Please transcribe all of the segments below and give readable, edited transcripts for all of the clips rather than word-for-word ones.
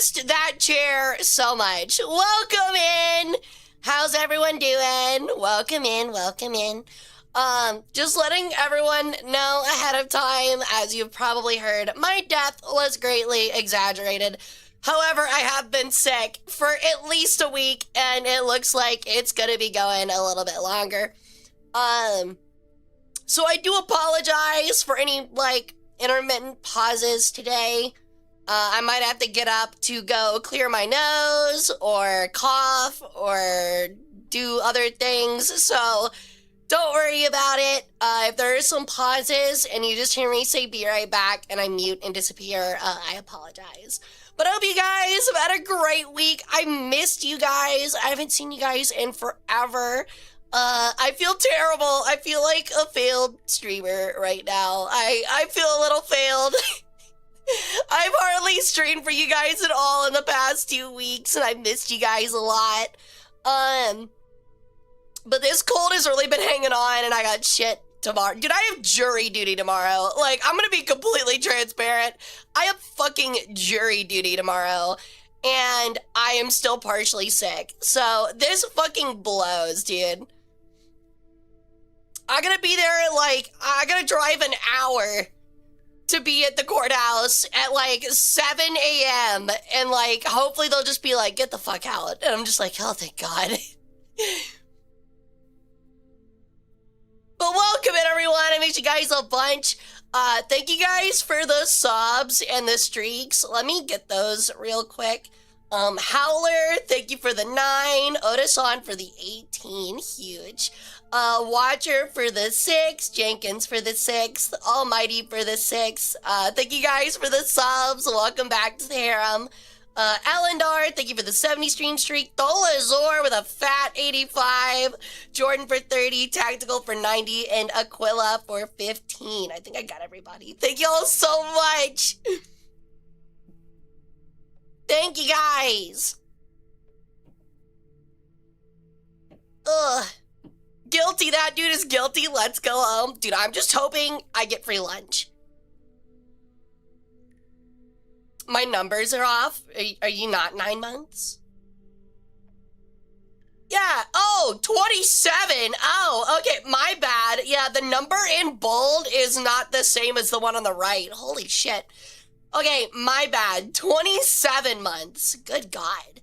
missed that chair so much. Welcome in. How's everyone doing? Welcome in, welcome in. Just letting everyone know ahead of time, as you've probably heard, my death was greatly exaggerated. However, I have been sick for at least a week, and it looks like it's gonna be going a little bit longer. So I do apologize for any, intermittent pauses today. I might have to get up to go clear my nose, or cough, or do other things, so don't worry about it. If there are some pauses and you just hear me say be right back and I mute and disappear, I apologize. But I hope you guys have had a great week. I missed you guys. I haven't seen you guys in forever. I feel terrible. I feel like a failed streamer right now. I feel a little failed. I've hardly streamed for you guys at all in the past 2 weeks, and I missed you guys a lot. But this cold has really been hanging on, and I got shit tomorrow. Dude, I have jury duty tomorrow. I'm gonna be completely transparent. I have fucking jury duty tomorrow, and I am still partially sick. So this fucking blows, dude. I'm gonna be there at I gotta drive an hour to be at the courthouse at 7 a.m. and hopefully they'll just be like, get the fuck out. And I'm just like, oh, thank God. But welcome in, everyone. I missed you guys a bunch. Thank you guys for the subs and the streaks. Let me get those real quick. Howler, thank you for the 9. Otis-on for the 18, huge. Watcher for the 6. Jenkins for the 6. Almighty for the 6. Thank you guys for the subs. Welcome back to the harem. Elendar, thank you for the 70 stream streak. Tholazor with a fat 85. Jordan for 30. Tactical for 90. And Aquila for 15. I think I got everybody. Thank you all so much. Thank you guys. Ugh. Guilty, that dude is guilty. Let's go home. Dude, I'm just hoping I get free lunch. My numbers are off. Are you not 9 months? Yeah. Oh, 27. Oh, okay. My bad. Yeah, the number in bold is not the same as the one on the right. Holy shit. Okay, my bad. 27 months. Good God.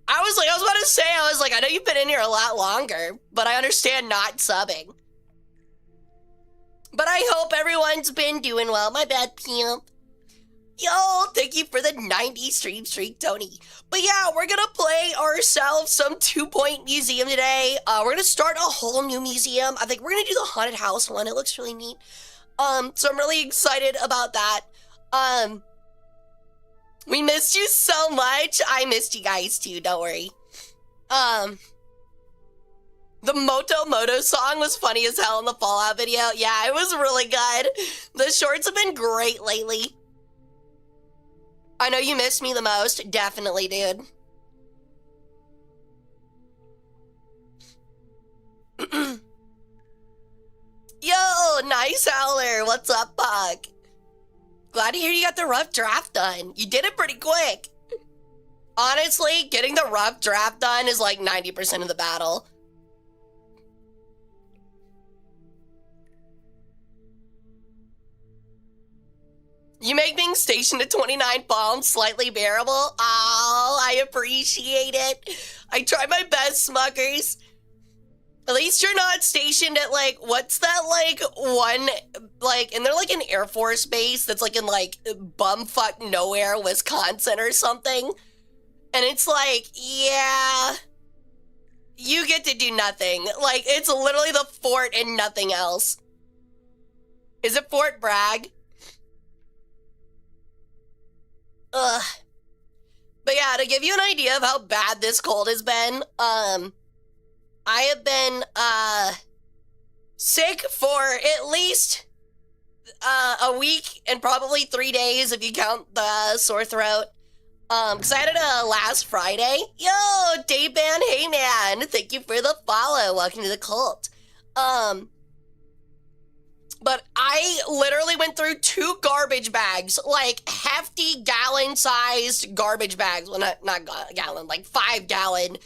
I was about to say, I know you've been in here a lot longer, but I understand not subbing. But I hope everyone's been doing well. My bad, Pimp. Yo, thank you for the 90 stream streak, Tony. But yeah, we're gonna play ourselves some 2-point museum today. We're gonna start a whole new museum. I think we're gonna do the haunted house one. It looks really neat. So I'm really excited about that. We missed you so much. I missed you guys too, don't worry. The Moto song was funny as hell in the Fallout video. Yeah, it was really good. The shorts have been great lately. I know you missed me the most. Definitely, dude. Yo, nice Howler. What's up, Puck? Glad to hear you got the rough draft done. You did it pretty quick. Honestly, getting the rough draft done is 90% of the battle. You make being stationed at 29 bombs slightly bearable. Oh, I appreciate it. I try my best, Smuckers. At least you're not stationed at what's that one, and they're an Air Force base that's in bumfuck nowhere, Wisconsin or something. And it's yeah, you get to do nothing. It's literally the fort and nothing else. Is it Fort Bragg? Ugh. But yeah, to give you an idea of how bad this cold has been, I have been, sick for at least, a week and probably 3 days if you count the sore throat. Cause I had it, last Friday. Yo, Dayban, hey man, thank you for the follow. Welcome to the cult. But but I literally went through 2 garbage bags, like hefty gallon-sized garbage bags. Well, not gallon, like 5-gallon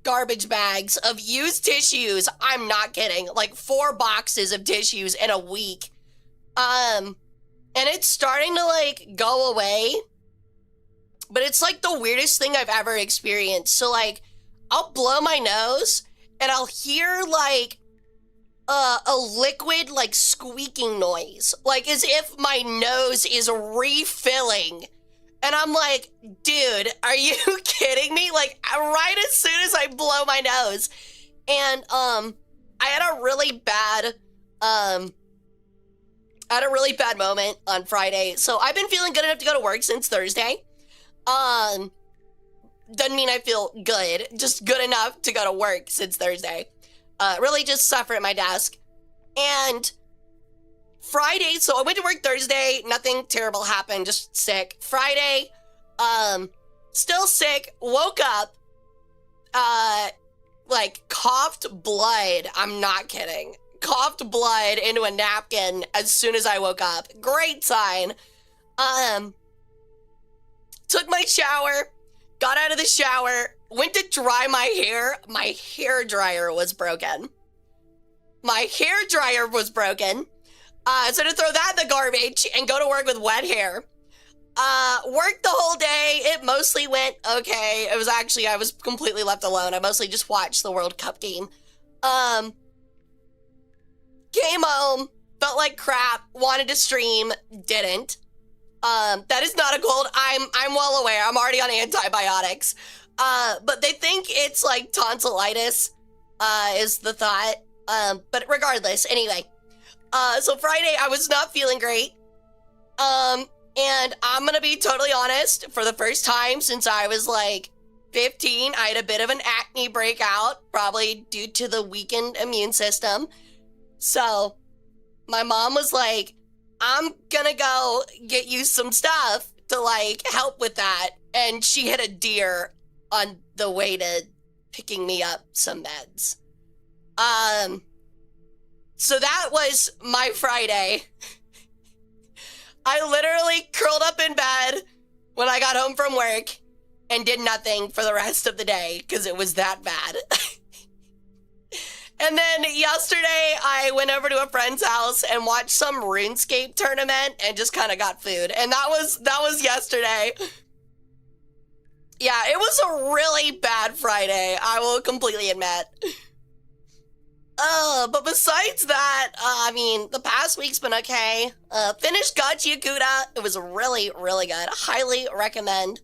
garbage bags of used tissues. I'm not kidding. Like 4 boxes of tissues in a week. And it's starting to like go away. But it's like the weirdest thing I've ever experienced. So like, I'll blow my nose and I'll hear like a liquid like squeaking noise, like as if my nose is refilling. And I'm like, dude, are you kidding me? Like right as soon as I blow my nose. And I had a really bad moment on Friday. So I've been feeling good enough to go to work since Thursday. Doesn't mean I feel good, just good enough to go to work since Thursday. Really just suffer at my desk. And Friday, so I went to work Thursday, nothing terrible happened, just sick. Friday, still sick, woke up, like coughed blood, I'm not kidding. Coughed blood into a napkin as soon as I woke up. Great sign. Took my shower, got out of the shower, went to dry my hair. My hair dryer was broken. So to throw that in the garbage and go to work with wet hair. Worked the whole day. It mostly went okay. It was actually, I was completely left alone. I mostly just watched the World Cup game. Came home, felt like crap, wanted to stream, didn't. That is not a cold. I'm well aware. I'm already on antibiotics. But they think it's like tonsillitis, is the thought. But regardless, anyway. So Friday, I was not feeling great. And I'm gonna be totally honest, for the first time since I was like 15, I had a bit of an acne breakout, probably due to the weakened immune system. So my mom was like, I'm gonna go get you some stuff to like help with that. And she hit a deer on the way to picking me up some meds. So that was my Friday. I literally curled up in bed when I got home from work and did nothing for the rest of the day because it was that bad. And then yesterday, I went over to a friend's house and watched some RuneScape tournament and just kind of got food. And that was yesterday. Yeah, it was a really bad Friday, I will completely admit. But besides that, I mean, the past week's been okay. Finished Gachi Yakuta. It was really, really good. Highly recommend.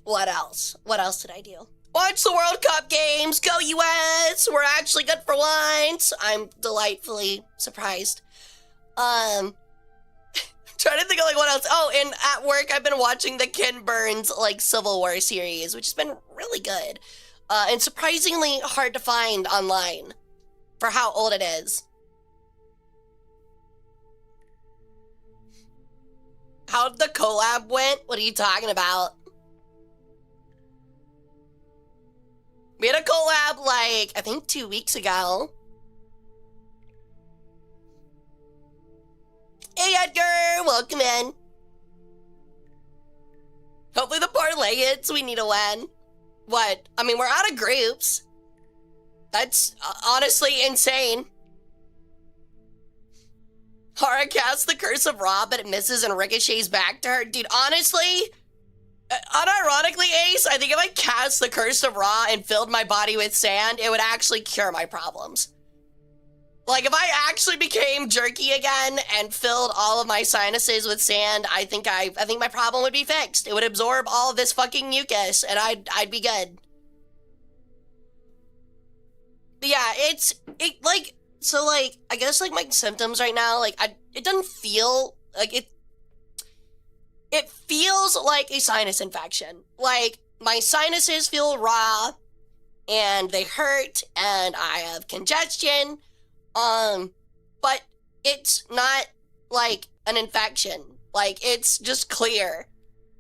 What else? What else did I do? Watch the World Cup games. Go US. We're actually good for once. I'm delightfully surprised. Trying to think of like what else. Oh, and at work I've been watching the Ken Burns like Civil War series, which has been really good. And surprisingly hard to find online for how old it is. How the collab went? What are you talking about? We had a collab like, I think 2 weeks ago. Hey Edgar, welcome in. Hopefully the parlay hits, we need a win. What? I mean, we're out of groups. That's honestly insane. Hara casts the Curse of Ra, but it misses and ricochets back to her. Dude, honestly, unironically, Ace, I think if I cast the Curse of Ra and filled my body with sand, it would actually cure my problems. Like, if I actually became jerky again and filled all of my sinuses with sand, I think my problem would be fixed. It would absorb all of this fucking mucus, and I'd be good. But yeah, so like, I guess like my symptoms right now, like, it doesn't feel like it feels like a sinus infection. Like, my sinuses feel raw, and they hurt, and I have congestion. But it's not like an infection. Like, it's just clear.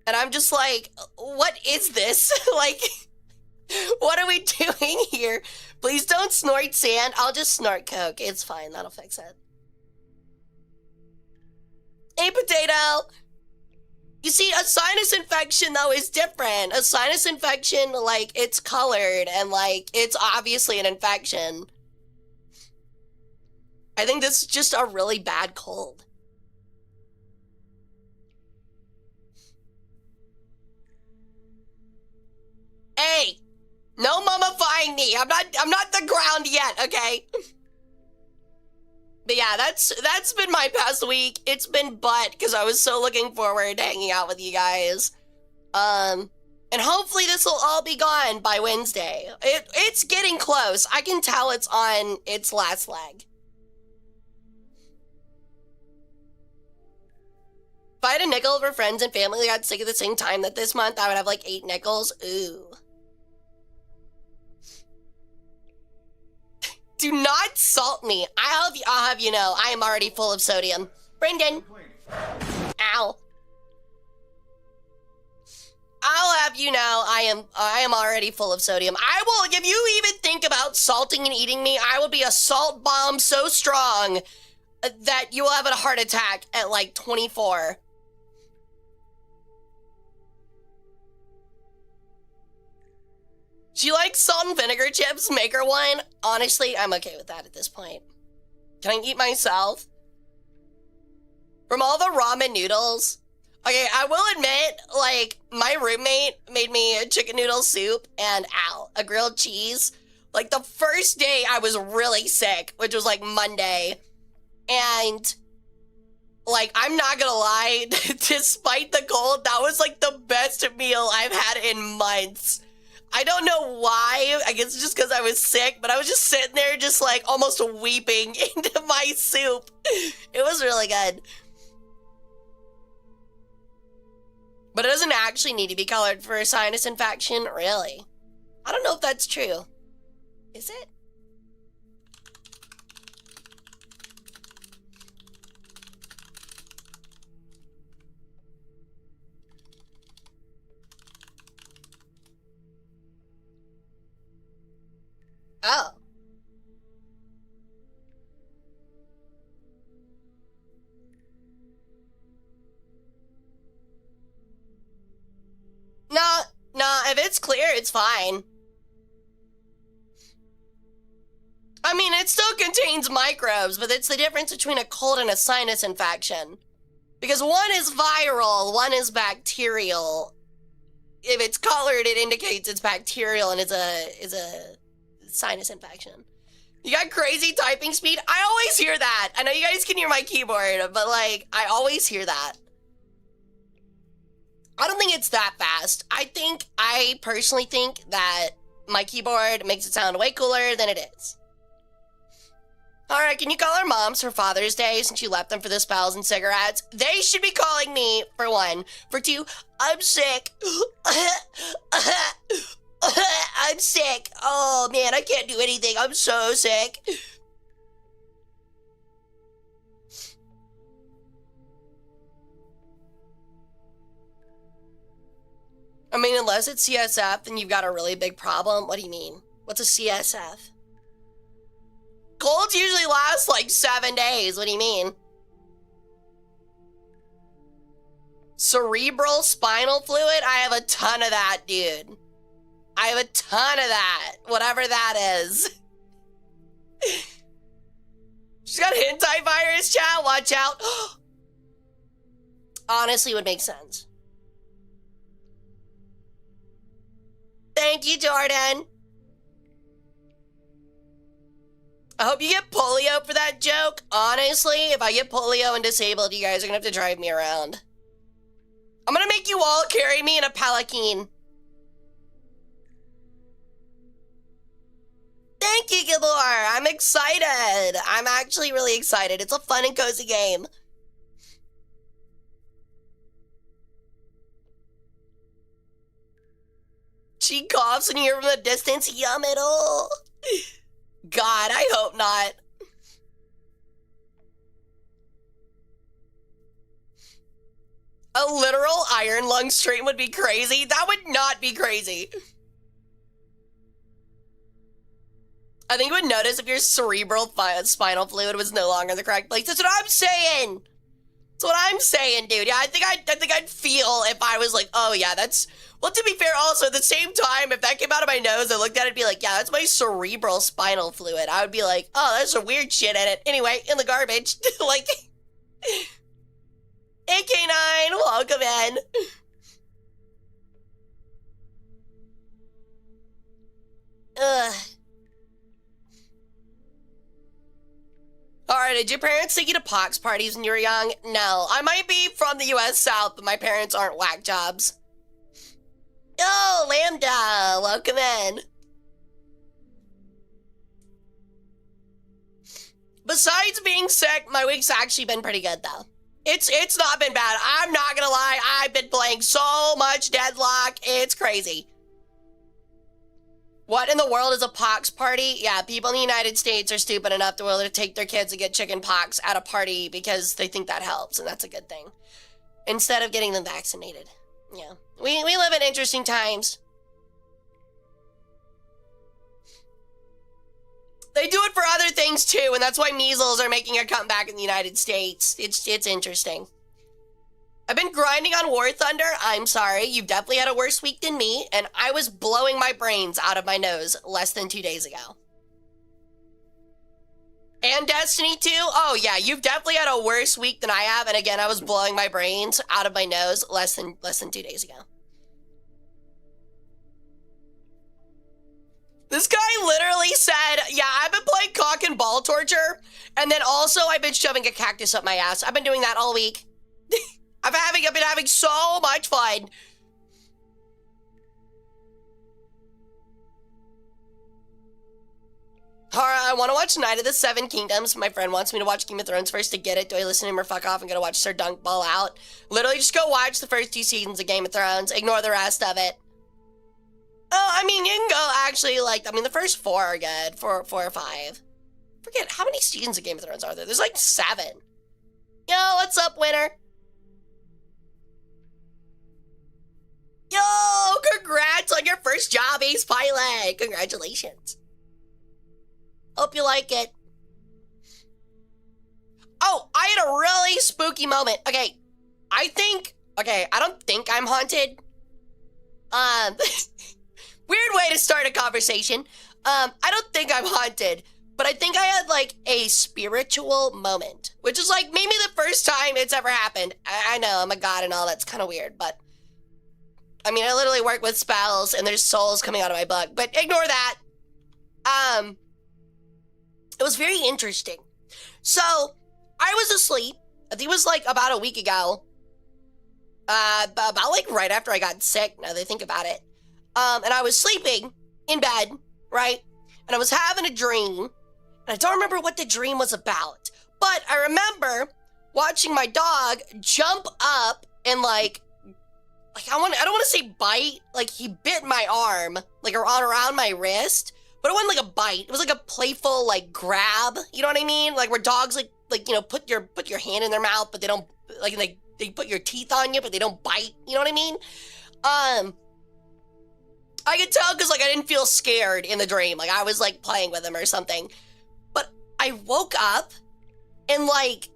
And I'm just like, what is this? Like, What are we doing here? Please don't snort sand. I'll just snort coke. It's fine. That'll fix it. Hey, potato. You see, a sinus infection, though, is different. A sinus infection, like, it's colored and, like, it's obviously an infection. I think this is just a really bad cold. Hey, no mummifying me. I'm not the ground yet, okay? But yeah, that's been my past week. It's been butt because I was so looking forward to hanging out with you guys. And hopefully this will all be gone by Wednesday. It's getting close. I can tell it's on its last leg. If I had a nickel for friends and family that got sick at the same time that this month, I would have like 8 nickels. Ooh. Do not salt me. I'll have you know, I am already full of sodium. Brendan. Ow. I'll have you know, I am already full of sodium. I will, if you even think about salting and eating me, I will be a salt bomb so strong that you will have a heart attack at like 24. Do you like salt and vinegar chips? Make her one. Honestly, I'm okay with that at this point. Can I eat myself? From all the ramen noodles. Okay, I will admit, like, my roommate made me a chicken noodle soup and, a grilled cheese. Like, the first day I was really sick, which was, like, Monday. And, like, I'm not gonna lie, despite the cold, that was, like, the best meal I've had in months. I don't know why. I guess just because I was sick, but I was just sitting there just like almost weeping into my soup. It was really good. But it doesn't actually need to be colored for a sinus infection, really. I don't know if that's true. Is it? Oh. No, if it's clear, it's fine. I mean, it still contains microbes, but it's the difference between a cold and a sinus infection. Because one is viral, one is bacterial. If it's colored, it indicates it's bacterial and is a sinus infection. You got crazy typing speed? I always hear that. I know you guys can hear my keyboard, but like, I always hear that. I don't think it's that fast. I personally think that my keyboard makes it sound way cooler than it is. Alright, can you call our moms for Father's Day since you left them for the spells and cigarettes? They should be calling me, for 1. For 2, I'm sick. I'm sick. Oh man, I can't do anything. I'm so sick. I mean, unless it's CSF, then you've got a really big problem. What do you mean? What's a CSF? Colds usually last like 7 days. What do you mean? Cerebral spinal fluid? I have a ton of that, dude. I have a ton of that. Whatever that is. She's got hentai virus, chat. Watch out. Honestly, would make sense. Thank you, Jordan. I hope you get polio for that joke. Honestly, if I get polio and disabled, you guys are gonna have to drive me around. I'm gonna make you all carry me in a palanquin. Thank you, Gabor. I'm excited. I'm actually really excited. It's a fun and cozy game. She coughs and you hear from the distance, yum it all. God, I hope not. A literal iron lung stream would be crazy. That would not be crazy. I think you would notice if your cerebral spinal fluid was no longer in the correct place. That's what I'm saying. That's what I'm saying, dude. Yeah, I think I'd feel if I was like, oh yeah, that's. Well, to be fair, also at the same time, if that came out of my nose, I looked at it and be like, yeah, that's my cerebral spinal fluid. I would be like, oh, there's some weird shit in it. Anyway, in the garbage, like. AK9, welcome in. Ugh. Alright, did your parents take you to pox parties when you were young? No. I might be from the US South, but my parents aren't whack jobs. Oh, Lambda, welcome in. Besides being sick, my week's actually been pretty good, though. It's not been bad. I'm not gonna lie, I've been playing so much Deadlock, it's crazy. What in the world is a pox party? Yeah, people in the United States are stupid enough to be able to take their kids and get chicken pox at a party because they think that helps, and that's a good thing. Instead of getting them vaccinated. Yeah. We live in interesting times. They do it for other things too, and that's why measles are making a comeback in the United States. It's interesting. I've been grinding on War Thunder. I'm sorry, you've definitely had a worse week than me, and I was blowing my brains out of my nose less than 2 days ago. And Destiny 2? Oh yeah, you've definitely had a worse week than I have, and again, I was blowing my brains out of my nose less than 2 days ago. This guy literally said, yeah, I've been playing cock and ball torture, and then also I've been shoving a cactus up my ass. I've been doing that all week. I've been having so much fun. Hara, I want to watch Night of the Seven Kingdoms. My friend wants me to watch Game of Thrones first to get it. Do I listen to him or fuck off and go to watch Sir Dunk ball out? Literally just go watch the first 2 seasons of Game of Thrones. Ignore the rest of it. Oh, I mean, you can go actually, like, I mean, the first 4 are good. 4 or 5. Forget, how many seasons of Game of Thrones are there? There's like 7. Yo, what's up, winner? Yo, congrats on your first job, Ace Pilot. Congratulations. Hope you like it. Oh, I had a really spooky moment. Okay, I don't think I'm haunted. Weird way to start a conversation. I don't think I'm haunted, but I think I had like a spiritual moment, which is like maybe the first time it's ever happened. I know I'm a god and all, that's kind of weird, but I mean, I literally work with spells and there's souls coming out of my butt, but ignore that. It was very interesting. So I was asleep. I think it was like about a week ago. About like right after I got sick, now that I think about it. And I was sleeping in bed, right? And I was having a dream. And I don't remember what the dream was about. But I remember watching my dog jump up and like I don't want to say bite. Like he bit my arm, like around my wrist. But it wasn't like a bite. It was like a playful like grab. You know what I mean? Like where dogs like you know put your hand in their mouth, but they don't like they put your teeth on you, but they don't bite. You know what I mean? I could tell because like I didn't feel scared in the dream. Like I was like playing with him or something. But I woke up and like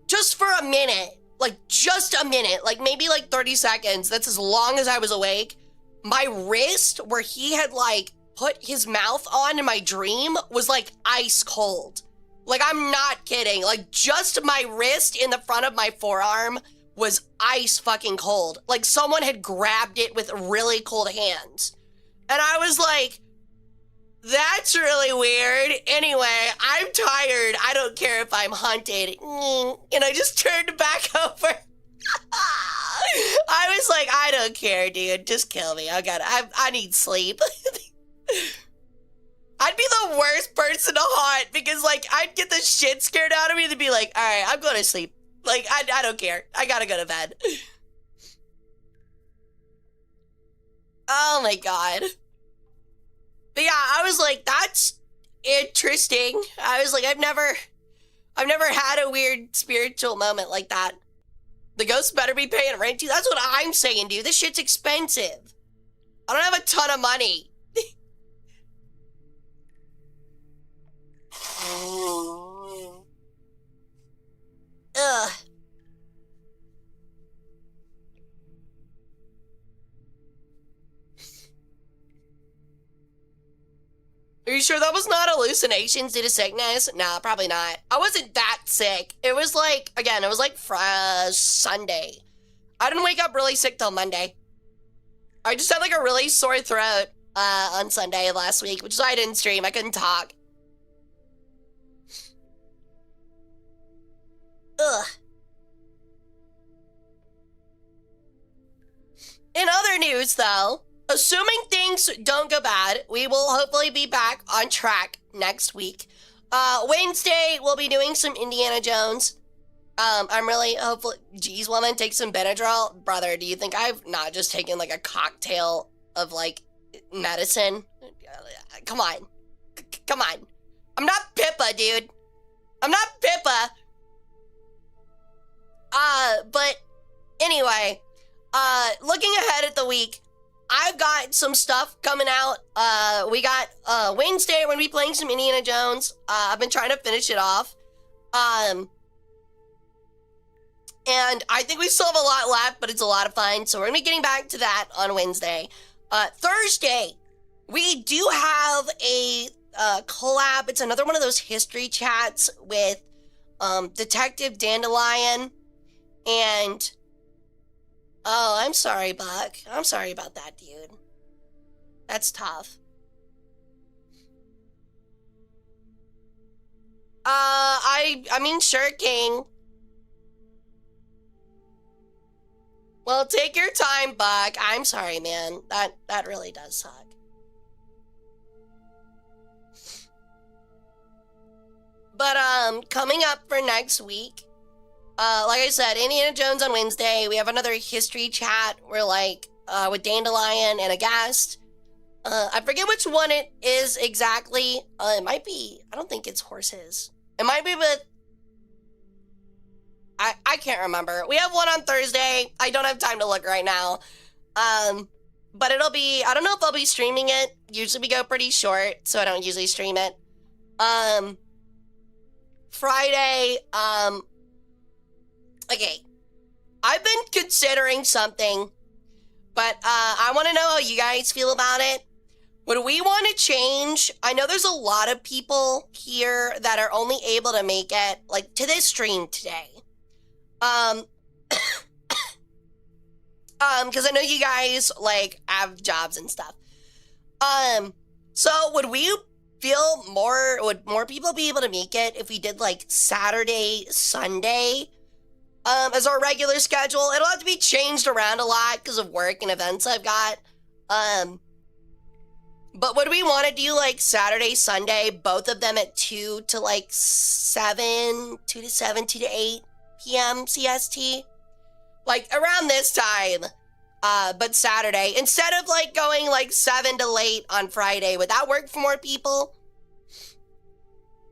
just for a minute, like just a minute, like maybe like 30 seconds. That's as long as I was awake. My wrist where he had like put his mouth on in my dream was like ice cold. Like I'm not kidding. Like just my wrist in the front of my forearm was ice fucking cold. Like someone had grabbed it with really cold hands. And I was like, that's really weird. Anyway, I'm tired. I don't care if I'm haunted. And I just turned back over. I was like, I don't care, dude. Just kill me. I need sleep. I'd be the worst person to haunt because like I'd get the shit scared out of me to be like, all right, I'm going to sleep. Like, I don't care. I gotta go to bed. Oh my god. But yeah, I was like, that's interesting. I was like, I've never had a weird spiritual moment like that. The ghosts better be paying rent too. That's what I'm saying, dude. This shit's expensive. I don't have a ton of money. you sure that was not hallucinations due to sickness? No, probably not. I wasn't that sick. It was like, again, it was like Sunday. I didn't wake up really sick till Monday. I just had like a really sore throat on Sunday last week, which is why I didn't stream. I couldn't talk. Ugh. In other news, though, assuming things don't go bad, we will hopefully be back on track next week. Wednesday, we'll be doing some Indiana Jones. I'm really hopeful. Geez, woman, take some Benadryl. Brother, do you think I've not just taken like a cocktail of like medicine? Come on. Come on. I'm not Pippa, dude. I'm not Pippa. But anyway, looking ahead at the week, I've got some stuff coming out. We got, Wednesday, we're gonna be playing some Indiana Jones. I've been trying to finish it off. And I think we still have a lot left, but it's a lot of fun. So we're gonna be getting back to that on Wednesday. Thursday, we do have a collab. It's another one of those history chats with Detective Dandelion. And oh, I'm sorry, Buck. I'm sorry about that, dude. That's tough. I mean, sure, King. Well, take your time, Buck. I'm sorry, man. That really does suck. But, coming up for next week, like I said, Indiana Jones on Wednesday. We have another history chat. We're like, with Dandelion and a guest. I forget which one it is exactly. It might be, I don't think it's horses. It might be with, I can't remember. We have one on Thursday. I don't have time to look right now. But it'll be, I don't know if I'll be streaming it. Usually we go pretty short, so I don't usually stream it. Friday, okay. I've been considering something, but I want to know how you guys feel about it. Would we want to change? I know there's a lot of people here that are only able to make it, like, to this stream today. Because I know you guys, like, have jobs and stuff. So would we feel more, would more people be able to make it if we did, like, Saturday, Sunday, as our regular schedule? It'll have to be changed around a lot because of work and events I've got. But would we want to do, like, Saturday, Sunday, both of them at 2 to, like, 7, 2 to 7, 2 to 8 p.m. CST? Like, around this time, but Saturday. Instead of, like, going, like, 7 to late on Friday, would that work for more people?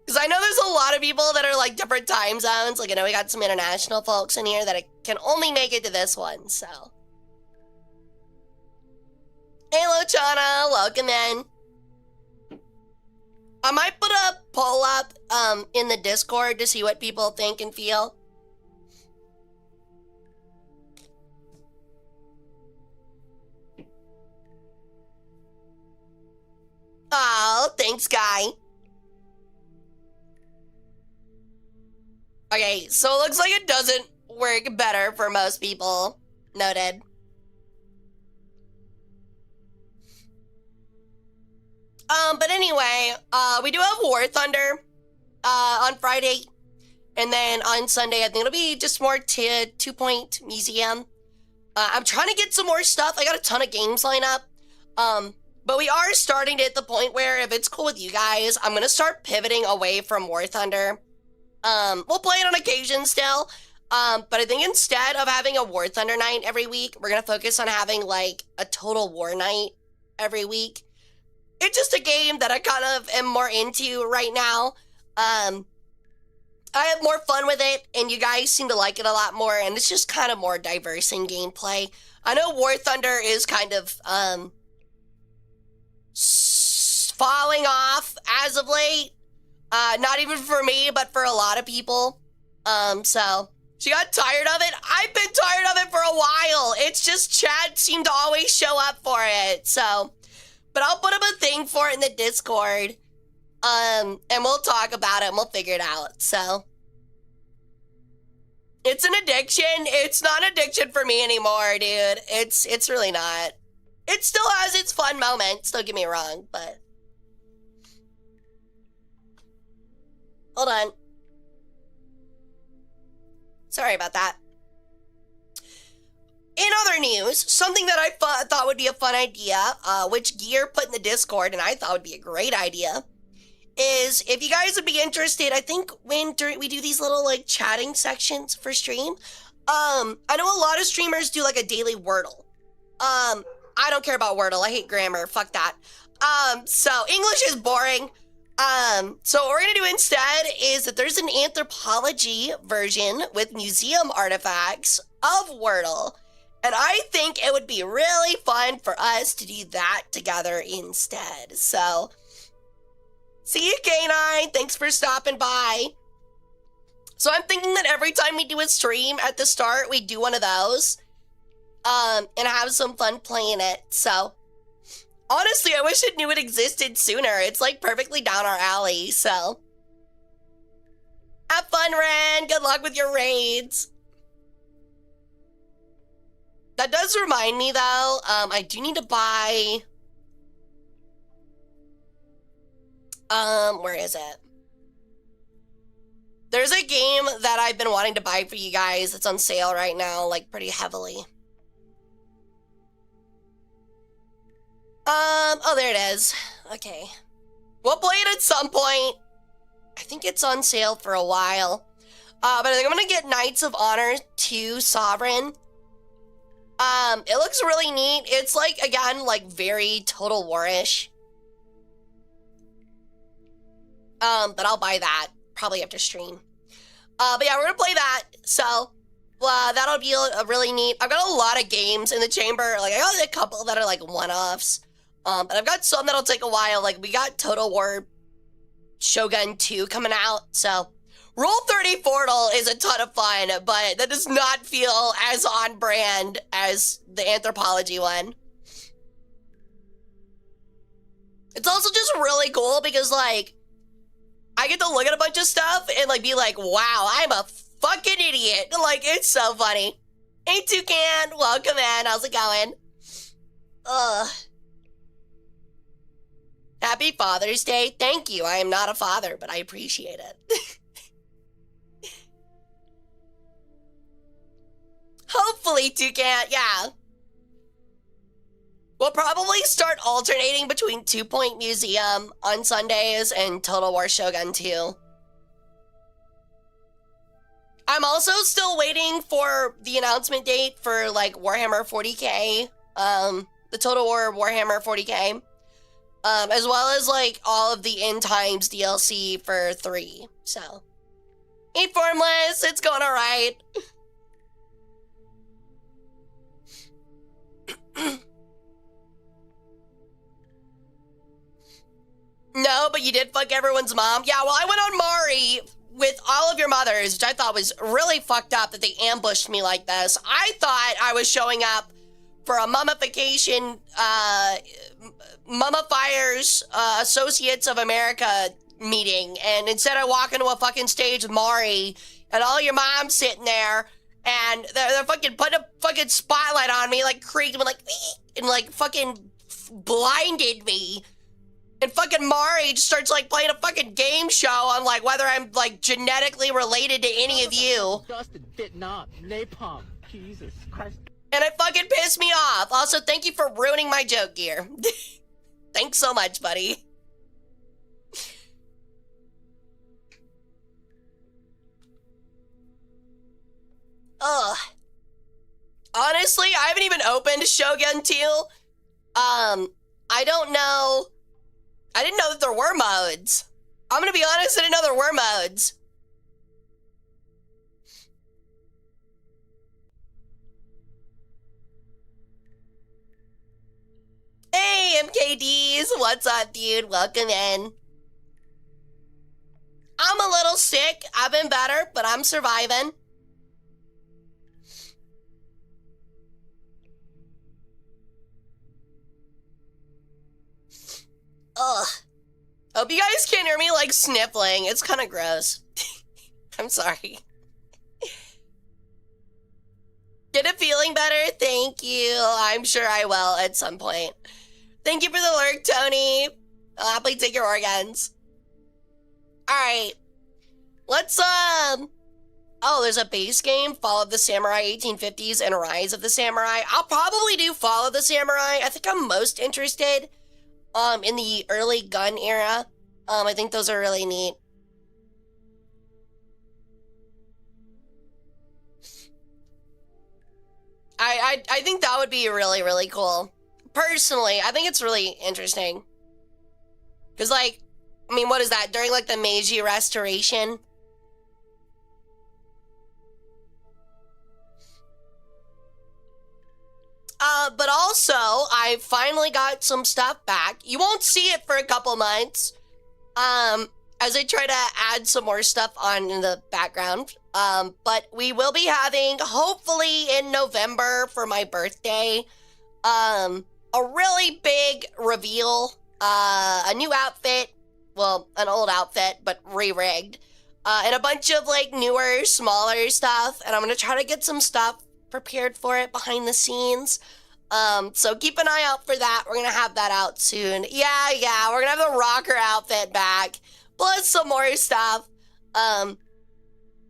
Because I know there's a lot of people that are, like, different time zones. Like, I know we got some international folks in here that can only make it to this one, so. Hey, Lochana, welcome in. I might put a poll up in the Discord to see what people think and feel. Oh, thanks, Guy. Okay, so it looks like it doesn't work better for most people. Noted. But anyway, we do have War Thunder, on Friday. And then on Sunday, I think it'll be just more 2-point museum. I'm trying to get some more stuff. I got a ton of games lined up. But we are starting to hit the point where, if it's cool with you guys, I'm gonna start pivoting away from War Thunder. We'll play it on occasion still. But I think instead of having a War Thunder night every week, we're gonna focus on having, like, a Total War night every week. It's just a game that I kind of am more into right now. I have more fun with it, and you guys seem to like it a lot more, and it's just kind of more diverse in gameplay. I know War Thunder is kind of, falling off as of late. Not even for me, but for a lot of people. So, she got tired of it. I've been tired of it for a while. It's just Chad seemed to always show up for it, so. But I'll put up a thing for it in the Discord. And we'll talk about it and we'll figure it out. So it's an addiction. It's not an addiction for me anymore, dude. It's really not. It still has its fun moments, don't get me wrong, but hold on. Sorry about that. In other news, something that I thought would be a fun idea, which Gear put in the Discord, and I thought would be a great idea, is if you guys would be interested, I think when we do these little like chatting sections for stream, I know a lot of streamers do like a daily Wordle. I don't care about Wordle. I hate grammar. Fuck that. So English is boring. So what we're gonna do instead is that there's an anthropology version with museum artifacts of Wordle. And I think it would be really fun for us to do that together instead. So, see you, K9. Thanks for stopping by. So I'm thinking that every time we do a stream at the start, we do one of those. And have some fun playing it. So, honestly, I wish I knew it existed sooner. It's like perfectly down our alley, so. Have fun, Ren. Good luck with your raids. That does remind me, though, I do need to buy... where is it? There's a game that I've been wanting to buy for you guys. It's on sale right now, like, pretty heavily. Oh, there it is. Okay. We'll play it at some point. I think it's on sale for a while. But I think I'm gonna get Knights of Honor 2 Sovereign. It looks really neat. It's like, again, like very Total War-ish. But I'll buy that probably after stream. But yeah, we're gonna play that. So, that'll be a really neat. I've got a lot of games in the chamber. Like, I got a couple that are like one-offs. But I've got some that'll take a while. Like, we got Total War Shogun 2 coming out. So, Rule 30 Portal is a ton of fun, but that does not feel as on brand as the Anthropology one. It's also just really cool because, like, I get to look at a bunch of stuff and, like, be like, wow, I'm a fucking idiot. Like, it's so funny. Hey, Toucan, welcome in. How's it going? Ugh. Happy Father's Day. Thank you. I am not a father, but I appreciate it. Hopefully, Toucan, yeah. We'll probably start alternating between 2 Point Museum on Sundays and Total War Shogun 2. I'm also still waiting for the announcement date for, like, Warhammer 40k, the Total War Warhammer 40k, as well as, like, all of the End Times DLC for 3, so. Hey, Formless, it's going alright. No, but you did fuck everyone's mom. Yeah, well, I went on Mari with all of your mothers, which I thought was really fucked up that they ambushed me like this. I thought I was showing up for a mummification, Mummifiers Associates of America meeting, and instead I walk into a fucking stage with Mari, and all your moms sitting there, and they're fucking putting a fucking spotlight on me, like creaked me, like, and like fucking blinded me. And fucking Mari just starts like playing a fucking game show on like whether I'm like genetically related to any of you. Dusted, bitten up, napalm, Jesus Christ. And it fucking pissed me off. Also, thank you for ruining my joke, Gear. Thanks so much, buddy. Ugh. Honestly, I haven't even opened Shogun 2. I don't know. I didn't know that there were modes. I'm gonna be honest, I didn't know there were modes. Hey, MKDs, what's up, dude? Welcome in. I'm a little sick. I've been better, but I'm surviving. Ugh. Hope you guys guys can't hear me like sniffling. It's kind of gross. I'm sorry. Get it feeling better? Thank you. I'm sure I will at some point. Thank you for the lurk, Tony. I'll happily take your organs. Alright. Let's, oh, there's a base game, Fall of the Samurai 1850s and Rise of the Samurai. I'll probably do Fall of the Samurai. I think I'm most interested, in the early gun era. I think those are really neat. I think that would be really, really cool. Personally, I think it's really interesting. Because, like, I mean, what is that? During, like, the Meiji Restoration? But also, I finally got some stuff back. You won't see it for a couple months. As I try to add some more stuff on in the background. But we will be having, hopefully in November for my birthday, a really big reveal, a new outfit, well, an old outfit, but re-rigged, and a bunch of, like, newer, smaller stuff, and I'm gonna try to get some stuff prepared for it behind the scenes. So keep an eye out for that. We're gonna have that out soon. Yeah, we're gonna have the rocker outfit back, plus some more stuff.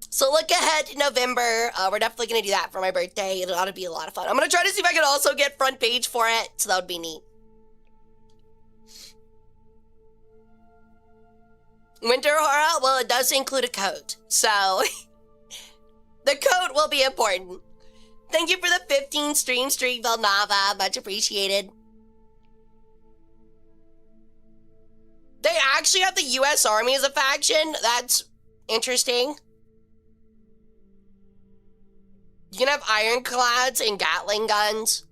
So look ahead to November. We're definitely gonna do that for my birthday. It ought to be a lot of fun. I'm gonna try to see if I can also get front page for it, so that would be neat. Winter horror? Well, it does include a coat, so the coat will be important. Thank you for the 15 stream streak, Velnava. Much appreciated. They actually have the U.S. Army as a faction? That's interesting. You can have ironclads and Gatling guns.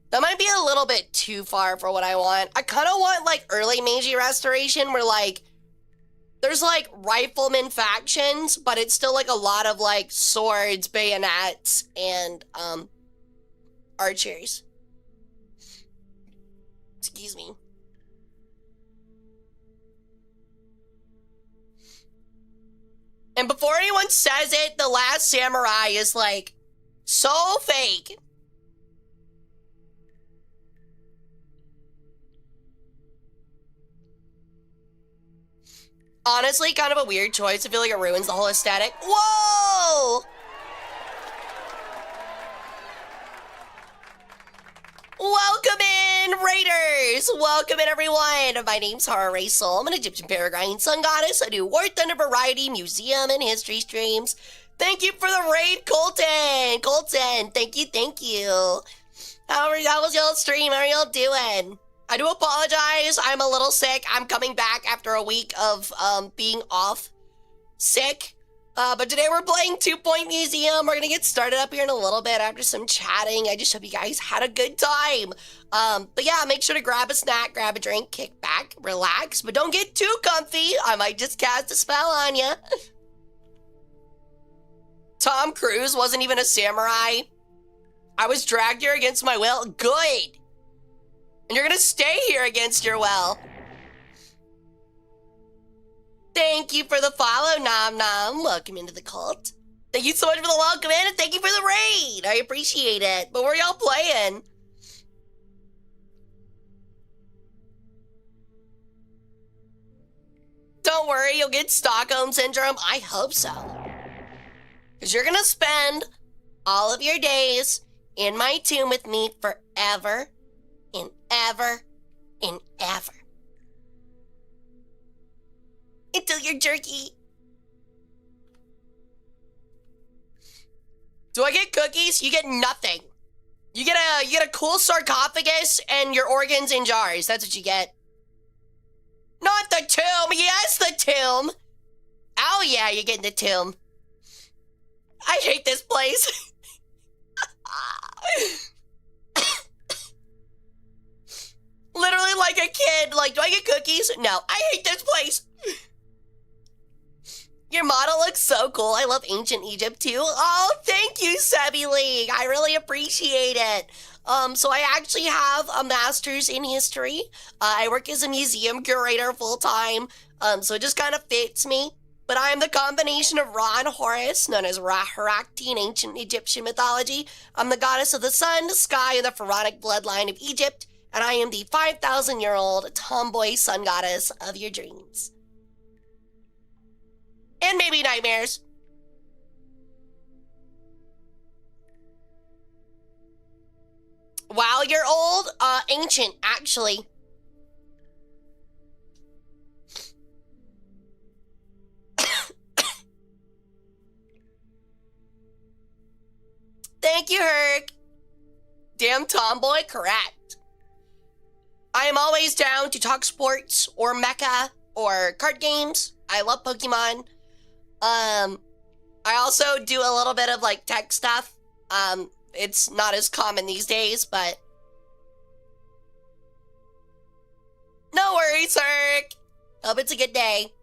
That might be a little bit too far for what I want. I kind of want, like, early Meiji Restoration where, like, there's, like, rifleman factions, but it's still, like, a lot of, like, swords, bayonets, and, archers. Excuse me. And before anyone says it, The Last Samurai is, like, so fake. Honestly, kind of a weird choice. I feel like it ruins the whole aesthetic. Whoa! Welcome in, Raiders! Welcome in, everyone! My name's Hara Rae Sol. I'm an Egyptian peregrine sun goddess. I do War Thunder Variety, Museum, and History streams. Thank you for the raid, Colton! Colton, thank you. How was y'all's stream? How are y'all doing? I do apologize. I'm a little sick. I'm coming back after a week of being off sick. But today we're playing 2 Point Museum. We're gonna get started up here in a little bit after some chatting. I just hope you guys had a good time. But yeah, make sure to grab a snack, grab a drink, kick back, relax, but don't get too comfy. I might just cast a spell on you. Tom Cruise wasn't even a samurai. I was dragged here against my will. Good. And you're gonna stay here against your will. Thank you for the follow, Nom Nom. Welcome into the cult. Thank you so much for the welcome in, and thank you for the raid. I appreciate it. But where are y'all playing? Don't worry, you'll get Stockholm Syndrome. I hope so. Because you're gonna spend all of your days in my tomb with me forever and ever and ever. Until you're jerky. Do I get cookies? You get nothing. You get a cool sarcophagus and your organs in jars. That's what you get. Not the tomb. Yes, the tomb. Oh yeah, you're getting the tomb. I hate this place. Literally like a kid. Like, do I get cookies? No, I hate this place. Your model looks so cool. I love ancient Egypt too. Oh, thank you, Sebi League. I really appreciate it. So I actually have a master's in history. I work as a museum curator full time. So it just kind of fits me. But I am the combination of Ra and Horus, known as Ra-Harakti in ancient Egyptian mythology. I'm the goddess of the sun, sky, and the pharaonic bloodline of Egypt, and I am the 5,000-year-old tomboy sun goddess of your dreams. And maybe nightmares. Wow, you're old? Ancient, actually. Thank you, Herc. Damn tomboy, correct. I am always down to talk sports or mecha or card games. I love Pokemon. I also do a little bit of like tech stuff. It's not as common these days, but no worries, Herc. Hope it's a good day.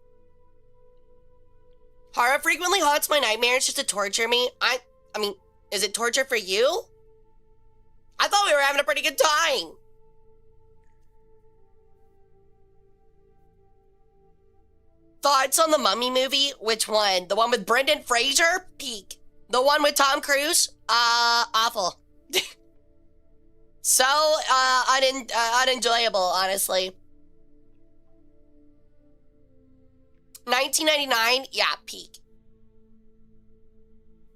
Hara frequently haunts my nightmares just to torture me. I mean, is it torture for you? I thought we were having a pretty good time. Thoughts on the Mummy movie? Which one? The one with Brendan Fraser? Peak. The one with Tom Cruise? Awful. So, unenjoyable, honestly. 1999? Yeah, peak.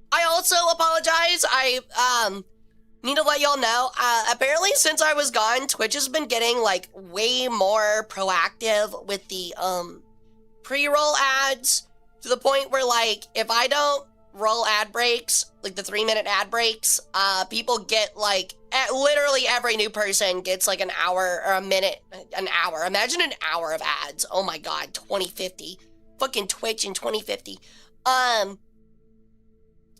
I also apologize. I, need to let y'all know, apparently since I was gone, Twitch has been getting, like, way more proactive with the, pre-roll ads, to the point where, like, if I don't roll ad breaks, like the 3-minute ad breaks, people get, like, literally every new person gets, like, an hour or an hour. Imagine an hour of ads. Oh my god, 2050. Fucking Twitch in 2050.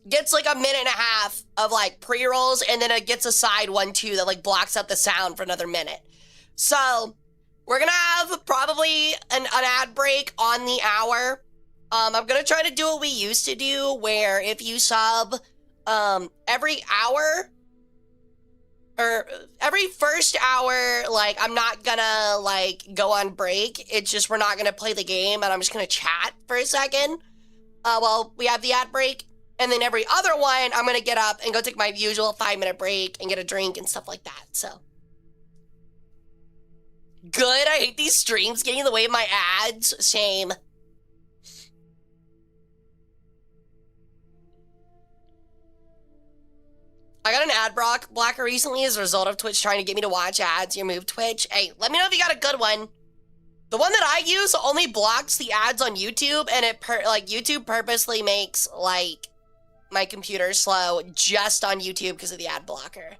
Gets like a minute and a half of like pre-rolls, and then it gets a side one too that like blocks out the sound for another minute. So we're gonna have probably an ad break on the hour. I'm gonna try to do what we used to do, where if you sub every hour or every first hour, like I'm not gonna like go on break. It's just we're not gonna play the game, and I'm just gonna chat for a second while we have the ad break. And then every other one, I'm gonna get up and go take my usual 5-minute break and get a drink and stuff like that, so. Good, I hate these streams getting in the way of my ads. Shame. I got an ad blocker recently as a result of Twitch trying to get me to watch ads. You move Twitch. Hey, let me know if you got a good one. The one that I use only blocks the ads on YouTube, and YouTube purposely makes, like, my computer slow just on YouTube because of the ad blocker.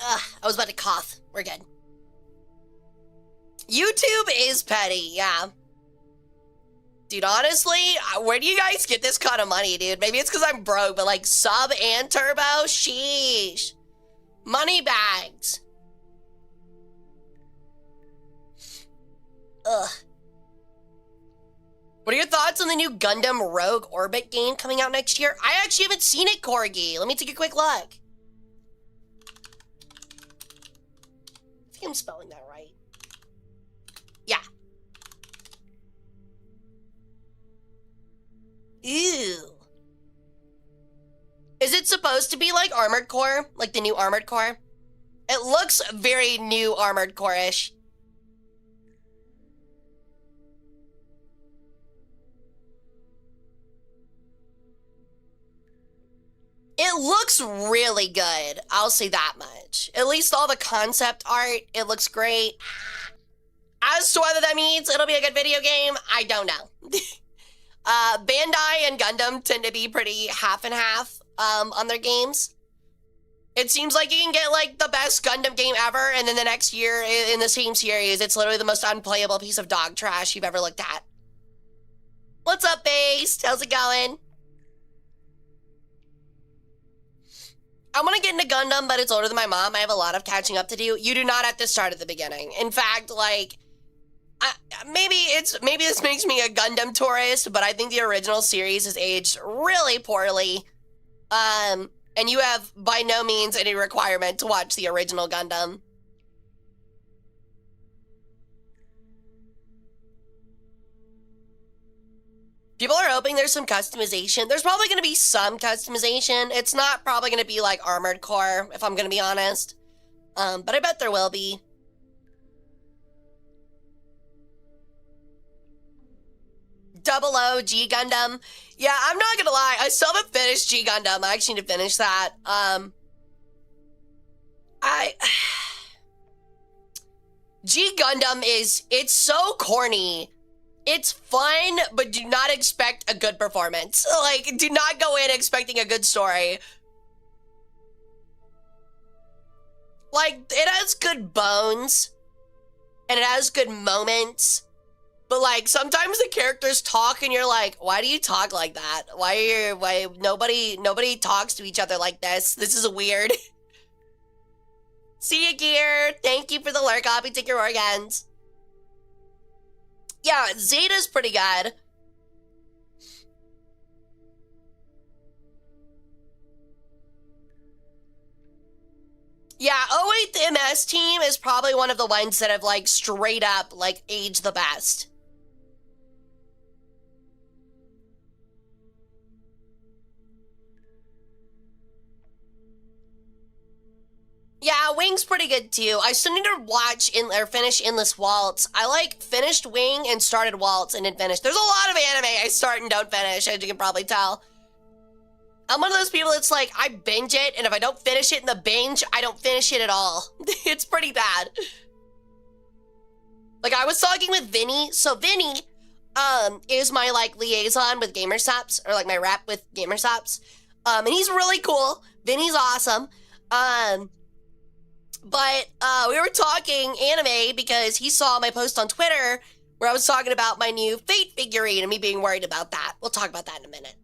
Ugh, I was about to cough. We're good. YouTube is petty, yeah. Dude, honestly, where do you guys get this kind of money, dude? Maybe it's because I'm broke, but like sub and turbo? Sheesh. Money bags. Ugh. What are your thoughts on the new Gundam Rogue Orbit game coming out next year? I actually haven't seen it, Corgi. Let me take a quick look. I think I'm spelling that right. Yeah. Ew. Is it supposed to be like Armored Core? Like the new Armored Core? It looks very new Armored Core-ish. It looks really good. I'll say that much. At least all the concept art, it looks great. As to whether that means it'll be a good video game, I don't know. Bandai and Gundam tend to be pretty half and half on their games. It seems like you can get like the best Gundam game ever, and then the next year in the same series, it's literally the most unplayable piece of dog trash you've ever looked at. What's up, Based? How's it going? I want to get into Gundam, but it's older than my mom. I have a lot of catching up to do. You do not have to start at the beginning. In fact, like, maybe this makes me a Gundam tourist, but I think the original series is aged really poorly. And you have by no means any requirement to watch the original Gundam. People are hoping there's some customization. There's probably going to be some customization. It's not probably going to be like Armored Core, if I'm going to be honest. But I bet there will be. Double O G Gundam. Yeah, I'm not gonna lie. I still haven't finished G Gundam. I actually need to finish that. G Gundam it's so corny. It's fun, but do not expect a good performance. Like, do not go in expecting a good story. Like, it has good bones, and it has good moments. But like sometimes the characters talk and you're like, why do you talk like that? Why nobody talks to each other like this? This is weird. See you, Gear. Thank you for the lurk. I'll take your organs. Yeah, Zeta's pretty good. Yeah, 08 MS team is probably one of the ones that have like straight up like aged the best. Yeah, Wing's pretty good too. I still need to watch or finish Endless Waltz. I like finished Wing and started Waltz and didn't finish. There's a lot of anime I start and don't finish, as you can probably tell. I'm one of those people that's like, I binge it, and if I don't finish it in the binge, I don't finish it at all. It's pretty bad. Like, I was talking with Vinny. So Vinny is my like liaison with Gamersaps, or like my rep with Gamersaps. And he's really cool. Vinny's awesome. But we were talking anime because he saw my post on Twitter where I was talking about my new Fate figurine and me being worried about that. We'll talk about that in a minute.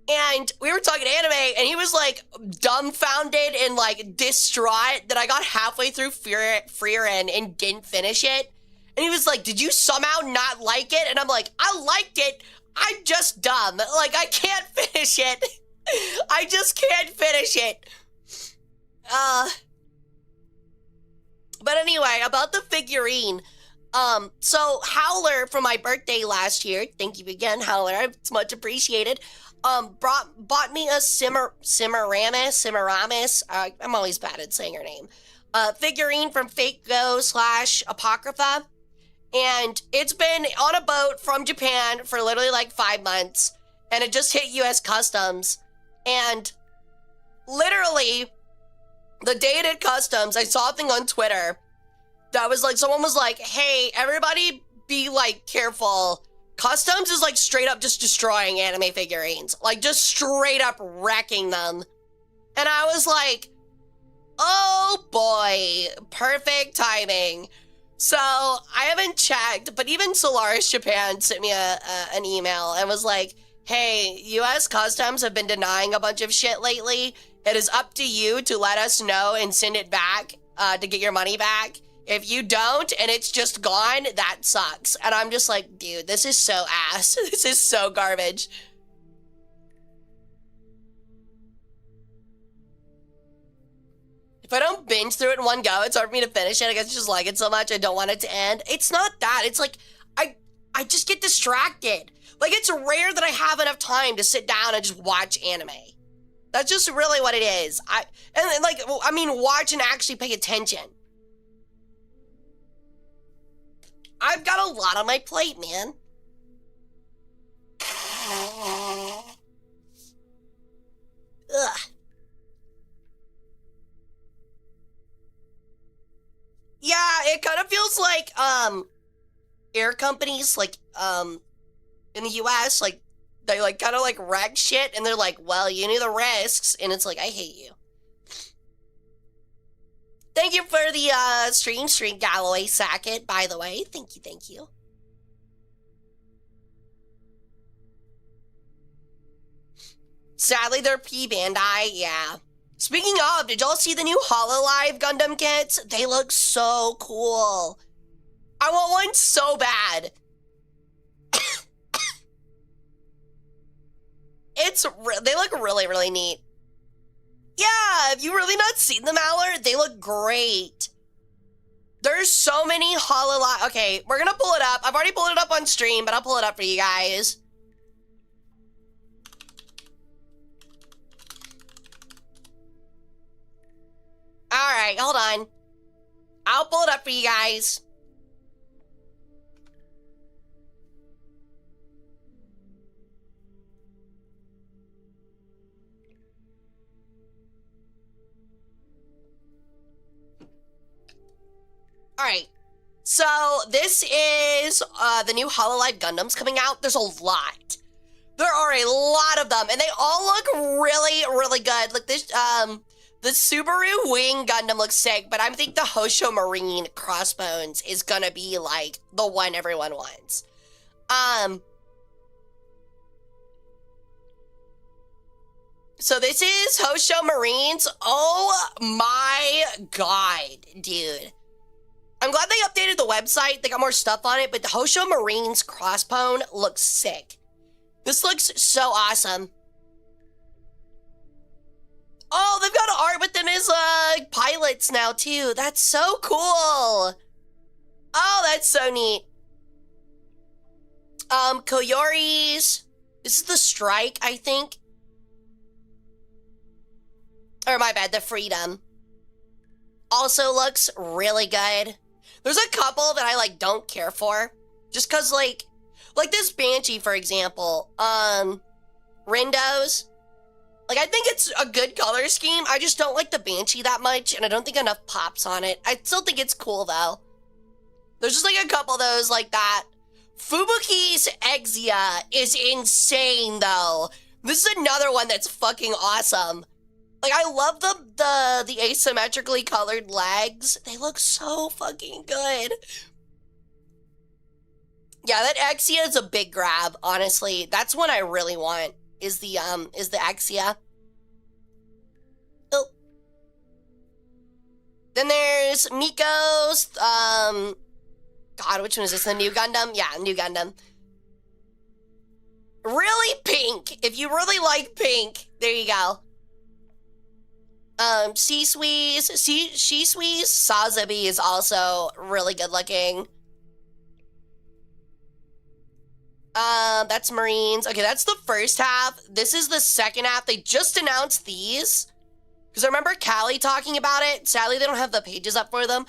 And we were talking anime and he was like dumbfounded and like distraught that I got halfway through Frieren and didn't finish it. And he was like, did you somehow not like it? And I'm like, I liked it. I'm just dumb. Like, I can't finish it. I just can't finish it. But anyway, about the figurine. So Howler from my birthday last year, thank you again, Howler, it's much appreciated, bought me a Semiramis, I'm always bad at saying her name, figurine from Fate Go / Apocrypha, and it's been on a boat from Japan for literally like 5 months, and it just hit US Customs, and literally the day it hit Customs, I saw a thing on Twitter that was like, someone was like, hey, everybody be like careful. Customs is like straight up just destroying anime figurines. Like just straight up wrecking them. And I was like, oh boy, perfect timing. So I haven't checked, but even Solaris Japan sent me an email and was like, hey, US Customs have been denying a bunch of shit lately. It is up to you to let us know and send it back to get your money back. If you don't and it's just gone, that sucks. And I'm just like, dude, this is so ass. This is so garbage. If I don't binge through it in one go, it's hard for me to finish it. I guess I just like it so much I don't want it to end. It's not that. It's like, I just get distracted. Like, it's rare that I have enough time to sit down and just watch anime. That's just really what it is. I mean, watch and actually pay attention. I've got a lot on my plate, man. Ugh. Yeah, it kind of feels like, air companies, like, in the US, like, they, like, kind of, like, wreck shit, and they're like, well, you knew the risks, and it's like, I hate you. Thank you for the, stream, Galloway Sackett, by the way. Thank you. Sadly, they're P-Bandai, yeah. Speaking of, did y'all see the new Hololive Gundam kits? They look so cool. I want one so bad. They look really, really neat. Yeah, have you really not seen them, Allard? They look great. There's so many hololive. Okay, we're gonna pull it up. I've already pulled it up on stream, but I'll pull it up for you guys. All right, hold on. I'll pull it up for you guys. All right, so this is the new Hololive Gundams coming out. There's a lot. There are a lot of them, and they all look really, really good. Look, this, the Subaru Wing Gundam looks sick, but I think the Hosho Marine Crossbones is gonna be, like, the one everyone wants. So this is Hosho Marines. Oh my god, dude. I'm glad they updated the website. They got more stuff on it, but the Hosho Marines Crossbone looks sick. This looks so awesome. Oh, they've got art with them as pilots now too. That's so cool. Oh, that's so neat. Koyori's. This is the Strike, I think. Or my bad, the Freedom. Also looks really good. There's a couple that I, like, don't care for. Just because, like this Banshee, for example. Rindo's. Like, I think it's a good color scheme. I just don't like the Banshee that much, and I don't think enough pops on it. I still think it's cool, though. There's just, like, a couple of those like that. Fubuki's Exia is insane, though. This is another one that's fucking awesome. Like, I love the asymmetrically colored legs. They look so fucking good. Yeah, that Exia is a big grab, honestly. That's one I really want, is the Exia. Oh. Then there's Miko's, God, which one is this? The new Gundam? Yeah, new Gundam. Really pink. If you really like pink, there you go. Shishui's Sazabi is also really good looking. That's Marines. Okay, that's the first half. This is the second half. They just announced these. Because I remember Callie talking about it. Sadly, they don't have the pages up for them.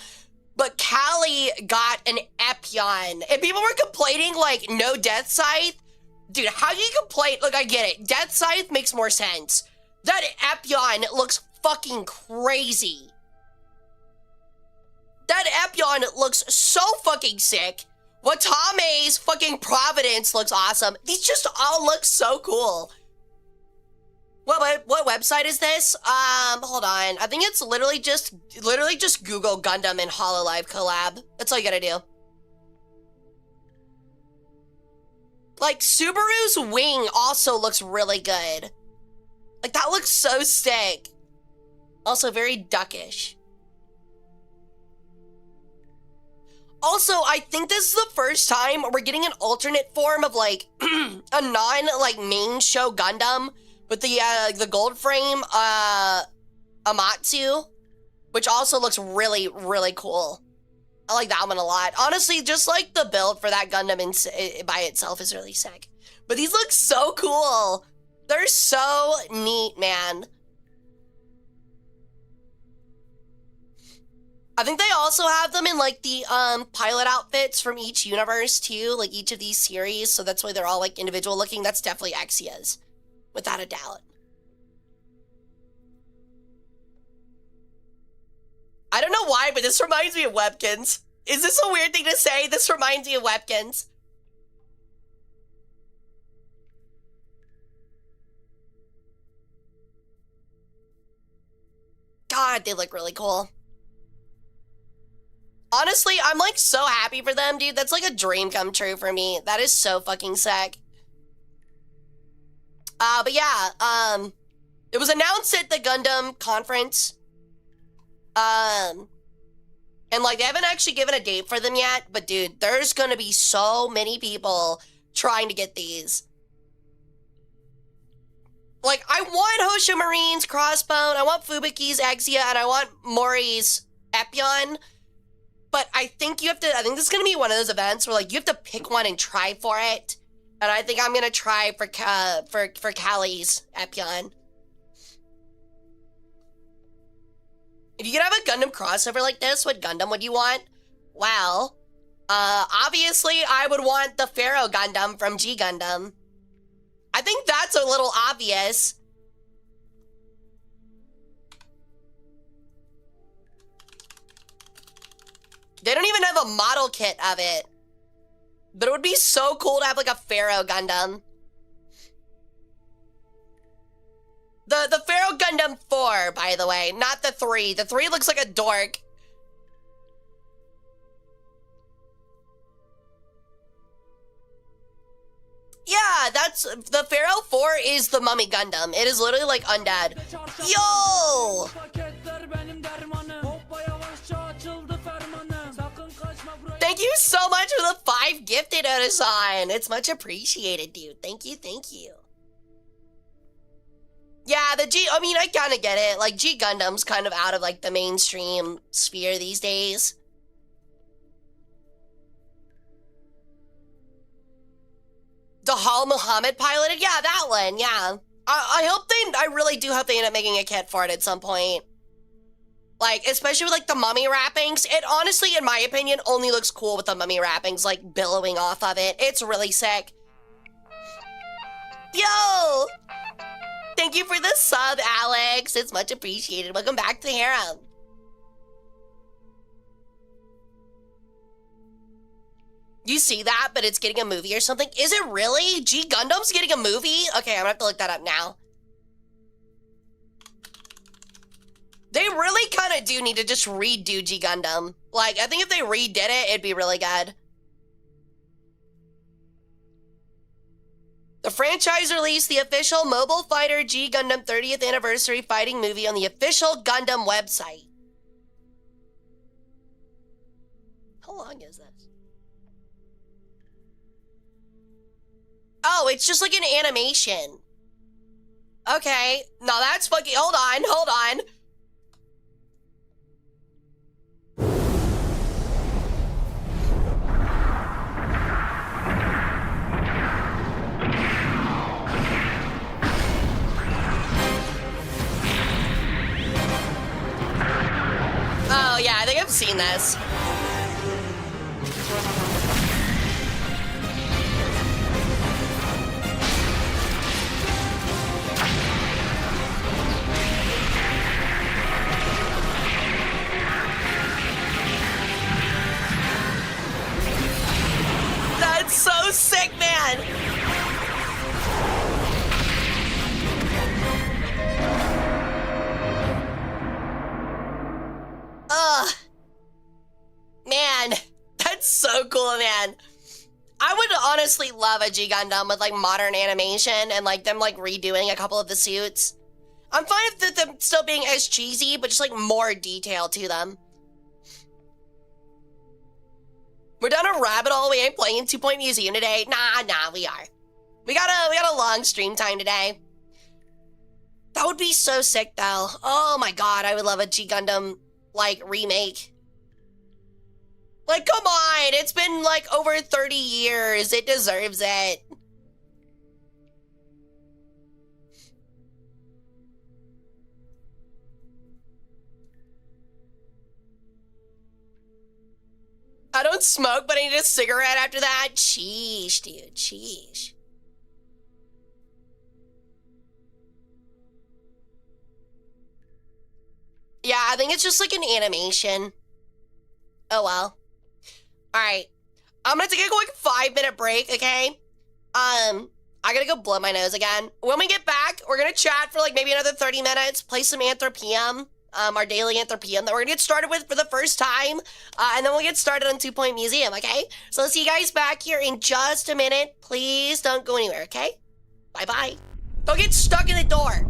But Callie got an Epion. And people were complaining, like, no Death Scythe. Dude, how do you complain? Look, I get it. Death Scythe makes more sense. That Epion looks fucking crazy. That Epion looks so fucking sick. Watame's fucking Providence looks awesome. These just all look so cool. What website is this? Hold on. I think it's literally just Google Gundam and Hololive collab. That's all you gotta do. Like, Subaru's Wing also looks really good. Like, that looks so sick. Also very duckish. Also, I think this is the first time we're getting an alternate form of, like, a non, main show Gundam with the gold frame, Amatsu, which also looks really, really cool. I like that one a lot. Honestly, just, like, the build for that Gundam by itself is really sick. But these look so cool. They're so neat, man. I think they also have them in, like, the pilot outfits from each universe, too. Like, each of these series. So that's why they're all, like, individual looking. That's definitely Exia's. Without a doubt. I don't know why, but this reminds me of Webkins. Is this a weird thing to say? This reminds me of Webkins. God, they look really cool. Honestly, I'm, like, so happy for them, dude. That's, like, a dream come true for me. That is so fucking sick. But yeah, it was announced at the Gundam conference. And, like, they haven't actually given a date for them yet, but, dude, there's gonna be so many people trying to get these. Like, I want Hosho Marine's Crossbone, I want Fubuki's Exia, and I want Mori's Epion. But I think I think this is gonna be one of those events where, like, you have to pick one and try for it. And I think I'm gonna try for Callie's Epion. If you could have a Gundam crossover like this, what Gundam would you want? Well, obviously I would want the Pharaoh Gundam from G Gundam. I think that's a little obvious. They don't even have a model kit of it. But it would be so cool to have like a Pharaoh Gundam. The Pharaoh Gundam 4, by the way, not the 3. The 3 looks like a dork. Yeah, that's the Pharaoh 4 is the Mummy Gundam. It is literally like undead. Yo! Thank you so much for the 5 gifted, Oda-san. It's much appreciated, dude. Thank you, thank you. Yeah, I mean, I kind of get it. Like, G Gundam's kind of out of, like, the mainstream sphere these days. The Hal Muhammad piloted? Yeah, that one, yeah. I really do hope they end up making a kit for it at some point. Like, especially with, like, the mummy wrappings. It honestly, in my opinion, only looks cool with the mummy wrappings, like, billowing off of it. It's really sick. Yo! Thank you for the sub, Alex. It's much appreciated. Welcome back to the harem. You see that, but it's getting a movie or something? Is it really? G Gundam's getting a movie? Okay, I'm gonna have to look that up now. They really kind of do need to just redo G Gundam. Like, I think if they redid it, it'd be really good. The franchise released the official Mobile Fighter G Gundam 30th Anniversary Fighting movie on the official Gundam website. How long is this? Oh, it's just like an animation. Okay, no, that's fucking, hold on. Oh, yeah, I think I've seen this. That's so sick, man. Ugh. Man, that's so cool, man. I would honestly love a G Gundam with like modern animation and like them like redoing a couple of the suits. I'm fine with them still being as cheesy, but just like more detail to them. We're down a rabbit hole. We ain't playing 2 Point Museum today. Nah, we are. We got a long stream time today. That would be so sick though. Oh my god, I would love a G Gundam like remake. Like, come on, it's been like over 30 years. It deserves it. I don't smoke, but I need a cigarette after that. Sheesh, dude, sheesh. Yeah, I think it's just like an animation. Oh well. Alright. I'm gonna take a quick 5-minute break, okay? I gotta go blow my nose again. When we get back, we're gonna chat for like maybe another 30 minutes, play some Anthropium, our daily Anthropium that we're gonna get started with for the first time, and then we'll get started on 2 Point Museum, okay? So I'll see you guys back here in just a minute. Please don't go anywhere, okay? Bye-bye. Don't get stuck in the door.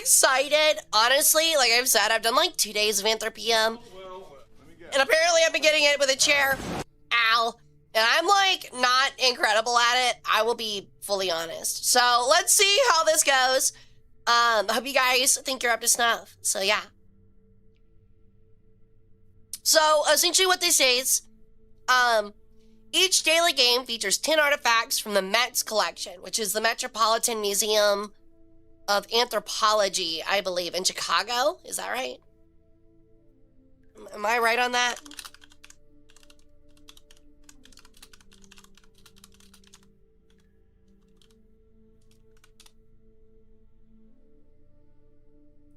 excited. Honestly, like I've said, I've done like 2 days of Anthropium. And apparently I've been getting it with a chair. Ow. And I'm like not incredible at it. I will be fully honest. So let's see how this goes. I hope you guys think you're up to snuff. So yeah. So essentially what this is, each daily game features 10 artifacts from the Met's collection, which is the Metropolitan Museum of Anthropology, I believe, in Chicago. Is that right? Am I right on that?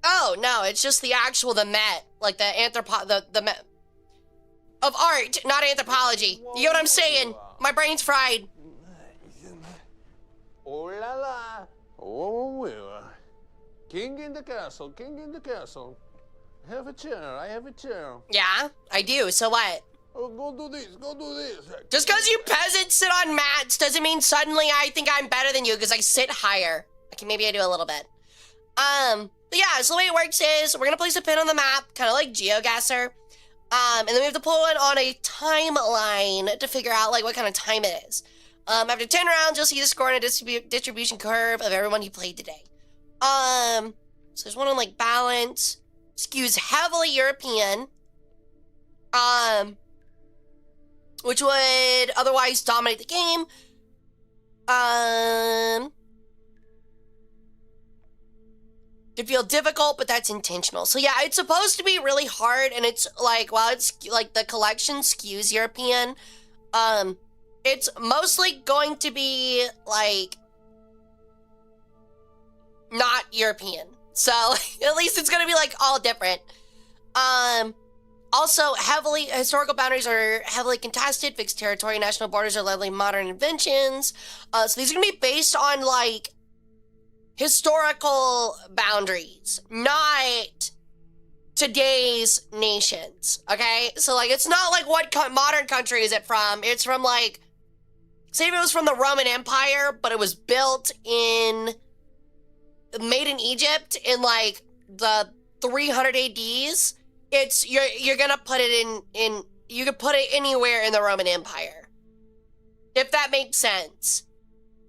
Oh, no, it's just the Met, like the Met of art, not anthropology. You know what I'm saying? My brain's fried. Oh la la. Oh, king in the castle, king in the castle. Have a chair, I have a chair. Yeah, I do, so what? Oh, go do this, go do this. Just because you peasants sit on mats doesn't mean suddenly I think I'm better than you because I sit higher. Okay, maybe I do a little bit. But yeah, so the way it works is we're gonna place a pin on the map, kind of like GeoGuessr. And then we have to pull it on a timeline to figure out like what kind of time it is. After 10 rounds, you'll see the score in a distribution curve of everyone who played today. So there's one on like balance, skews heavily European, which would otherwise dominate the game. Could feel difficult, but that's intentional. So yeah, it's supposed to be really hard, and it's like, while it's like the collection skews European, it's mostly going to be like not European. So at least it's gonna be like all different. Also, historical boundaries are heavily contested. Fixed territory, national borders are largely modern inventions. So these are gonna be based on like historical boundaries, not today's nations, okay? So, like, it's not like what modern country is it from? It's from, like, say if it was from the Roman Empire, but it was made in Egypt in, like, the 300 ADs, you're gonna put it in, you could put it anywhere in the Roman Empire. If that makes sense.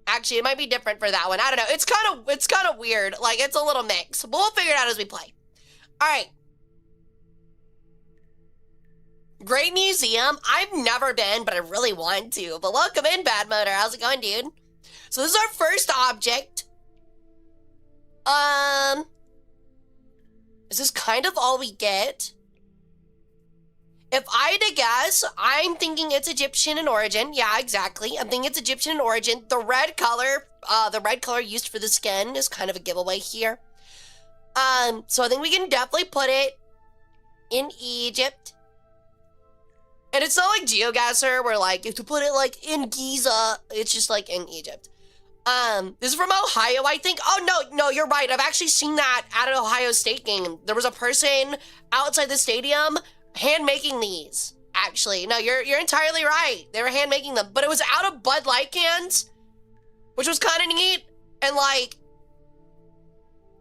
Actually, it might be different for that one. I don't know. It's kind of weird. Like, it's a little mix. But we'll figure it out as we play. All right. Great museum. I've never been, but I really want to. But welcome in, Bad Motor. How's it going, dude? So this is our first object. Is this kind of all we get? If I had to guess, I'm thinking it's Egyptian in origin. Yeah, exactly. I'm thinking it's Egyptian in origin. The red color used for the skin is kind of a giveaway here. So I think we can definitely put it in Egypt. And it's not like GeoGuessr where like if you put it like in Giza, it's just like in Egypt. This is from Ohio, I think. Oh no, you're right. I've actually seen that at an Ohio State game. There was a person outside the stadium hand making these, actually. No, you're entirely right. They were hand making them, but it was out of Bud Light cans, which was kind of neat. And like,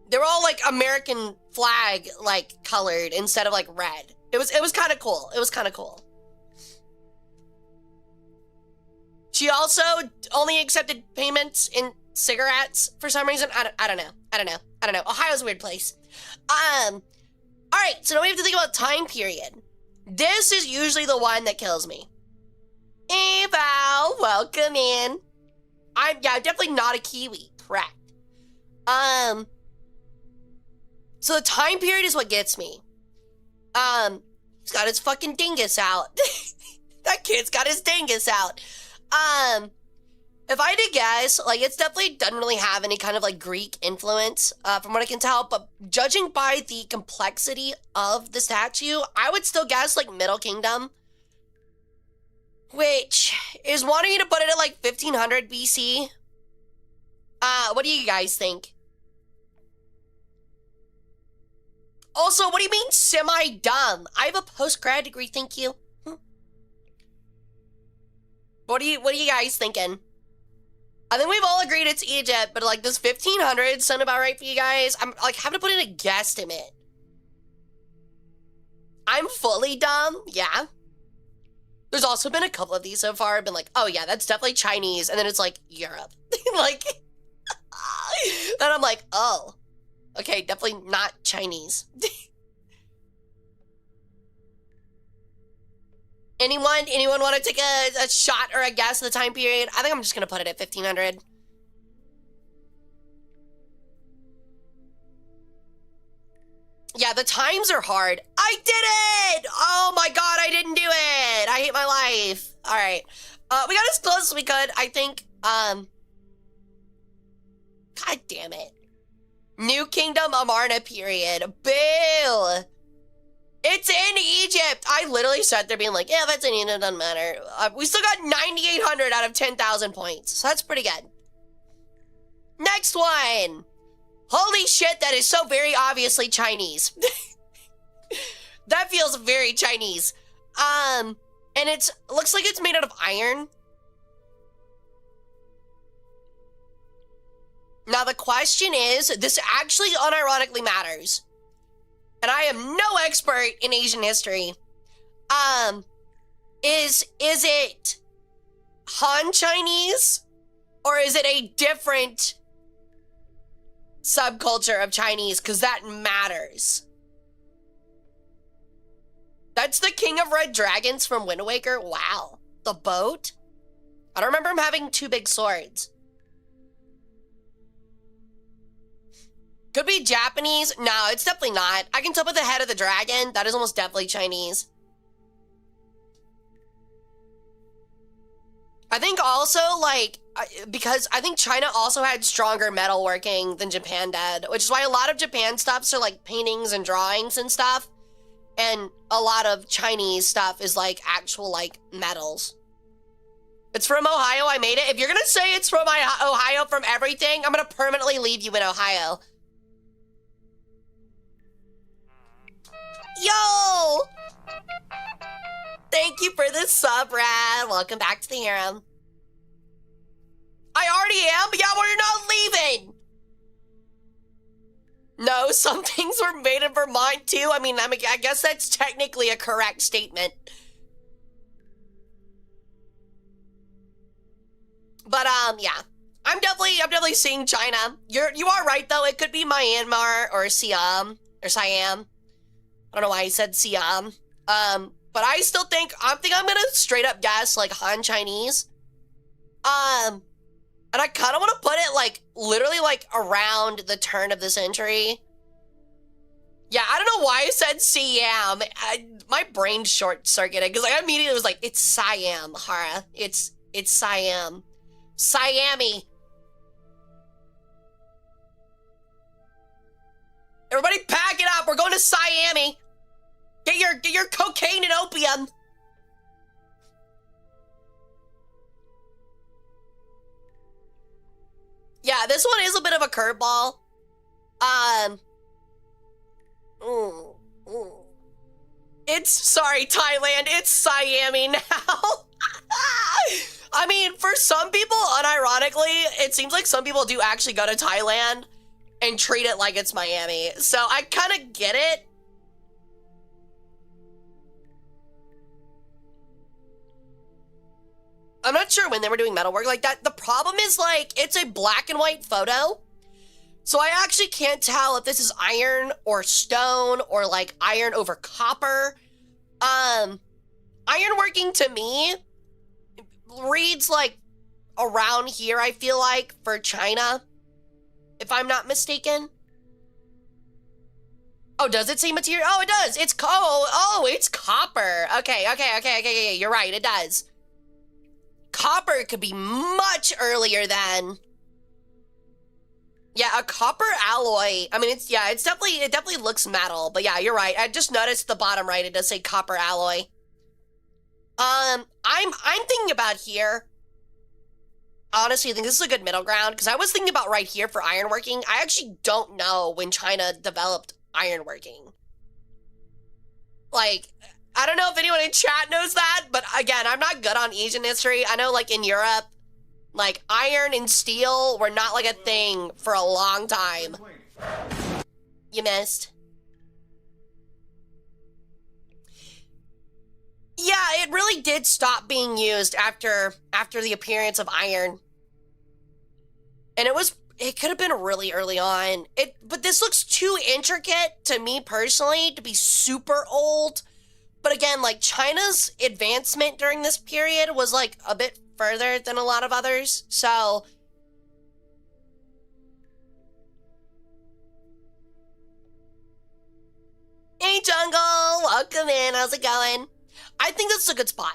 they were all like American flag like colored instead of like red. It was kind of cool. It was kind of cool. She also only accepted payments in cigarettes for some reason. I don't know. Ohio's a weird place. All right, so now we have to think about time period. This is usually the one that kills me. Hey, Val, welcome in. I'm definitely not a Kiwi, correct. So the time period is what gets me. He's got his fucking dingus out. That kid's got his dingus out. If I had to guess, like, it's definitely doesn't really have any kind of, like, Greek influence, from what I can tell, but judging by the complexity of the statue, I would still guess, like, Middle Kingdom, which is wanting you to put it at, like, 1500 BC. What do you guys think? Also, what do you mean semi-dumb? I have a post-grad degree, thank you. What are you guys thinking? I think we've all agreed it's Egypt, but like, does 1500 sound about right for you guys? I'm like having to put in a guesstimate. I'm fully dumb, yeah. There's also been a couple of these so far. I've been like, oh yeah, that's definitely Chinese. And then it's like, Europe. Like, then I'm like, oh, okay, definitely not Chinese. Anyone want to take a shot or a guess at the time period? I think I'm just going to put it at 1500. Yeah, the times are hard. I did it! Oh my god, I didn't do it! I hate my life. All right. We got as close as we could, I think. God damn it. New Kingdom Amarna period. Boo! It's in Egypt! I literally sat there being like, yeah, that's in Egypt, it doesn't matter. We still got 9,800 out of 10,000 points, so that's pretty good. Next one! Holy shit, that is so very obviously Chinese. That feels very Chinese. And it looks like it's made out of iron. Now the question is, this actually unironically matters. And I am no expert in Asian history. Is it Han Chinese? Or is it a different subculture of Chinese? Because that matters. That's the King of Red Dragons from Wind Waker? Wow. The boat? I don't remember him having two big swords. Could be Japanese. No, it's definitely not. I can tell by the head of the dragon. That is almost definitely Chinese. I think also, like, because I think China also had stronger metalworking than Japan did, which is why a lot of Japan stuffs are like paintings and drawings and stuff. And a lot of Chinese stuff is like actual like metals. It's from Ohio. I made it. If you're going to say it's from Ohio from everything, I'm going to permanently leave you in Ohio. Yo! Thank you for the sub, Rad. Welcome back to the harem. I already am, but yeah, well, you're not leaving. No, some things were made in Vermont too. I mean, I guess that's technically a correct statement. But yeah, I'm definitely seeing China. You are right though. It could be Myanmar or Siam or Siam. I don't know why I said Siam. But I still think I'm gonna straight up guess like Han Chinese. And I kind of want to put it like literally like around the turn of the century. Yeah, I don't know why I said Siam. My brain short circuited because I immediately was like, it's Siam, Hara. It's Siam. Siami. Everybody pack it up. We're going to Siami. Get your cocaine and opium. Yeah, this one is a bit of a curveball. Sorry, Thailand, it's Siami now. I mean, for some people, unironically, it seems like some people do actually go to Thailand and treat it like it's Miami. So I kind of get it. I'm not sure when they were doing metalwork like that. The problem is, like, it's a black and white photo. So I actually can't tell if this is iron or stone or, like, iron over copper. Ironworking to me reads, like, around here, I feel like, for China. If I'm not mistaken. Oh, does it say material? Oh, it does. It's, it's copper. Okay. You're right, it does. Copper could be much earlier than. Yeah, a copper alloy. I mean, it definitely looks metal, but yeah, you're right. I just noticed the bottom right, it does say copper alloy. I'm thinking about here. Honestly, I think this is a good middle ground because I was thinking about right here for ironworking. I actually don't know when China developed ironworking. Like, I don't know if anyone in chat knows that, but again, I'm not good on Asian history. I know, like, in Europe, Like, iron and steel were not, like, a thing for a long time. You missed. Yeah, it really did stop being used after the appearance of iron. And it could have been really early on. But this looks too intricate to me personally to be super old. But again, like, China's advancement during this period was, like, a bit further than a lot of others. So, hey, Jungle, welcome in. How's it going? I think this is a good spot.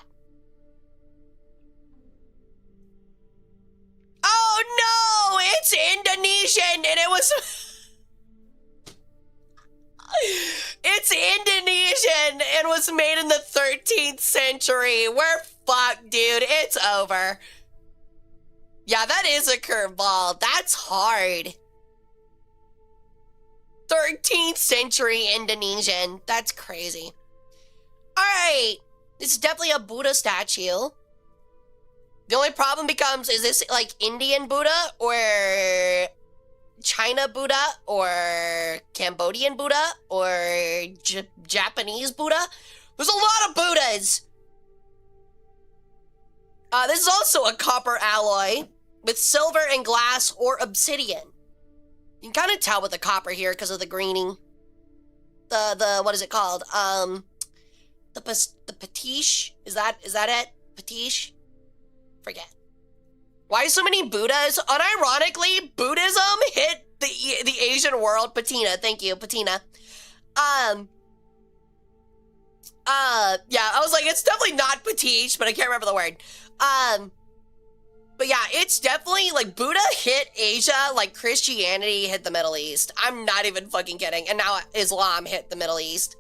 Oh, no, it's Indonesian, and it was... It's Indonesian and was made in the 13th century. We're fucked, dude. It's over. Yeah, that is a curveball. That's hard. 13th century Indonesian. That's crazy. All right. This is definitely a Buddha statue. The only problem becomes, is this like Indian Buddha or China Buddha or Cambodian Buddha or Japanese Buddha? There's a lot of Buddhas. This is also a copper alloy with silver and glass or obsidian. You can kind of tell with the copper here because of the greening. The what is it called? The pastiche? Is that it? Pastiche? Forget. Why so many Buddhas? Unironically, Buddhism hit the Asian world. Patina, thank you, Patina. Yeah, I was like, it's definitely not pastiche, but I can't remember the word. But yeah, it's definitely, like, Buddha hit Asia like Christianity hit the Middle East. I'm not even fucking kidding. And now Islam hit the Middle East.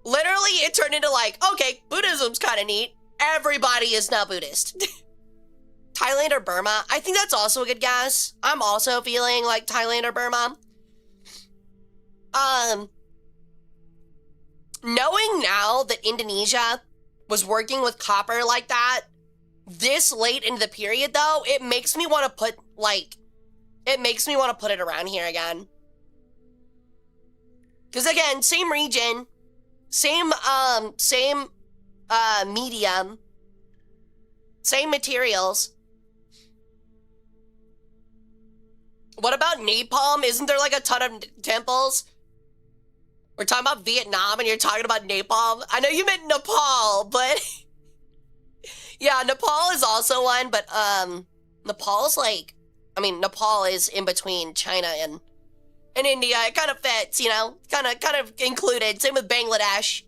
Literally, it turned into like, okay, Buddhism's kind of neat. Everybody is now Buddhist. Thailand or Burma? I think that's also a good guess. I'm also feeling like Thailand or Burma. Knowing now that Indonesia was working with copper like that this late into the period, though, it makes me want to put, like, it around here again. Because again, same region, same medium, same materials. What about napalm? Isn't there like a ton of temples? We're talking about Vietnam and you're talking about napalm. I know you meant Nepal, but yeah, Nepal is also one, but Nepal's like, I mean, Nepal is in between China and India. It kind of fits, you know, kind of included. Same with Bangladesh.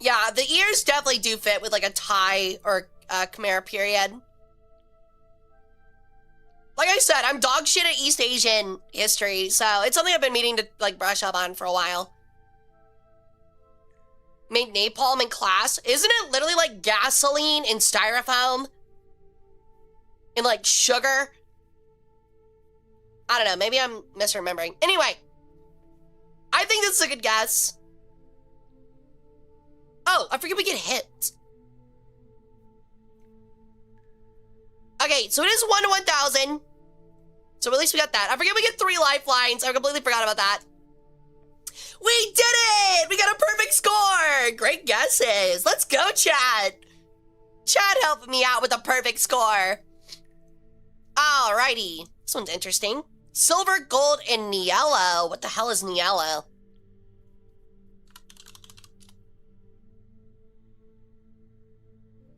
Yeah, the ears definitely do fit with like a Thai or Khmer period. Like I said, I'm dog shit at East Asian history, so it's something I've been meaning to like brush up on for a while. Made napalm in class. Isn't it literally like gasoline and styrofoam? And like sugar? I don't know, maybe I'm misremembering. Anyway, I think this is a good guess. Oh, I forget we get hit. Okay, so it is 1 to 1,000. So at least we got that. I forget we get 3 lifelines. I completely forgot about that. We did it! We got a perfect score! Great guesses. Let's go, chat. Chat helping me out with a perfect score. Alrighty. This one's interesting. Silver, gold, and Niello. What the hell is Niello?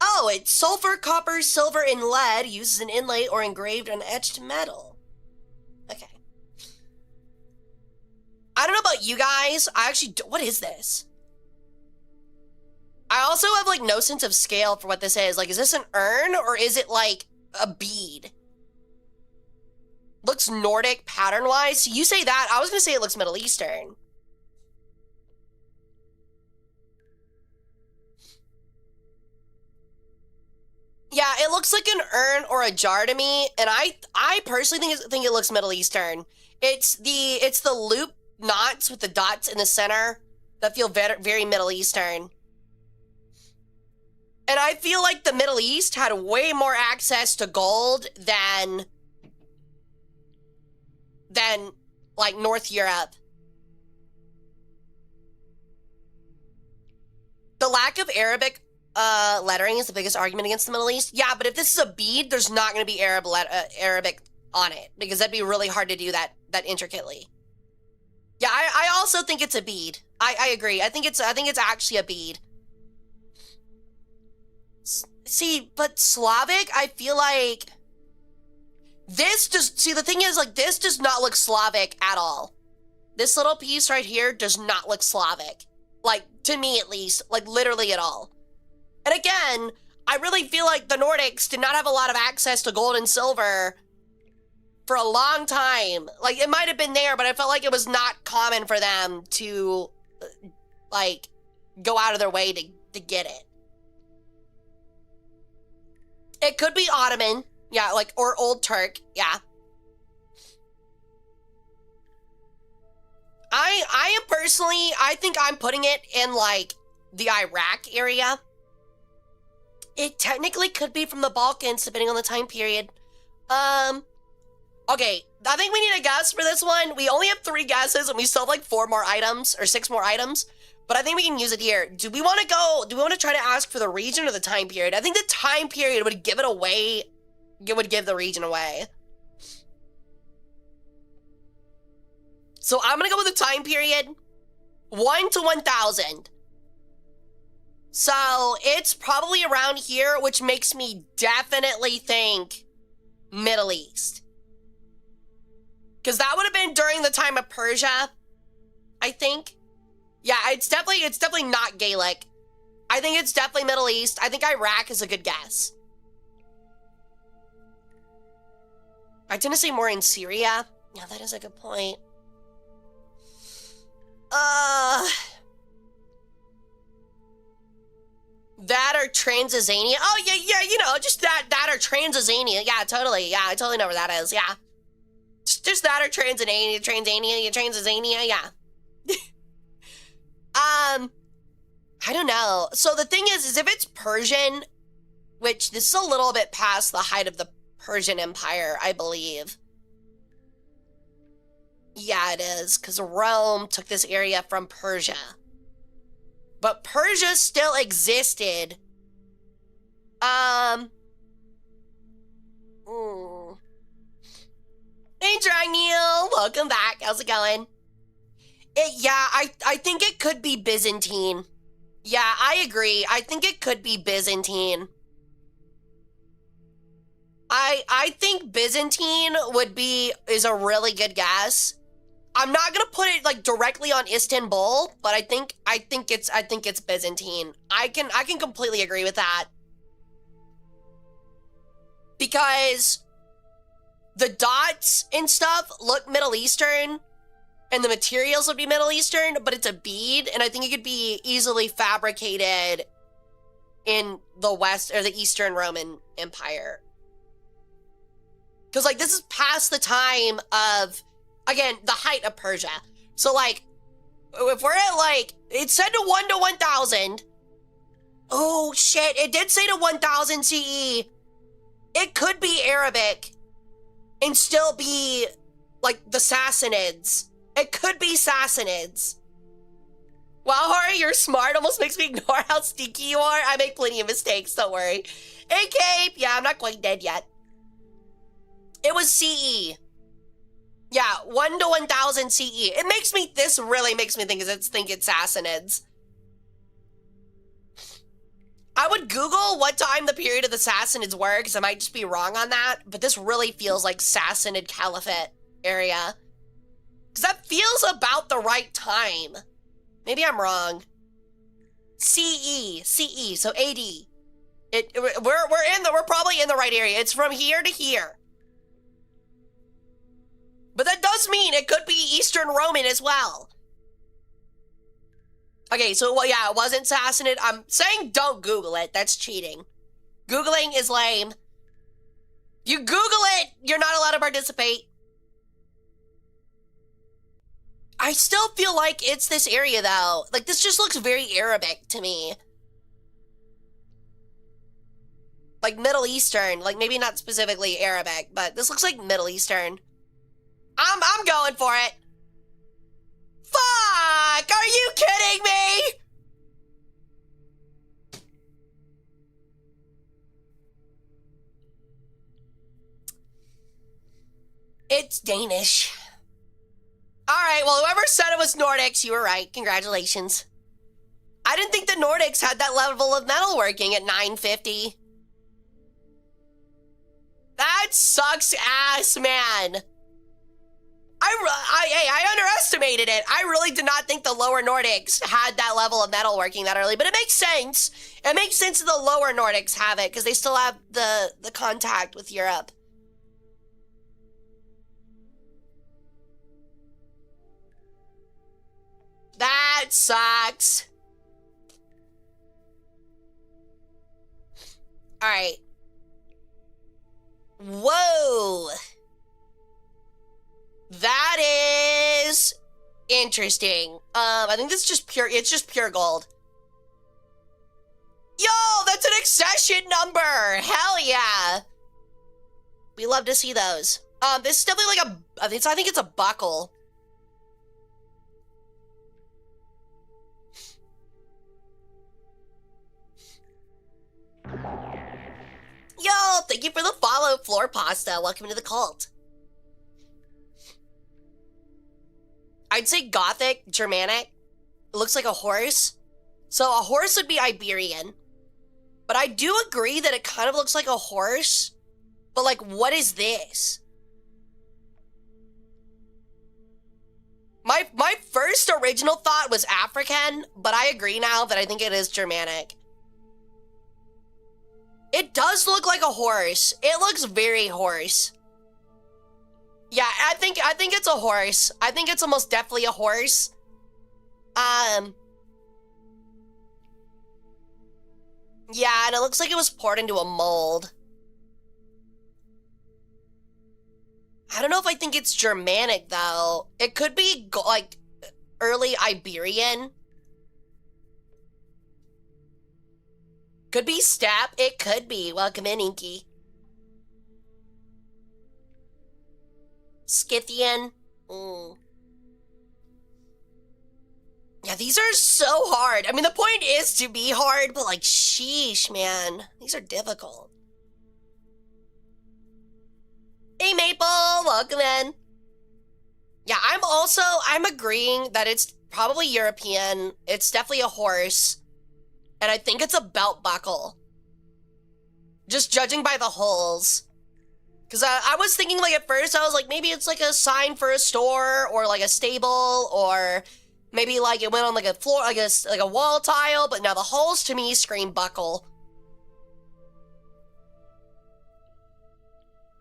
Oh, it's sulfur, copper, silver, and lead used as an inlay or engraved on etched metal. Okay. I don't know about you guys. What is this? I also have like no sense of scale for what this is. Like, is this an urn or is it like a bead? Looks Nordic pattern-wise. So you say that. I was gonna say it looks Middle Eastern. Yeah, it looks like an urn or a jar to me, and I personally think it looks Middle Eastern. It's the loop knots with the dots in the center that feel very, very Middle Eastern. And I feel like the Middle East had way more access to gold than like North Europe. The lack of Arabic lettering is the biggest argument against the Middle East. Yeah, but if this is a bead, there's not going to be Arabic on it, because that'd be really hard to do that intricately. Yeah, I also think it's a bead. I agree. I think it's actually a bead. See, but Slavic, I feel like this just, see, the thing is, like, this does not look Slavic at all. This little piece right here does not look Slavic. Like, to me at least, like, literally at all. And again, I really feel like the Nordics did not have a lot of access to gold and silver for a long time. Like, it might have been there, but I felt like it was not common for them to, like, go out of their way to get it. It could be Ottoman, yeah, like, or Old Turk, yeah. I am personally, I think I'm putting it in, like, the Iraq area. It technically could be from the Balkans, depending on the time period. Okay, I think we need a guess for this one. We only have 3 guesses, and we still have, like, 4 more items, or 6 more items. But I think we can use it here. Do we want to try to ask for the region or the time period? I think the time period would give it away. It would give the region away. So I'm going to go with the time period. 1 to 1000. So it's probably around here, which makes me definitely think Middle East. Because that would have been during the time of Persia, I think. Yeah, it's definitely not Gaelic. I think it's definitely Middle East. I think Iraq is a good guess. I tend to say more in Syria. Yeah, that is a good point. That or Transylvania. Oh, yeah, you know, just that or Transylvania. Yeah, totally. Yeah, I totally know where that is. Yeah. Just that or Transylvania, yeah. I don't know. So the thing is if it's Persian, which this is a little bit past the height of the Persian Empire, I believe. Yeah, it is, because Rome took this area from Persia. But Persia still existed. Hey, Dragneel, welcome back. How's it going? Yeah, I think it could be Byzantine. Yeah, I agree. I think it could be Byzantine. I think Byzantine is a really good guess. I'm not gonna put it like directly on Istanbul, but I think it's Byzantine. I can completely agree with that. Because the dots and stuff look Middle Eastern, and the materials would be Middle Eastern, but it's a bead, and I think it could be easily fabricated in the West or the Eastern Roman Empire. Because, like, this is past the time of, again, the height of Persia. So, like, if we're at, like, it said to 1 to 1000. Oh, shit, it did say to 1000 CE. It could be Arabic and still be, like, the Sassanids. It could be Sassanids. Wow, Hara, you're smart. Almost makes me ignore how stinky you are. I make plenty of mistakes, don't worry. Hey, Cape. Yeah, I'm not quite dead yet. It was CE. Yeah, 1 to 1000 CE. This really makes me think it's Sassanids. I would Google what time the period of the Sassanids were, because I might just be wrong on that, but this really feels like Sassanid Caliphate area. Because that feels about the right time. Maybe I'm wrong. CE, so AD. We're probably in the right area. It's from here to here. But that does mean it could be Eastern Roman as well. Okay, so, well, yeah, it wasn't Sassanid. I'm saying don't Google it. That's cheating. Googling is lame. You Google it, you're not allowed to participate. I still feel like it's this area, though. Like, this just looks very Arabic to me. Like Middle Eastern, like maybe not specifically Arabic, but this looks like Middle Eastern. I'm going for it. Fuck! Are you kidding me? It's Danish. Alright, well, whoever said it was Nordics, you were right. Congratulations. I didn't think the Nordics had that level of metalworking at 950. That sucks ass, man. I underestimated it. I really did not think the lower Nordics had that level of metalworking that early, but it makes sense. It makes sense that the lower Nordics have it because they still have the contact with Europe. That sucks. All right. Whoa. That is interesting. I think this is just pure, it's just pure gold. Yo, that's an accession number. Hell yeah. We love to see those. This is definitely like I think it's a buckle. Yo, thank you for the follow, Floor Pasta. Welcome to the cult. I'd say Gothic, Germanic. It looks like a horse. So a horse would be Iberian. But I do agree that it kind of looks like a horse. But like, what is this? My first original thought was African, but I agree now that I think it is Germanic. It does look like a horse. It looks very horse. Yeah, I think it's a horse. I think it's almost definitely a horse. Yeah, and it looks like it was poured into a mold. I don't know if I think it's Germanic though. It could be like early Iberian. Could be steppe. It could be. Welcome in, Inky. Scythian. Yeah, these are so hard. I mean, the point is to be hard, but like, sheesh, man. These are difficult. Hey, Maple. Welcome in. Yeah, I'm agreeing that it's probably European. It's definitely a horse. And I think it's a belt buckle. Just judging by the holes. Because I was thinking, like, at first, I was like, maybe it's like a sign for a store or like a stable, or maybe like it went on like a floor, like a wall tile, but now the holes to me scream buckle.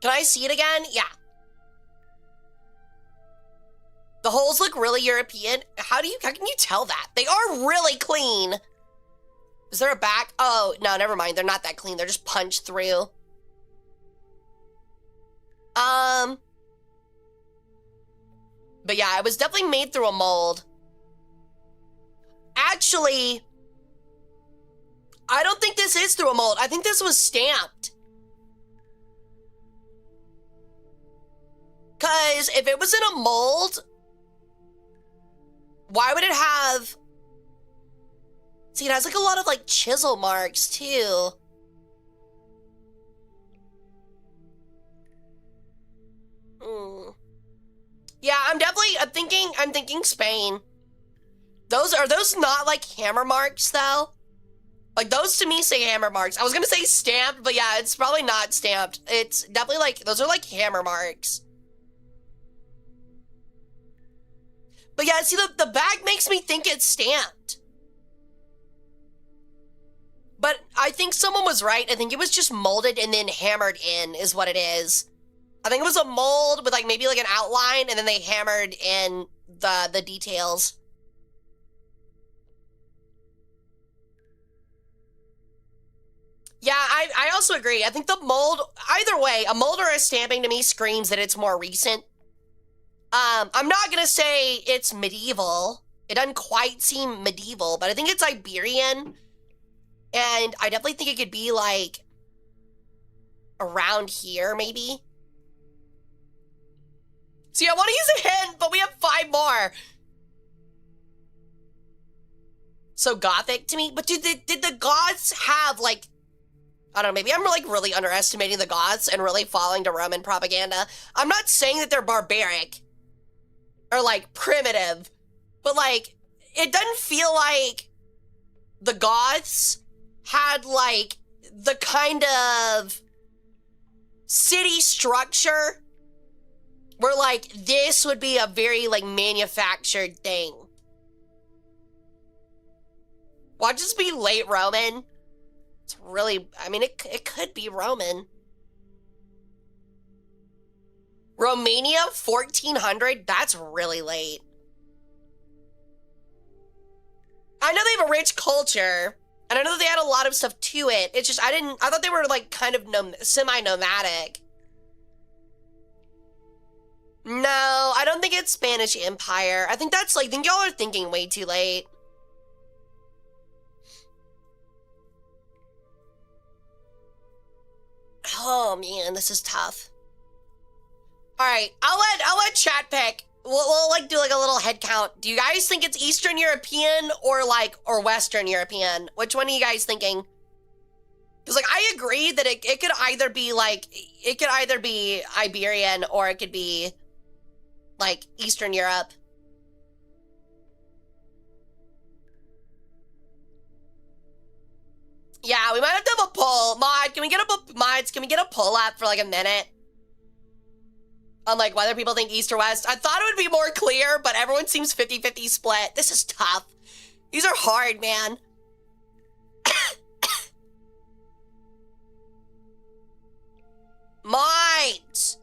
Can I see it again? Yeah. The holes look really European. How can you tell that? They are really clean. Is there a back? Oh, no, never mind. They're not that clean. They're just punched through. But yeah, it was definitely made through a mold. Actually, I don't think this is through a mold. I think this was stamped. Because if it was in a mold, why would it have... See, it has like a lot of like chisel marks too. Yeah, I'm thinking Spain. Are those not like hammer marks though? Like those to me say hammer marks. I was gonna say stamped, but yeah, it's probably not stamped. It's definitely like, those are like hammer marks. But yeah, see, the bag makes me think it's stamped. But I think someone was right. I think it was just molded and then hammered in is what it is. I think it was a mold with like maybe like an outline and then they hammered in the details. Yeah, I also agree. I think the mold, either way, a mold or a stamping to me screams that it's more recent. I'm not gonna say it's medieval. It doesn't quite seem medieval, but I think it's Iberian. And I definitely think it could be like around here, maybe? See, I want to use a hint, but we have 5 more. So Gothic to me? But did the Goths have, like, I don't know, maybe I'm like really underestimating the Goths and really falling to Roman propaganda. I'm not saying that they're barbaric or like primitive, but like it doesn't feel like the Goths had like the kind of city structure where like this would be a very like manufactured thing. Watch this be late Roman. It's really, I mean, it could be Roman. Romania, 1400? That's really late. I know they have a rich culture, and I know that they had a lot of stuff to it. It's just, I thought they were like kind of semi-nomadic. No, I don't think it's Spanish Empire. I think that's like, I think y'all are thinking way too late. Oh man, this is tough. All right, I'll let chat pick. We'll like do like a little head count. Do you guys think it's Eastern European or Western European? Which one are you guys thinking? Because like I agree that it could either be like Iberian or it could be like Eastern Europe. Yeah, we might have to have a poll. Mods, can we get a poll up for like a minute? On like whether people think East or West. I thought it would be more clear, but everyone seems 50-50 split. This is tough. These are hard, man. Mods!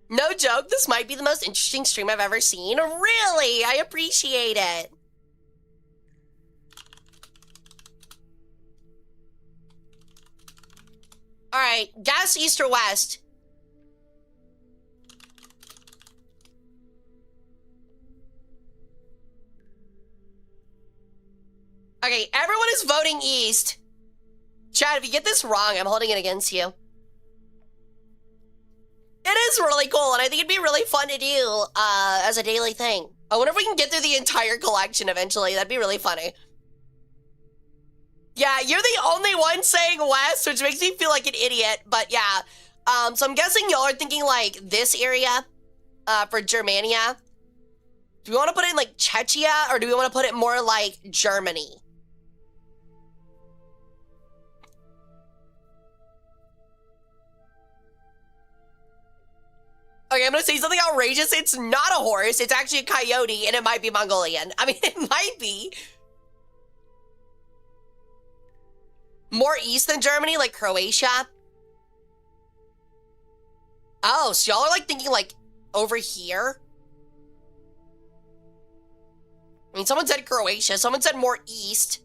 No joke, this might be the most interesting stream I've ever seen. Really? I appreciate it. All right, guess East or West. Okay, everyone is voting East. Chad, if you get this wrong, I'm holding it against you. It is really cool, and I think it'd be really fun to do as a daily thing. I wonder if we can get through the entire collection eventually. That'd be really funny. Yeah, you're the only one saying West, which makes me feel like an idiot, but yeah. So I'm guessing y'all are thinking like this area for Germania. Do we want to put it in like Czechia, or do we want to put it more like Germany? Okay, I'm gonna say something outrageous. It's not a horse, it's actually a coyote, and it might be Mongolian. I mean, it might be. More east than Germany, like Croatia? Oh, so y'all are like thinking like over here? I mean, someone said Croatia, someone said more east.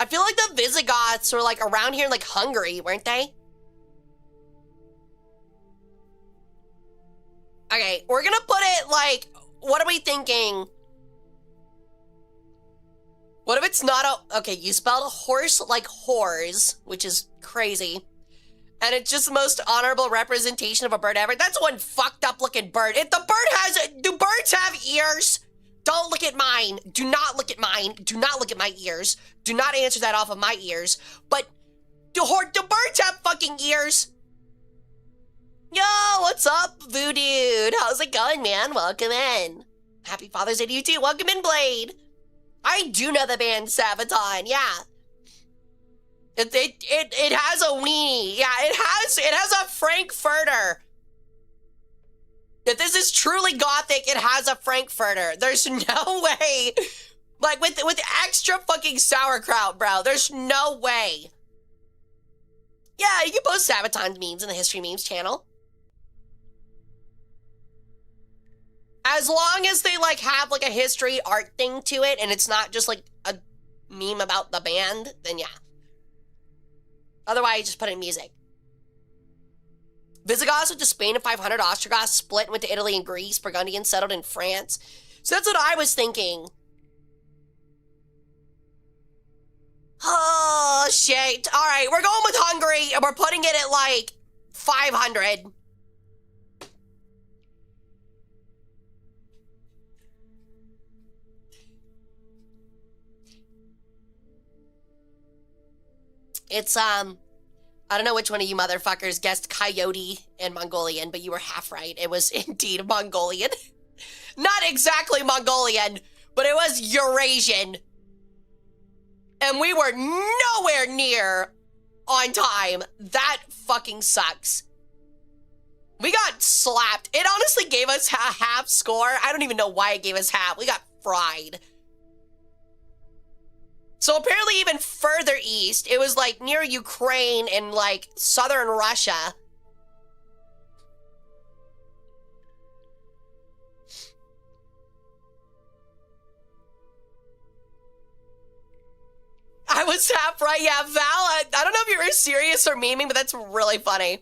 I feel like the Visigoths were like around here in like Hungary, weren't they? Okay, we're gonna put it like, what are we thinking? What if it's not a, okay, you spelled horse like whores, which is crazy. And it's just the most honorable representation of a bird ever. That's one fucked up looking bird. If the bird has, do birds have ears? Don't look at mine. Do not look at mine. Do not look at my ears. Do not answer that off of my ears. But do birds have fucking ears? Yo, what's up, Voodoo? How's it going, man? Welcome in. Happy Father's Day to you too. Welcome in, Blade. I do know the band Sabaton, yeah. It has a weenie. Yeah, it has a Frankfurter. If this is truly gothic, it has a Frankfurter. There's no way. Like with extra fucking sauerkraut, bro. There's no way. Yeah, you can post Sabaton's memes in the History Memes channel. As long as they like have like a history art thing to it and it's not just like a meme about the band, then yeah. Otherwise, just put in music. Visigoths went to Spain in 500, Ostrogoths split and went to Italy and Greece, Burgundians settled in France. So that's what I was thinking. Oh, shit. All right, we're going with Hungary, and we're putting it at, like, 500. It's, I don't know which one of you motherfuckers guessed Coyote and Mongolian, but you were half right. It was indeed Mongolian. Not exactly Mongolian, but it was Eurasian. And we were nowhere near on time. That fucking sucks. We got slapped. It honestly gave us a half score. I don't even know why it gave us half. We got fried. So apparently even further east, it was like near Ukraine and like southern Russia. I was half right. Yeah, Val, I don't know if you were serious or memeing, but that's really funny.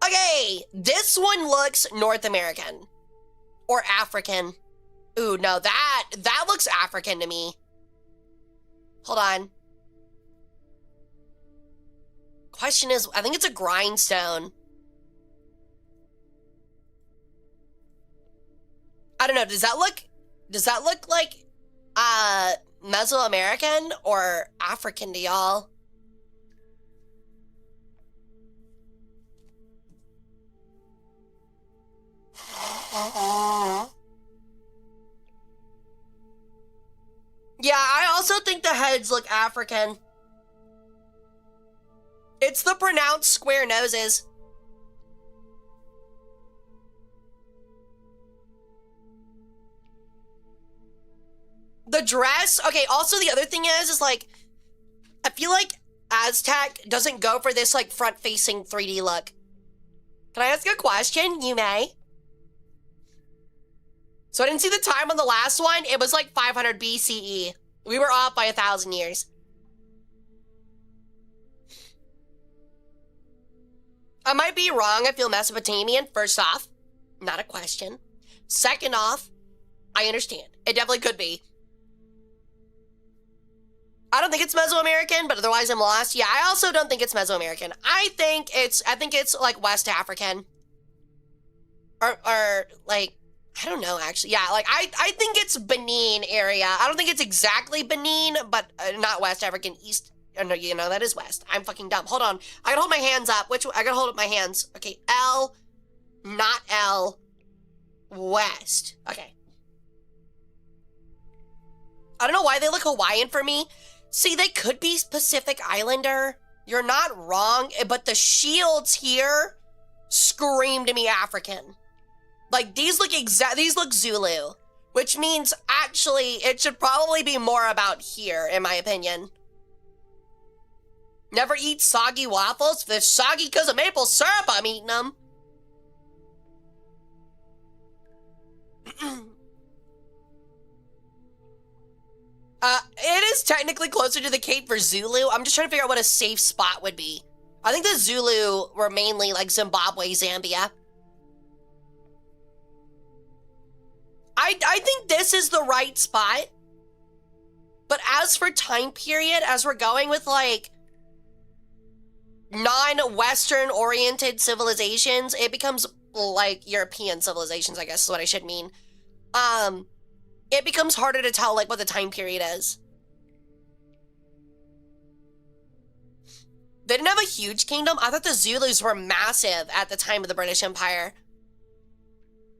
Okay, this one looks North American. Or African. Ooh, no, that looks African to me. Hold on. Question is, I think it's a grindstone. I don't know, does that look like, Mesoamerican or African to y'all? Yeah, I also think the heads look African. It's the pronounced square noses. The dress, okay, also the other thing is like, I feel like Aztec doesn't go for this like front-facing 3D look. Can I ask a question? You may. So I didn't see the time on the last one. It was like 500 BCE. We were off by 1,000 years. I might be wrong. I feel Mesopotamian. First off, not a question. Second off, I understand. It definitely could be. I don't think it's Mesoamerican, but otherwise I'm lost. Yeah, I also don't think it's Mesoamerican. I think it's like West African. Or like, I don't know, actually. Yeah, like, I think it's Benin area. I don't think it's exactly Benin, but not West African. East, no, you know, that is West. I'm fucking dumb. Hold on. I gotta hold my hands up. I gotta hold up my hands. Okay, L, not L, West. Okay. I don't know why they look Hawaiian for me. See, they could be Pacific Islander. You're not wrong, but the shields here scream to me African. Like, these look Zulu, which means actually it should probably be more about here, in my opinion. Never eat soggy waffles? If they're soggy because of maple syrup, I'm eating them. It is technically closer to the Cape for Zulu. I'm just trying to figure out what a safe spot would be. I think the Zulu were mainly like Zimbabwe, Zambia. I think this is the right spot. But as for time period, as we're going with like non-Western oriented civilizations, it becomes like European civilizations, I guess is what I should mean. It becomes harder to tell like what the time period is. They didn't have a huge kingdom. I thought the Zulus were massive at the time of the British Empire.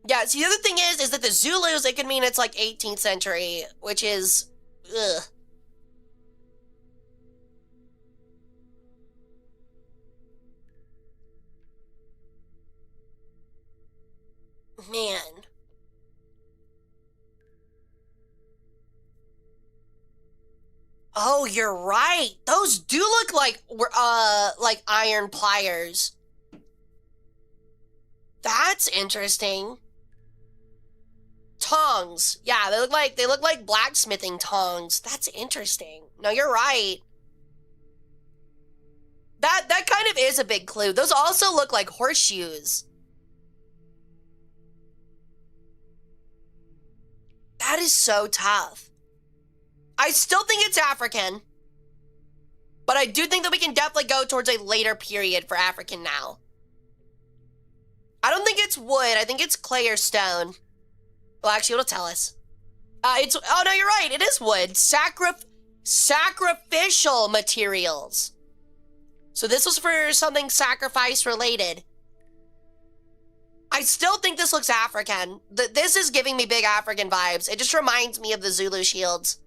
Yeah, see, the other thing is that the Zulus, it could mean it's like 18th century, which is, ugh. Man. Oh, you're right. Those do look like iron pliers. That's interesting. tongs. Yeah, they look like blacksmithing tongs. That's interesting. No, you're right. That kind of is a big clue. Those also look like horseshoes. That is so tough. I still think it's African, but I do think that we can definitely go towards a later period for African now. I don't think it's wood. I think it's clay or stone. Well, actually, it'll tell us. Oh no, you're right. It is wood. Sacrificial materials. So this was for something sacrifice related. I still think this looks African. This is giving me big African vibes. It just reminds me of the Zulu shields.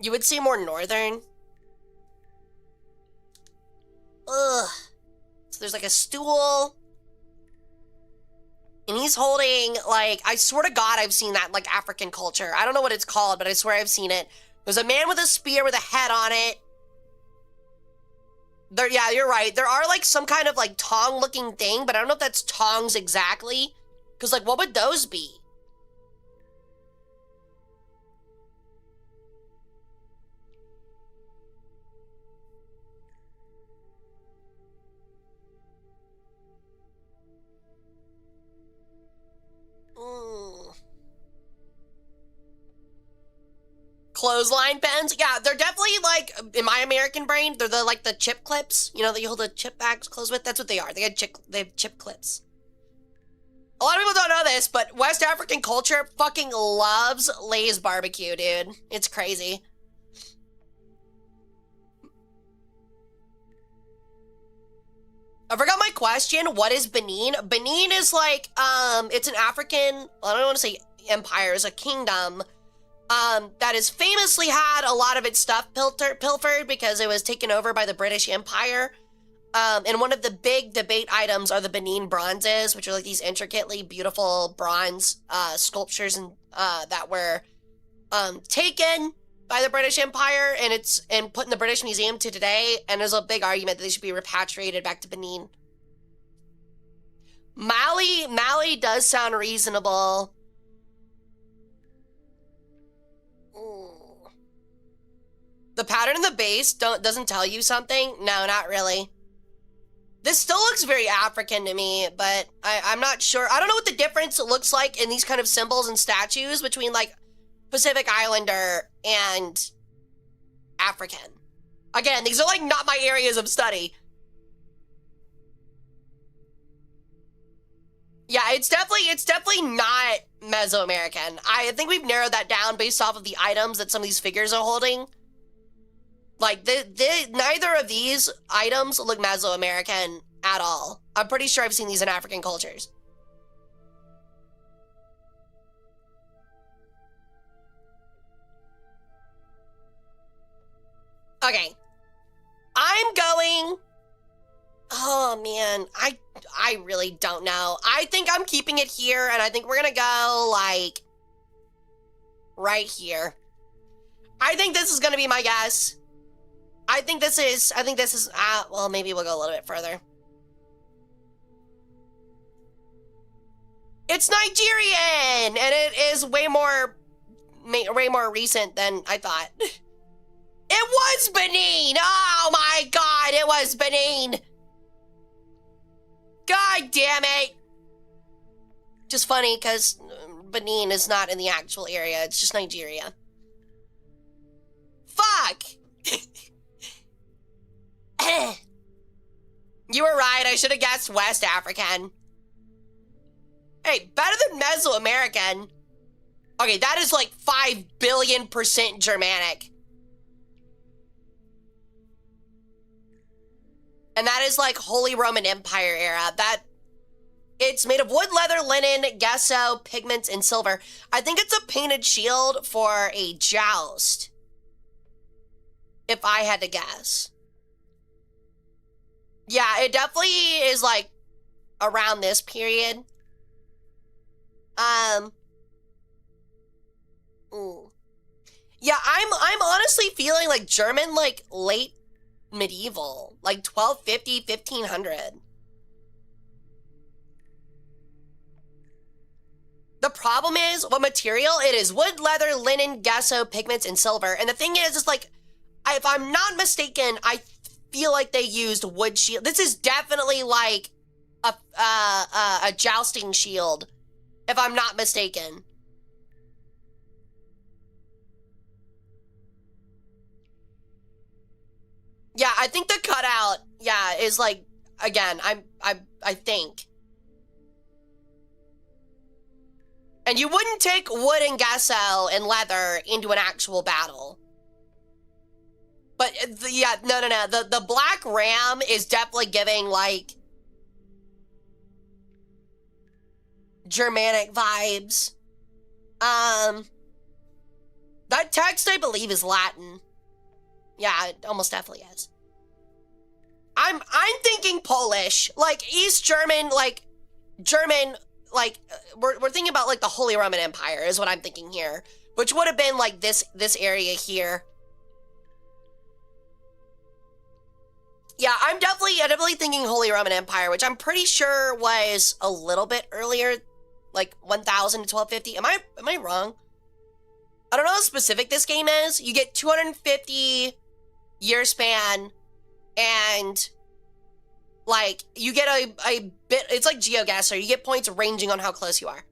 You would see more northern. Ugh. So there's like a stool. And he's holding, like, I swear to God I've seen that in, like, African culture. I don't know what it's called, but I swear I've seen it. There's a man with a spear with a head on it. Yeah, you're right. There are, like, some kind of, like, tong-looking thing, but I don't know if that's tongs exactly. Because, like, what would those be? Clothesline pens? Yeah, they're definitely like, in my American brain, they're like the chip clips, you know, that you hold the chip bags closed with. That's what they are. They have chip clips. A lot of people don't know this, but West African culture fucking loves Lay's barbecue, dude. It's crazy. I forgot my question. What is Benin? Benin is like, it's an African, I don't want to say empire, it's a kingdom that has famously had a lot of its stuff pilfered because it was taken over by the British Empire. And one of the big debate items are the Benin bronzes, which are like these intricately beautiful bronze sculptures and that were taken by the British Empire and put in the British Museum to today. And there's a big argument that they should be repatriated back to Benin. Mali does sound reasonable. The pattern in the base doesn't tell you something? No, not really. This still looks very African to me, but I'm not sure. I don't know what the difference looks like in these kind of symbols and statues between like Pacific Islander and African. Again, these are like not my areas of study. Yeah, it's definitely not Mesoamerican. I think we've narrowed that down based off of the items that some of these figures are holding. Like, neither of these items look Mesoamerican at all. I'm pretty sure I've seen these in African cultures. Okay. I'm going... Oh, man. I really don't know. I think I'm keeping it here, and I think we're gonna go, like... right here. I think this is gonna be my guess. I think this is, well, maybe we'll go a little bit further. It's Nigerian, and it is way more recent than I thought. It was Benin! Oh my God, it was Benin! God damn it! Just funny, because Benin is not in the actual area, it's just Nigeria. Fuck! You were right, I should have guessed West African. Hey, better than Mesoamerican. Okay, that is like 5 billion% Germanic. And that is like Holy Roman Empire era. It's made of wood, leather, linen, gesso, pigments, and silver. I think it's a painted shield for a joust. If I had to guess. Yeah, it definitely is like around this period. Yeah, I'm honestly feeling like German, like late medieval, like 1250, 1500. The problem is, what material? It is wood, leather, linen, gesso, pigments, and silver. And the thing is like, if I'm not mistaken, I feel like they used wood shield. This is definitely like a jousting shield, if I'm not mistaken. Yeah, I think the cutout, yeah, is like, again, I think. And you wouldn't take wood and gesso and leather into an actual battle. But yeah, no. The black ram is definitely giving like Germanic vibes. That text I believe is Latin. Yeah, it almost definitely is. I'm thinking Polish, like East German, like German. Like, we're thinking about, like, the Holy Roman Empire is what I'm thinking here. Which would have been, like, this area here. Yeah, I'm definitely thinking Holy Roman Empire, which I'm pretty sure was a little bit earlier. Like, 1000 to 1250. Am I wrong? I don't know how specific this game is. You get 250 year span, and... like, you get a bit, it's like GeoGuessr, you get points ranging on how close you are.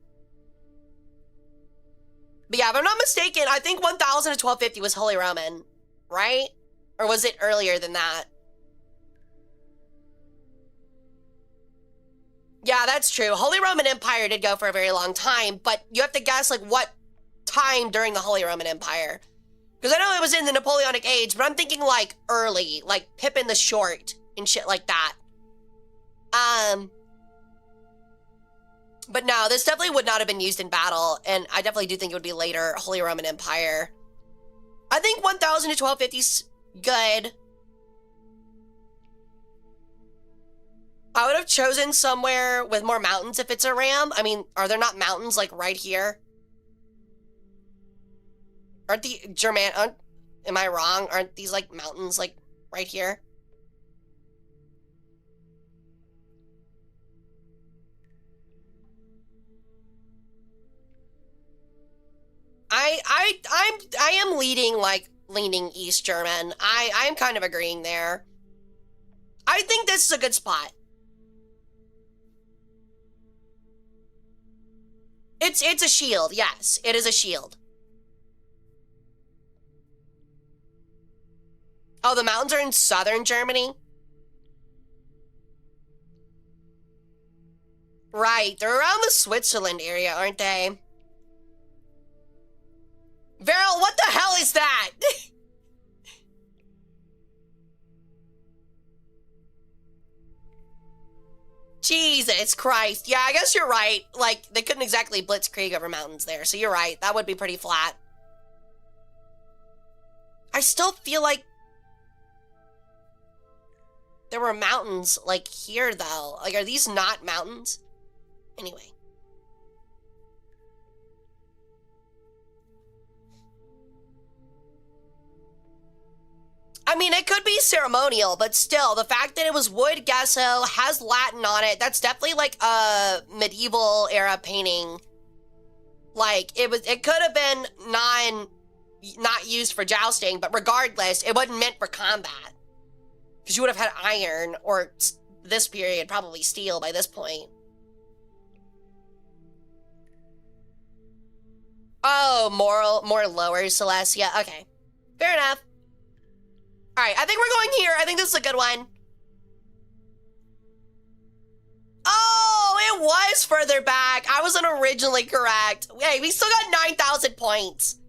But yeah, if I'm not mistaken, I think 1000 to 1250 was Holy Roman, right? Or was it earlier than that? Yeah, that's true. Holy Roman Empire did go for a very long time, but you have to guess, like, what time during the Holy Roman Empire. Because I know it was in the Napoleonic Age, but I'm thinking, like, early, like Pippin the Short and shit like that. But no, this definitely would not have been used in battle, and I definitely do think it would be later, Holy Roman Empire. I think 1000 to 1250's good. I would have chosen somewhere with more mountains if it's a ram. I mean, are there not mountains, like, right here? Aren't the am I wrong? Aren't these, like, mountains, like, right here? I am leaning East German. I'm kind of agreeing there. I think this is a good spot. It's a shield, yes. It is a shield. Oh, the mountains are in southern Germany? Right, they're around the Switzerland area, aren't they? Veryl, what the hell is that? Jesus Christ. Yeah, I guess you're right. Like, they couldn't exactly blitzkrieg over mountains there, so you're right. That would be pretty flat. I still feel like there were mountains, like, here, though. Like, are these not mountains? Anyway. I mean, it could be ceremonial, but still, the fact that it was wood gesso, has Latin on it, that's definitely like a medieval era painting. Like, it could have been not used for jousting, but regardless, it wasn't meant for combat. Because you would have had iron, or this period, probably steel by this point. Oh, more lower Celestia. Okay, fair enough. All right, I think we're going here. I think this is a good one. Oh, it was further back. I wasn't originally correct. Hey, we still got 9,000 points.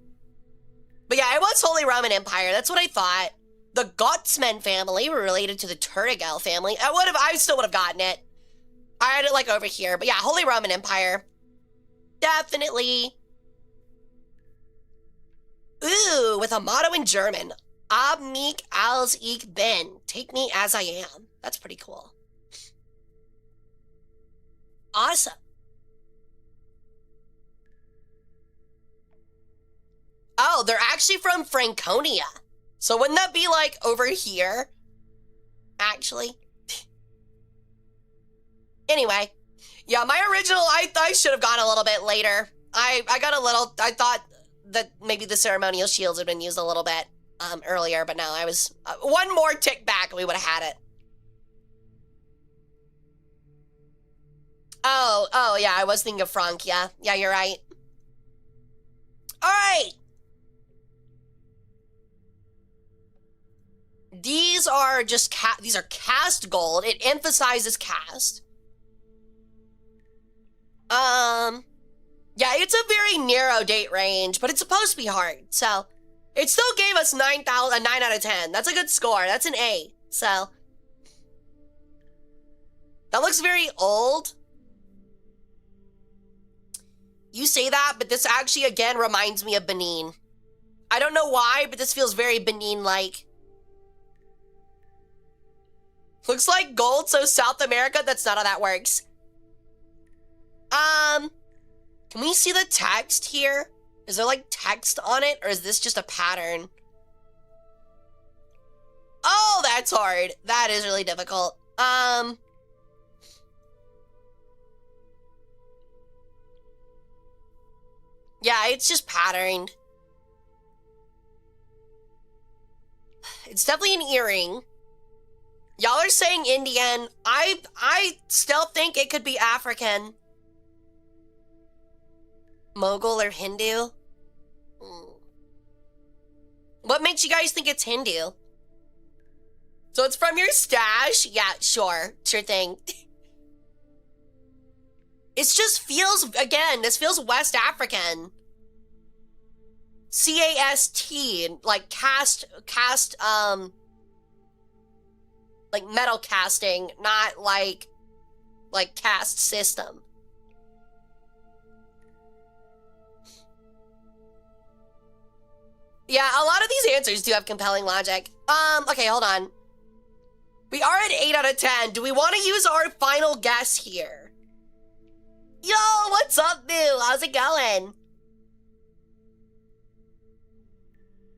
But yeah, it was Holy Roman Empire. That's what I thought. The Gottsman family were related to the Turtigel family. I still would have gotten it. I had it like over here. But yeah, Holy Roman Empire. Definitely. Ooh, with a motto in German. Ab mich als ich bin. Take me as I am. That's pretty cool. Awesome. Oh, they're actually from Franconia. So wouldn't that be like over here? actually. Anyway, yeah, my original, I should have gone a little bit later. I thought that maybe the ceremonial shields had been used a little bit earlier, but no, I was one more tick back and we would have had it. Oh, yeah, I was thinking of Frank, yeah. Yeah, you're right. All right. These are just these are cast gold. It emphasizes cast. Yeah, it's a very narrow date range, but it's supposed to be hard. So, it still gave us 9 out of 10. That's a good score. That's an A. So, that looks very old. You say that, but this actually, again, reminds me of Benin. I don't know why, but this feels very Benin-like. Looks like gold, so South America, that's not how that works. Can we see the text here? Is there like text on it, or is this just a pattern? Oh, that's hard. That is really difficult. Yeah, it's just patterned. It's definitely an earring. Y'all are saying Indian. I still think it could be African. Mughal or Hindu? What makes you guys think it's Hindu? So it's from your stash? Yeah, sure. Sure thing. It just feels, again, this feels West African. C-A-S-T, like cast, like metal casting, not like caste system. Yeah, a lot of these answers do have compelling logic. Okay, hold on. We are at 8 out of 10. Do we want to use our final guess here? Yo, what's up, Boo? How's it going?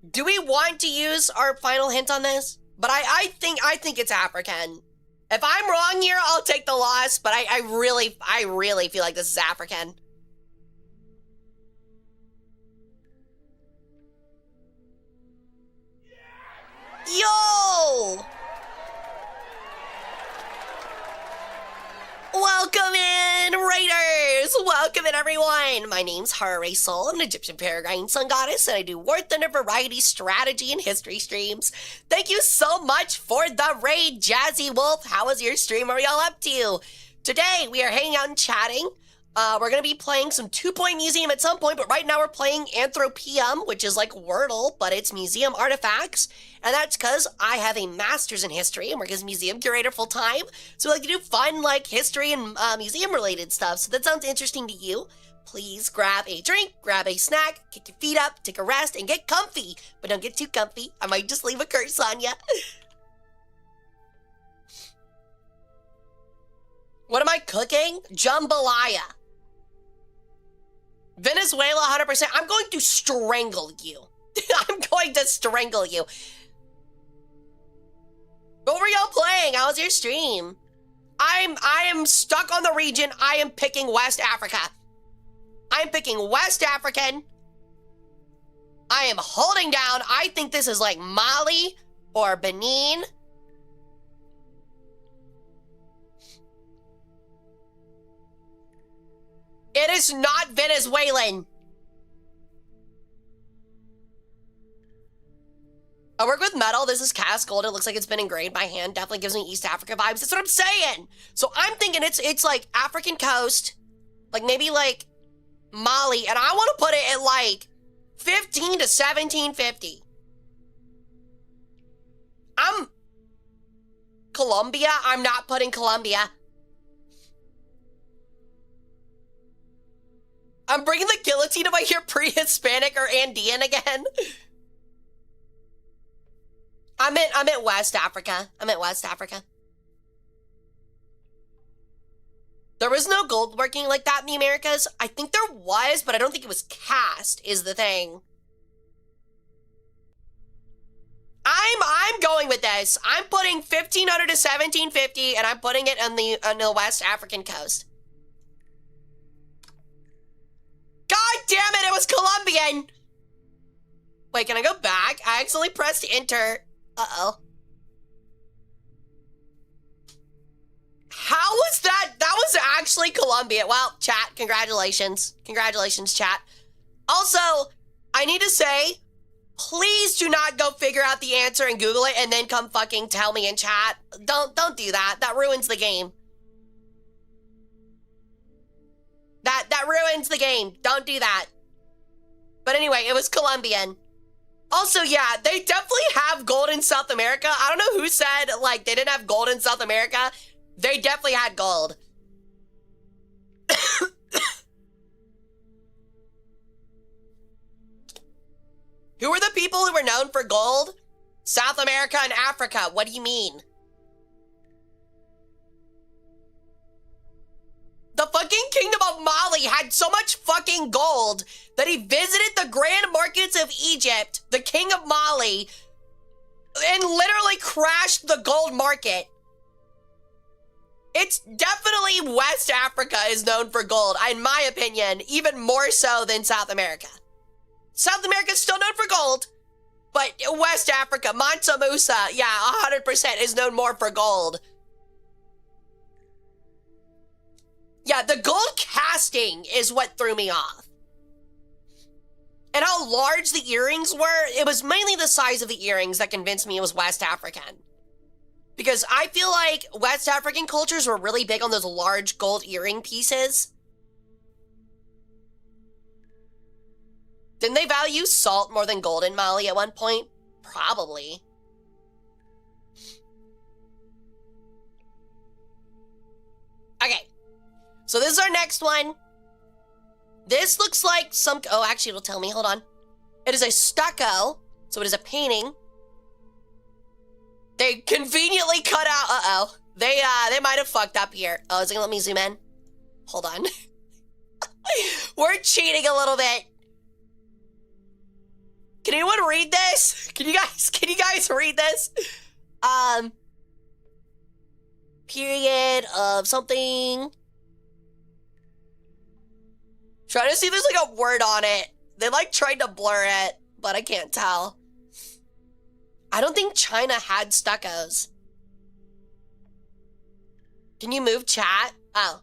Do we want to use our final hint on this? But I think it's African. If I'm wrong here, I'll take the loss, but I really feel like this is African. Yo! Welcome in, Raiders! Welcome in, everyone! My name's Hara Rae Sol. I'm an Egyptian paragliding sun goddess, and I do War Thunder variety strategy and history streams. Thank you so much for the raid, Jazzy Wolf. How was your stream? What are y'all up to? Today, we are hanging out and chatting. We're going to be playing some 2-Point Museum at some point, but right now we're playing Anthropium, which is like Wordle, but it's museum artifacts. And that's because I have a master's in history and work as museum curator full-time. So we like to do fun, like, history and museum-related stuff. So that sounds interesting to you. Please grab a drink, grab a snack, kick your feet up, take a rest, and get comfy. But don't get too comfy. I might just leave a curse on ya. What am I cooking? Jambalaya. Venezuela, 100%. I'm going to strangle you. I'm going to strangle you. What were y'all playing? How was your stream? I am stuck on the region. I am picking West Africa. I'm picking West African. I am holding down. I think this is like Mali or Benin. It is not Venezuelan. I work with metal. This is cast gold. It looks like it's been engraved by hand. Definitely gives me East Africa vibes. That's what I'm saying. So I'm thinking it's like African coast, like maybe like Mali, and I want to put it at like 15 to 1750. I'm Colombia. I'm not putting Colombia. I'm bringing the guillotine if I hear pre-Hispanic or Andean again. I'm at West Africa. I'm at West Africa. There was no gold working like that in the Americas. I think there was, but I don't think it was cast, is the thing. I'm going with this. I'm putting 1500 to 1750, and I'm putting it on the West African coast. God damn it! It was Colombian. Wait, can I go back? I accidentally pressed enter. Uh-oh. How was that? That was actually Colombian. Well, chat, congratulations. Congratulations, chat. Also, I need to say, please do not go figure out the answer and Google it and then come fucking tell me in chat. Don't do that. That ruins the game. That ruins the game. Don't do that. But anyway, it was Colombian. Also, yeah, they definitely have gold in South America. I don't know who said, like, they didn't have gold in South America. They definitely had gold. Who were the people who were known for gold? South America and Africa. What do you mean? The fucking Kingdom of Mali had so much fucking gold that he visited the grand markets of Egypt, the King of Mali, and literally crashed the gold market. It's definitely West Africa is known for gold, in my opinion, even more so than South America. South America is still known for gold, but West Africa, Mansa Musa, yeah, 100% is known more for gold. Yeah, the gold casting is what threw me off. And how large the earrings were, it was mainly the size of the earrings that convinced me it was West African. Because I feel like West African cultures were really big on those large gold earring pieces. Didn't they value salt more than gold in Mali at one point? Probably. Okay. So this is our next one. This looks like some... Oh, actually, it'll tell me. Hold on. It is a stucco. So it is a painting. They conveniently cut out... Uh-oh. They might have fucked up here. Oh, is it gonna let me zoom in? Hold on. We're cheating a little bit. Can anyone read this? Can you guys read this? Period of something. Trying to see if there's like a word on it. They like tried to blur it, but I can't tell. I don't think China had stuccos. Can you move chat? Oh.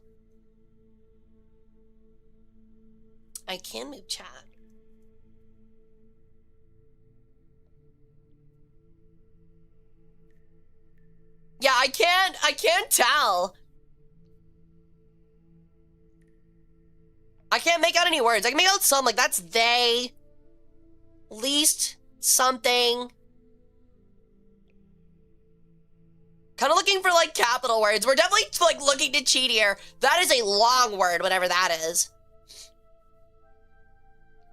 I can move chat. Yeah, I can't tell. I can't make out any words. I can make out some, like, that's they. Least something. Kind of looking for, like, capital words. We're definitely, like, looking to cheat here. That is a long word, whatever that is.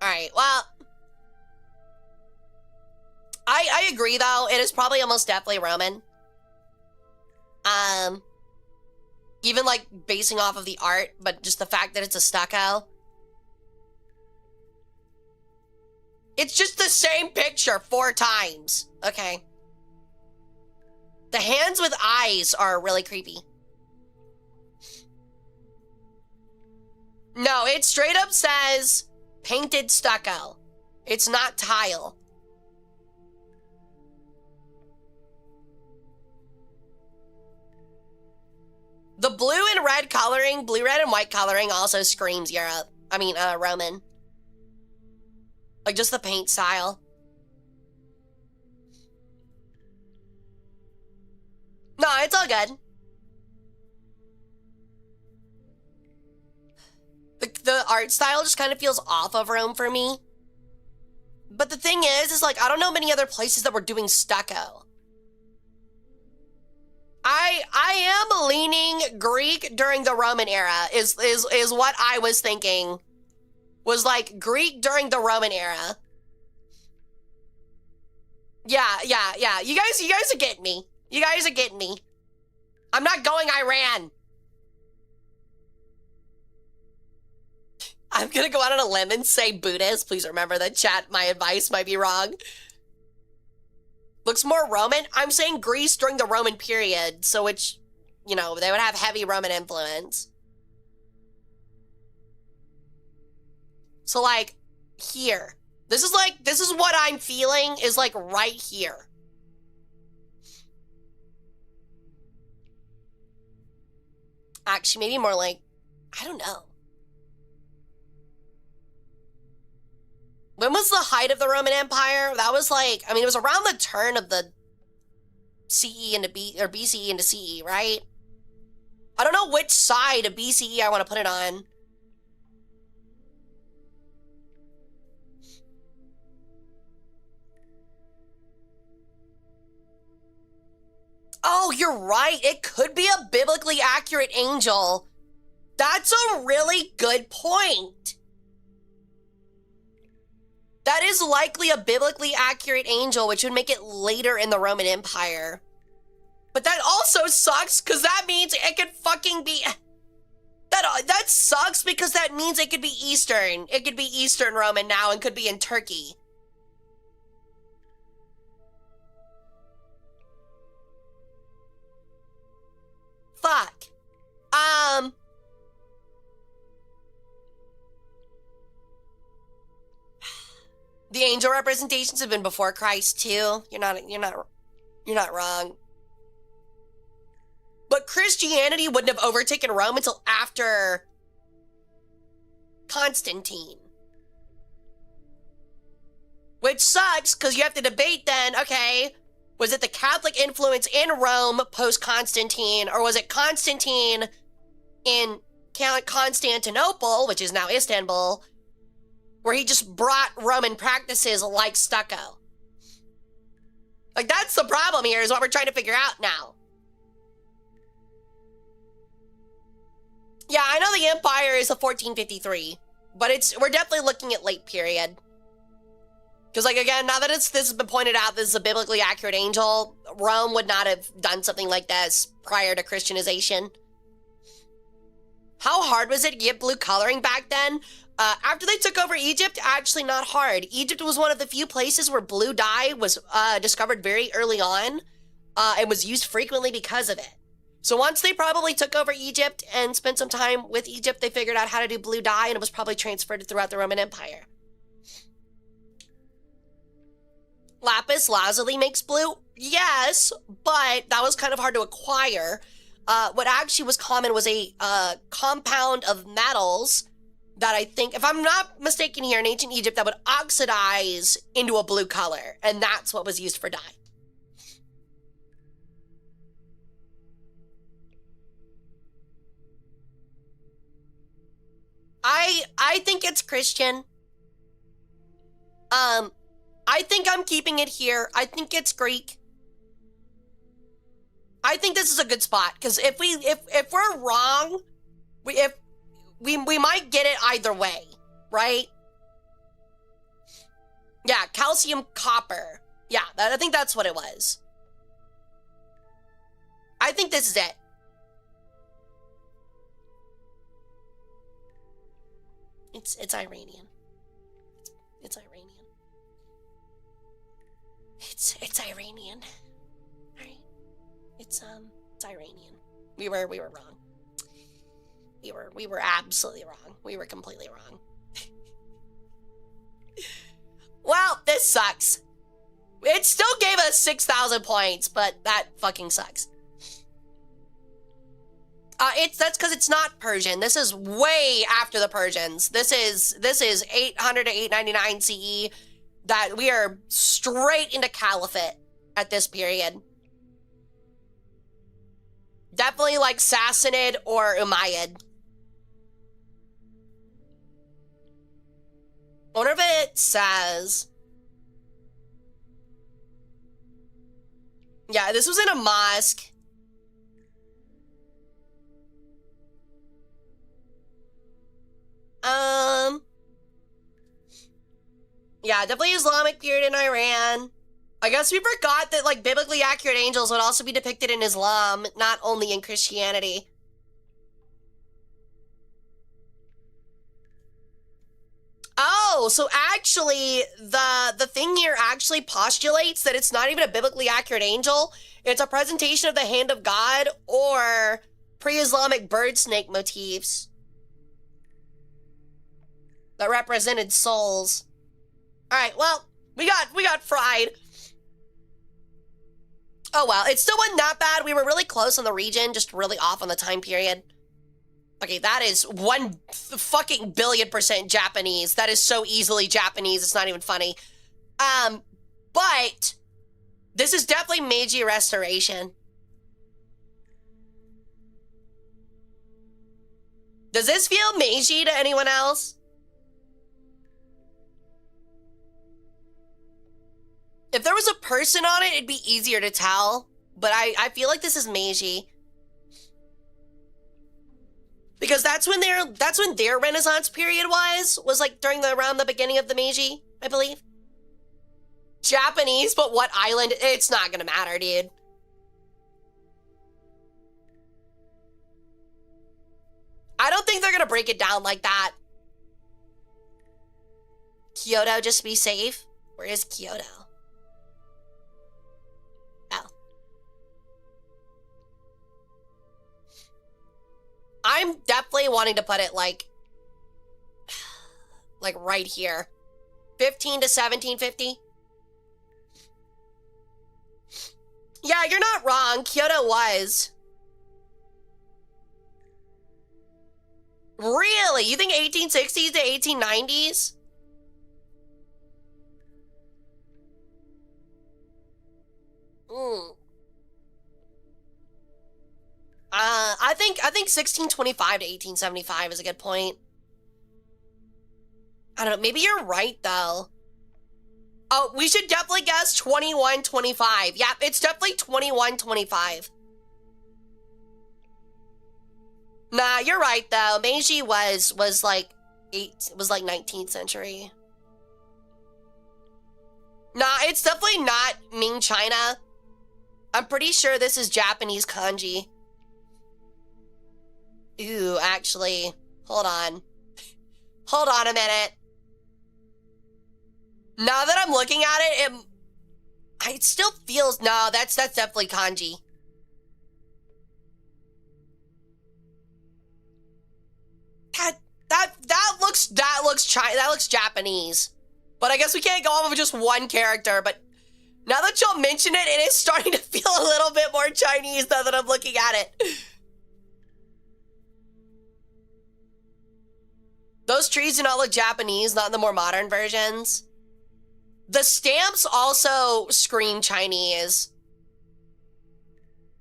Alright, well. I agree, though. It is probably almost definitely Roman. Even like basing off of the art, but just the fact that it's a stucco. It's just the same picture 4 times. Okay. The hands with eyes are really creepy. No, it straight up says painted stucco. It's not tile. The blue and red coloring, blue, red, and white coloring also screams Europe. I mean, Roman. Like, just the paint style. No, it's all good. The art style just kind of feels off of Rome for me. But the thing is like, I don't know many other places that were doing stucco. I am leaning Greek during the Roman era is what I was thinking. Was like Greek during the Roman era. Yeah. You guys are getting me. You guys are getting me. I'm not going Iran. I'm gonna go out on a limb and say Buddhist. Please remember that, chat. My advice might be wrong. looks more Roman. I'm saying Greece during the Roman period, so which, you know, they would have heavy Roman influence. So like here. This is what I'm feeling is like right here. Actually, maybe more like, I don't know. When was the height of the Roman Empire? That was like, I mean, it was around the turn of the CE into BCE into CE, right? I don't know which side of BCE I want to put it on. Oh, you're right. It could be a biblically accurate angel. That's a really good point. That is likely a biblically accurate angel, which would make it later in the Roman Empire. But that also sucks, because that means it could fucking be... That sucks, because that means it could be Eastern. It could be Eastern Roman now and could be in Turkey. Fuck. The angel representations have been before Christ too. You're not wrong. But Christianity wouldn't have overtaken Rome until after Constantine. Which sucks, because you have to debate then, okay, was it the Catholic influence in Rome post-Constantine, or was it Constantine in Constantinople, which is now Istanbul, where he just brought Roman practices like stucco? Like, that's the problem here, is what we're trying to figure out now. Yeah, I know the Empire is a 1453, but we're definitely looking at late period. Because, like, again, now that this has been pointed out, this is a biblically accurate angel, Rome would not have done something like this prior to Christianization. How hard was it to get blue coloring back then? After they took over Egypt, actually not hard. Egypt was one of the few places where blue dye was discovered very early on and was used frequently because of it. So once they probably took over Egypt and spent some time with Egypt, they figured out how to do blue dye, and it was probably transferred throughout the Roman Empire. Lapis lazuli makes blue? Yes, but that was kind of hard to acquire. What actually was common was a compound of metals that I think, if I'm not mistaken here, in ancient Egypt, that would oxidize into a blue color, and that's what was used for dye. I think it's Christian. I think I'm keeping it here. I think it's Greek. I think this is a good spot, because if we're wrong, we might get it either way, right? Yeah, calcium copper. Yeah, I think that's what it was. I think this is it. It's Iranian. It's Iranian. It's Iranian. Alright. It's Iranian. We were wrong. We were absolutely wrong. We were completely wrong. Well, this sucks. It still gave us 6,000 points, but that fucking sucks. That's because it's not Persian. This is way after the Persians. This is 800 to 899 CE. That we are straight into Caliphate at this period. Definitely like Sassanid or Umayyad. I wonder if it says... Yeah, this was in a mosque. Yeah, definitely Islamic period in Iran. I guess we forgot that, like, biblically accurate angels would also be depicted in Islam, not only in Christianity. Oh, so actually, the thing here actually postulates that it's not even a biblically accurate angel. It's a presentation of the hand of God or pre-Islamic bird snake motifs that represented souls. All right, well, we got fried. Oh well, it still wasn't that bad. We were really close on the region, just really off on the time period. Okay, that is 1 fucking billion% Japanese. That is so easily Japanese, it's not even funny. But this is definitely Meiji Restoration. Does this feel Meiji to anyone else? If there was a person on it, it'd be easier to tell. But I feel like this is Meiji. Because that's when their Renaissance period was like around the beginning of the Meiji, I believe. Japanese, but what island? It's not gonna matter, dude. I don't think they're gonna break it down like that. Kyoto, just be safe. Where is Kyoto? Oh. I'm definitely wanting to put it like right here. 15 to 1750. Yeah, you're not wrong. Kyoto was. Really? You think 1860s to 1890s? I think 1625 to 1875 is a good point. I don't know, maybe you're right though. Oh, we should definitely guess 2125. Yeah, it's definitely 2125. Nah, you're right though. Meiji was like 19th century. Nah, it's definitely not Ming China. I'm pretty sure this is Japanese kanji. Ooh, actually, hold on. Hold on a minute. Now that I'm looking at it still feels, no, that's definitely kanji. That looks Japanese. But I guess we can't go off of just one character, but now that y'all mention it, it is starting to feel a little bit more Chinese now that I'm looking at it. Those trees do not look Japanese, not in the more modern versions. The stamps also scream Chinese.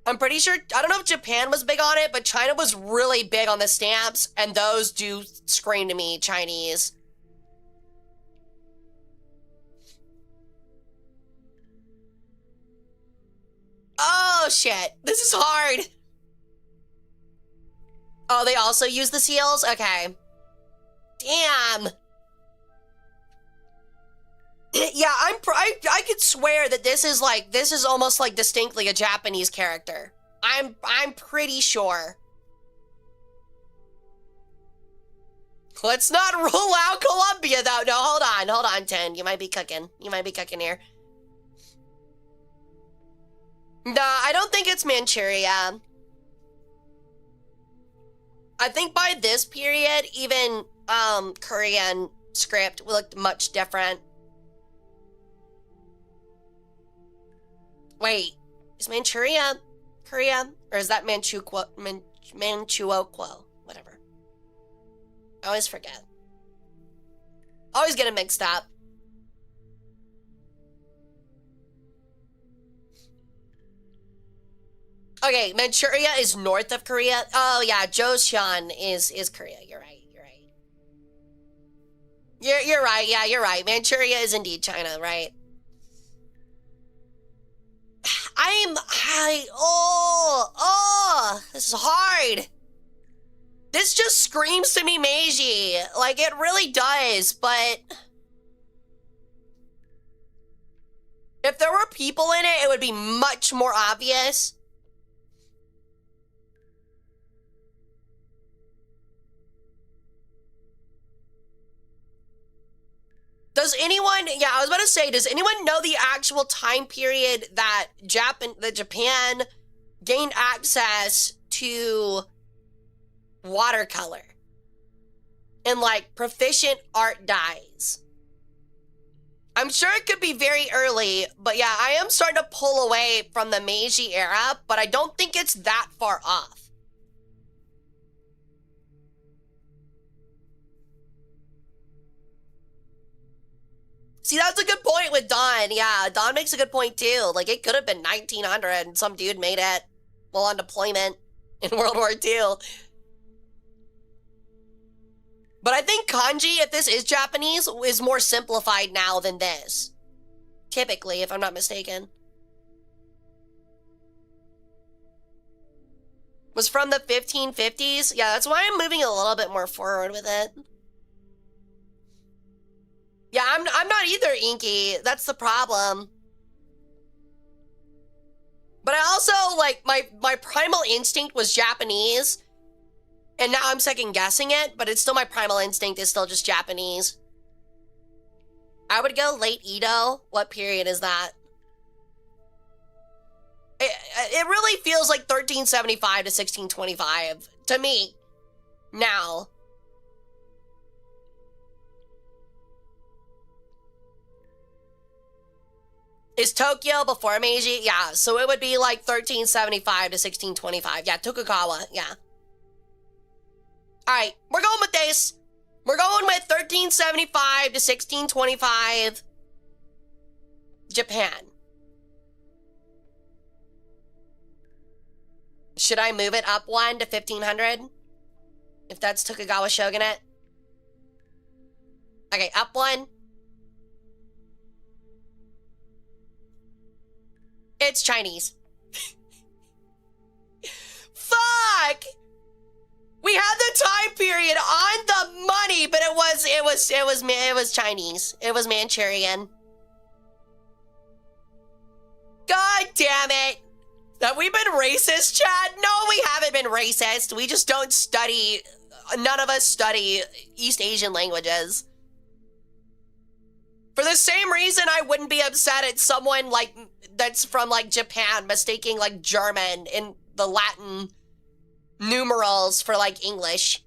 I'm pretty sure, I don't know if Japan was big on it, but China was really big on the stamps, and those do scream to me Chinese. Oh shit, this is hard. Oh, they also use the seals? Okay. Damn. Yeah, I could swear that this is almost like distinctly a Japanese character. I'm pretty sure. Let's not rule out Colombia though. No, hold on, Ten. You might be cooking. You might be cooking here. Nah, I don't think it's Manchuria. I think by this period, even Korean script looked much different. Wait, is Manchuria Korea? Or is that Manchukuo? Whatever. I always forget. Always get it mixed up. Okay, Manchuria is north of Korea. Oh yeah, Joseon is Korea. You're right. You're right. Yeah, you're right. Manchuria is indeed China, right? This is hard. This just screams to me Meiji. Like, it really does, but if there were people in it, it would be much more obvious. Does anyone, yeah, I was about to say, does anyone know the actual time period that Japan gained access to watercolor and like proficient art dyes? I'm sure it could be very early, but yeah, I am starting to pull away from the Meiji era, but I don't think it's that far off. See, that's a good point with Don. Yeah, Don makes a good point too. Like, it could have been 1900 and some dude made it while on deployment in World War II. But I think kanji, if this is Japanese, is more simplified now than this. Typically, if I'm not mistaken. Was from the 1550s? Yeah, that's why I'm moving a little bit more forward with it. Yeah, I'm not either, Inky. That's the problem. But I also, like, my primal instinct was Japanese. And now I'm second guessing it, but it's still my primal instinct is still just Japanese. I would go late Edo. What period is that? It really feels like 1375 to 1625 to me now. Is Tokyo before Meiji? Yeah, so it would be like 1375 to 1625. Yeah, Tokugawa, yeah. All right, we're going with this. We're going with 1375 to 1625 Japan. Should I move it up one to 1500? If that's Tokugawa Shogunate? Okay, up one. It's Chinese. Fuck! We had the time period on the money, but it was Chinese. It was Manchurian. God damn it. Have we been racist, Chad? No, we haven't been racist. We just don't study, none of us study East Asian languages. For the same reason I wouldn't be upset at someone like that's from like Japan mistaking like German in the Latin numerals for like English.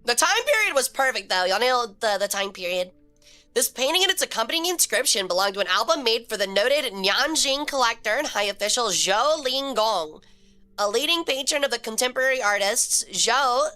The time period was perfect though. Y'all nailed the time period. This painting and its accompanying inscription belonged to an album made for the noted Nanjing collector and high official Zhou Linggong. A leading patron of the contemporary artists, Zhou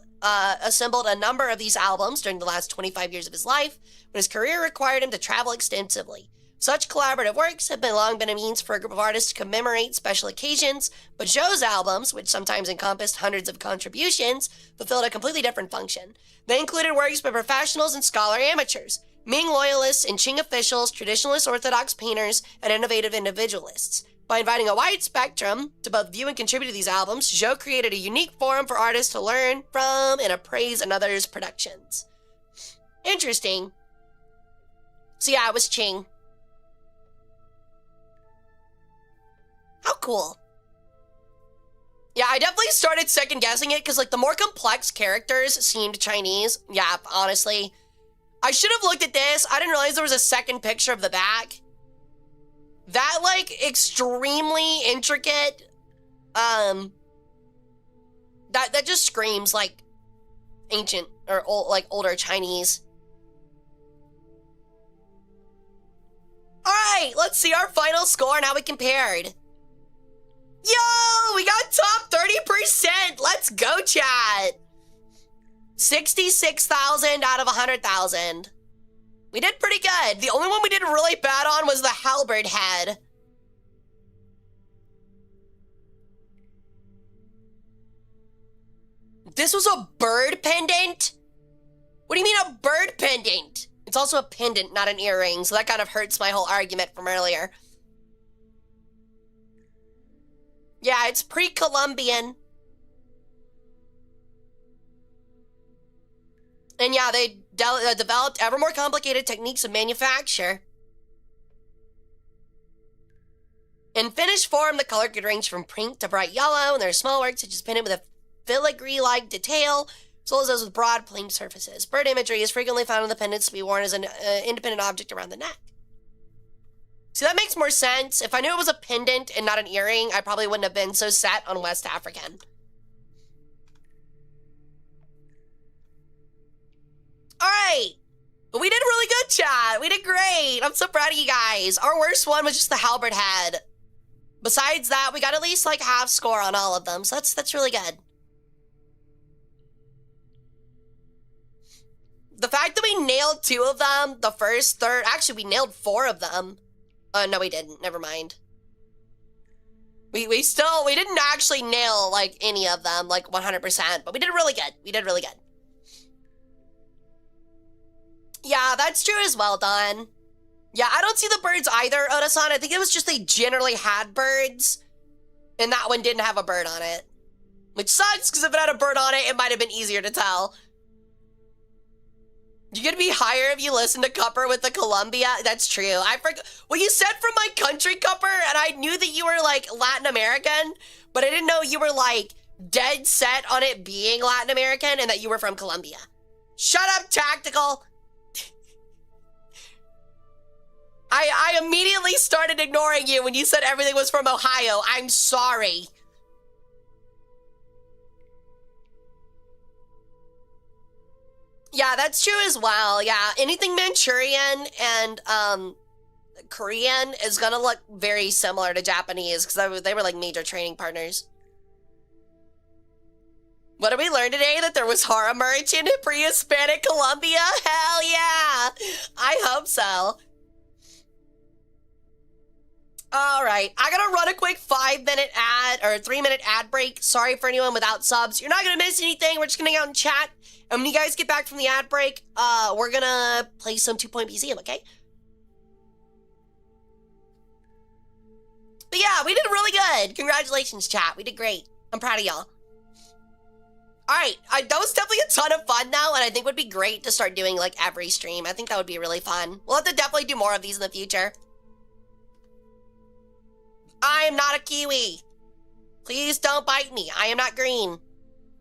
assembled a number of these albums during the last 25 years of his life, when his career required him to travel extensively. Such collaborative works have long been a means for a group of artists to commemorate special occasions, but Zhou's albums, which sometimes encompassed hundreds of contributions, fulfilled a completely different function. They included works by professionals and scholar amateurs, Ming loyalists and Qing officials, traditionalist Orthodox painters, and innovative individualists. By inviting a wide spectrum to both view and contribute to these albums, Zhou created a unique forum for artists to learn from and appraise another's productions. Interesting. So yeah, it was Qing. How cool. Yeah, I definitely started second guessing it because like the more complex characters seemed Chinese. Yeah, honestly. I should have looked at this. I didn't realize there was a second picture of the back. That, like, extremely intricate, that just screams, like, ancient, or, old, like, older Chinese. Alright, let's see our final score and how we compared. Yo, we got top 30%! Let's go, chat! 66,000 out of 100,000. We did pretty good. The only one we did really bad on was the halberd head. This was a bird pendant? What do you mean a bird pendant? It's also a pendant, not an earring, so that kind of hurts my whole argument from earlier. Yeah, it's pre-Columbian. And yeah, they developed ever more complicated techniques of manufacture. In finished form, the color could range from pink to bright yellow, and there are small works such as painted with a filigree-like detail, as those with broad planed surfaces. Bird imagery is frequently found on the pendants to be worn as an independent object around the neck. See, that makes more sense. If I knew it was a pendant and not an earring, I probably wouldn't have been so set on West African. All right. We did really good, chat. We did great. I'm so proud of you guys. Our worst one was just the halberd head. Besides that, we got at least like half score on all of them, so that's really good. The fact that we nailed 2 of them, the first, third, actually we nailed 4 of them. No, we didn't. Never mind. We didn't actually nail like any of them, like 100%, but we did really good. We did really good. Yeah, that's true as well, Don. Yeah, I don't see the birds either, Oda-san. I think it was just they generally had birds, and that one didn't have a bird on it. Which sucks, because if it had a bird on it, it might have been easier to tell. You're gonna be higher if you listen to Cupper with the Columbia. That's true. I forgot. Well, you said from my country, Cupper, and I knew that you were like Latin American, but I didn't know you were like dead set on it being Latin American and that you were from Colombia. Shut up, Tactical. I immediately started ignoring you when you said everything was from Ohio. I'm sorry. Yeah, that's true as well. Yeah, anything Manchurian and Korean is gonna look very similar to Japanese because they were like major training partners. What did we learn today? That there was Hara merch in pre-Hispanic Colombia? Hell yeah! I hope so. All right, I gotta run a quick 5-minute ad or 3-minute ad break. Sorry for anyone without subs. You're not gonna miss anything. We're just gonna hang out and chat. And when you guys get back from the ad break, we're gonna play some 2 Point Museum, okay? But yeah, we did really good. Congratulations, chat. We did great. I'm proud of y'all. All right, that was definitely a ton of fun now, and I think would be great to start doing like every stream. I think that would be really fun. We'll have to definitely do more of these in the future. I am not a kiwi. Please don't bite me. I am not green.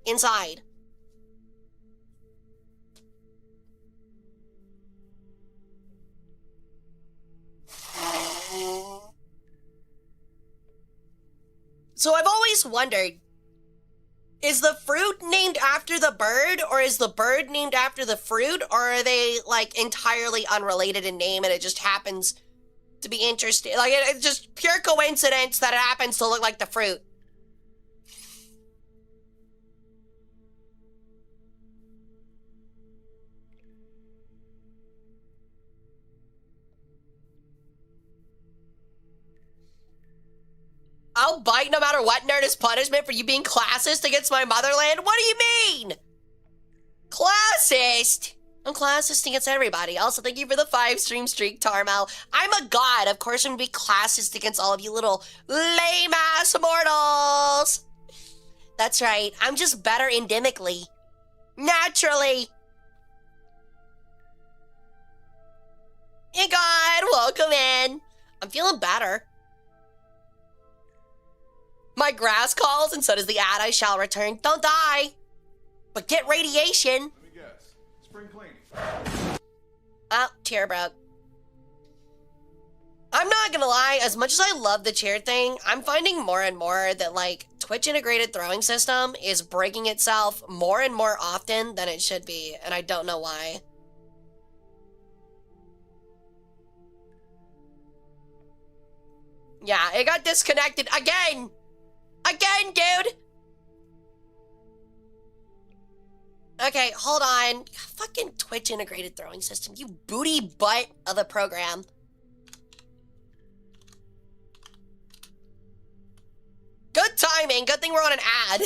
Inside. So I've always wondered, is the fruit named after the bird, or is the bird named after the fruit, or are they like entirely unrelated in name and it just happens to be interesting? Like it's just pure coincidence that it happens to look like the fruit. I'll bite no matter what, nerd, as punishment for you being classist against my motherland? What do you mean? Classist? I'm classist against everybody. Also, thank you for the 5-stream streak, Tarmel. I'm a god. Of course, I'm gonna be classist against all of you little lame-ass mortals. That's right. I'm just better endemically. Naturally. Hey, God. Welcome in. I'm feeling better. My grass calls, and so does the ad. I shall return. Don't die, but get radiation. Let me guess. Spring cleaning. Oh, chair broke. I'm not gonna lie, as much as I love the chair thing, I'm finding more and more that like Twitch integrated throwing system is breaking itself more and more often than it should be, and I don't know why. Yeah, it got disconnected again. Again, dude! Okay, hold on. Fucking Twitch integrated throwing system, you booty butt of the program. Good timing, good thing we're on an ad.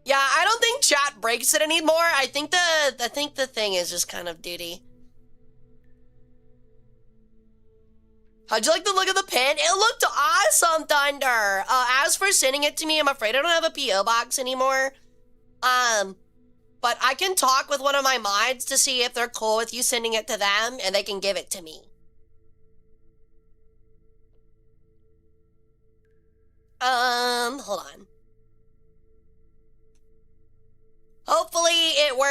Yeah, I don't think chat breaks it anymore. I think the thing is just kind of duty. How'd you like the look of the pin? It looked awesome, Thunder. As for sending it to me, I'm afraid I don't have a P.O. box anymore. But I can talk with one of my mods to see if they're cool with you sending it to them, and they can give it to me. Hold on.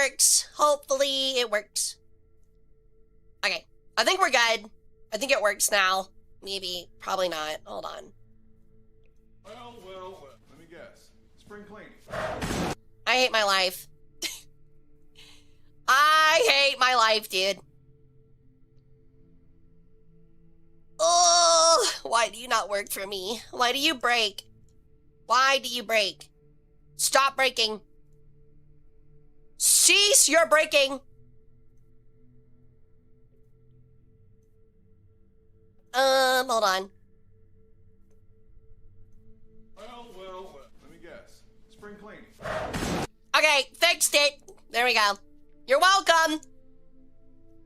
works. Hopefully it works. Okay, I think we're good. I think it works now. Maybe, probably not. Hold on. Well, let me guess. Spring cleaning. I hate my life. I hate my life, dude. Oh, why do you not work for me? Why do you break? Why do you break? Stop breaking. Cease your breaking. Hold on. Well, let me guess. Spring cleaning. Okay, fixed it. There we go. You're welcome.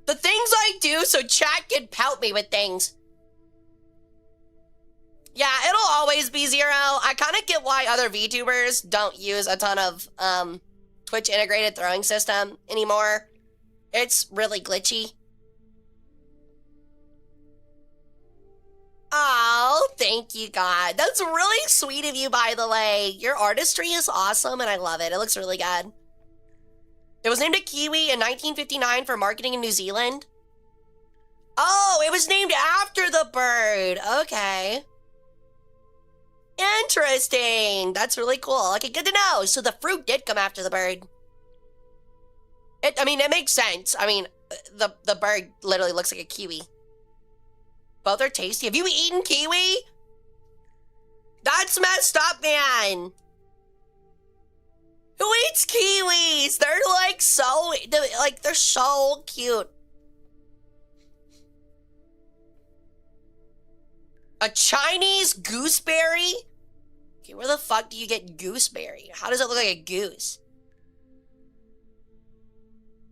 The things I do so chat can pout me with things. Yeah, it'll always be 0. I kind of get why other VTubers don't use a ton of Twitch integrated throwing system anymore. It's really glitchy. Oh, thank you, God. That's really sweet of you, by the way. Your artistry is awesome, and I love it. It looks really good. It was named a kiwi in 1959 for marketing in New Zealand. Oh, it was named after the bird. Okay. Interesting. That's really cool. Okay, good to know. So the fruit did come after the bird. It makes sense. I mean, the bird literally looks like a kiwi. Both are tasty. Have you eaten kiwi? That's messed up, man. Who eats kiwis? They're they're so cute. A Chinese gooseberry? Okay, where the fuck do you get gooseberry? How does it look like a goose?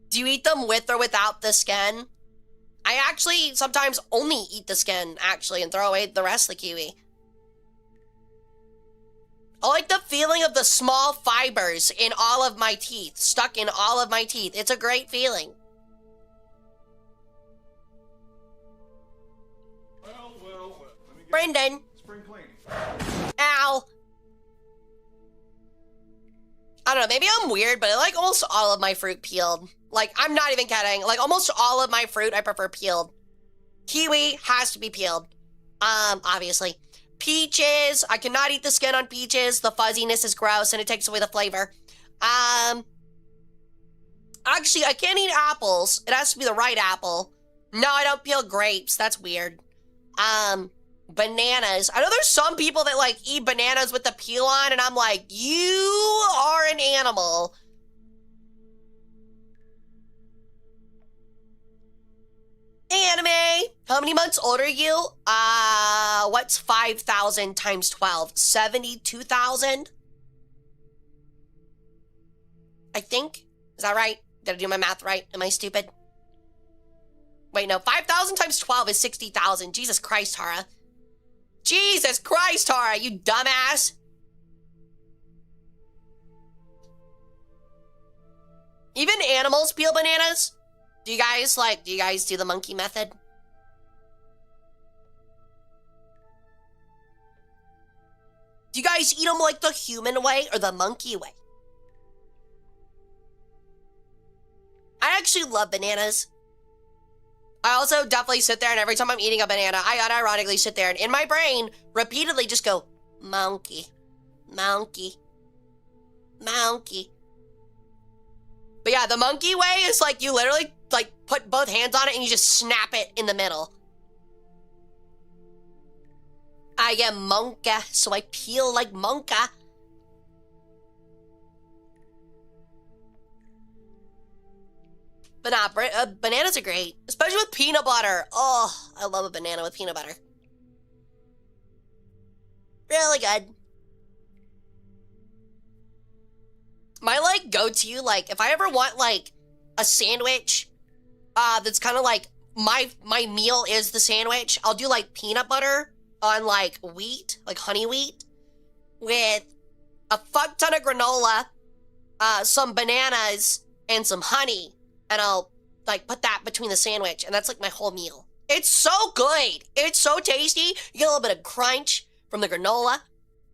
Do you eat them with or without the skin? I actually sometimes only eat the skin, actually, and throw away the rest of the kiwi. I like the feeling of the small fibers in all of my teeth, stuck in all of my teeth. It's a great feeling. Well, let me guess. Brendan. Spring cleaning. Ow. I don't know, maybe I'm weird, but I like almost all of my fruit peeled. Like, I'm not even kidding. Like, almost all of my fruit I prefer peeled. Kiwi has to be peeled. Obviously. Peaches, I cannot eat the skin on peaches. The fuzziness is gross and it takes away the flavor. Actually, I can't eat apples. It has to be the right apple. No, I don't peel grapes. That's weird. Bananas. I know there's some people that like eat bananas with the peel on, and I'm like, you are an animal. Anime. How many months older are you? What's 5,000 times 12? 72,000? I think. Is that right? Did I do my math right? Am I stupid? Wait, no. 5,000 times 12 is 60,000. Jesus Christ, Hara. Jesus Christ, Hara, you dumbass. Even animals peel bananas? Do you guys do the monkey method? Do you guys eat them like the human way or the monkey way? I actually love bananas. I also definitely sit there, and every time I'm eating a banana, I unironically sit there and in my brain repeatedly just go, monkey, monkey, monkey. But yeah, the monkey way is like you literally like put both hands on it and you just snap it in the middle. I am monka, so I peel like monka. But nah, bananas are great, especially with peanut butter. Oh, I love a banana with peanut butter. Really good. My like go-to, like if I ever want like a sandwich that's kind of like my meal is the sandwich, I'll do like peanut butter on like wheat, like honey wheat, with a fuck ton of granola, some bananas, and some honey. And I'll like put that between the sandwich, and that's like my whole meal. It's so good. It's so tasty. You get a little bit of crunch from the granola.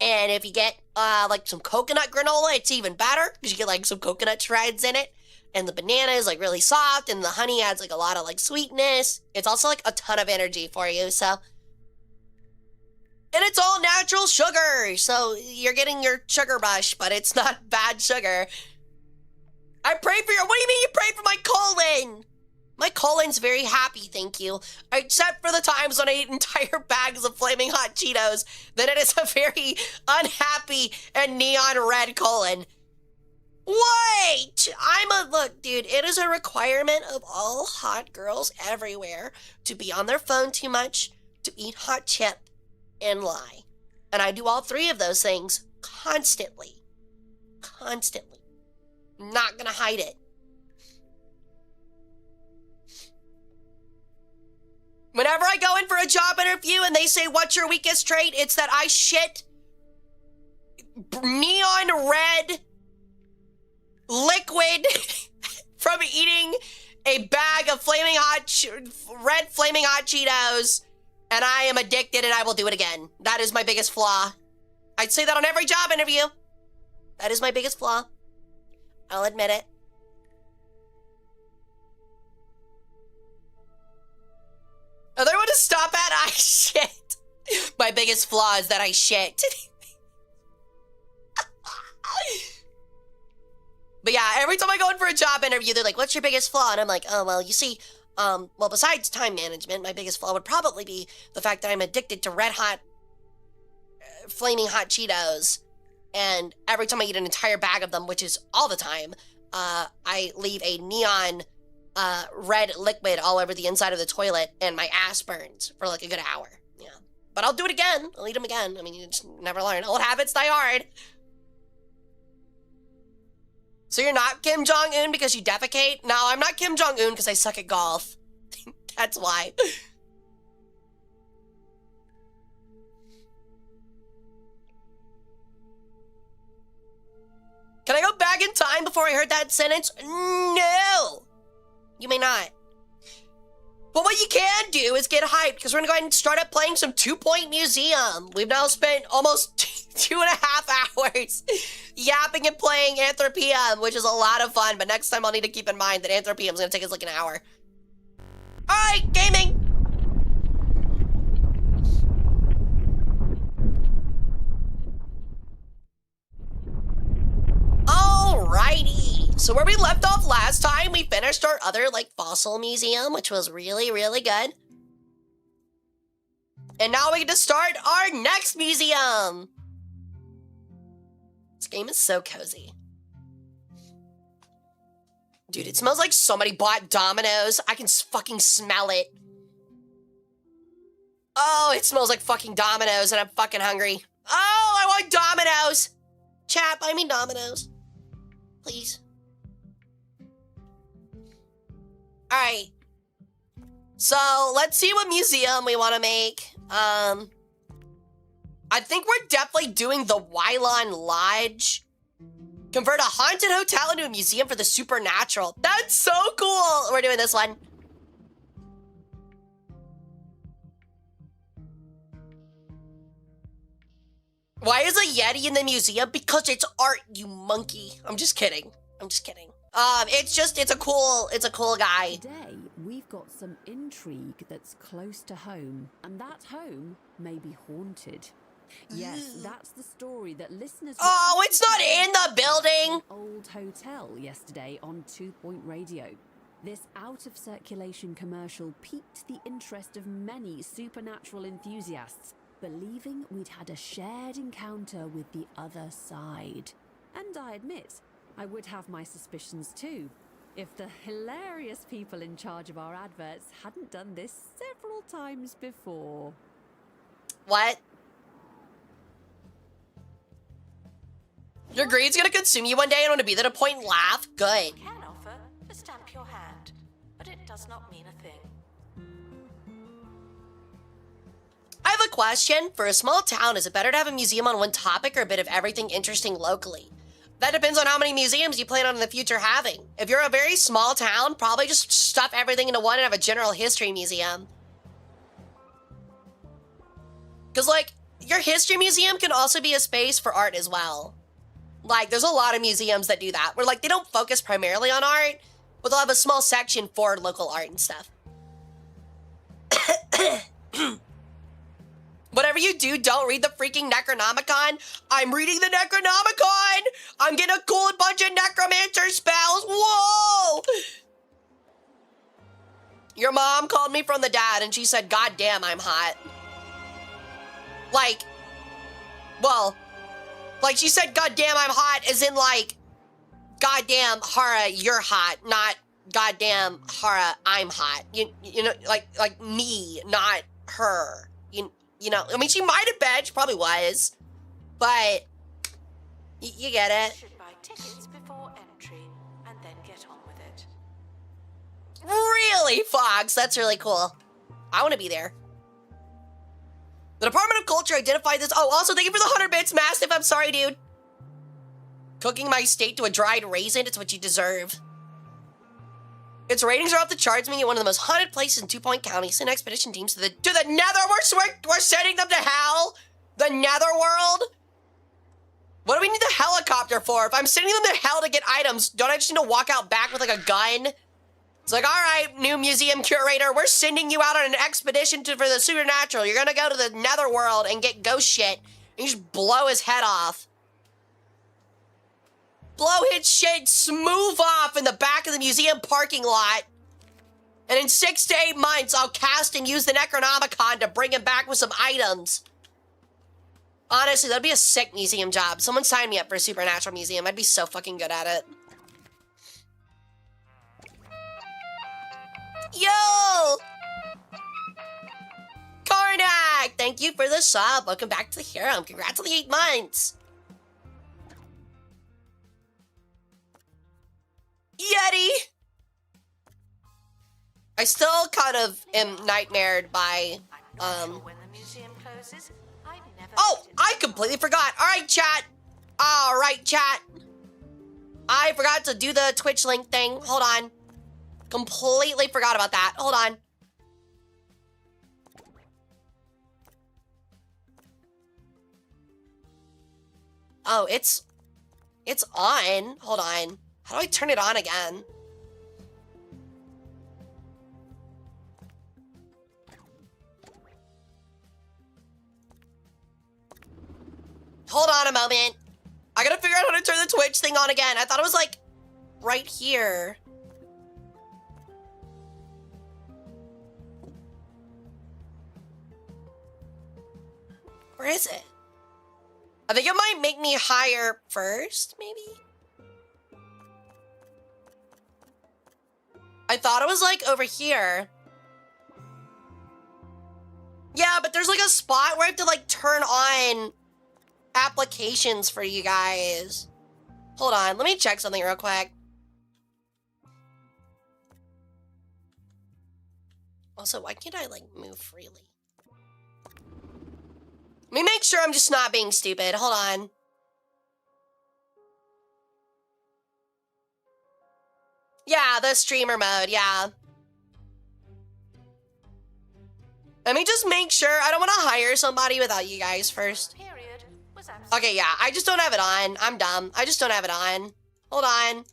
And if you get like some coconut granola, it's even better because you get like some coconut shreds in it. and the banana is like really soft, and the honey adds like a lot of like sweetness. It's also like a ton of energy for you, so. And it's all natural sugar, so you're getting your sugar rush, but it's not bad sugar. I pray for your, what do you mean you pray for my colon? My colon's very happy, thank you. Except for the times when I eat entire bags of flaming hot Cheetos, then it is a very unhappy and neon red colon. Wait! Look, dude, it is a requirement of all hot girls everywhere to be on their phone too much, to eat hot chip, and lie. And I do all three of those things constantly. Constantly. Not gonna hide it. Whenever I go in for a job interview and they say, what's your weakest trait? It's that I shit neon red liquid from eating a bag of red flaming hot Cheetos, and I am addicted and I will do it again. That is my biggest flaw. I'd say that on every job interview. That is my biggest flaw. I'll admit it. Another one to stop at, I shit. My biggest flaw is that I shit. But yeah, every time I go in for a job interview, they're like, what's your biggest flaw? And I'm like, oh, well, you see, well, besides time management, my biggest flaw would probably be the fact that I'm addicted to red hot, flaming hot Cheetos. And every time I eat an entire bag of them, which is all the time, I leave a neon red liquid all over the inside of the toilet, and my ass burns for like a good hour. Yeah. But I'll do it again. I'll eat them again. I mean, you just never learn. Old habits die hard. So you're not Kim Jong-un because you defecate? No, I'm not Kim Jong-un because I suck at golf. That's why. Can I go back in time before I heard that sentence? No! You may not. But what you can do is get hyped, because we're going to go ahead and start up playing some 2 Point Museum. We've now spent almost 2.5 hours yapping and playing Anthropium, which is a lot of fun, but next time I'll need to keep in mind that Anthropium is going to take us like an hour. Alright, gaming! Alrighty, so where we left off last time, we finished our other, like, fossil museum, which was really, really good. And now we get to start our next museum! This game is so cozy. Dude, it smells like somebody bought Domino's. I can fucking smell it. Oh, it smells like fucking Domino's and I'm fucking hungry. Oh, I want Domino's! Chap, I mean Domino's. Please. Alright. So, let's see what museum we want to make. I think we're definitely doing the Wylon Lodge. Convert a haunted hotel into a museum for the supernatural. That's so cool! We're doing this one. Why is a Yeti in the museum? Because it's art, you monkey. I'm just kidding. I'm just kidding. It's a cool guy. Today, we've got some intrigue that's close to home, and that home may be haunted. Yes, that's the story that listeners... Oh, it's not in the building! ...old hotel yesterday on 2 Point Radio. This out-of-circulation commercial piqued the interest of many supernatural enthusiasts, believing we'd had a shared encounter with the other side. And I admit, I would have my suspicions too, if the hilarious people in charge of our adverts hadn't done this several times before. What? Your greed's gonna consume you one day and want to be there to point and laugh? Good. Can offer to stamp your hand, but it does not mean a thing. I have a question. For a small town, is it better to have a museum on one topic or a bit of everything interesting locally? That depends on how many museums you plan on in the future having. If you're a very small town, probably just stuff everything into one and have a general history museum. Because, like, your history museum can also be a space for art as well. Like, there's a lot of museums that do that, where, like, they don't focus primarily on art, but they'll have a small section for local art and stuff. Whatever you do, don't read the freaking Necronomicon. I'm reading the Necronomicon! I'm getting a cool bunch of necromancer spells! Whoa! Your mom called me from the dad, and she said, God damn, I'm hot. Like, well, like, she said, God damn, I'm hot, as in, like, God damn, Hara, you're hot, not God damn, Hara, I'm hot. You know, like me, not her. You know, I mean, she might have been, she probably was, but you get it. Should buy tickets before entry and then get on with it. Really, Fox? That's really cool. I want to be there. The Department of Culture identified this. Oh, also, thank you for the 100 bits, Mastiff. I'm sorry, dude. Cooking my steak to a dried raisin. It's what you deserve. Its ratings are off the charts, making it one of the most haunted places in 2 Point County. Send expedition teams to the nether. We're sending them to hell. The netherworld. What do we need the helicopter for? If I'm sending them to hell to get items, don't I just need to walk out back with like a gun? It's like, all right, new museum curator, we're sending you out on an expedition for the supernatural. You're gonna go to the netherworld and get ghost shit. And you just blow his head off. Blow his shit smooth off in the back of the museum parking lot. And in 6 to 8 months, I'll cast and use the Necronomicon to bring him back with some items. Honestly, that'd be a sick museum job. Someone sign me up for a supernatural museum. I'd be so fucking good at it. Yo! Karnak! Thank you for the sub. Welcome back to the harem. Congrats on the 8 months. Yeti! I still kind of am nightmared by, I'm not sure when the museum closes. I never Oh, visited I it. completely forgot. All right, chat. All right, chat. I forgot to do the Twitch link thing. Hold on. Completely forgot about that. Hold on. Oh, it's on. Hold on. How do I turn it on again? Hold on a moment. I gotta figure out how to turn the Twitch thing on again. I thought it was like right here. Where is it? I think it might make me higher first, maybe? I thought it was like over here. Yeah, but there's like a spot where I have to like turn on applications for you guys. Hold on, let me check something real quick. Also, why can't I like move freely? Let me make sure I'm just not being stupid. Hold on. Yeah, the streamer mode, yeah. Let me just make sure. I don't want to hire somebody without you guys first. Period was absolutely Okay, yeah, I just don't have it on. I'm dumb. I just don't have it on. Hold on.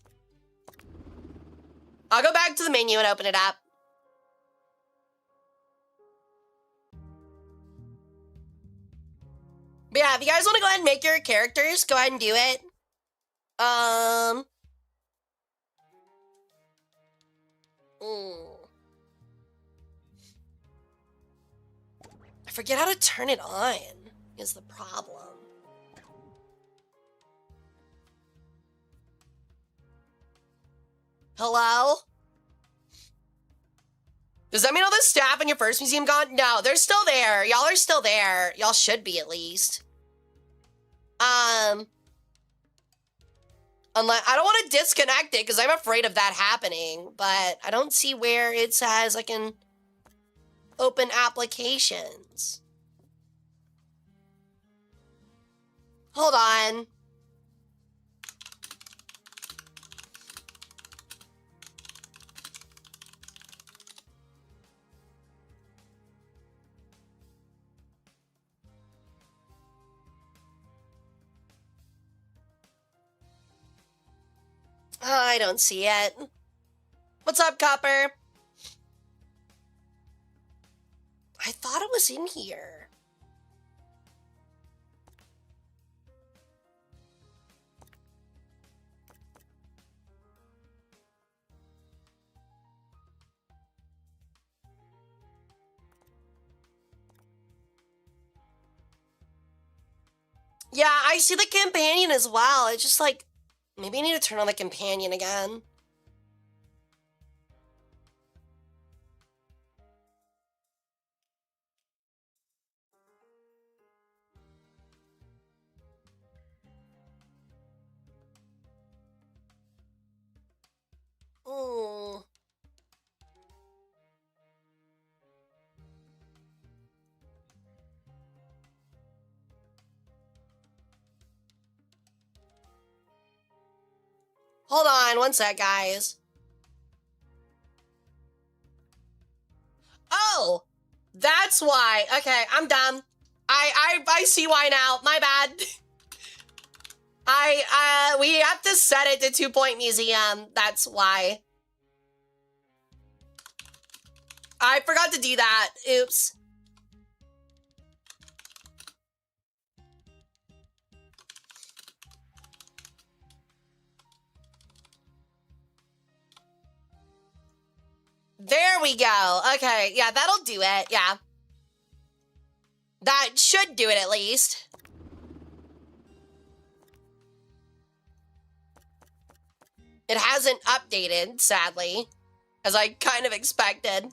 I'll go back to the menu and open it up. But yeah, if you guys want to go ahead and make your characters, go ahead and do it. I forget how to turn it on, is the problem. Hello? Does that mean all the staff in your first museum gone? No, they're still there. Y'all are still there. Y'all should be, at least. Unless, I don't want to disconnect it because I'm afraid of that happening, but I don't see where it says I can open applications. Hold on. I don't see it. What's up, Copper? I thought it was in here. Yeah, I see the companion as well. It's just like, maybe I need to turn on the companion again. Ooh. Hold on one sec, guys. Oh, that's why. Okay, I'm dumb. I see why now. My bad. We have to set it to 2-point museum. That's why. I forgot to do that. Oops. There we go. Okay, yeah, that'll do it. Yeah. That should do it at least. It hasn't updated, sadly, as I kind of expected.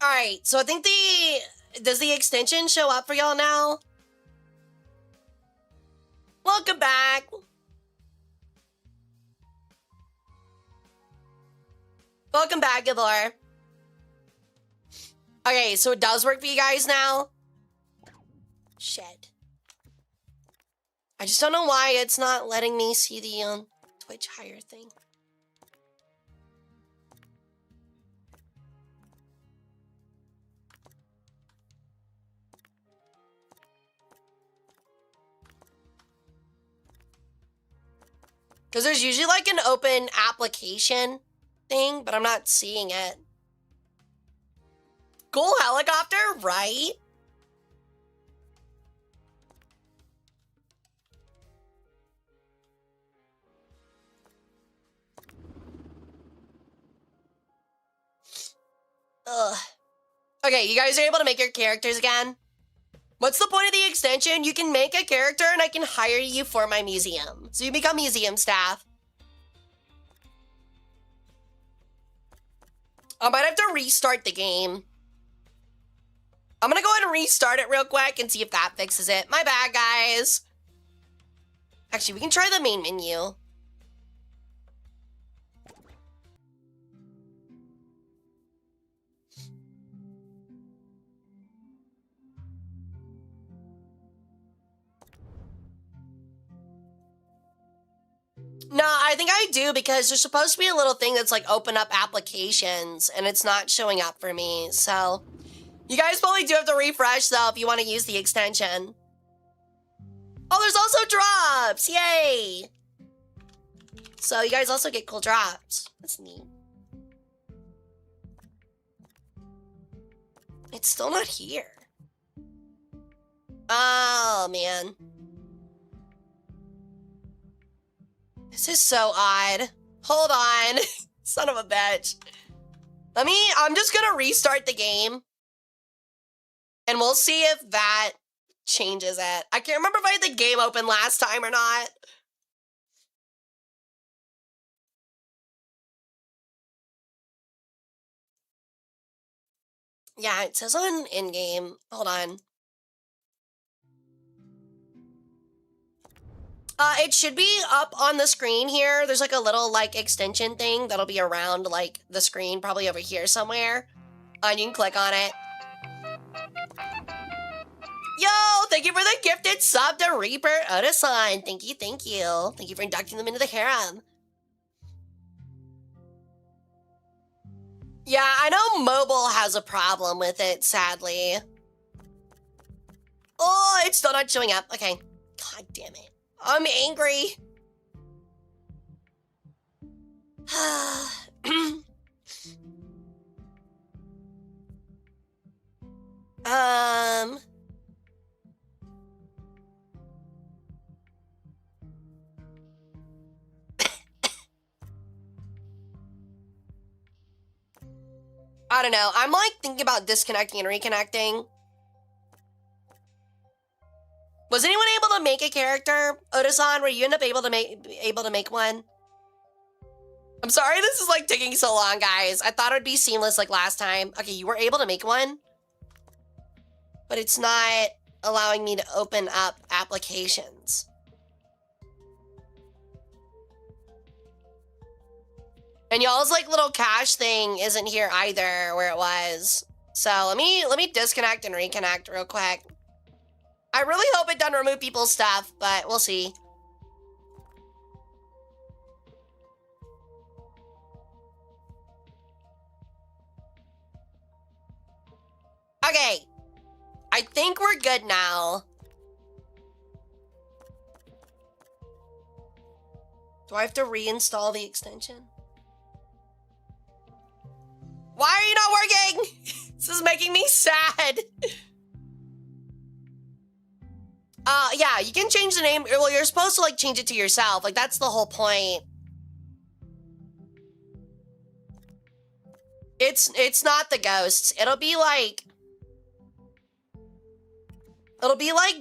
All right, so I think does the extension show up for y'all now? Welcome back. Welcome back, Gabor. Okay, so it does work for you guys now? Shit. I just don't know why it's not letting me see the Twitch hire thing. Because there's usually like an open application thing, but I'm not seeing it. Cool helicopter, right? Ugh. Okay, you guys are able to make your characters again? What's the point of the extension? You can make a character and I can hire you for my museum. So you become museum staff. I might have to restart the game. I'm gonna go ahead and restart it real quick and see if that fixes it. My bad, guys. Actually, we can try the main menu. No, I think I do because there's supposed to be a little thing that's like open up applications and it's not showing up for me. So you guys probably do have to refresh though if you want to use the extension. Oh, there's also drops. Yay. So you guys also get cool drops. That's neat. It's still not here. Oh, man. This is so odd. Hold on. Son of a bitch. I'm just gonna restart the game. And we'll see if that changes it. I can't remember if I had the game open last time or not. Yeah, it says on in-game. Hold on. It should be up on the screen here. There's like a little like extension thing that'll be around like the screen, probably over here somewhere. And you can click on it. Yo, thank you for the gifted sub to Reaper Odasan. Thank you, thank you. Thank you for inducting them into the harem. Yeah, I know mobile has a problem with it, sadly. Oh, it's still not showing up. Okay. God damn it. I'm angry. um... I don't know. I'm like thinking about disconnecting and reconnecting. Was anyone able to make a character, Oda-san? Were you end up able to make one? I'm sorry this is like taking so long, guys. I thought it would be seamless like last time. Okay, you were able to make one, but it's not allowing me to open up applications. And y'all's like little cache thing isn't here either where it was. So let me disconnect and reconnect real quick. I really hope it doesn't remove people's stuff, but we'll see. Okay. I think we're good now. Do I have to reinstall the extension? Why are you not working? This is making me sad. Yeah, you can change the name. Well, you're supposed to like change it to yourself. Like that's the whole point. It's not the ghosts. It'll be like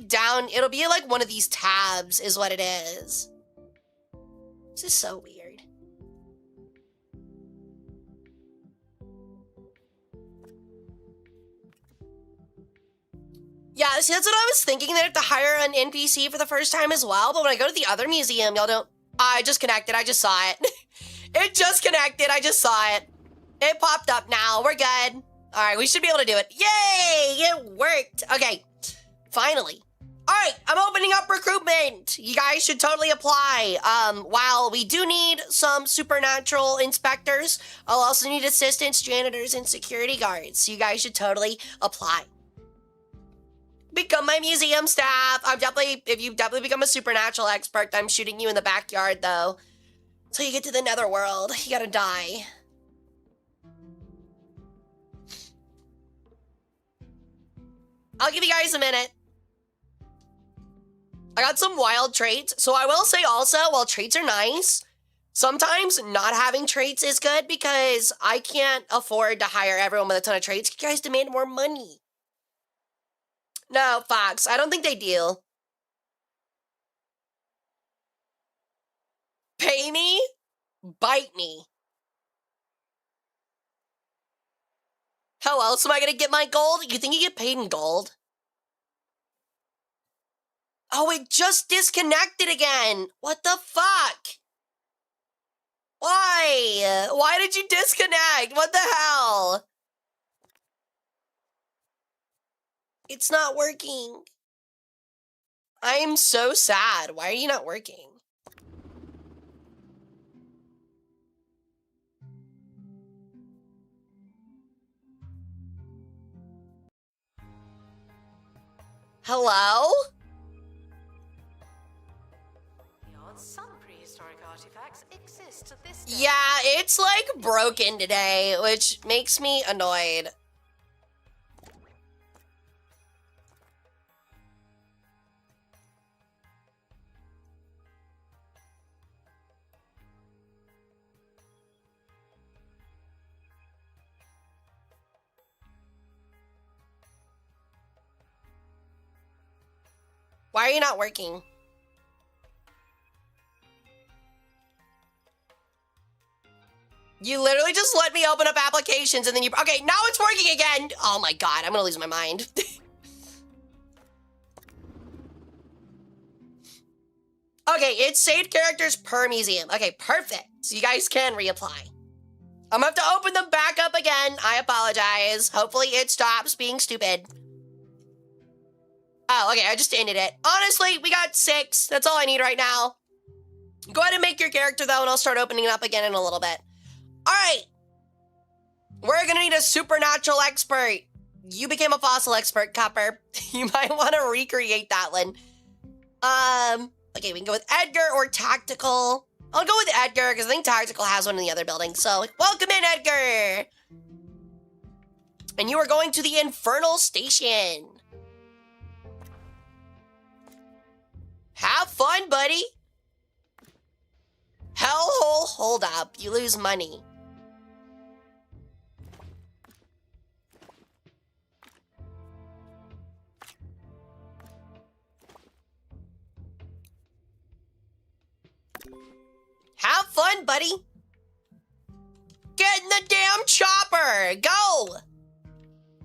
down, it'll be like one of these tabs is what it is. This is so weird. Yeah, see, that's what I was thinking. They have to hire an NPC for the first time as well. But when I go to the other museum, y'all don't... I just connected. I just saw it. It just connected. I just saw it. It popped up now. We're good. All right, we should be able to do it. Yay! It worked. Okay, finally. All right, I'm opening up recruitment. You guys should totally apply. While we do need some supernatural inspectors, I'll also need assistants, janitors, and security guards. So you guys should totally apply. Become my museum staff. If you definitely become a supernatural expert, I'm shooting you in the backyard though. So you get to the netherworld, you gotta die. I'll give you guys a minute. I got some wild traits. So I will say also, while traits are nice, sometimes not having traits is good because I can't afford to hire everyone with a ton of traits. You guys demand more money. No, Fox, I don't think they do. Pay me? Bite me. How else am I gonna get my gold? You think you get paid in gold? Oh, it just disconnected again. What the fuck? Why? Why did you disconnect? What the hell? It's not working. I am so sad. Why are you not working? Hello? Some prehistoric artifacts exist to this day. Yeah, it's like broken today, which makes me annoyed. Why are you not working? You literally just let me open up applications and then you... Okay, now it's working again! Oh my god, I'm gonna lose my mind. Okay, it's saved characters per museum. Okay, perfect. So you guys can reapply. I'm gonna have to open them back up again. I apologize. Hopefully it stops being stupid. Oh, okay, I just ended it. Honestly, we got 6. That's all I need right now. Go ahead and make your character, though, and I'll start opening it up again in a little bit. All right. We're gonna need a supernatural expert. You became a fossil expert, Copper. You might want to recreate that one. Okay, we can go with Edgar or Tactical. I'll go with Edgar because I think Tactical has one in the other building. So, welcome in, Edgar. And you are going to the Infernal Station. Have fun, buddy. Hellhole hold up. You lose money. Have fun, buddy. Get in the damn chopper. Go.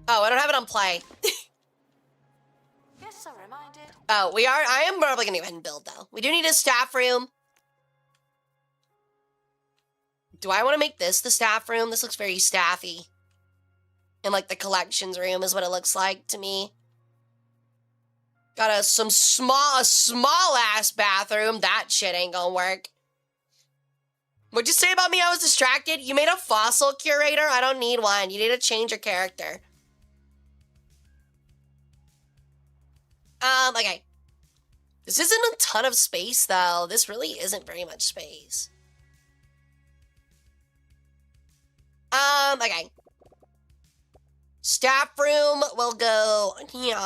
Oh, I don't have it on play. Yes, so reminded. Oh, we are. I am probably gonna go ahead and build though. We do need a staff room. Do I want to make this the staff room? This looks very staffy. And like the collections room is what it looks like to me. Got a small ass bathroom. That shit ain't gonna work. What'd you say about me? I was distracted. You made a fossil curator? I don't need one. You need to change your character. Okay. This isn't a ton of space, though. This really isn't very much space. Okay. Staff room will go here.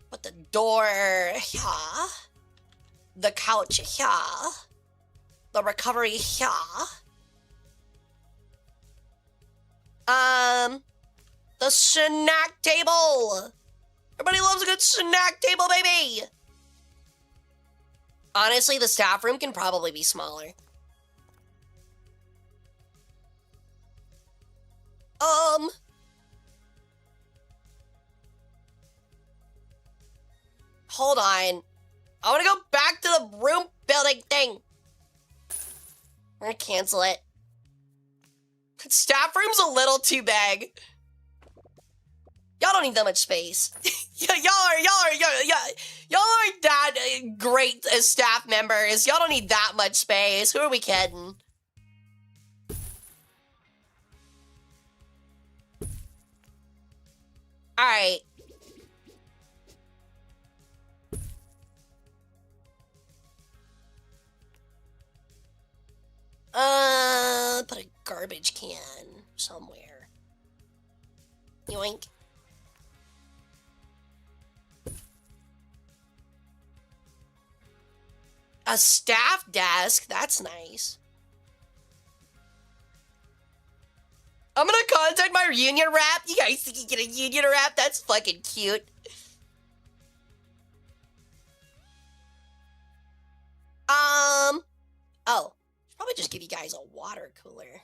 Put the door here. The couch here. The recovery here. The snack table. Everybody loves a good snack table, baby. Honestly, the staff room can probably be smaller. Hold on. I want to go back to the room building thing. We're gonna cancel it. Staff room's a little too big. Y'all don't need that much space. Y'all aren't that great as staff members. Y'all don't need that much space. Who are we kidding? All right. Put a garbage can somewhere. Yoink. A staff desk, that's nice. I'm gonna contact my union rep. You guys think you get a union rep? That's fucking cute. Oh. Should probably just give you guys a water cooler.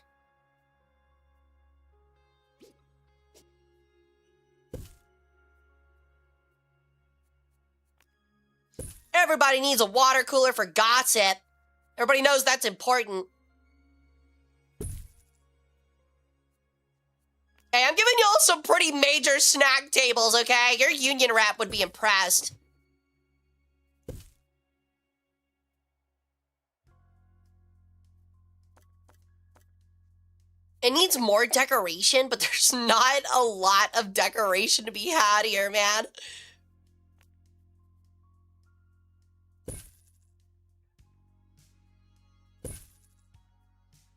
Everybody needs a water cooler for gossip. Everybody knows that's important. Hey, I'm giving y'all some pretty major snack tables, okay? Your union rep would be impressed. It needs more decoration, but there's not a lot of decoration to be had here, man.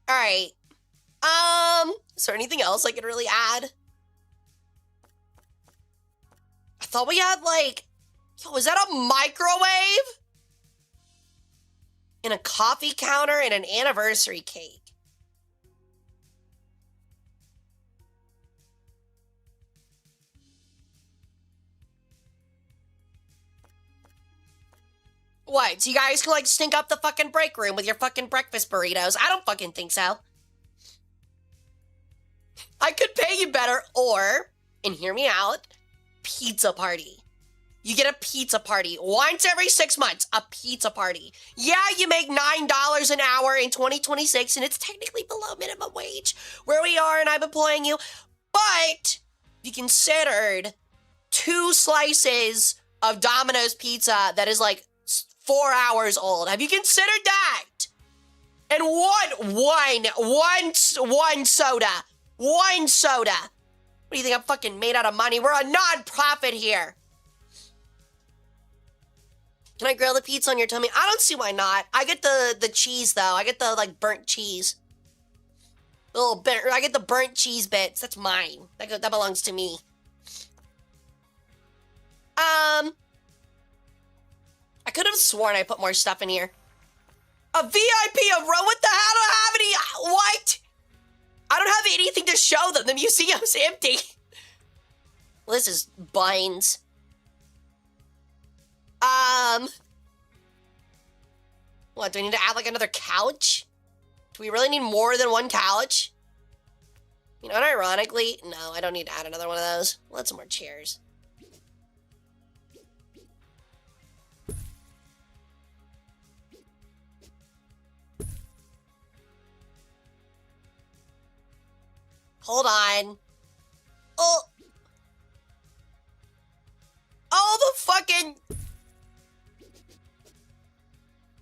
All right. Is there anything else I could really add? I thought we had like, yo, is that a microwave? And a coffee counter and an anniversary cake. What, so you guys can like stink up the fucking break room with your fucking breakfast burritos? I don't fucking think so. I could pay you better, or, and hear me out, pizza party. You get a pizza party once every 6 months, a pizza party. Yeah, you make $9 an hour in 2026, and it's technically below minimum wage where we are, and I'm employing you. But you considered 2 slices of Domino's pizza that is like 4 hours old. Have you considered that? And one soda. One soda. What do you think, I'm fucking made out of money? We're a non-profit here. Can I grill the pizza on your tummy? I don't see why not. I get the cheese, though. I get the, like, burnt cheese. I get the burnt cheese bits. That's mine. That belongs to me. I could have sworn I put more stuff in here. A VIP of Rome? What the hell? I don't have any. What? I don't have anything to show them. The museum's empty. Well, this is Buns. What, do I need to add like another couch? Do we really need more than one couch? You know, and ironically, no, I don't need to add another one of those. Let's some more chairs. Hold on. Oh. Oh, the fucking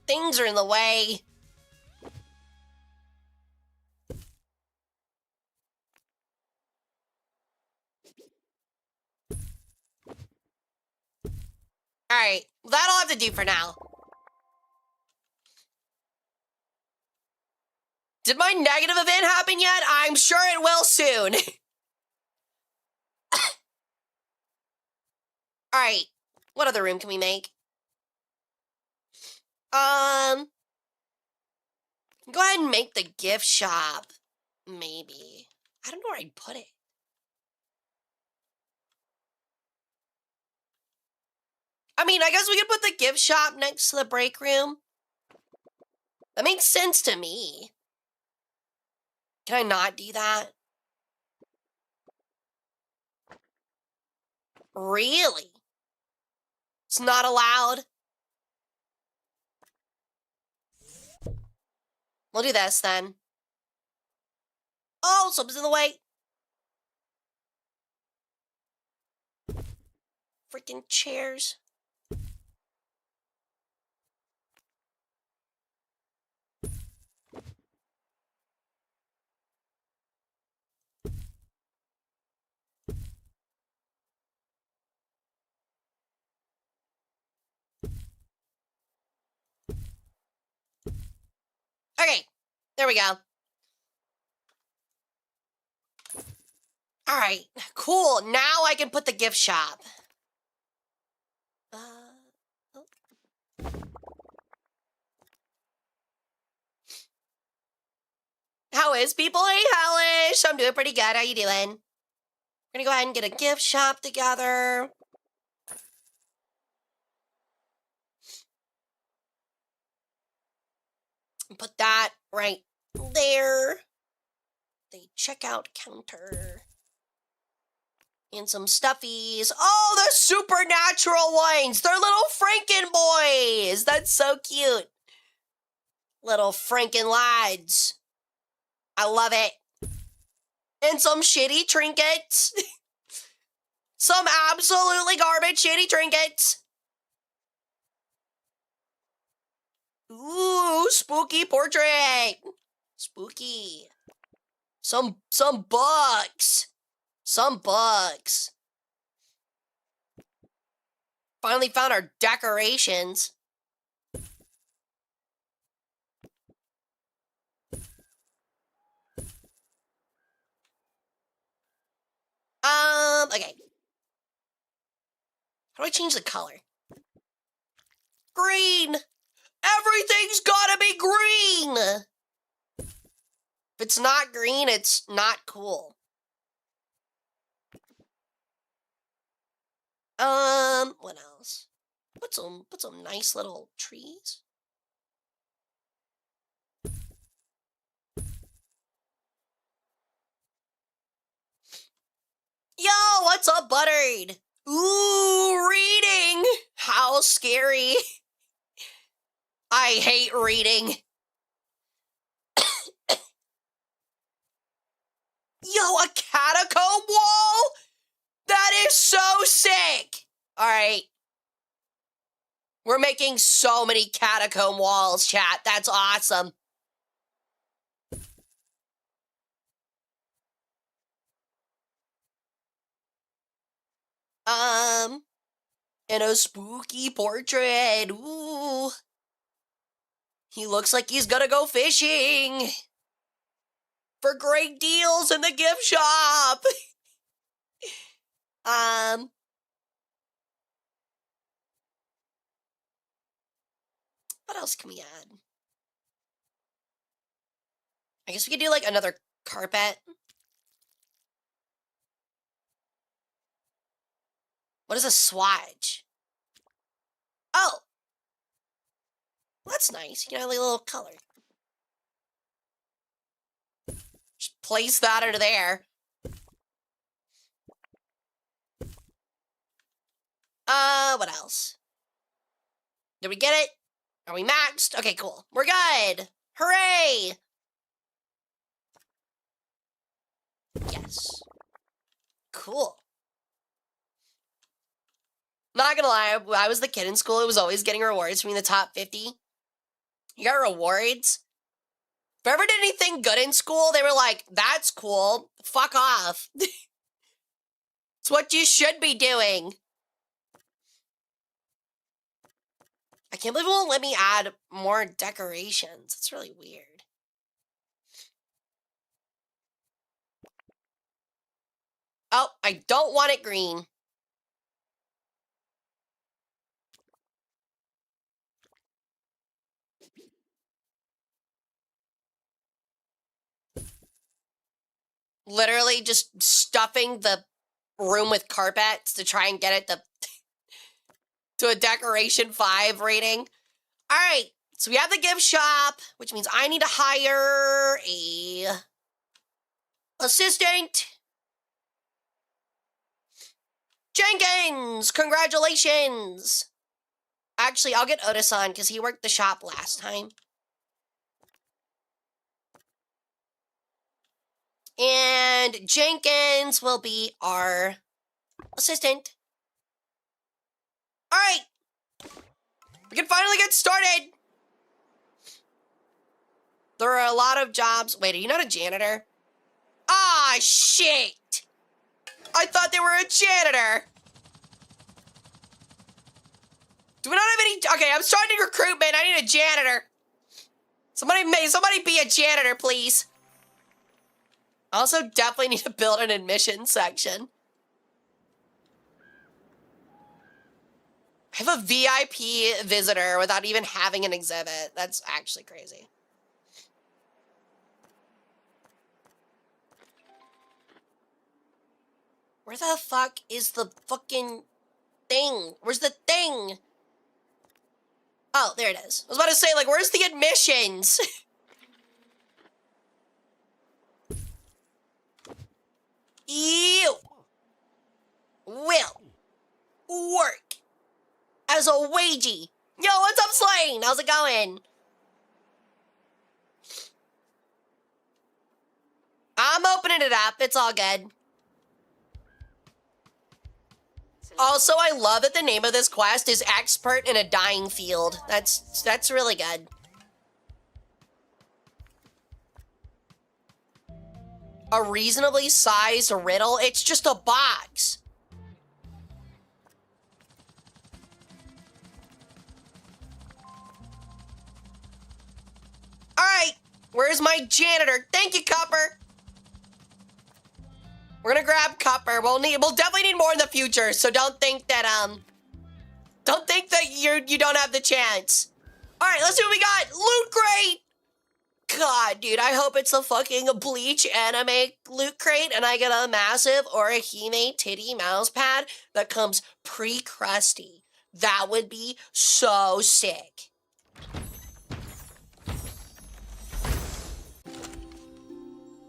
things are in the way. All right, that'll have to do for now. Did my negative event happen yet? I'm sure it will soon. All right, what other room can we make? Go ahead and make the gift shop. Maybe. I don't know where I'd put it. I mean, I guess we could put the gift shop next to the break room. That makes sense to me. Can I not do that? Really? It's not allowed? We'll do this then. Oh, something's in the way. Freaking chairs. Okay, there we go. All right, cool. Now I can put the gift shop. Oh. How is people? Hey, Hellish. I'm doing pretty good. How you doing? We're gonna go ahead and get a gift shop together. Put that right there. The checkout counter. And some stuffies. Oh, the supernatural ones. They're little Franken boys. That's so cute. Little Franken lads. I love it. And some shitty trinkets. Some absolutely garbage shitty trinkets. Ooh, spooky portrait. Spooky. Some books. Some books. Finally found our decorations. Okay. How do I change the color? Green! Everything's gotta be green! If it's not green, it's not cool. What else? Put some nice little trees. Yo, what's up, Buttered? Ooh, reading! How scary. I hate reading. Yo, a catacomb wall? That is so sick! Alright. We're making so many catacomb walls, chat. That's awesome. And a spooky portrait. Ooh. He looks like he's gonna go fishing for great deals in the gift shop. What else can we add? I guess we could do like another carpet. What is a swatch? Oh! Well, that's nice. You know, like a little color. Just place that under there. What else? Did we get it? Are we maxed? Okay, cool. We're good! Hooray! Yes. Cool. Not gonna lie, when I was the kid in school, it was always getting rewards from the top 50. You got rewards. If I ever did anything good in school, they were like, that's cool. Fuck off. It's what you should be doing. I can't believe it won't let me add more decorations. It's really weird. Oh, I don't want it green. Literally just stuffing the room with carpets to try and get it to a decoration 5 rating. All right, so we have the gift shop, which means I need to hire a assistant. Jenkins, congratulations. Actually, I'll get Otis on because he worked the shop last time. And Jenkins will be our assistant. All right. We can finally get started. There are a lot of jobs. Wait, are you not a janitor? Ah, shit. I thought they were a janitor. Do we not have any? Okay, I'm starting recruitment. I need a janitor. Somebody be a janitor, please. Also, definitely need to build an admission section. I have a VIP visitor without even having an exhibit. That's actually crazy. Where the fuck is the fucking thing? Where's the thing? Oh, there it is. I was about to say, like, where's the admissions? You will work as a wagey. Yo, what's up, Slane? How's it going? I'm opening it up. It's all good. Also, I love that the name of this quest is Expert in a Dying Field. That's really good. A reasonably sized riddle? It's just a box. All right, where's my janitor? Thank you, Copper. We're gonna grab Copper. We'll definitely need more in the future. So don't think that you don't have the chance. All right, let's see what we got. Loot crate. God, dude, I hope it's a fucking Bleach anime loot crate and I get a massive Orihime titty mouse pad that comes pre-crusty. That would be so sick.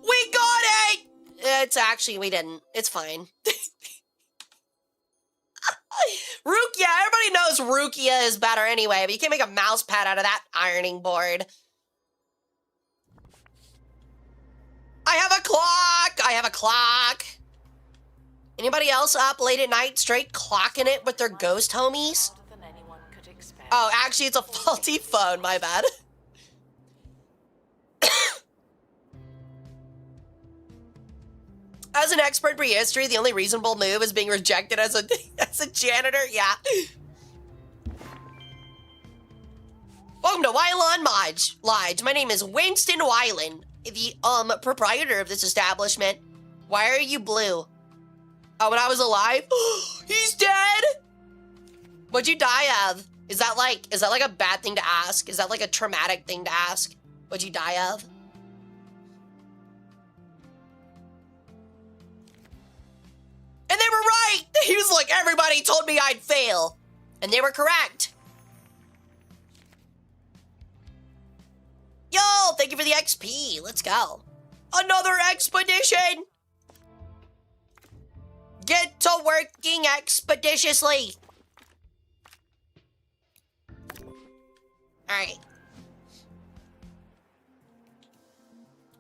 We got it! It's actually, we didn't. It's fine. Rukia, everybody knows Rukia is better anyway, but you can't make a mouse pad out of that ironing board. I have a clock! I have a clock! Anybody else up late at night straight clocking it with their ghost homies? Oh, actually, it's a faulty phone, my bad. As an expert in prehistory, the only reasonable move is being rejected as a as a janitor. Yeah. Welcome to Wylon Lodge. My name is Winston Wylan, the proprietor of this establishment. Why are you blue? Oh, when I was alive? He's dead! What'd you die of? Is that like a bad thing to ask? Is that like a traumatic thing to ask? What'd you die of? And they were right! He was like, everybody told me I'd fail. And they were correct. Yo, thank you for the XP. Let's go. Another expedition! Get to working expeditiously. Alright.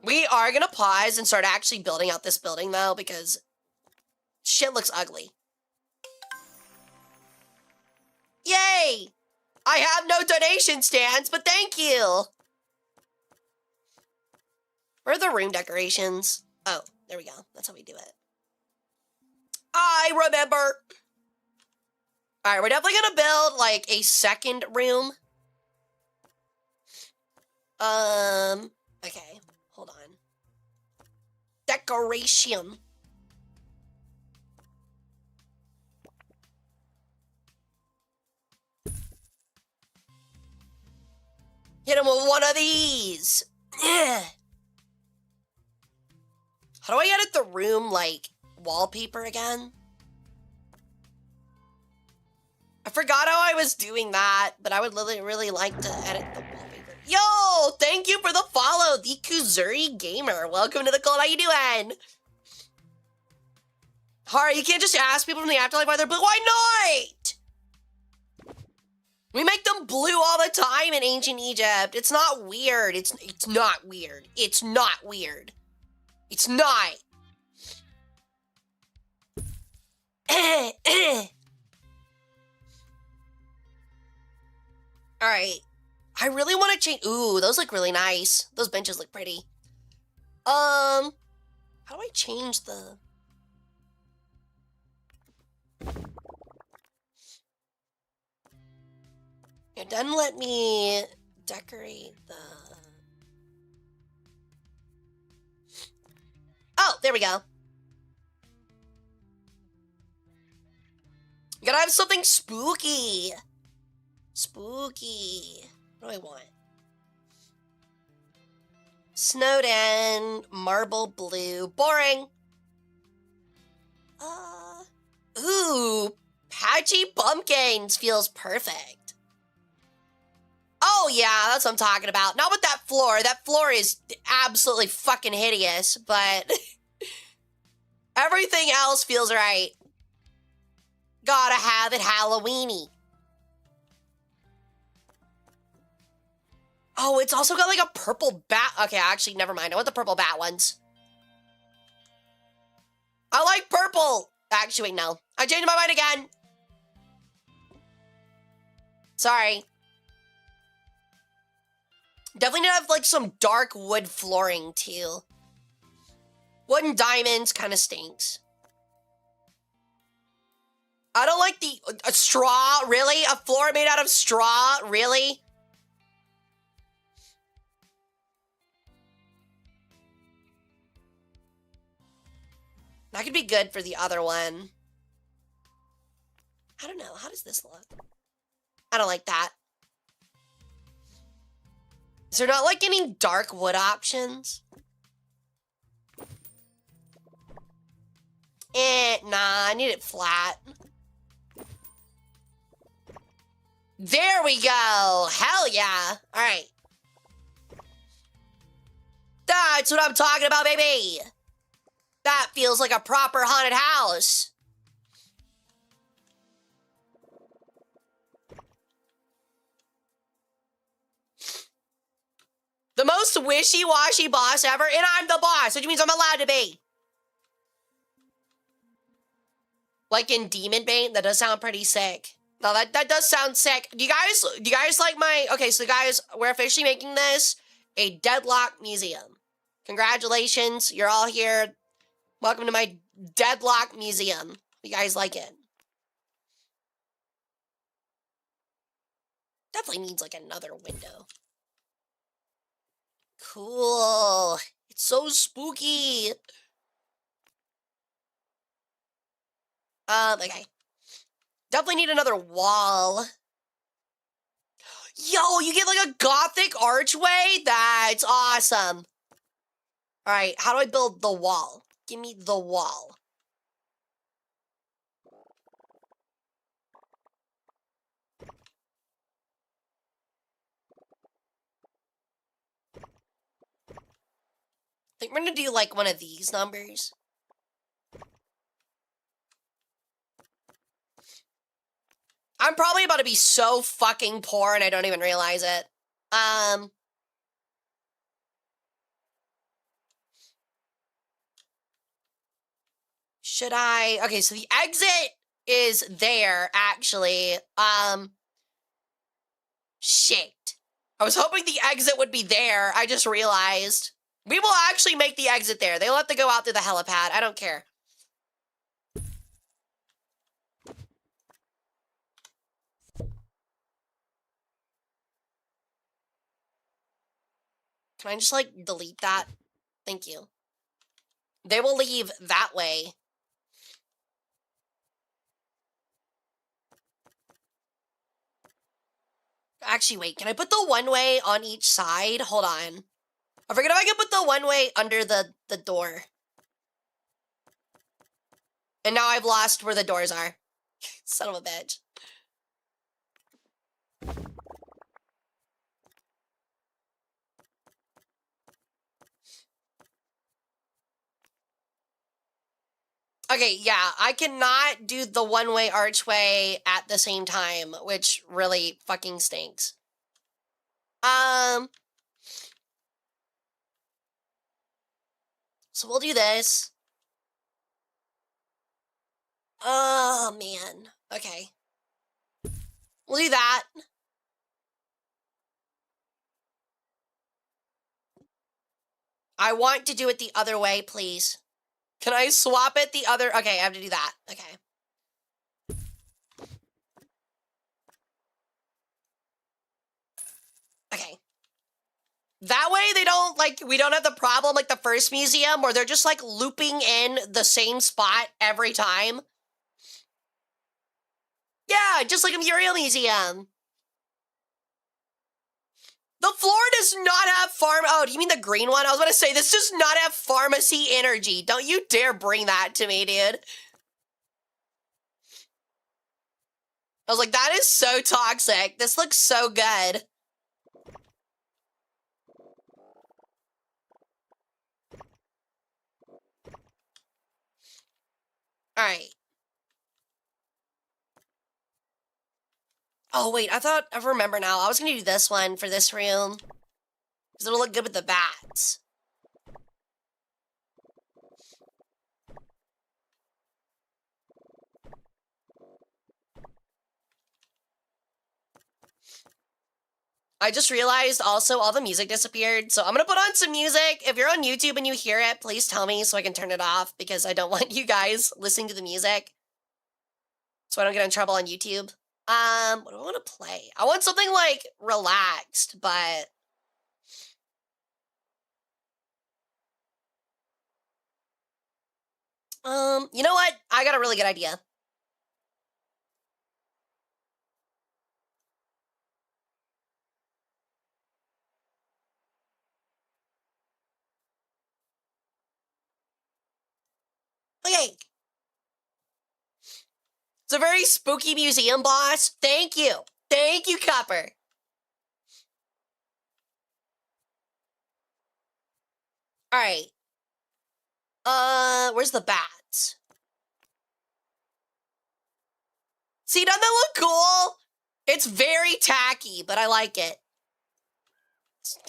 We are gonna pause and start actually building out this building though, because shit looks ugly. Yay! I have no donation stands, but thank you! Where are the room decorations? Oh, there we go. That's how we do it. I remember! Alright, we're definitely gonna build, like, a second room. Okay. Hold on. Decoration. Hit him with one of these. Ugh. How do I edit the room, like, wallpaper again? I forgot how I was doing that, but I would really like to edit the wallpaper. Yo, thank you for the follow, the Kuzuri Gamer. Welcome to the cult. How you doing? Hara, you can't just ask people from the afterlife why they're blue. Why not? We make them blue all the time in ancient Egypt. It's not weird. It's not weird. It's not weird. It's not. All right. I really want to change. Ooh, those look really nice. Those benches look pretty. How do I change the... It doesn't let me decorate the... Oh, there we go. You gotta have something spooky. Spooky. What do I want? Snowden, marble blue, boring. Ooh, patchy pumpkins feels perfect. Oh yeah, that's what I'm talking about. Not with that floor. That floor is absolutely fucking hideous, but everything else feels right. Gotta have it Halloweeny. Oh, it's also got like a purple bat. Okay, actually, never mind. I want the purple bat ones. I like purple. Actually, wait, no. I changed my mind again. Sorry. Definitely need to have like some dark wood flooring too. Wood and diamonds kind of stinks. I don't like the straw, really? A floor made out of straw, really? That could be good for the other one. I don't know. How does this look? I don't like that. Is there not like any dark wood options? Nah, I need it flat. There we go. Hell yeah. All right. That's what I'm talking about, baby. That feels like a proper haunted house. The most wishy-washy boss ever, and I'm the boss, which means I'm allowed to be. Like in Demon Bane, that does sound pretty sick. No, that does sound sick. Do you guys like my... Okay, so guys, we're officially making this a Deadlock Museum. Congratulations, you're all here. Welcome to my deadlock museum. You guys like it? Definitely needs like another window. Cool. It's so spooky. Okay. Definitely need another wall. Yo, you get like a gothic archway? That's awesome. All right, how do I build the wall? Give me the wall. I think we're gonna do like one of these numbers. I'm probably about to be so fucking poor and I don't even realize it. Should I? Okay, so the exit is there, actually. Shit. I was hoping the exit would be there. I just realized. We will actually make the exit there. They'll have to go out through the helipad. I don't care. Can I just, like, delete that? Thank you. They will leave that way. Actually, wait. Can I put the one-way on each side? Hold on. I forget if I can put the one-way under the door. And now I've lost where the doors are. Son of a bitch. Okay, yeah, I cannot do the one-way archway at the same time, which really fucking stinks. So we'll do this. Oh, man. Okay. We'll do that. I want to do it the other way, please. Can I swap it the other? Okay, I have to do that. Okay. Okay. That way they don't, like, we don't have the problem like the first museum where they're just, like, looping in the same spot every time. Yeah, just like a Muriel Museum. The floor does not have oh, do you mean the green one? I was gonna say, this does not have pharmacy energy. Don't you dare bring that to me, dude. I was like, that is so toxic. This looks so good. All right. Oh, wait, I remember now. I was gonna do this one for this room. Because it'll look good with the bats. I just realized also all the music disappeared, so I'm gonna put on some music. If you're on YouTube and you hear it, please tell me so I can turn it off because I don't want you guys listening to the music. So I don't get in trouble on YouTube. What do I want to play? I want something like relaxed, but you know what? I got a really good idea. Okay. It's a very spooky museum, boss. Thank you. Thank you, Copper. All right. Where's the bats? See, doesn't that look cool? It's very tacky, but I like it.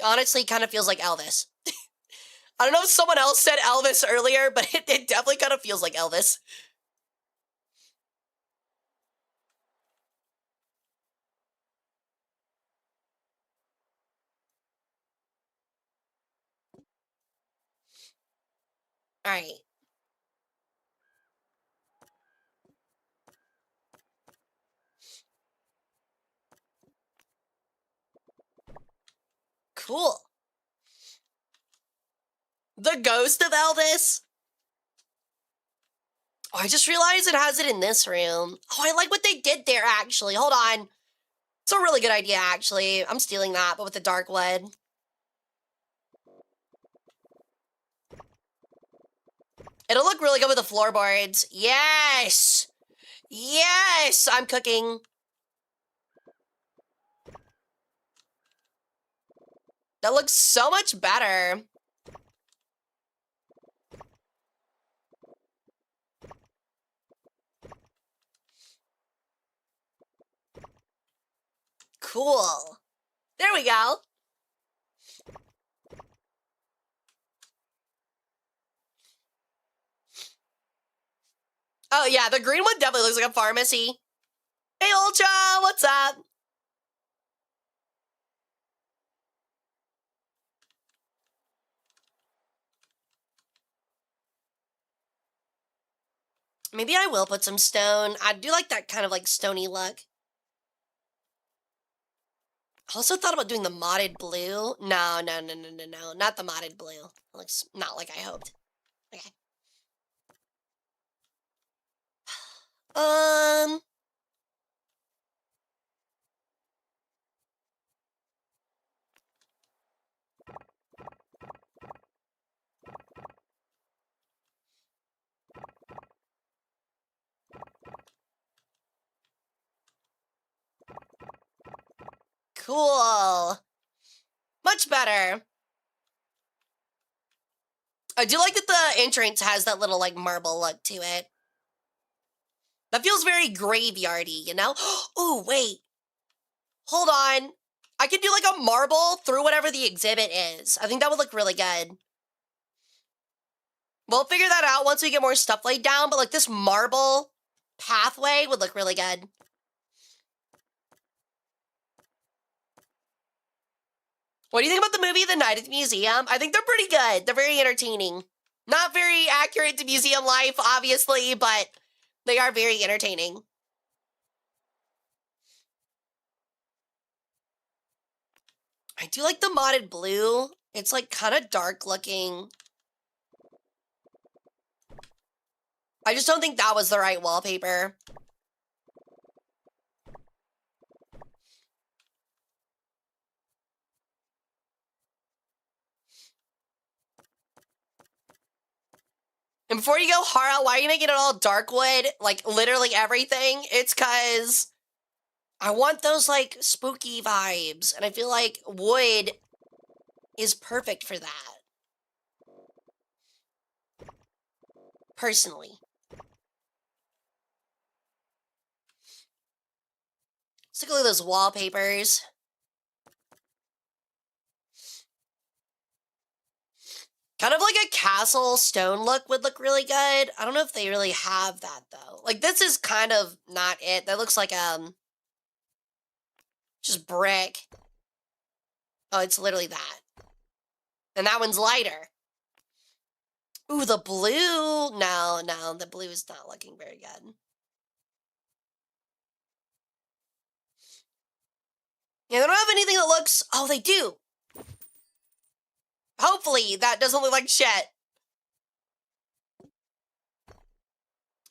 Honestly, kind of feels like Elvis. I don't know if someone else said Elvis earlier, but it definitely kind of feels like Elvis. All right. Cool. The ghost of Elvis. Oh, I just realized it has it in this room. Oh, I like what they did there, actually. Hold on. It's a really good idea, actually. I'm stealing that, but with the dark wood. It'll look really good with the floorboards. Yes! Yes! I'm cooking. That looks so much better. Cool. There we go. Oh, yeah, the green one definitely looks like a pharmacy. Hey, Ultra, what's up? Maybe I will put some stone. I do like that kind of like stony look. I also thought about doing the modded blue. No, not the modded blue. It looks not like I hoped. Okay. Cool. Much better. I do like that the entrance has that little like marble look to it. That feels very graveyardy, you know? Oh, wait. Hold on. I could do like a marble through whatever the exhibit is. I think that would look really good. We'll figure that out once we get more stuff laid down, but like this marble pathway would look really good. What do you think about the movie The Night at the Museum? I think they're pretty good. They're very entertaining. Not very accurate to museum life, obviously, but they are very entertaining. I do like the modded blue. It's like kind of dark looking. I just don't think that was the right wallpaper. And before you go, Hara, why are you making it all dark wood? Like literally everything? It's because I want those like spooky vibes. And I feel like wood is perfect for that. Personally. Let's take a look at those wallpapers. Kind of like a castle stone look would look really good. I don't know if they really have that though. Like this is kind of not it. That looks like just brick. Oh, it's literally that. And that one's lighter. Ooh, the blue. No, the blue is not looking very good. Yeah, they don't have anything that looks... Oh, they do. Hopefully, that doesn't look like shit.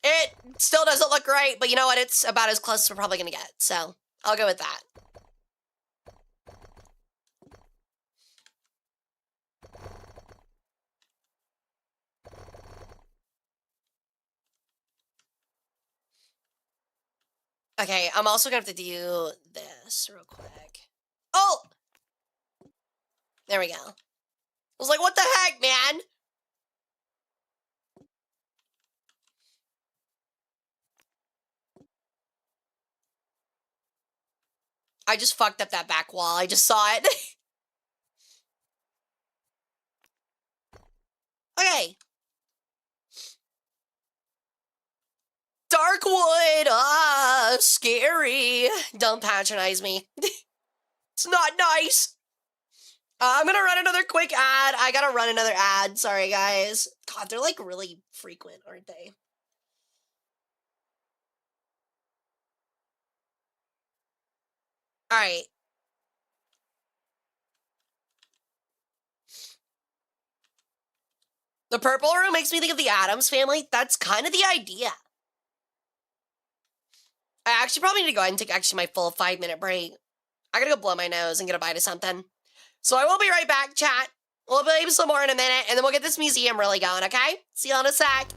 It still doesn't look right, but you know what? It's about as close as we're probably gonna get, so I'll go with that. Okay, I'm also gonna have to do this real quick. Oh! There we go. I was like, what the heck, man? I just fucked up that back wall. I just saw it. Okay. Darkwood! Ah, scary. Don't patronize me. It's not nice. I'm gonna run another quick ad. I gotta run another ad. Sorry, guys. God, they're like really frequent, aren't they? All right. The purple room makes me think of the Addams Family. That's kind of the idea. I actually probably need to go ahead and take actually my full 5-minute break. I gotta go blow my nose and get a bite of something. So I will be right back, chat. We'll play some more in a minute, and then we'll get this museum really going, okay? See you in a sec.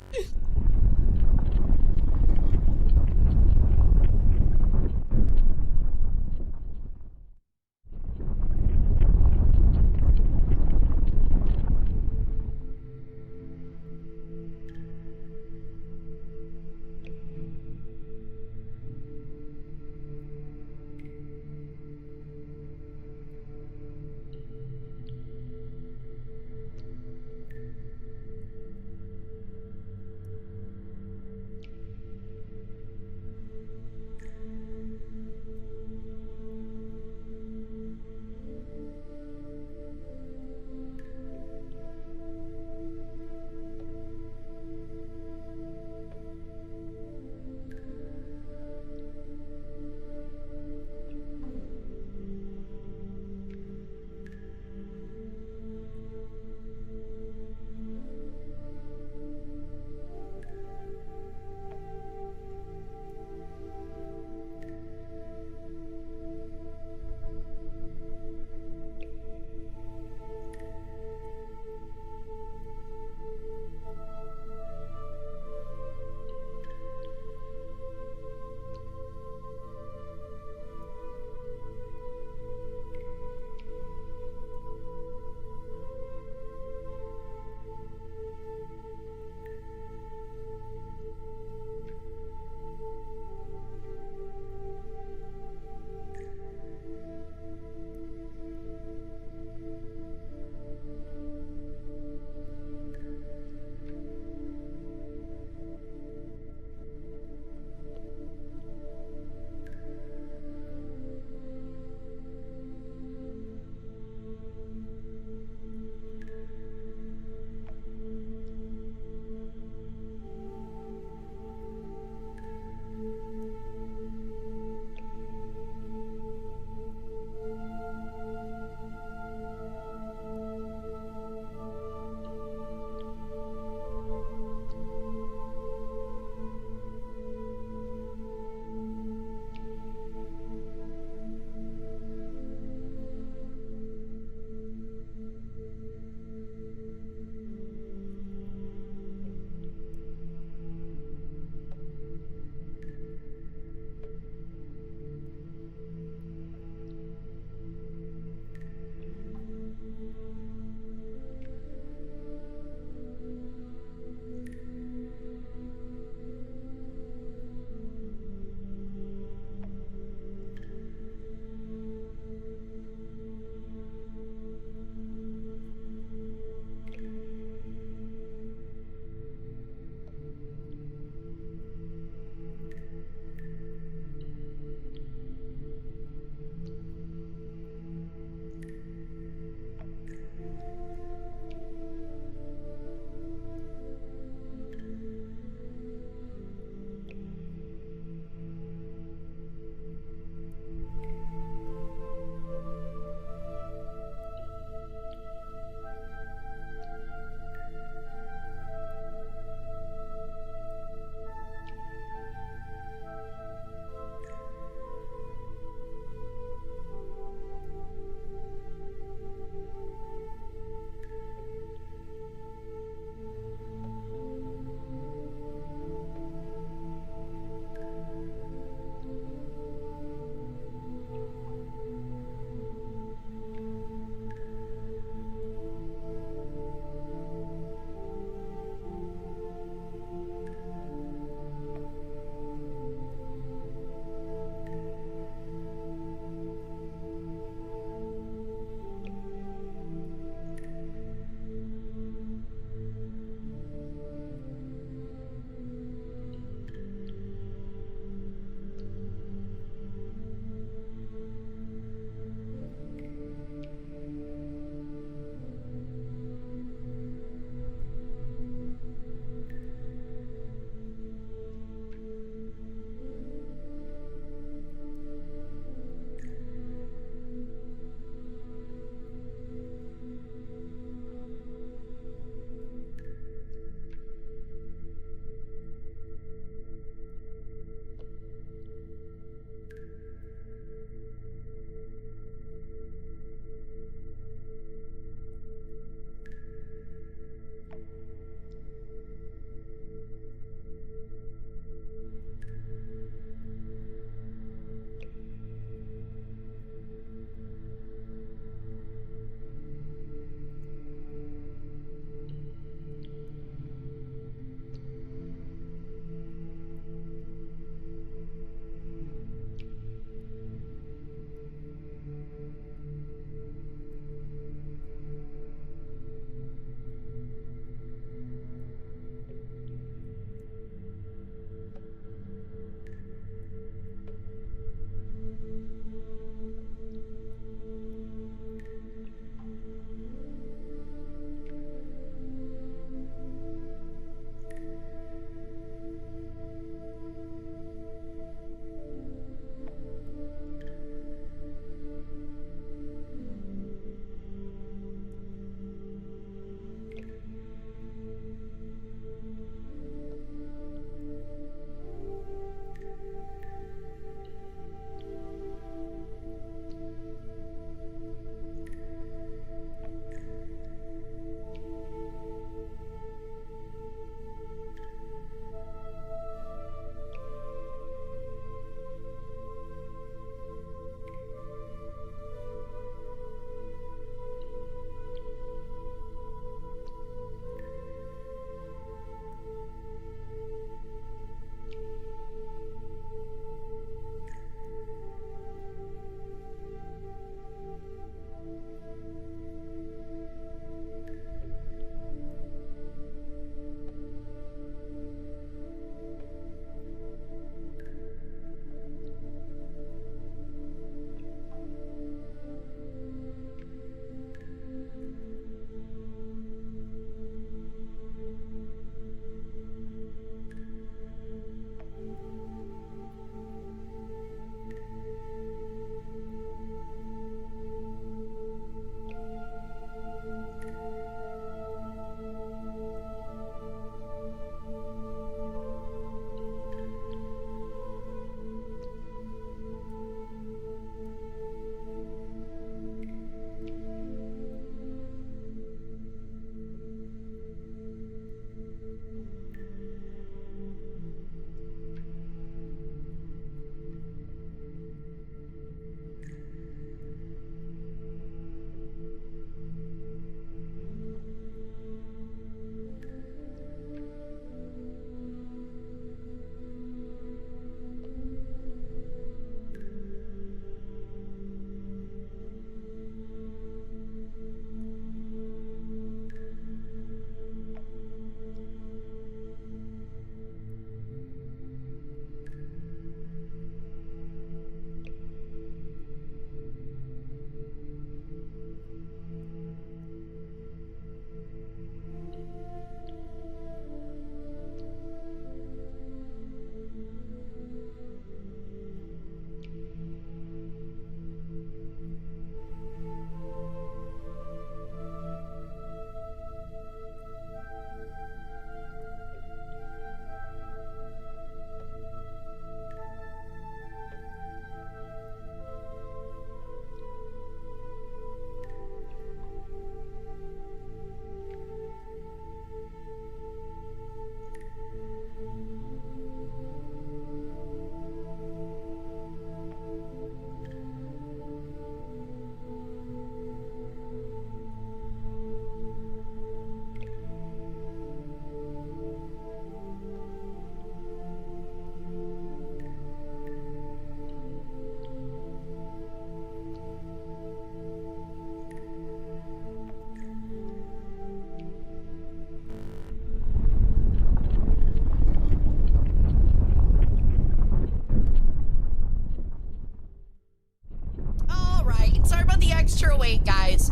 extra weight, guys.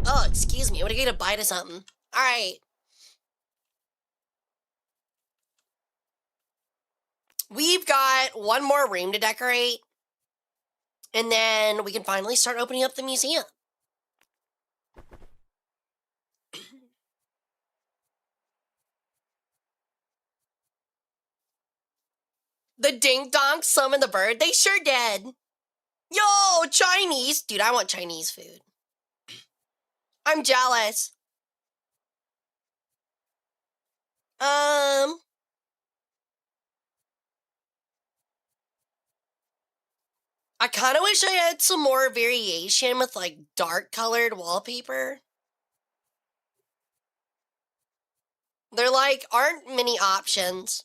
Oh, excuse me. I'm gonna get a bite of something. All right. We've got one more room to decorate. And then we can finally start opening up the museum. The ding dong summoned the bird. They sure did. Yo, Chinese. Dude, I want Chinese food. I'm jealous. I kind of wish I had some more variation with like dark colored wallpaper. There like aren't many options.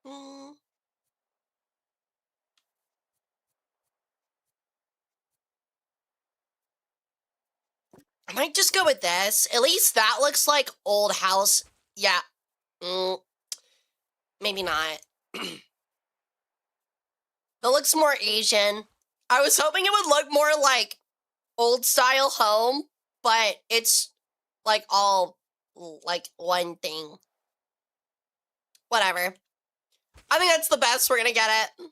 Hmm. I might just go with this. At least that looks like old house. Yeah. Maybe not. It looks more Asian. I was hoping it would look more like old style home, but it's like all like one thing. Whatever. I think that's the best we're gonna get it.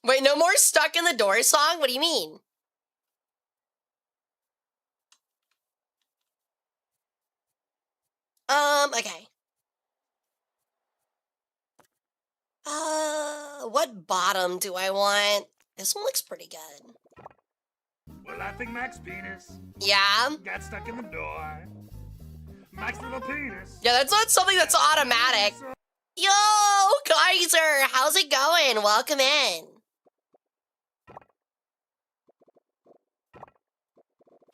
Wait, no more stuck in the door song? What do you mean? Okay. What bottom do I want? This one looks pretty good. Well, I think Mac's penis Yeah? got stuck in the door. Mac's little penis. Yeah, that's not something that's automatic. Yo, Kaiser, how's it going? Welcome in.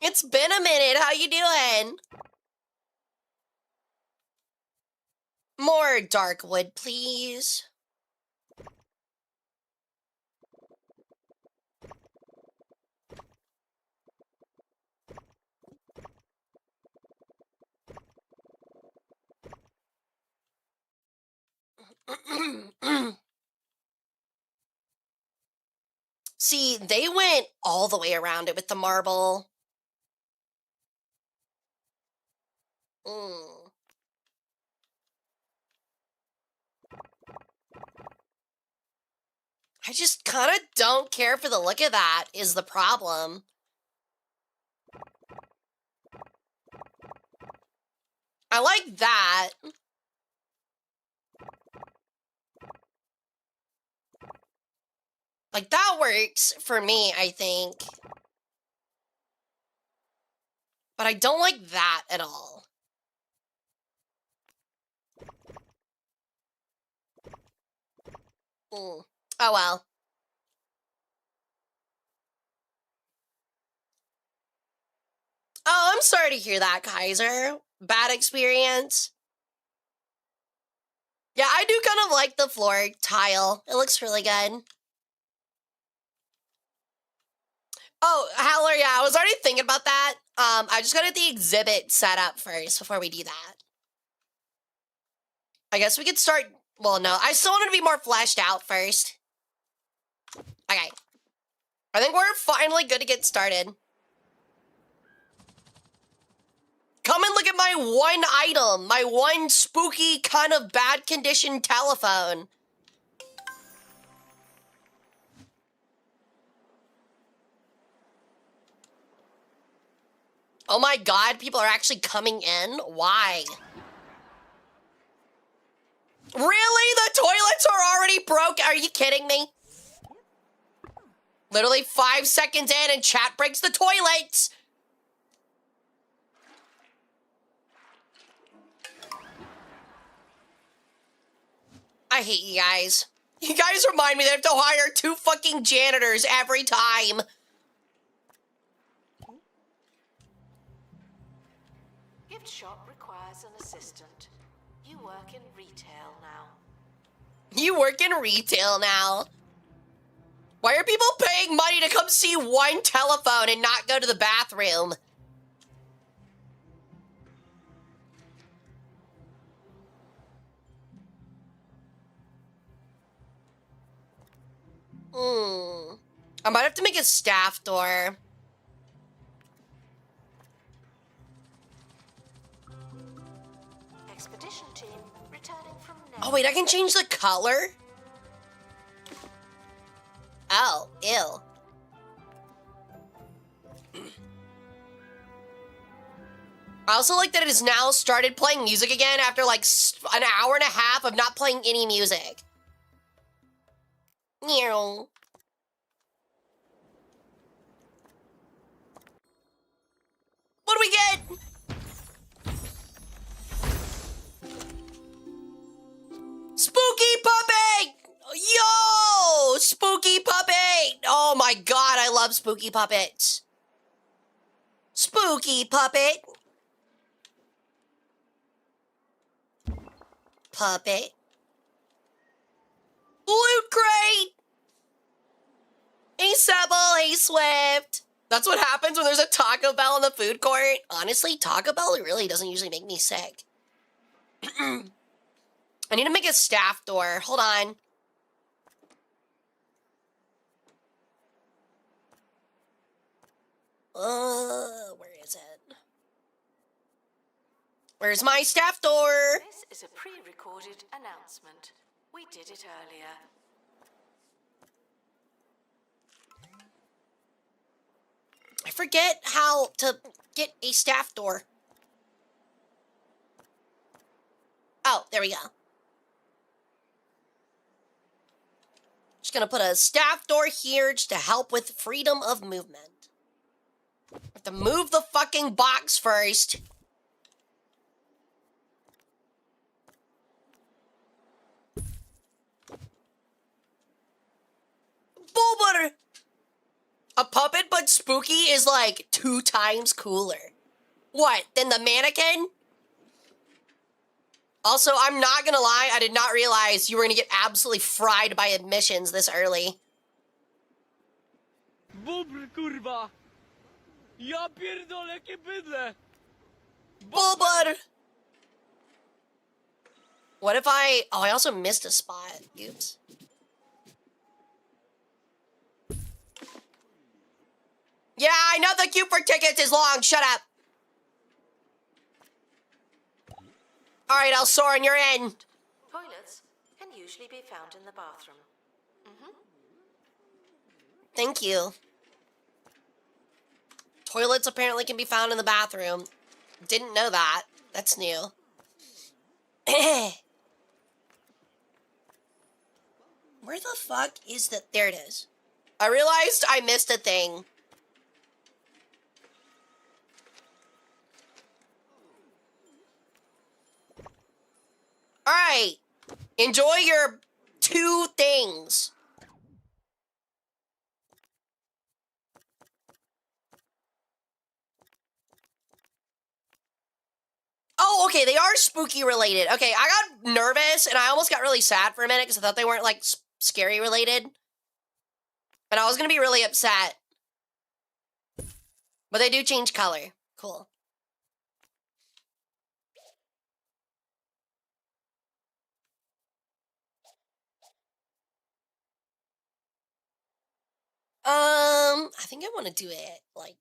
It's been a minute. How you doing? More dark wood, please. See, they went all the way around it with the marble. I just kind of don't care for the look of that is the problem. I like that. Like, that works for me, I think. But I don't like that at all. Oh, well. Oh, I'm sorry to hear that, Kaiser. Bad experience. Yeah, I do kind of like the floor tile. It looks really good. Oh, Howler, yeah, I was already thinking about that. I just got the exhibit set up first before we do that. I guess we could start... Well, no, I still want it to be more fleshed out first. Okay. I think we're finally good to get started. Come and look at my one item. My one spooky, kind of bad condition telephone. Oh my god, people are actually coming in? Why? Really? The toilets are already broke? Are you kidding me? Literally 5 seconds in and chat breaks the toilets. I hate you guys. You guys remind me that I have to hire 2 fucking janitors every time. Gift shop requires an assistant. You work in retail now. You work in retail now. Why are people paying money to come see one telephone and not go to the bathroom? I might have to make a staff door. Expedition team returning from Oh, wait, I can change the color? Oh, ew. I also like that it has now started playing music again after like an hour and a half of not playing any music. Meow. What do we get? Spooky puppet! Yo! Spooky puppet! Oh my god, I love spooky puppets. Spooky puppet. Puppet. Loot crate! Hey, Sebel, hey, Swift. That's what happens when there's a Taco Bell in the food court. Honestly, Taco Bell really doesn't usually make me sick. I need to make a staff door. Hold on. Where is it? Where's my staff door? This is a pre-recorded announcement. We did it earlier. I forget how to get a staff door. Oh, there we go. Just gonna put a staff door here just to help with freedom of movement. Have to move the fucking box first. Bulbar! A puppet but spooky is like 2 times cooler. What, than the mannequin? Also, I'm not gonna lie, I did not realize you were gonna get absolutely fried by admissions this early. Bubr kurwa! Ja pierdolę jakie bydle! Bulbar! What if I... Oh, I also missed a spot. Oops. Yeah, I know the queue for tickets is long. Shut up. All right, Elsoren, you're in. Toilets can usually be found in the bathroom. Thank you. Toilets apparently can be found in the bathroom. Didn't know that. That's new. Where the fuck is the... There it is. I realized I missed a thing. All right. Enjoy your 2 things. Oh, okay, they are spooky related. Okay, I got nervous and I almost got really sad for a minute because I thought they weren't like scary related. And I was gonna be really upset. But they do change color. Cool. I think I want to do it like...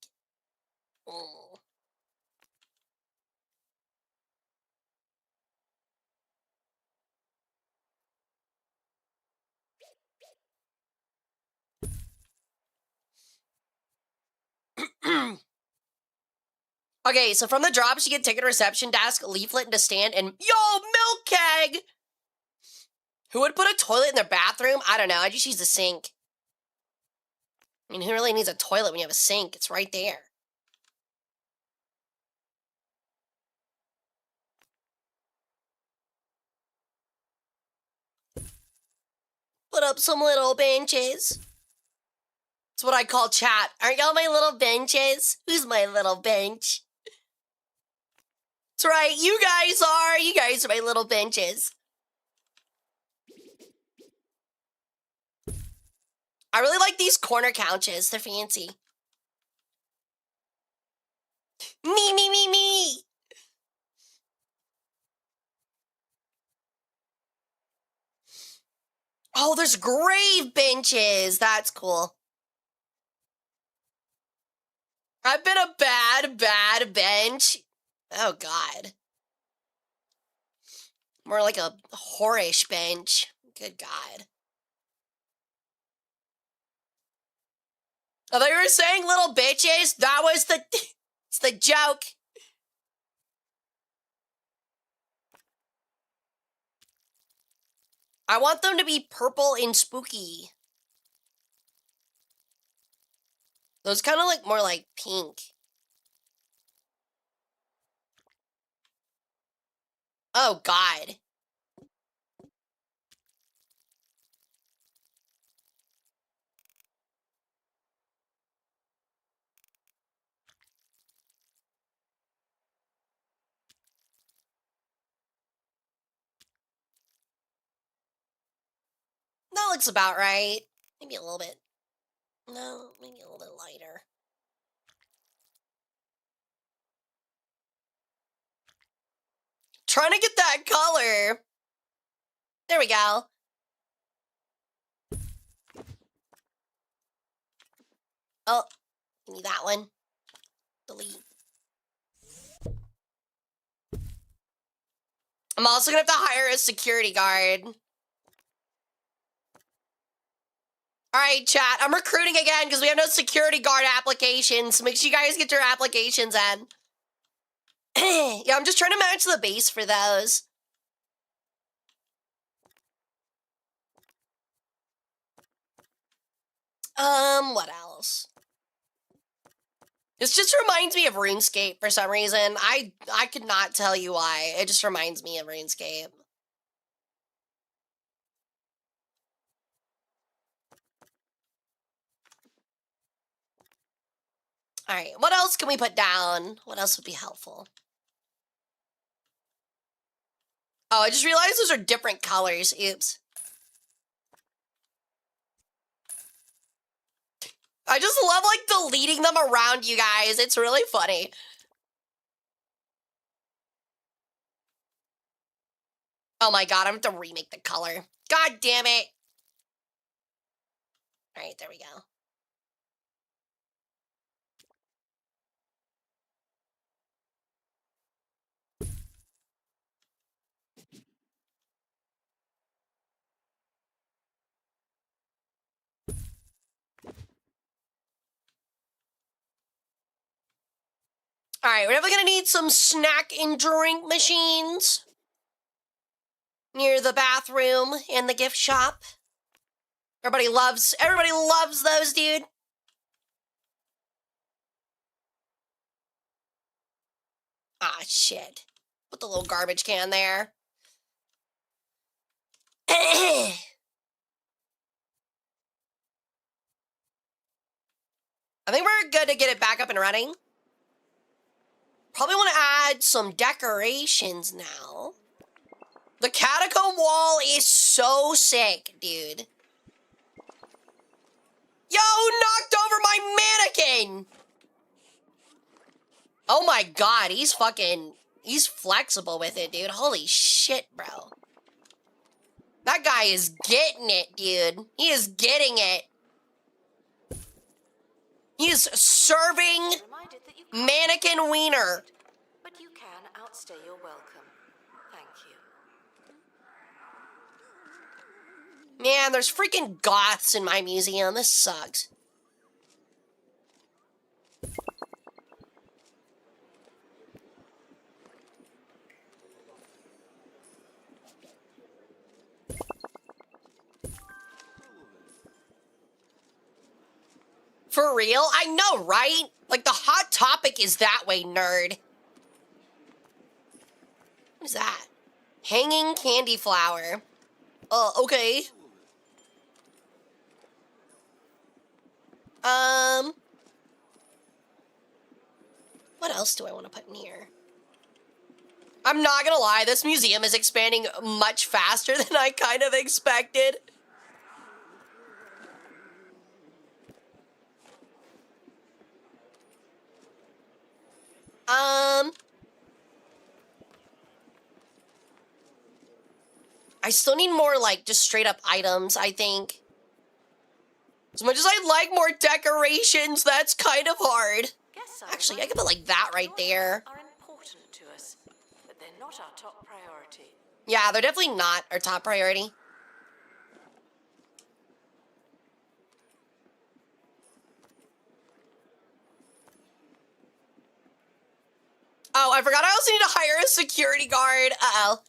Okay, so from the drops, you get ticket reception desk, leaflet into stand, and yo, milk keg! Who would put a toilet in their bathroom? I don't know, I just use the sink. I mean, who really needs a toilet when you have a sink? It's right there. Put up some little benches. That's what I call chat. Aren't y'all my little benches? Who's my little bench? That's right, you guys are. You guys are my little benches. I really like these corner couches. They're fancy. Me, me, me, me. Oh, there's grave benches. That's cool. I've been a bad bench. Oh, God. More like a whorish bench. Good God. Oh, they were saying little bitches? That was the... It's the joke. I want them to be purple and spooky. Those kind of look more like pink. Oh, God. That looks about right. Maybe a little bit. No, maybe a little bit lighter. Trying to get that color. There we go. Oh, give me that one. Delete. I'm also gonna have to hire a security guard. Alright, chat. I'm recruiting again because we have no security guard applications. Make sure you guys get your applications in. Yeah, I'm just trying to match the base for those. What else? This just reminds me of RuneScape for some reason. I could not tell you why. It just reminds me of RuneScape. Alright, what else can we put down? What else would be helpful? Oh, I just realized those are different colors. Oops. I just love, like, deleting them around you guys. It's really funny. Oh my God, I'm going to remake the color. God damn it. All right, there we go. All right, we're definitely going to need some snack and drink machines near the bathroom and the gift shop. Everybody loves those, dude. Ah, shit. Put the little garbage can there. I think we're good to get it back up and running. Probably want to add some decorations now. The catacomb wall is so sick, dude. Yo, who knocked over my mannequin? Oh my God, he's flexible with it, dude. Holy shit, bro. That guy is getting it, dude. He is getting it. He is serving mannequin wiener. But you can outstay your welcome. Thank you. Man, there's freaking goths in my museum. This sucks. For real? I know, right? Like, the hot topic is that way, nerd. What is that? Hanging candy flower. Okay. What else do I want to put in here? I'm not gonna lie, this museum is expanding much faster than I kind of expected. I still need more, like, just straight up items, I think. As much as I'd like more decorations, that's kind of hard. Guess Actually, I could put, like, that right there. Are important to us, but they're not our top priority. Yeah, they're definitely not our top priority. Oh, I forgot I also need to hire a security guard. Uh-oh.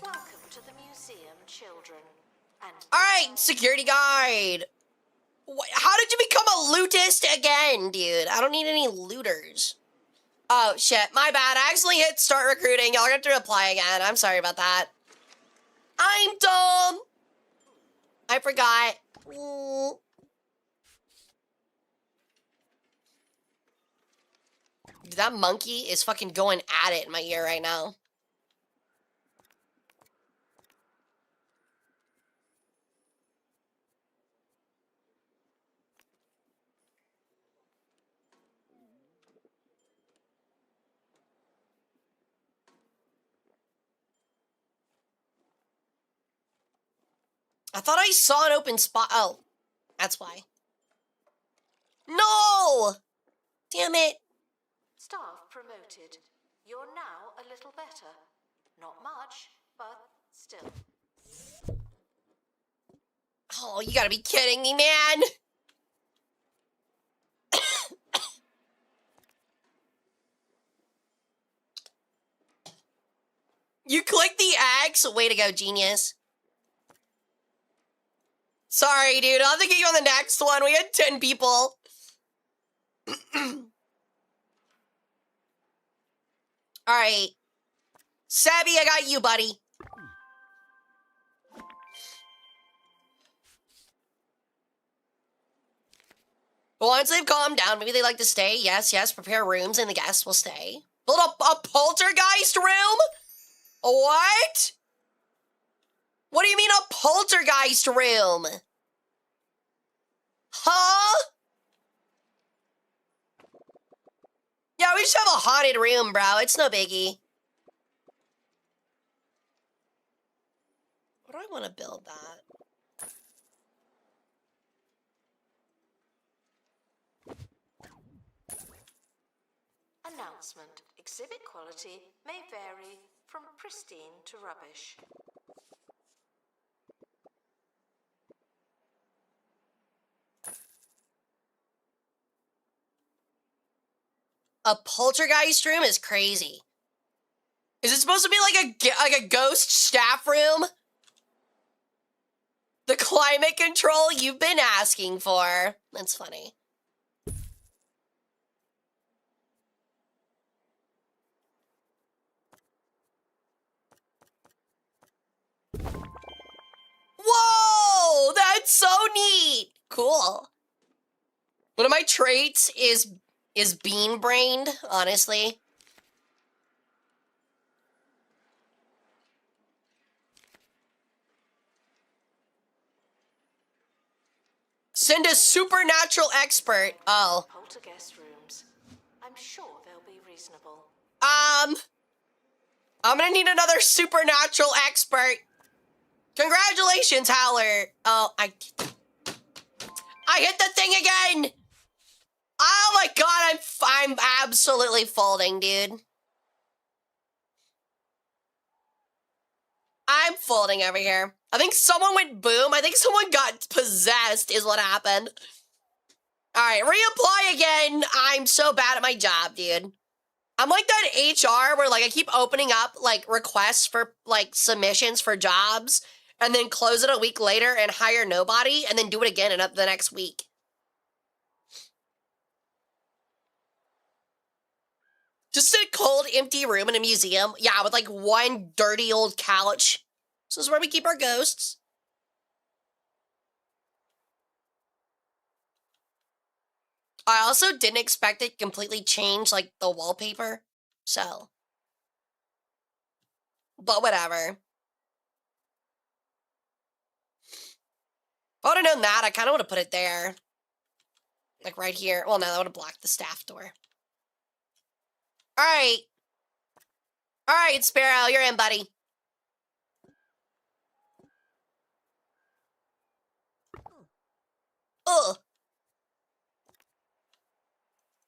Welcome to the museum, children. And Alright, security guard. How did you become a lootist again, dude? I don't need any looters. Oh, shit. My bad. I accidentally hit start recruiting. Y'all have to apply again. I'm sorry about that. I'm dumb. I forgot. Dude, that monkey is fucking going at it in my ear right now. I thought I saw an open spot. Oh, that's why. No! Damn it. staff promoted. You're now a little better. Not much, but still. Oh, you gotta be kidding me, man. You click the X? Way to go, genius. Sorry, dude. I'll have to get you on the next one. We had 10 people. Alright. Sabby, I got you, buddy. But once they've calmed down, maybe they like to stay. Yes, yes, prepare rooms and the guests will stay. Build a poltergeist room? What? What do you mean a poltergeist room? Huh? Yeah, we just have a haunted room, bro. It's no biggie. What do I want to build that? Announcement. Exhibit quality may vary from pristine to rubbish. A poltergeist room is crazy. Is it supposed to be like a ghost staff room? The climate control you've been asking for. That's funny. Whoa! That's so neat! Cool. One of my traits is bean-brained, honestly. Send a supernatural expert. Oh. Poltergeist rooms. I'm sure they'll be reasonable. I'm gonna need another supernatural expert. Congratulations, Howler. Oh, I hit the thing again. Oh my god, I'm absolutely folding, dude. I'm folding over here. I think someone went boom. I think someone got possessed is what happened. All right, reapply again. I'm so bad at my job, dude. I'm like that HR where like I keep opening up like requests for like submissions for jobs and then close it a week later and hire nobody and then do it again and up the next week. Just a cold, empty room in a museum. Yeah, with like one dirty old couch. This is where we keep our ghosts. I also didn't expect it to completely change like the wallpaper. So. But whatever. If I would have known that, I kind of would have put it there. Like right here. Well, no, that would have blocked the staff door. All right. All right, Sparrow, you're in, buddy. Ugh.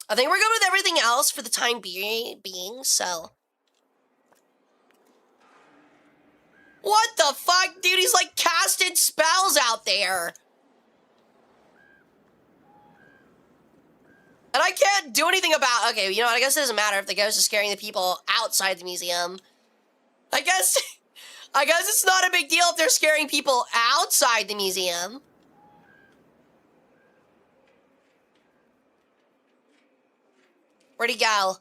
I think we're good with everything else for the time being, so. What the fuck? Dude, he's like casting spells out there. And I can't do anything about, okay, you know what, I guess it doesn't matter if the ghost is scaring the people outside the museum. I guess it's not a big deal if they're scaring people outside the museum. Where'd he go?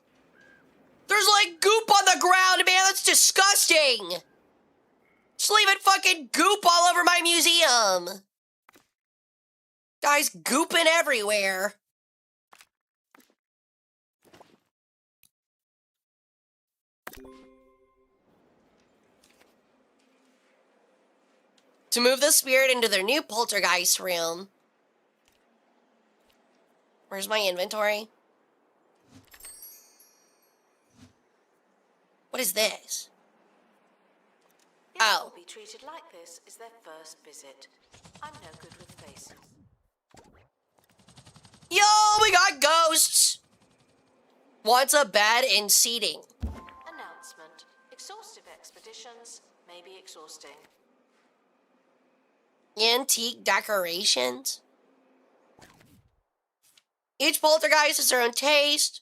There's like goop on the ground, man, that's disgusting. Just leaving fucking goop all over my museum. Guys gooping everywhere. To move the spirit into their new poltergeist room. Where's my inventory? What is this? People will be treated like this is their first visit. I'm no good with faces. Yo, we got ghosts! Wants a bed and seating. Announcement. Exhaustive expeditions may be exhausting. Antique decorations. Each poltergeist has their own taste.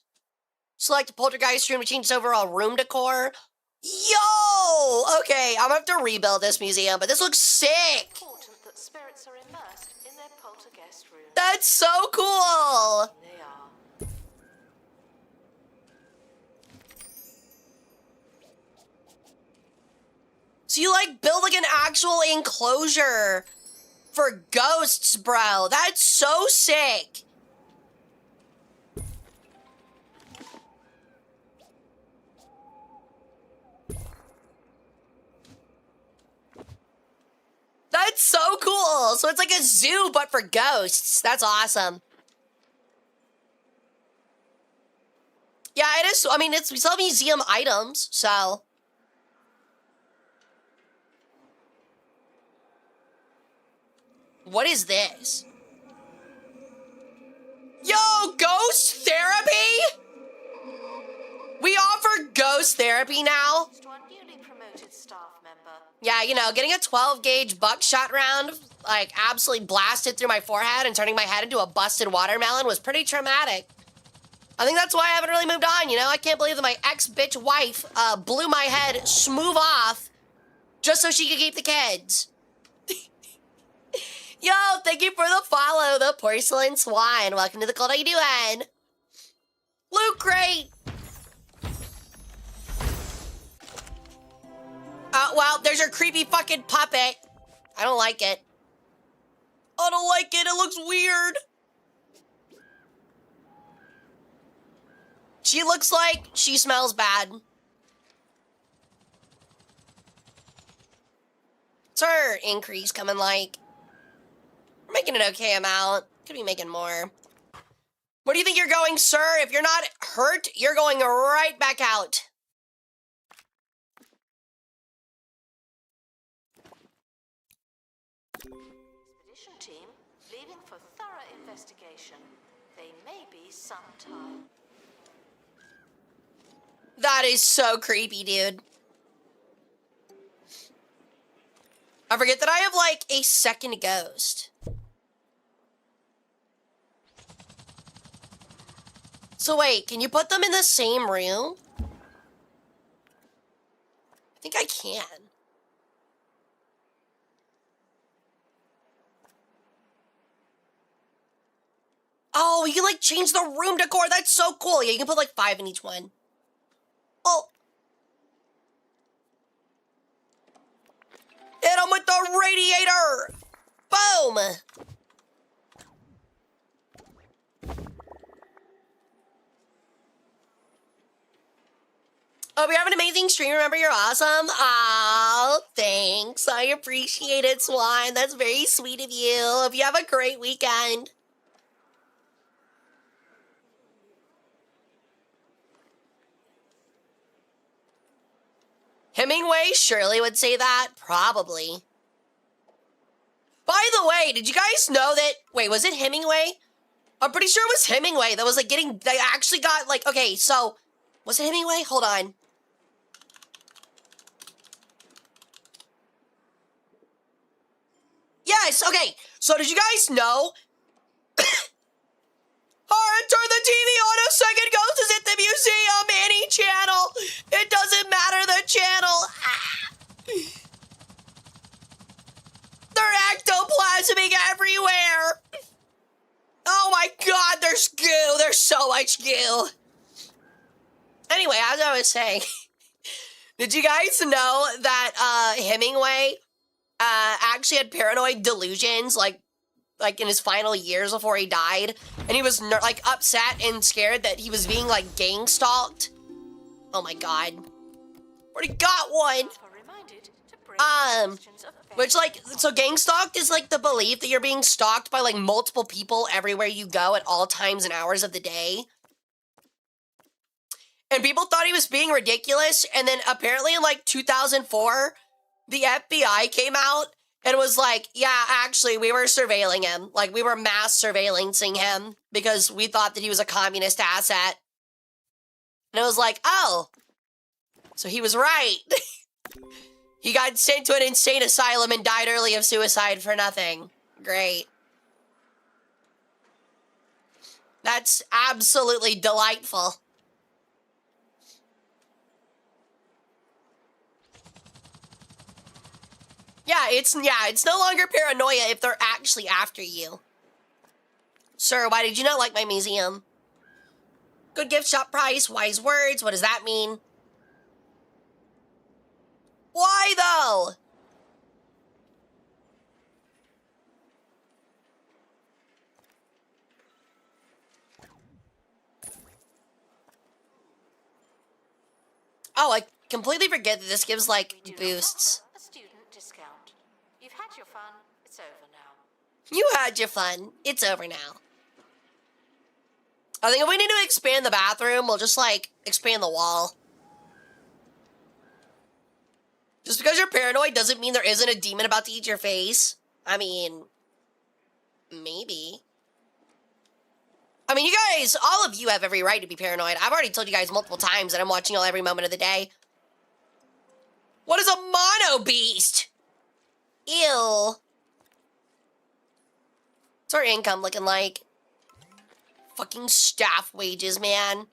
Select a poltergeist room to change its overall room decor. Yo! Okay, I'm gonna have to rebuild this museum, but this looks sick! Important that spirits are immersed in their poltergeist room. That's so cool! They are. So you like build like an actual enclosure for ghosts, bro. That's so sick. That's so cool. So it's like a zoo, but for ghosts. That's awesome. Yeah, it is. I mean, we sell museum items, so. What is this? Yo, ghost therapy? We offer ghost therapy now. To our newly promoted staff member. Yeah, you know, getting a 12-gauge buckshot round, like, absolutely blasted through my forehead and turning my head into a busted watermelon was pretty traumatic. I think that's why I haven't really moved on, you know? I can't believe that my ex-bitch wife blew my head smooth off just so she could keep the kids. Yo, thank you for the follow, the Porcelain Swan. Welcome to the cult. How you doing? Loot crate. Well, there's your creepy fucking puppet. I don't like it. I don't like it. It looks weird. She looks like she smells bad. What's her increase coming like? We're making an okay amount. Could be making more. Where do you think you're going, sir? If you're not hurt, you're going right back out. Expedition team leaving for thorough investigation. They may be some time. That is so creepy, dude. I forget that I have, like, a second ghost. So wait, can you put them in the same room? I think I can. Oh, you can, like, change the room decor. That's so cool. Yeah, you can put, like, 5 in each one. Oh. Hit him with the radiator. Boom. Oh, we have an amazing stream. Remember, you're awesome. Oh, thanks. I appreciate it, Swan. That's very sweet of you. Hope you have a great weekend. Hemingway surely would say that. Probably. Bye, By the way, did you guys know that, wait, was it Hemingway? I'm pretty sure it was Hemingway that was like they actually got like, okay, so, was it Hemingway? Hold on. Yes, okay, so did you guys know? Alright, turn the TV on, a second ghost is at the museum, any channel. It doesn't matter the channel. Ah. They're ectoplasming everywhere. Oh my god, there's goo. There's so much goo. Anyway, as I was saying, did you guys know that Hemingway actually had paranoid delusions like in his final years before he died, and he was like upset and scared that he was being like gang stalked? Oh my god. Already got one. Which, like, so gang stalked is, like, the belief that you're being stalked by, like, multiple people everywhere you go at all times and hours of the day. And people thought he was being ridiculous, and then apparently in, like, 2004, the FBI came out and was like, yeah, actually, we were surveilling him. Like, we were mass surveillancing him because we thought that he was a communist asset. And it was like, oh, so he was right. He got sent to an insane asylum and died early of suicide for nothing. Great. That's absolutely delightful. Yeah, it's no longer paranoia if they're actually after you. Sir, why did you not like my museum? Good gift shop price, wise words, what does that mean? Why, though? Oh, I completely forget that this gives, like, boosts. A student discount. You've had your fun. It's over now. You had your fun. It's over now. I think if we need to expand the bathroom, we'll just, like, expand the wall. Just because you're paranoid doesn't mean there isn't a demon about to eat your face. I mean, maybe. I mean, you guys, all of you have every right to be paranoid. I've already told you guys multiple times that I'm watching y'all every moment of the day. What is a mono beast? Ew. What's our income looking like? Fucking staff wages, man.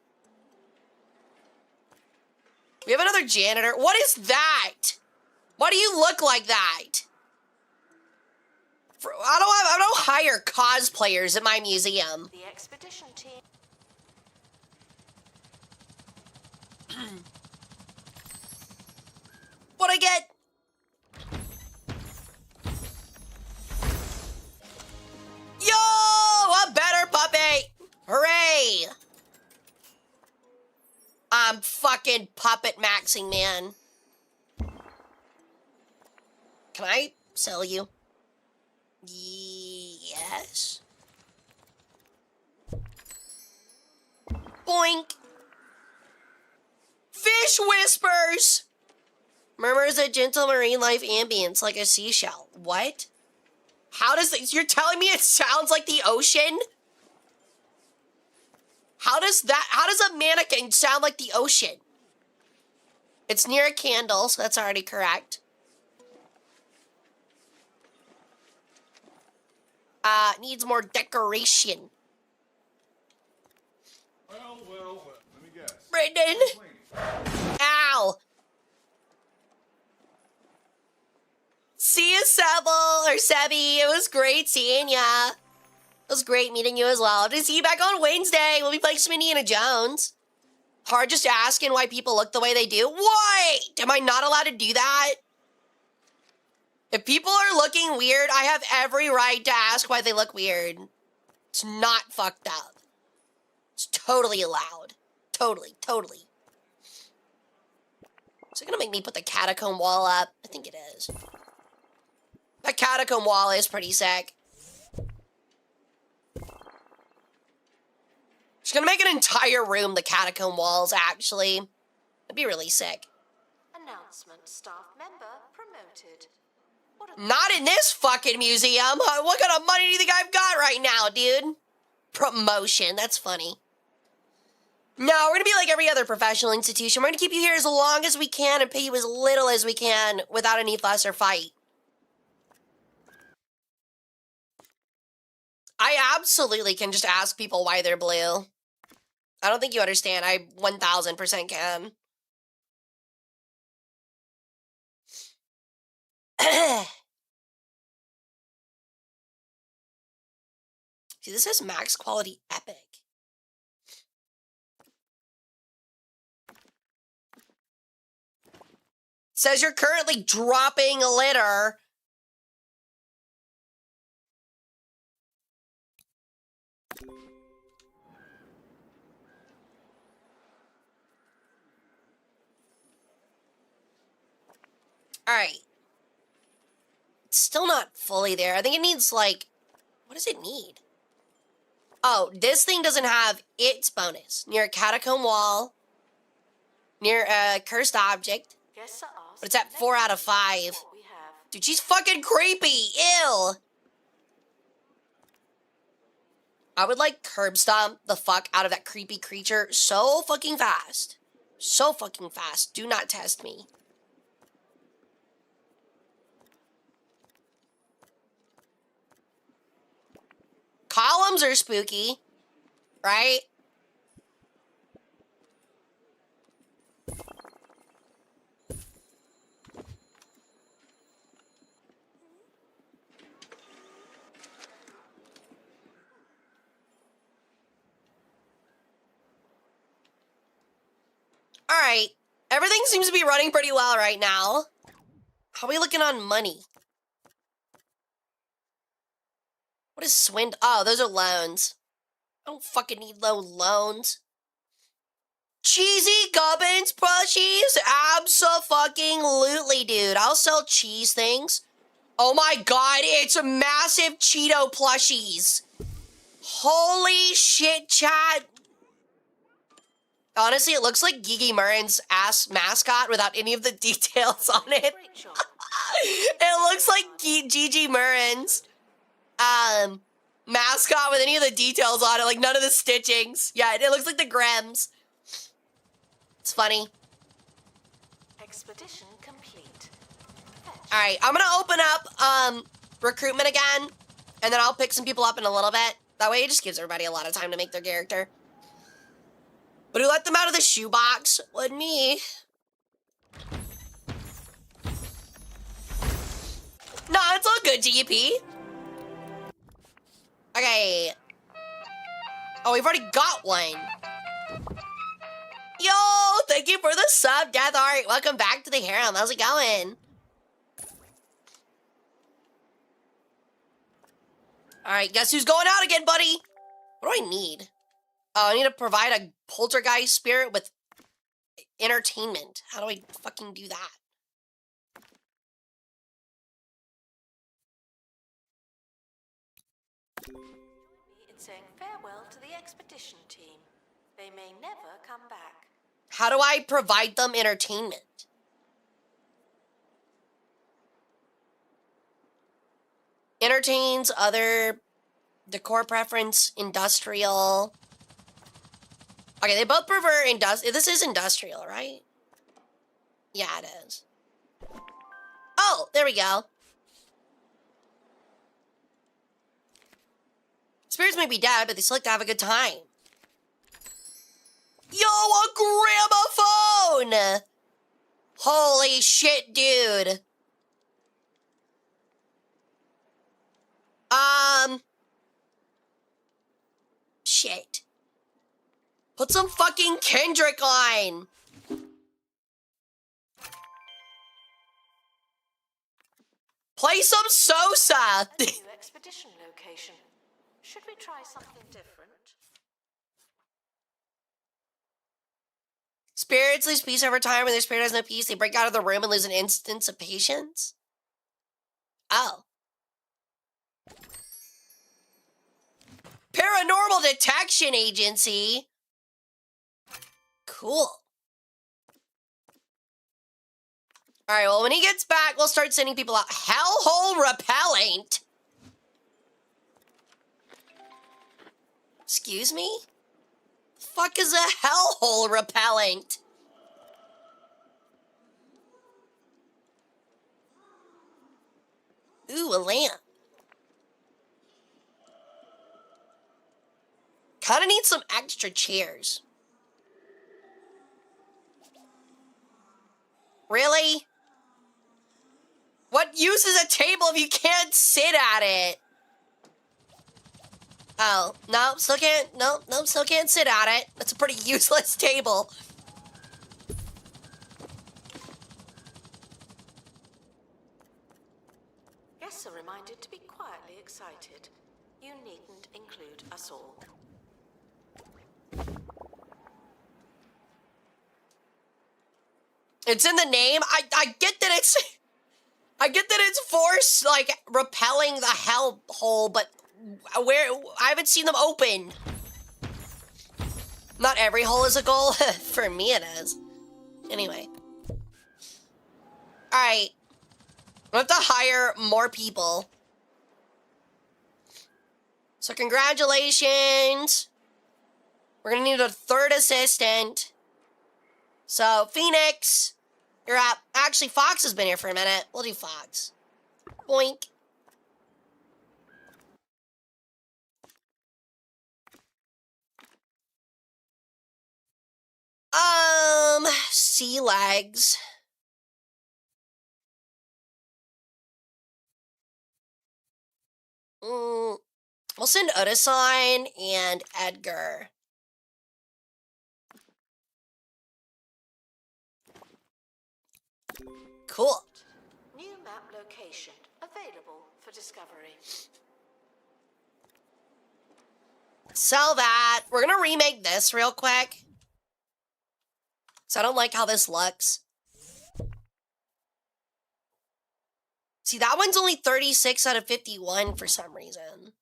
We have another janitor. What is that? Why do you look like that? I don't hire cosplayers at my museum. The expedition team. What'd I get? Yo! A better puppet! Hooray! I'm fucking puppet maxing, man. Can I sell you? Yes. Boink. Fish whispers. Murmurs a gentle marine life ambience like a seashell. What? How does this, you're telling me it sounds like the ocean? How does a mannequin sound like the ocean? It's near a candle, so that's already correct. Needs more decoration. Well, let me guess. Brendan! Ow! See you, Sebby. It was great seeing ya. It was great meeting you as well. To see you back on Wednesday. We'll be playing some Indiana Jones. Hard just asking why people look the way they do. Wait! Am I not allowed to do that? If people are looking weird, I have every right to ask why they look weird. It's not fucked up. It's totally allowed. Totally. Is it gonna make me put the catacomb wall up? I think it is. That catacomb wall is pretty sick. Just gonna make an entire room the catacomb walls, actually. That'd be really sick. Announcement: staff member promoted. Not in this fucking museum. What kind of money do you think I've got right now, dude? Promotion. That's funny. No, we're gonna be like every other professional institution. We're gonna keep you here as long as we can and pay you as little as we can without any fuss or fight. I absolutely can just ask people why they're blue. I don't think you understand. I 1000% can. See, this is max quality epic. Says you're currently dropping litter. All right. It's still not fully there. I think it needs like, what does it need? Oh, this thing doesn't have its bonus. Near a catacomb wall. Near a cursed object. But it's at 4 out of 5. Dude, she's fucking creepy. Ew. I would like curb stomp the fuck out of that creepy creature so fucking fast. So fucking fast. Do not test me. Columns are spooky, right? All right. Everything seems to be running pretty well right now. How are we looking on money? What is Swind? Oh, those are loans. I don't fucking need no loans. Cheesy Gubbins plushies? Abso-fucking-lutely, dude. I'll sell cheese things. Oh my god, it's massive Cheeto plushies. Holy shit, chat. Honestly, it looks like Gigi Murren's ass mascot without any of the details on it. It looks like Gigi Murren's mascot with any of the details on it, like none of the stitchings. Yeah, it looks like the Grems. It's funny. Expedition complete. All right, I'm gonna open up recruitment again, and then I'll pick some people up in a little bit. That way it just gives everybody a lot of time to make their character. But who let them out of the shoebox? Wasn't me. No, it's all good, GP. Okay. Oh, we've already got one. Yo, thank you for the sub, Death Art. Welcome back to the harem. How's it going? All right, guess who's going out again, buddy? What do I need? Oh, I need to provide a poltergeist spirit with entertainment. How do I fucking do that? In saying farewell to the expedition team. They may never come back. How do I provide them entertainment? Entertains, other, decor preference, industrial. Okay, they both prefer industrial. This is industrial, right? Yeah, it is. Oh, there we go. Spirits may be dead, but they still like to have a good time. Yo, a gramophone! Holy shit, dude. Shit. Put some fucking Kendrick on. Play some Sosa. A new expedition location. Should we try something different? Spirits lose peace over time. When their spirit has no peace, they break out of the room and lose an instance of patience. Oh. Paranormal Detection Agency. Cool. All right, well, when he gets back, we'll start sending people out. Hellhole repellent? Excuse me? Fuck is a hellhole repellent? Ooh, a lamp. Kinda need some extra chairs. Really? What use is a table if you can't sit at it? Oh, no, still can't, no, still can't sit at it. That's a pretty useless table. Guests are reminded to be quietly excited. You needn't include us all. It's in the name. I get that it's... I get that it's force, like, repelling the hell hole, but where... I haven't seen them open. Not every hole is a goal. For me, it is. Anyway. Alright. I have to hire more people. So congratulations. We're gonna need a third assistant. So, Phoenix, you're up. Actually, Fox has been here for a minute. We'll do Fox. Boink. Sea legs. We'll send Odasan and Edgar. Cool. New map location available for discovery. Sell that. We're gonna remake this real quick. So I don't like how this looks. See, that one's only 36 out of 51 for some reason.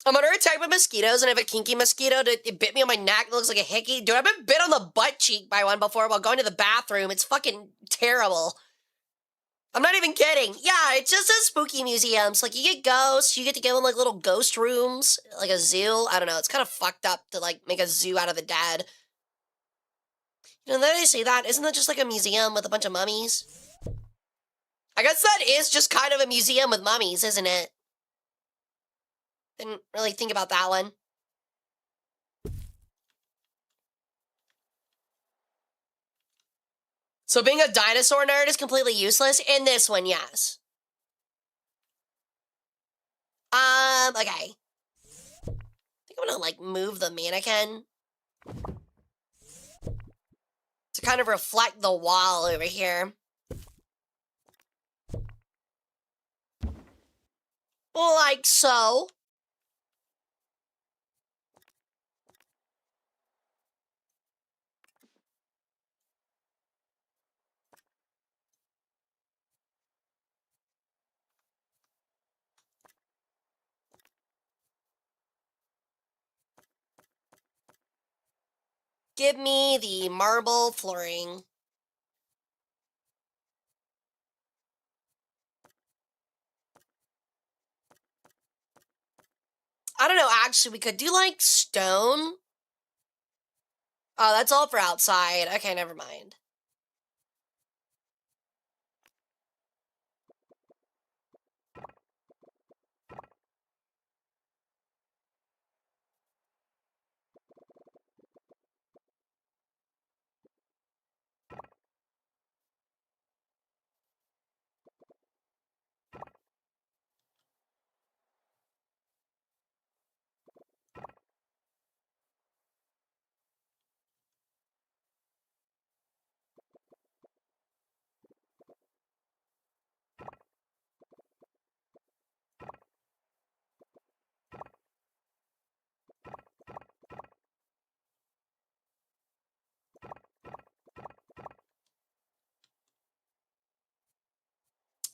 I'm under attack by mosquitoes, and I have a kinky mosquito. It bit me on my neck. It looks like a hickey. Dude, I've been bit on the butt cheek by one before while going to the bathroom. It's fucking terrible. I'm not even kidding. Yeah, it's just a spooky museums. Like, you get ghosts. You get to go in, like, little ghost rooms. Like a zoo. I don't know. It's kind of fucked up to, like, make a zoo out of the dead. You know, now that I say that, isn't that just like a museum with a bunch of mummies? I guess that is just kind of a museum with mummies, isn't it? Didn't really think about that one. So being a dinosaur nerd is completely useless? In this one, yes. Okay. I think I'm gonna, like, move the mannequin to kind of reflect the wall over here. Like so. Give me the marble flooring. I don't know, actually, we could do, like, stone. Oh, that's all for outside. Okay, never mind.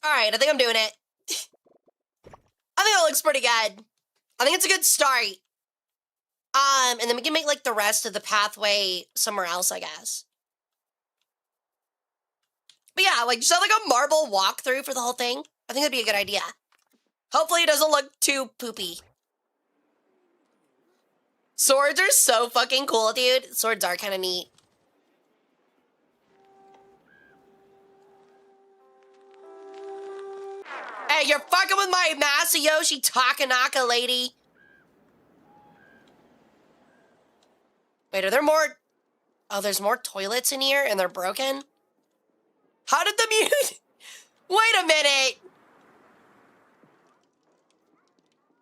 All right, I think I'm doing it. I think it looks pretty good. I think it's a good start. And then we can make like the rest of the pathway somewhere else, I guess. But yeah, like just have like a marble walkthrough for the whole thing. I think that'd be a good idea. Hopefully it doesn't look too poopy. Swords are so fucking cool, dude. Swords are kind of neat. Hey, you're fucking with my Masayoshi Takanaka lady. Wait, are there more? Oh, there's more toilets in here and they're broken? How did the mute? Wait a minute.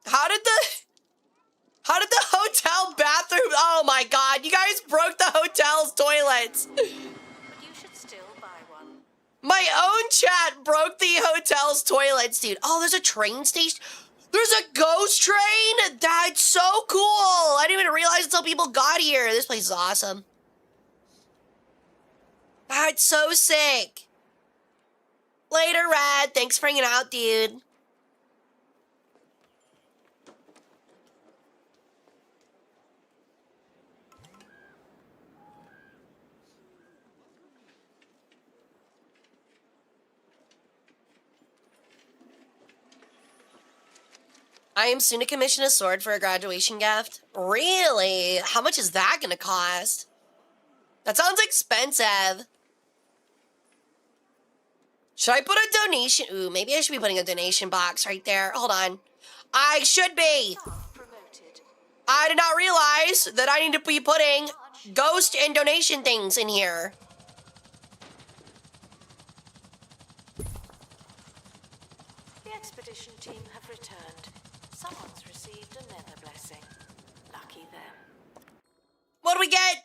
How did the hotel bathroom? Oh my god, you guys broke the hotel's toilets. But you should still buy one. My own chat broke the hotel's toilets, dude. Oh, there's a train station. There's a ghost train? That's so cool. I didn't even realize until people got here. This place is awesome. That's so sick. Later, Rad. Thanks for hanging out, dude. I am soon to commission a sword for a graduation gift. Really? How much is that gonna cost? That sounds expensive. Should I put a donation? Ooh, maybe I should be putting a donation box right there. Hold on. I should be. Promoted. I did not realize that I need to be putting ghost and donation things in here. The expedition team have returned. Someone's received a nether blessing. Lucky them. What do we get?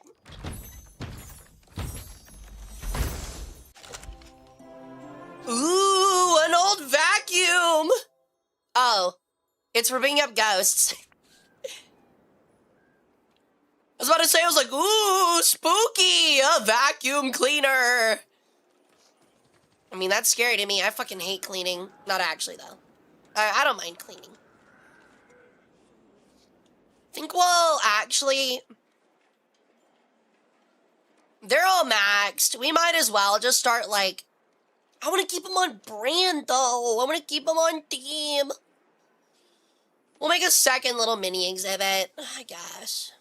Ooh, an old vacuum. Oh, it's for bringing up ghosts. I was about to say, I was like, ooh, spooky, a vacuum cleaner. I mean, that's scary to me. I fucking hate cleaning. Not actually, though. I don't mind cleaning. I think we'll actually... They're all maxed. We might as well just start, like... I want to keep them on brand, though. I want to keep them on theme. We'll make a second little mini exhibit, I guess.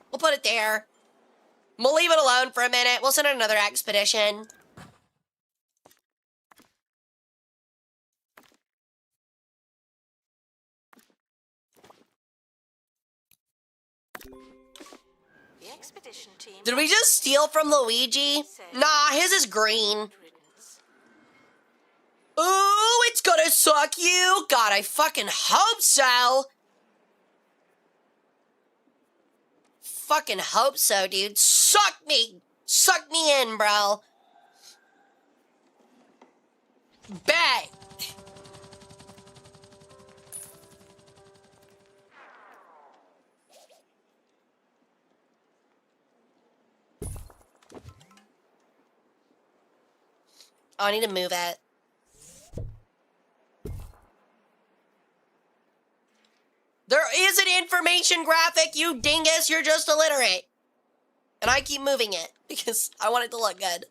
We'll put it there. We'll leave it alone for a minute. We'll send out another expedition. The expedition team. Did we just steal from Luigi? Nah, his is green. Ooh, it's gonna suck you. God, I fucking hope so. Fucking hope so, dude. Suck me. Suck me in, bro. Bet. Oh, I need to move it. There is an information graphic, you dingus. You're just illiterate. And I keep moving it because I want it to look good.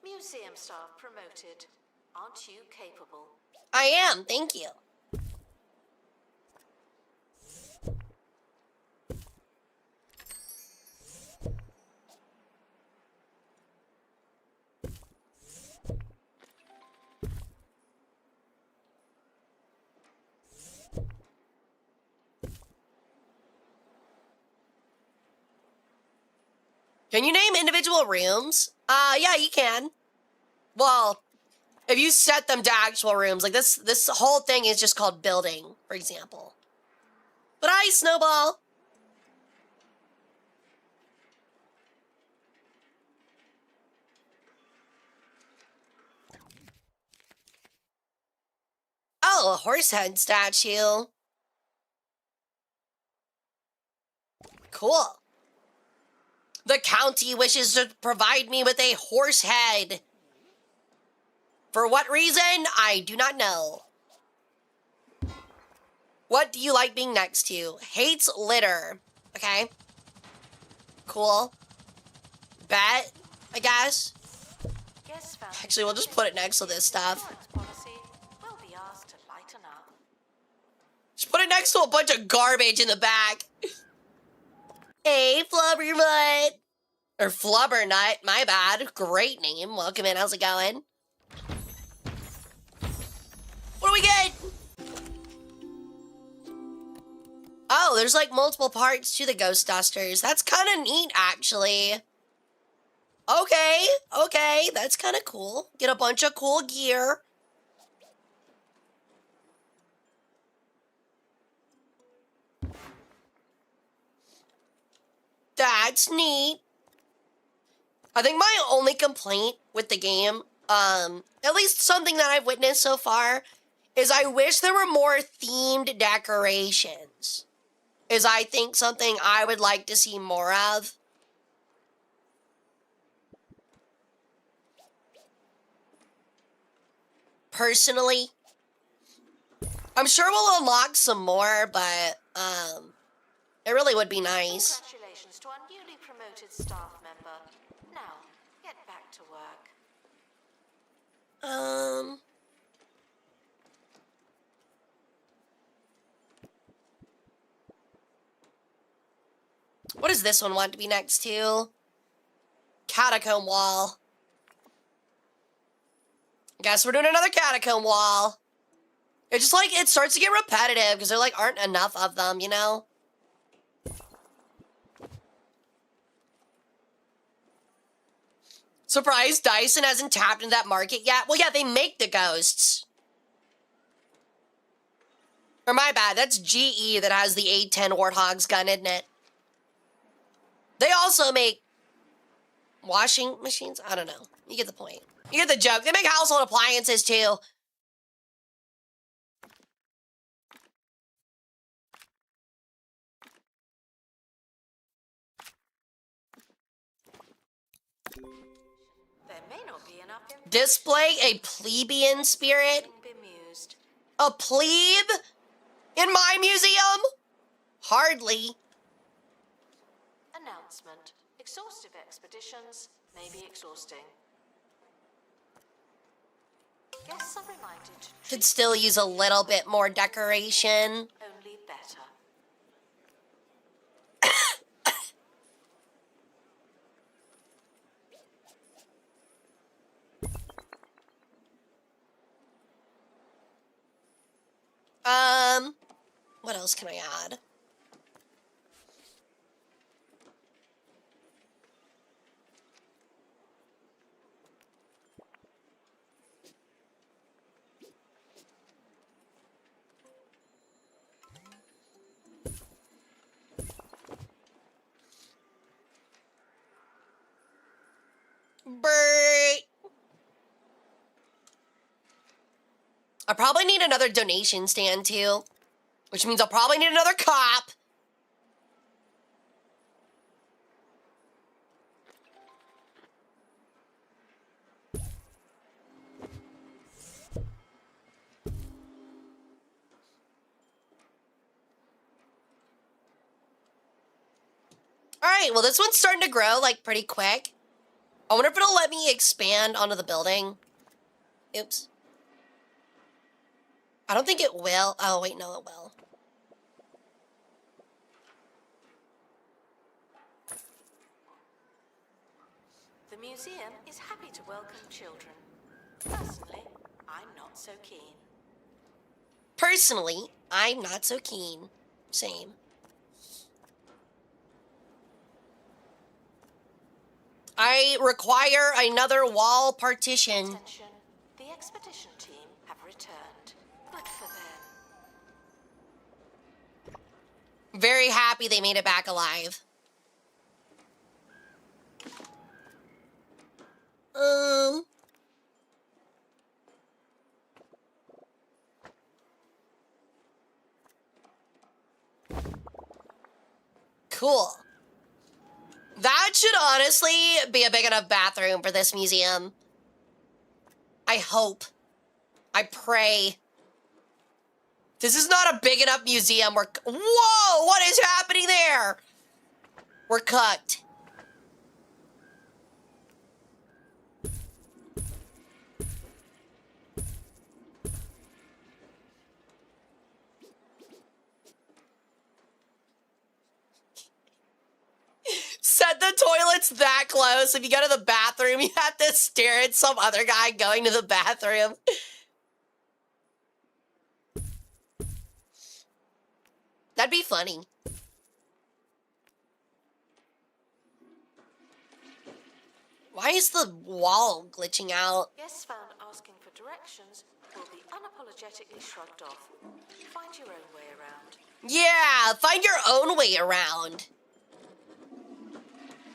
Museum staff promoted. Aren't you capable? I am, thank you. Can you name individual rooms? Yeah, you can. Well, if you set them to actual rooms, like this whole thing is just called building, for example. But hi, Snowball. Oh, a horse head statue. Cool. The county wishes to provide me with a horse head. For what reason, I do not know. What do you like being next to? Hates litter. Okay. Cool. Bet, I guess. Guests found Actually, we'll just put it next to this stuff. insurance policy will be asked to lighten up. Just put it next to a bunch of garbage in the back. Hey, Flubberbutt. Or Flubbernut, my bad. Great name. Welcome in, how's it going? What do we get? Oh, there's like multiple parts to the Ghost Dusters. That's kind of neat, actually. Okay, that's kind of cool. Get a bunch of cool gear. That's neat. I think my only complaint with the game, at least something that I've witnessed so far, is I wish there were more themed decorations. Is I think something I would like to see more of. Personally. I'm sure we'll unlock some more, but, it really would be nice. Congratulations to our newly promoted staff member. Now, get back to work. What does this one want to be next to? Catacomb wall. Guess we're doing another catacomb wall. It's just like, it starts to get repetitive because there like aren't enough of them, you know? Surprised Dyson hasn't tapped into that market yet. Well, yeah, they make the ghosts. Or my bad, that's GE that has the A10 Warthog's gun, isn't it? They also make washing machines. I don't know. You get the point. You get the joke. They make household appliances too. There may not be enough Display a plebeian spirit. bemused. A plebe? In my museum? Hardly. Announcement. Exhaustive expeditions may be exhausting. Guests are reminded to Could treat still use a little bit more decoration. only better. What else can I add? Bert. I probably need another donation stand too, which means I'll probably need another cop. All right, well, this one's starting to grow like pretty quick. I wonder if it'll let me expand onto the building. Oops. I don't think it will. Oh, wait, no, it will. The museum is happy to welcome children. Personally, I'm not so keen. Personally, I'm not so keen. Same. I require another wall partition. Attention, the expedition team have returned. Good for them. Very happy they made it back alive. Cool. That should honestly be a big enough bathroom for this museum. I hope. I pray. This is not a big enough museum. Whoa! What is happening there? We're cooked. Set the toilets that close. If you go to the bathroom, you have to stare at some other guy going to the bathroom. That'd be funny. Why is the wall glitching out? Guests found asking for directions will be unapologetically shrugged off. Find your own way around. Yeah, find your own way around.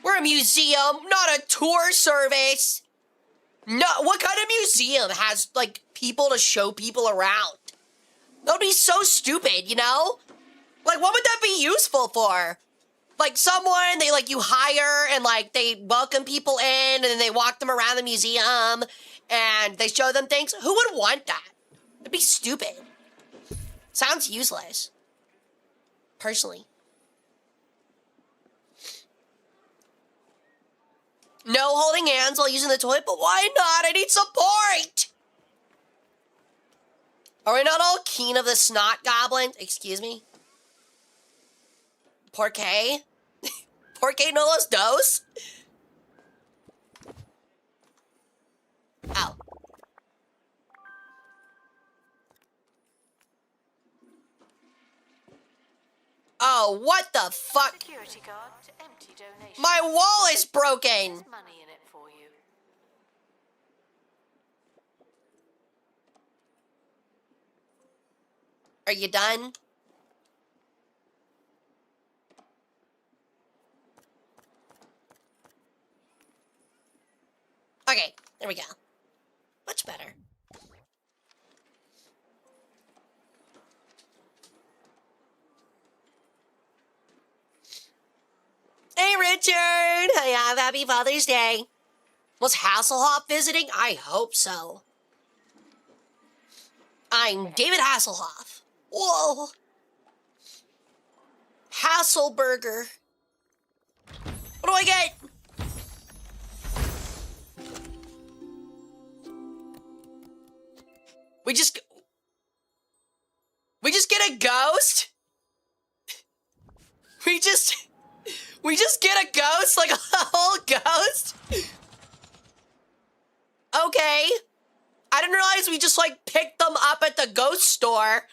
We're a museum, not a tour service. No, what kind of museum has, like, people to show people around? That would be so stupid, you know? Like, what would that be useful for? Like, someone, you hire and, they welcome people in and then they walk them around the museum and they show them things. Who would want that? It'd be stupid. Sounds useless. Personally. No holding hands while using the toilet, but why not? I need support! Are we not all keen of the snot goblins? Excuse me? Porque? Porque no los dos? Ow. Oh, what the fuck? Security guard to empty donation. My wall is broken! There's money in it for you. Are you done? Okay, there we go. Much better. Hey, Richard! Happy Father's Day. Was Hasselhoff visiting? I hope so. I'm David Hasselhoff. Whoa. Hasselburger. What do I get? We just get a ghost? We just get a ghost? Like a whole ghost? Okay. I didn't realize we just, picked them up at the ghost store.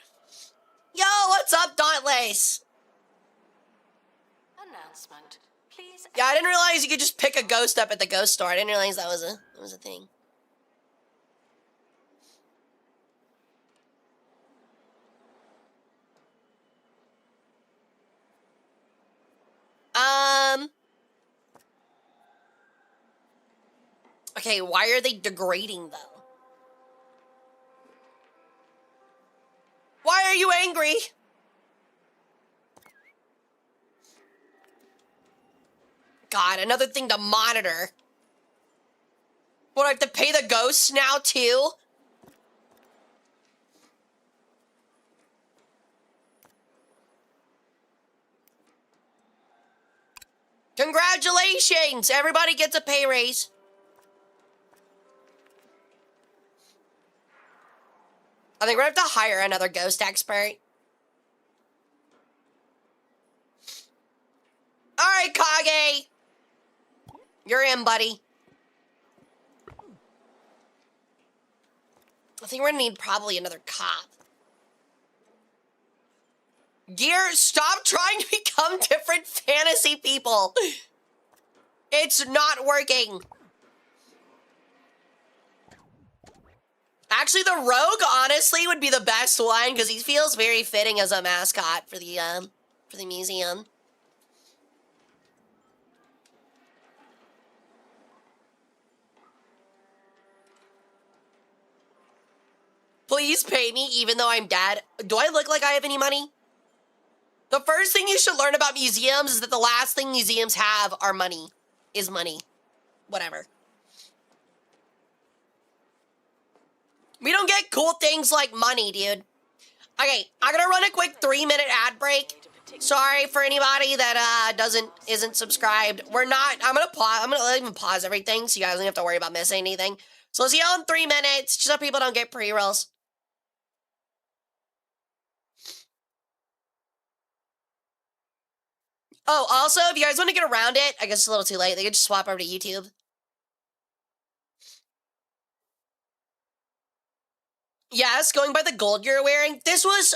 Yo, what's up, Dauntless? Announcement. Please. Yeah, I didn't realize you could just pick a ghost up at the ghost store. I didn't realize that was a thing. Okay, why are they degrading, though? Why are you angry? God, another thing to monitor. What, I have to pay the ghosts now, too? Congratulations! Everybody gets a pay raise. I think we're gonna have to hire another ghost expert. Alright, Kage! You're in, buddy. I think we're gonna need probably another cop. Gear, stop trying to become different fantasy people. It's not working. Actually, the rogue, honestly, would be the best one because he feels very fitting as a mascot for the museum. Please pay me even though I'm dead. Do I look like I have any money? The first thing you should learn about museums is that the last thing museums have are money. Is money. Whatever. We don't get cool things like money, dude. Okay, I'm gonna run a quick 3-minute ad break. Sorry for anybody that isn't subscribed. I'm gonna pause. I'm gonna even pause everything so you guys don't have to worry about missing anything. So see y'all in 3 minutes, just so people don't get pre-rolls. Oh, also, if you guys want to get around it, I guess it's a little too late. They could just swap over to YouTube. Yes, going by the gold you're wearing. This was,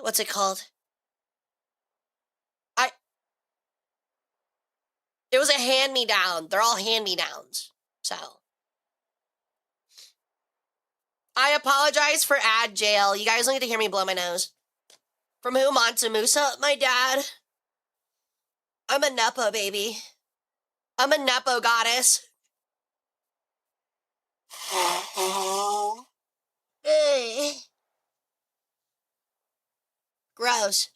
what's it called? It was a hand-me-down. They're all hand-me-downs. So. I apologize for ad jail. You guys don't get to hear me blow my nose. From who? Musa? My dad. I'm a Nepo baby. I'm a Nepo goddess. Gross.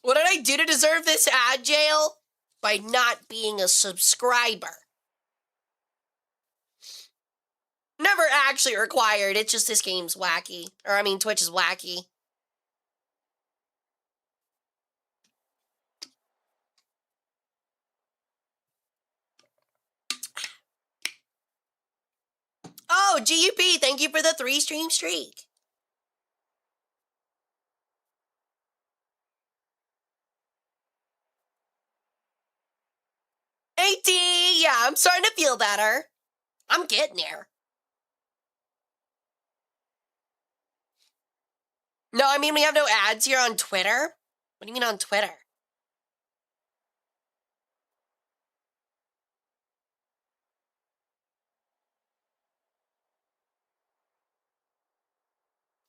What did I do to deserve this ad jail? By not being a subscriber. Never actually required. It's just this game's wacky. Or, I mean, Twitch is wacky. Oh, GUP, thank you for the 3-stream streak. AT, yeah, I'm starting to feel better. I'm getting there. No, I mean, we have no ads here on Twitter. What do you mean on Twitter?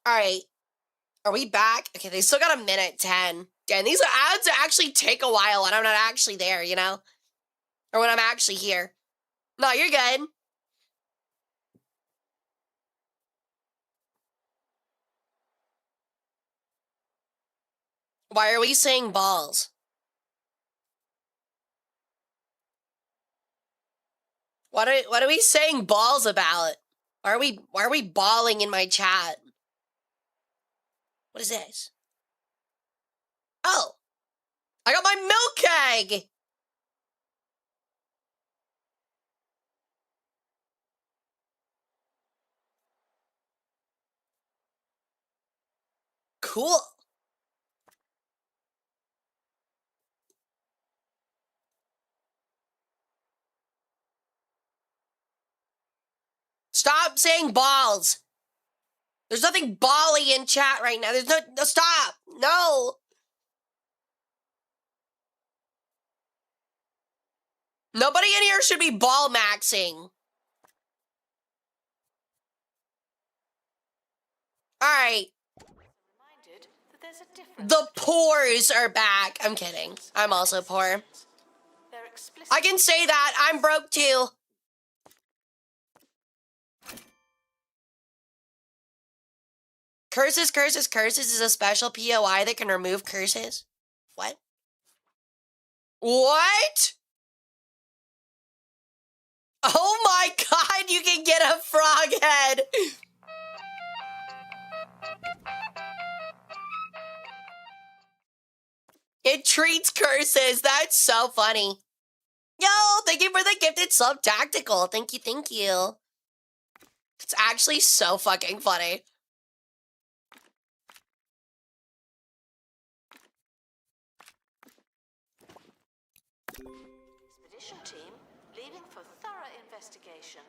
All right. Are we back? Okay, they still got a minute 10. Yeah, and these ads actually take a while when I'm not actually there, you know? Or when I'm actually here. No, you're good. Why are we saying balls? What are we saying balls about? Why are we balling in my chat? What is this? Oh, I got my milk keg. Cool. Stop saying balls. There's nothing bally in chat right now. There's no stop. No. Nobody in here should be ball maxing. All right. The poors are back. I'm kidding. I'm also poor. I can say that. I'm broke too. Curses is a special POI that can remove curses. What? What? Oh my god, you can get a frog head. It treats curses. That's so funny. Yo, thank you for the gifted sub tactical. Thank you, thank you. It's actually so fucking funny. Expedition team leaving for thorough investigation.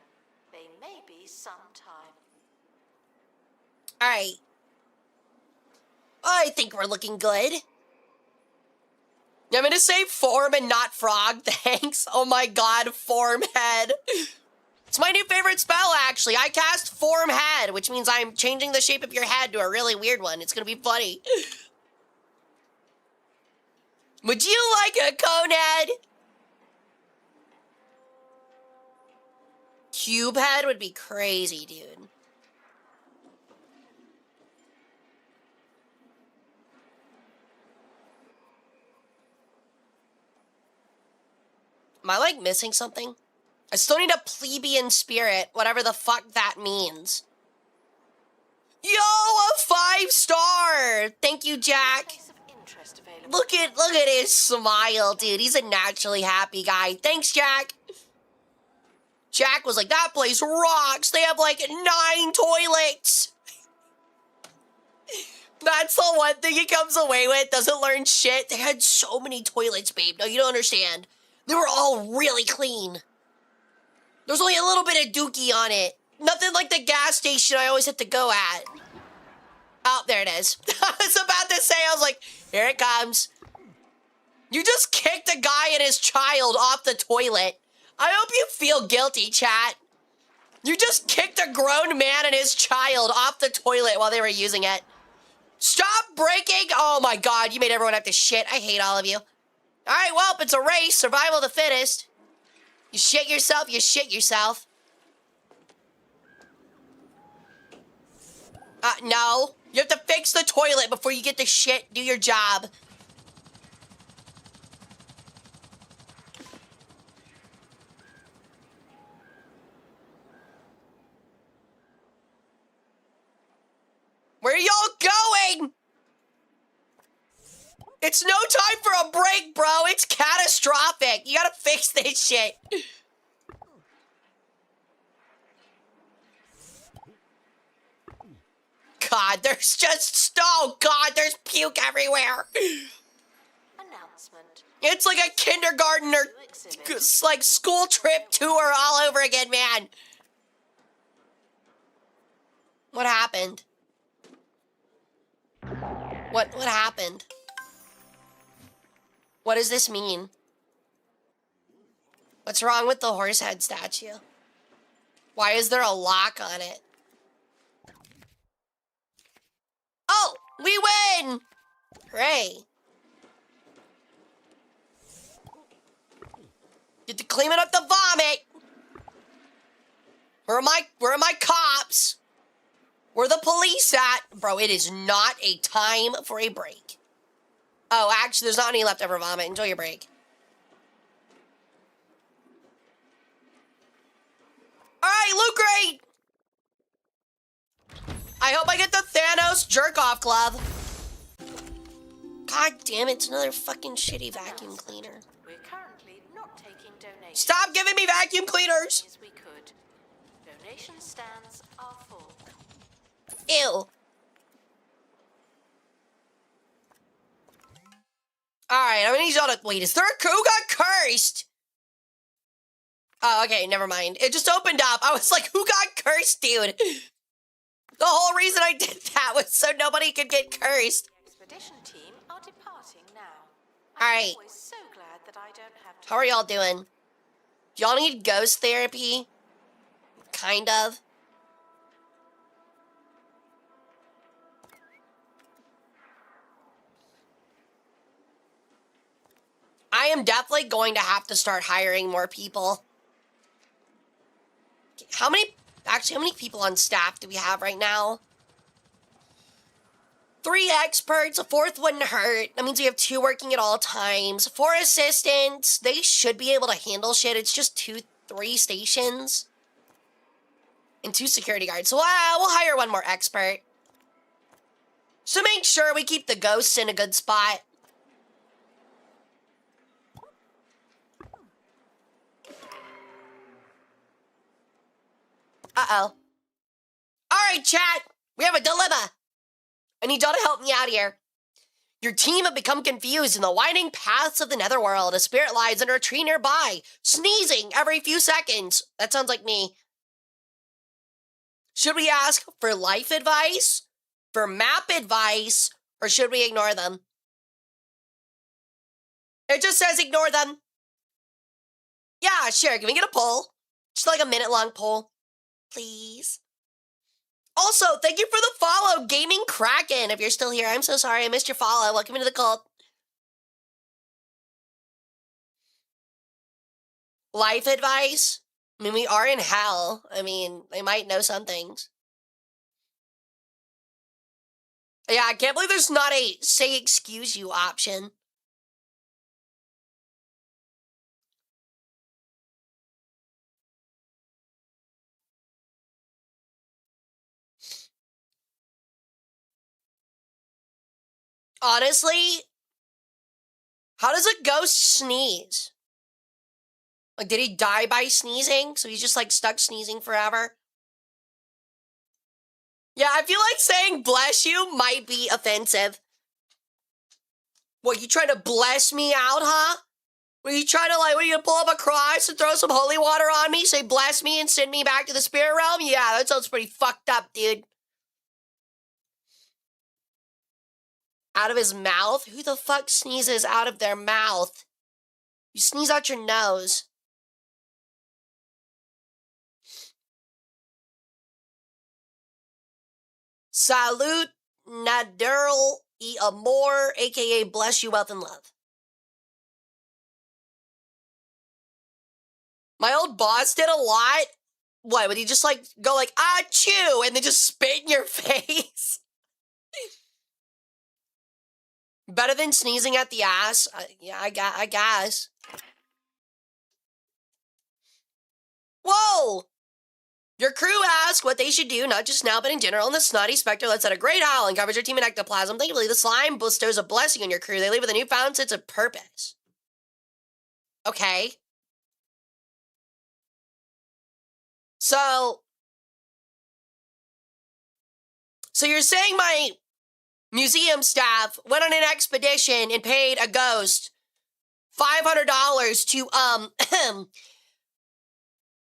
They may be some time. All right. I think we're looking good. I'm gonna say form and not frog, thanks. Oh my god, form head. It's my new favorite spell, actually. I cast form head, which means I'm changing the shape of your head to a really weird one. It's gonna be funny. Would you like a cone head? Cube head would be crazy, dude. Am I, like, missing something? I still need a plebeian spirit, whatever the fuck that means. Yo, a 5-star! Thank you, Jack. Place of interest available. Look at his smile, dude. He's a naturally happy guy. Thanks, Jack. Jack was like, that place rocks. They have like 9 toilets. That's the one thing he comes away with. Doesn't learn shit. They had so many toilets, babe. No, you don't understand. They were all really clean. There's only a little bit of dookie on it. Nothing like the gas station I always have to go at. Oh, there it is. I was about to say, I was like, here it comes. You just kicked a guy and his child off the toilet. I hope you feel guilty, chat. You just kicked a grown man and his child off the toilet while they were using it. Stop breaking! Oh my god, you made everyone have to shit. I hate all of you. Alright, well, it's a race. Survival of the fittest. You shit yourself, you shit yourself. No. You have to fix the toilet before you get the shit. Do your job. Where are y'all going? It's no time for a break, bro. It's catastrophic. You gotta fix this shit. God, there's just... Oh, God, there's puke everywhere. Announcement. It's like a kindergarten or it's like school trip tour all over again, man. What happened? What happened? What does this mean? What's wrong with the horse head statue? Why is there a lock on it? Oh, we win! Hooray. Get to cleaning up the vomit. Where are my cops? Where the police at? Bro, it is not a time for a break. Oh, actually, there's not any leftover vomit. Enjoy your break. All right, loot crate. I hope I get the Thanos jerk-off glove. God damn it, it's another fucking shitty vacuum cleaner. We're currently not taking donations. Stop giving me vacuum cleaners! As we could. Donation stands are full. Ew. Alright, I'm gonna need y'all to... Wait, is there a... Who got cursed? Oh, okay, never mind. It just opened up. I was like, who got cursed, dude? The whole reason I did that was so nobody could get cursed. The expedition team are departing now. Alright. I'm always so glad that I don't have to. How are y'all doing? Do y'all need ghost therapy? Kind of. I am definitely going to have to start hiring more people. How many people on staff do we have right now? 3 experts, a 4th wouldn't hurt. That means we have 2 working at all times. 4 assistants, they should be able to handle shit. It's just 3 stations. And 2 security guards. So we'll hire 1 more expert. So make sure we keep the ghosts in a good spot. Uh-oh. Alright, chat. We have a dilemma. I need y'all to help me out here. Your team have become confused in the winding paths of the netherworld. A spirit lies under a tree nearby, sneezing every few seconds. That sounds like me. Should we ask for life advice, for map advice, or should we ignore them? It just says ignore them. Yeah, sure. Can we get a poll? Just like a minute-long poll. Please. Also, thank you for the follow, Gaming Kraken. If you're still here, I'm so sorry I missed your follow. Welcome into the cult. Life advice? I mean, we are in hell. I mean, they might know some things. Yeah, I can't believe there's not a say excuse you option. honestly, how does a ghost sneeze? Like, did he die by sneezing? So he's just like stuck sneezing forever? Yeah, I feel like saying bless you might be offensive. What, you trying to bless me out, huh? Were you trying to, like, what are you gonna pull up a cross and throw some holy water on me? Say bless me and send me back to the spirit realm? Yeah, that sounds pretty fucked up, dude. Out of his mouth? Who the fuck sneezes out of their mouth? You sneeze out your nose. Salute Nadirl e Amor, aka bless you, wealth, and love. My old boss did a lot. What, would he just like go like, ah, chew, and then just spit in your face? Better than sneezing at the ass. Yeah, I guess. Whoa! Your crew asked what they should do, not just now, but in general, and the snotty specter lets out a great howl and covers your team in ectoplasm. Thankfully, the slime bestows a blessing on your crew. They leave with a newfound sense of purpose. Okay. So you're saying my museum staff went on an expedition and paid a ghost $500 to,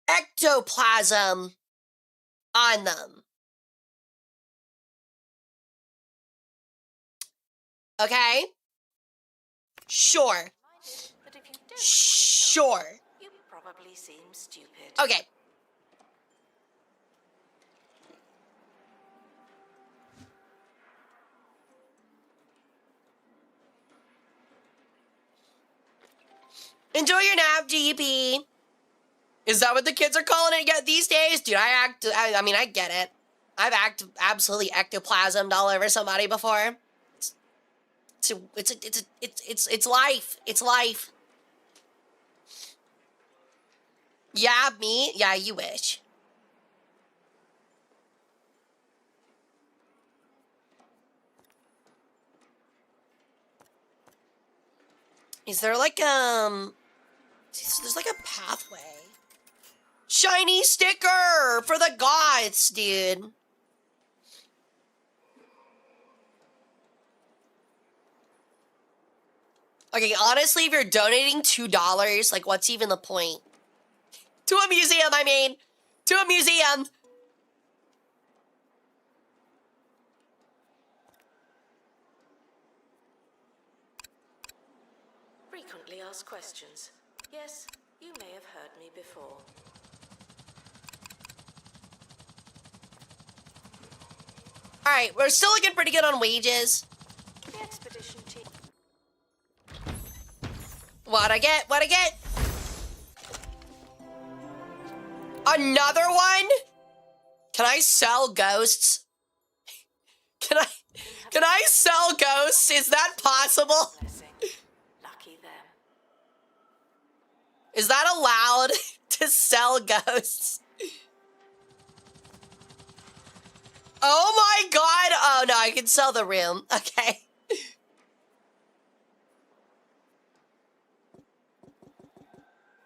ectoplasm on them. Okay? Sure. But if you don't Sure. you probably seem stupid. Okay. Enjoy your nap, GP. Is that what the kids are calling it these days? Dude, I mean, I get it. I've absolutely ectoplasmed all over somebody before. It's life. It's life. Yeah, me? Yeah, you wish. Is there like, there's like a pathway. Shiny sticker for the goths, dude. Okay, honestly, if you're donating $2, like, what's even the point? To a museum, I mean. To a museum. Frequently asked questions. Yes, you may have heard me before. All right, we're still looking pretty good on wages. The expedition team. What'd I get? What'd I get? Another one? Can I sell ghosts? Can I sell ghosts? Is that possible? Blessing. Lucky them. Is that allowed to sell ghosts? Oh my god! Oh no, I can sell the room. Okay.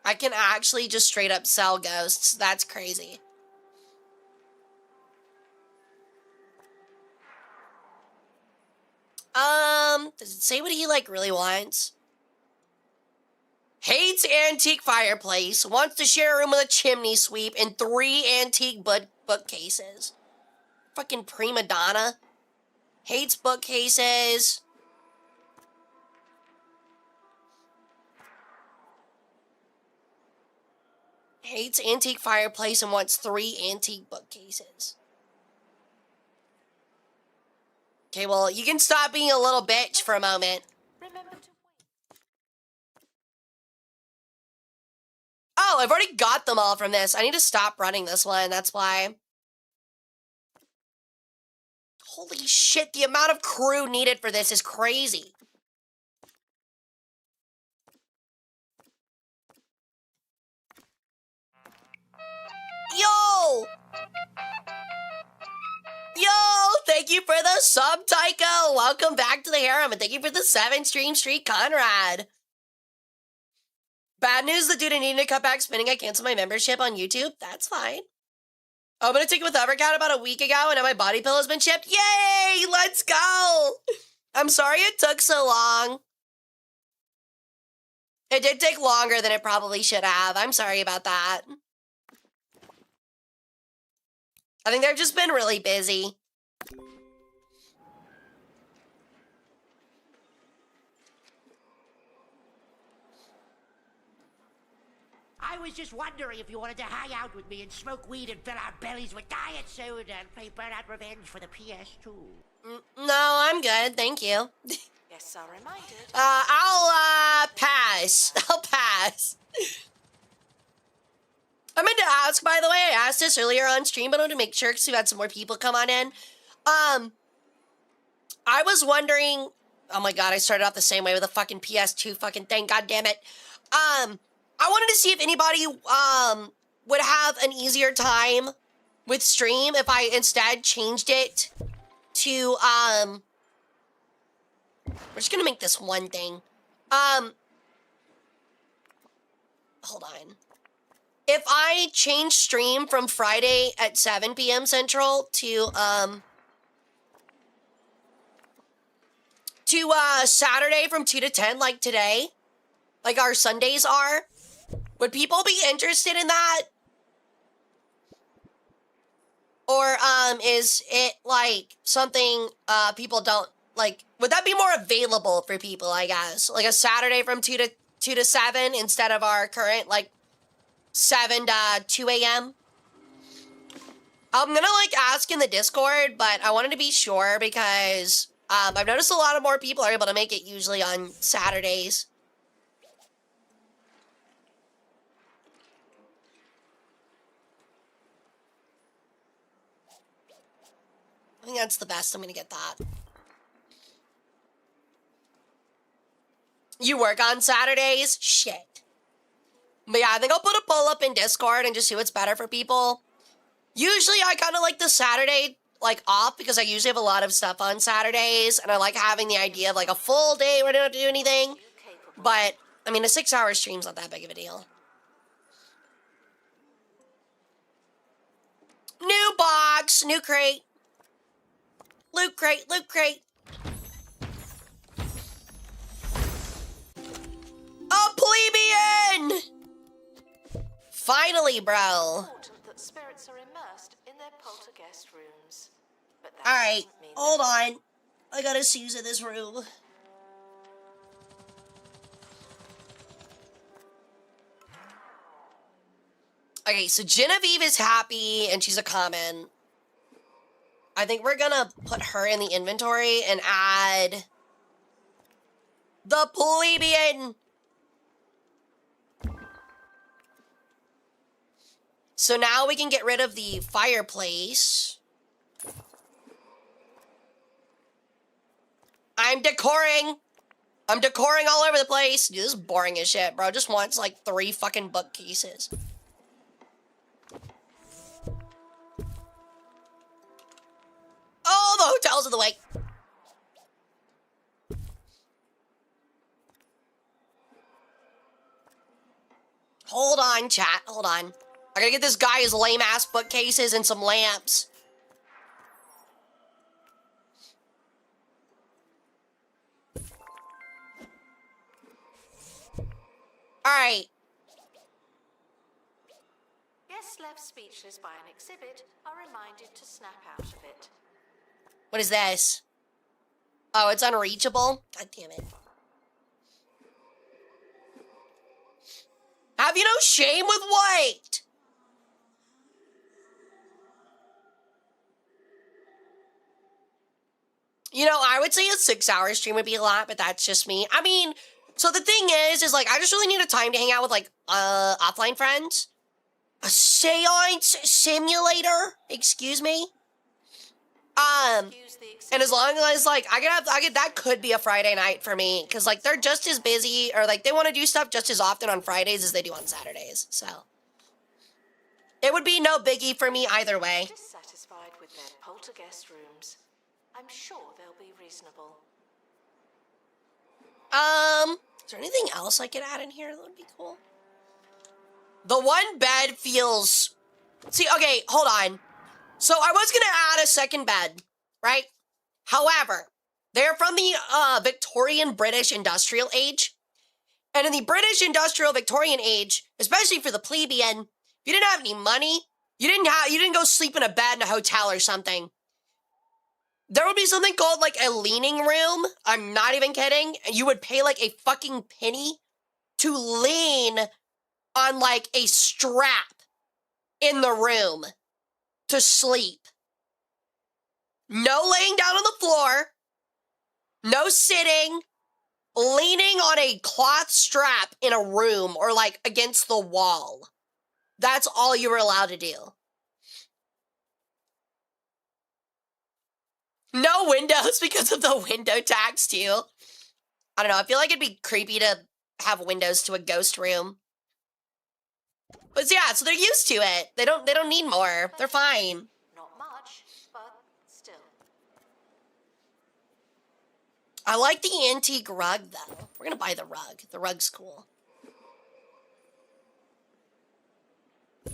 I can actually just straight up sell ghosts. That's crazy. Does it say what he like really wants? Hates antique fireplace, wants to share a room with a chimney sweep and 3 antique bookcases. Fucking prima donna. Hates bookcases. Hates antique fireplace and wants 3 antique bookcases. Okay, well, you can stop being a little bitch for a moment. Remember to Oh, I've already got them all from this. I need to stop running this one, that's why. Holy shit, the amount of crew needed for this is crazy. Yo! Yo, thank you for the sub, Tycho. Welcome back to the harem, and thank you for the 7 stream streak, Conrad. Bad news, the dude needing to cut back spinning. I canceled my membership on YouTube. That's fine. I'm gonna take it with Evercat about a week ago, and now my body pillow has been shipped. Yay! Let's go! I'm sorry it took so long. It did take longer than it probably should have. I'm sorry about that. I think they've just been really busy. I was just wondering if you wanted to hang out with me and smoke weed and fill our bellies with diet soda and play Burnout Revenge for the PS2. No, I'm good. Thank you. Guests are reminded. I'll pass. I'll pass. I meant to ask, by the way, I asked this earlier on stream, but I wanted to make sure because we had some more people come on in. I was wondering, oh my god, I started off the same way with a fucking PS2 fucking thing, god damn it. I wanted to see if anybody would have an easier time with stream if I instead changed it to we're just gonna make this one thing. Hold on. If I change stream from Friday at 7 p.m. Central to Saturday from 2 to 10 like today, like our Sundays are, would people be interested in that? Or is it like something people don't like? Would that be more available for people, I guess? Like a Saturday from 2 to 7 instead of our current like 7 to 2 a.m. I'm gonna like ask in the Discord, but I wanted to be sure because I've noticed a lot of more people are able to make it usually on Saturdays. I think that's the best. I'm gonna get that. You work on Saturdays? Shit. But yeah, I think I'll put a poll up in Discord and just see what's better for people. Usually I kind of like the Saturday like off because I usually have a lot of stuff on Saturdays and I like having the idea of like a full day where I don't have to do anything. But I mean, a 6-hour stream's not that big of a deal. New box, new crate. Loot crate, loot crate. A plebeian! Finally, bro. Important that spirits are immersed in their poltergeist rooms. But that Alright, doesn't mean hold on. I gotta seize in this room. Okay, so Genevieve is happy and she's a common. I think we're gonna put her in the inventory and add the plebeian. So now we can get rid of the fireplace. I'm decoring all over the place. Dude, this is boring as shit, bro. Just wants like 3 fucking bookcases. Oh, the hotel's in the way. Hold on, chat. Hold on. I gotta get this guy his lame-ass bookcases and some lamps. Alright. guests left speechless by an exhibit are reminded to snap out of it. What is this? Oh, it's unreachable? God damn it. Have you no shame with what? You know, I would say a 6-hour stream would be a lot, but that's just me. I mean, so the thing is like, I just really need a time to hang out with, like, offline friends. A seance simulator? Excuse me? And as long as, like, that could be a Friday night for me, because, like, they're just as busy, or, like, they want to do stuff just as often on Fridays as they do on Saturdays, so. It would be no biggie for me either way. Dissatisfied with their poltergeist rooms. I'm sure they'll be reasonable. Is there anything else I could add in here that would be cool? The one bed feels... See, okay, hold on. So I was gonna add a second bed, right? However, they're from the Victorian British Industrial Age. And in the British Industrial Victorian Age, especially for the plebeian, if you didn't have any money, you didn't go sleep in a bed in a hotel or something. There would be something called like a leaning room. I'm not even kidding. You would pay like a fucking penny to lean on like a strap in the room to sleep. No laying down on the floor. No sitting. Leaning on a cloth strap in a room or like against the wall. That's all you were allowed to do. No windows because of the window tax too. I don't know. I feel like it'd be creepy to have windows to a ghost room. But yeah, so they're used to it. They don't need more. They're fine. Not much, but still. I like the antique rug though. We're gonna buy the rug. The rug's cool. I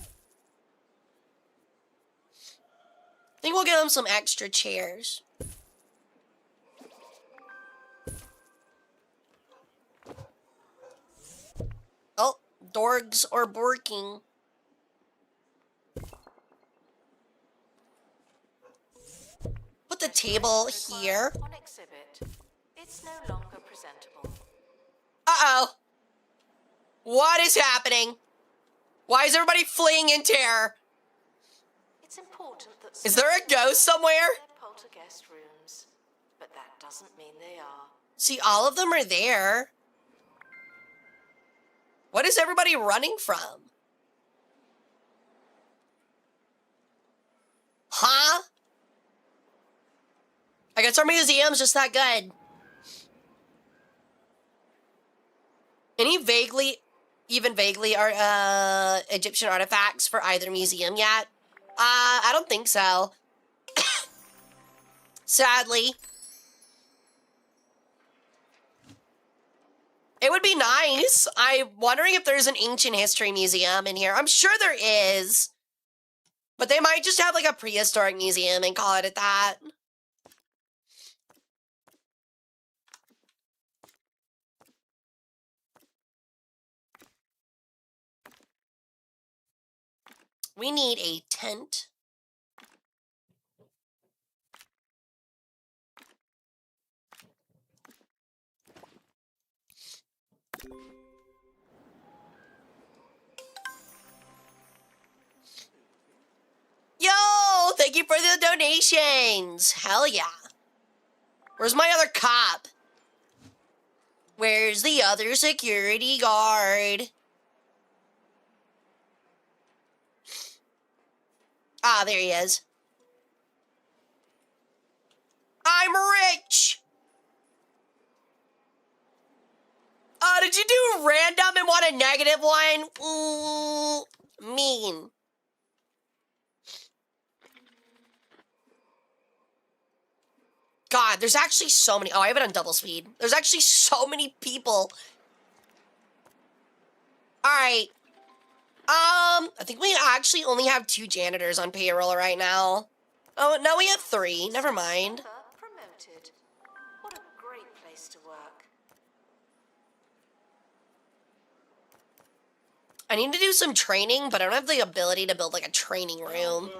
think we'll give them some extra chairs. Oh, dorgs are barking. Put the table here. On exhibit. It's no longer presentable. Uh-oh. What is happening? Why is everybody fleeing in terror? It's important that Is there a ghost somewhere? they're poltergeist rooms, but that doesn't mean they are. See, all of them are there. What is everybody running from? Huh? I guess our museum's just that good. Any even vaguely are Egyptian artifacts for either museum yet? I don't think so. Sadly. It would be nice. I'm wondering if there's an ancient history museum in here. I'm sure there is. But they might just have like a prehistoric museum and call it at that. We need a tent. Yo, thank you for the donations. Hell yeah. Where's my other cop? Where's the other security guard? Ah, there he is. I'm rich. Did you do random and want a negative one? Mean. God, there's actually so many. Oh, I have it on double speed. There's actually so many people. All right. I think we actually only have 2 janitors on payroll right now. Oh, no, we have 3. Never mind. Promoted. What a great place to work. I need to do some training, but I don't have the ability to build like a training room.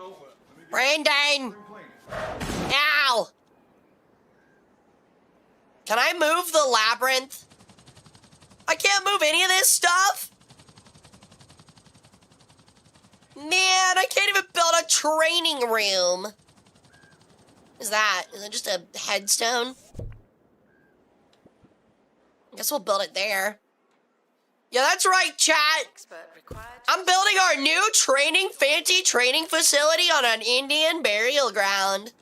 Brandon! Ow! Can I move the labyrinth? I can't move any of this stuff? Man, I can't even build a training room. What is that? Is it just a headstone? I guess we'll build it there. Yeah, that's right, chat. Expert required. I'm building our new fancy training facility on an Indian burial ground.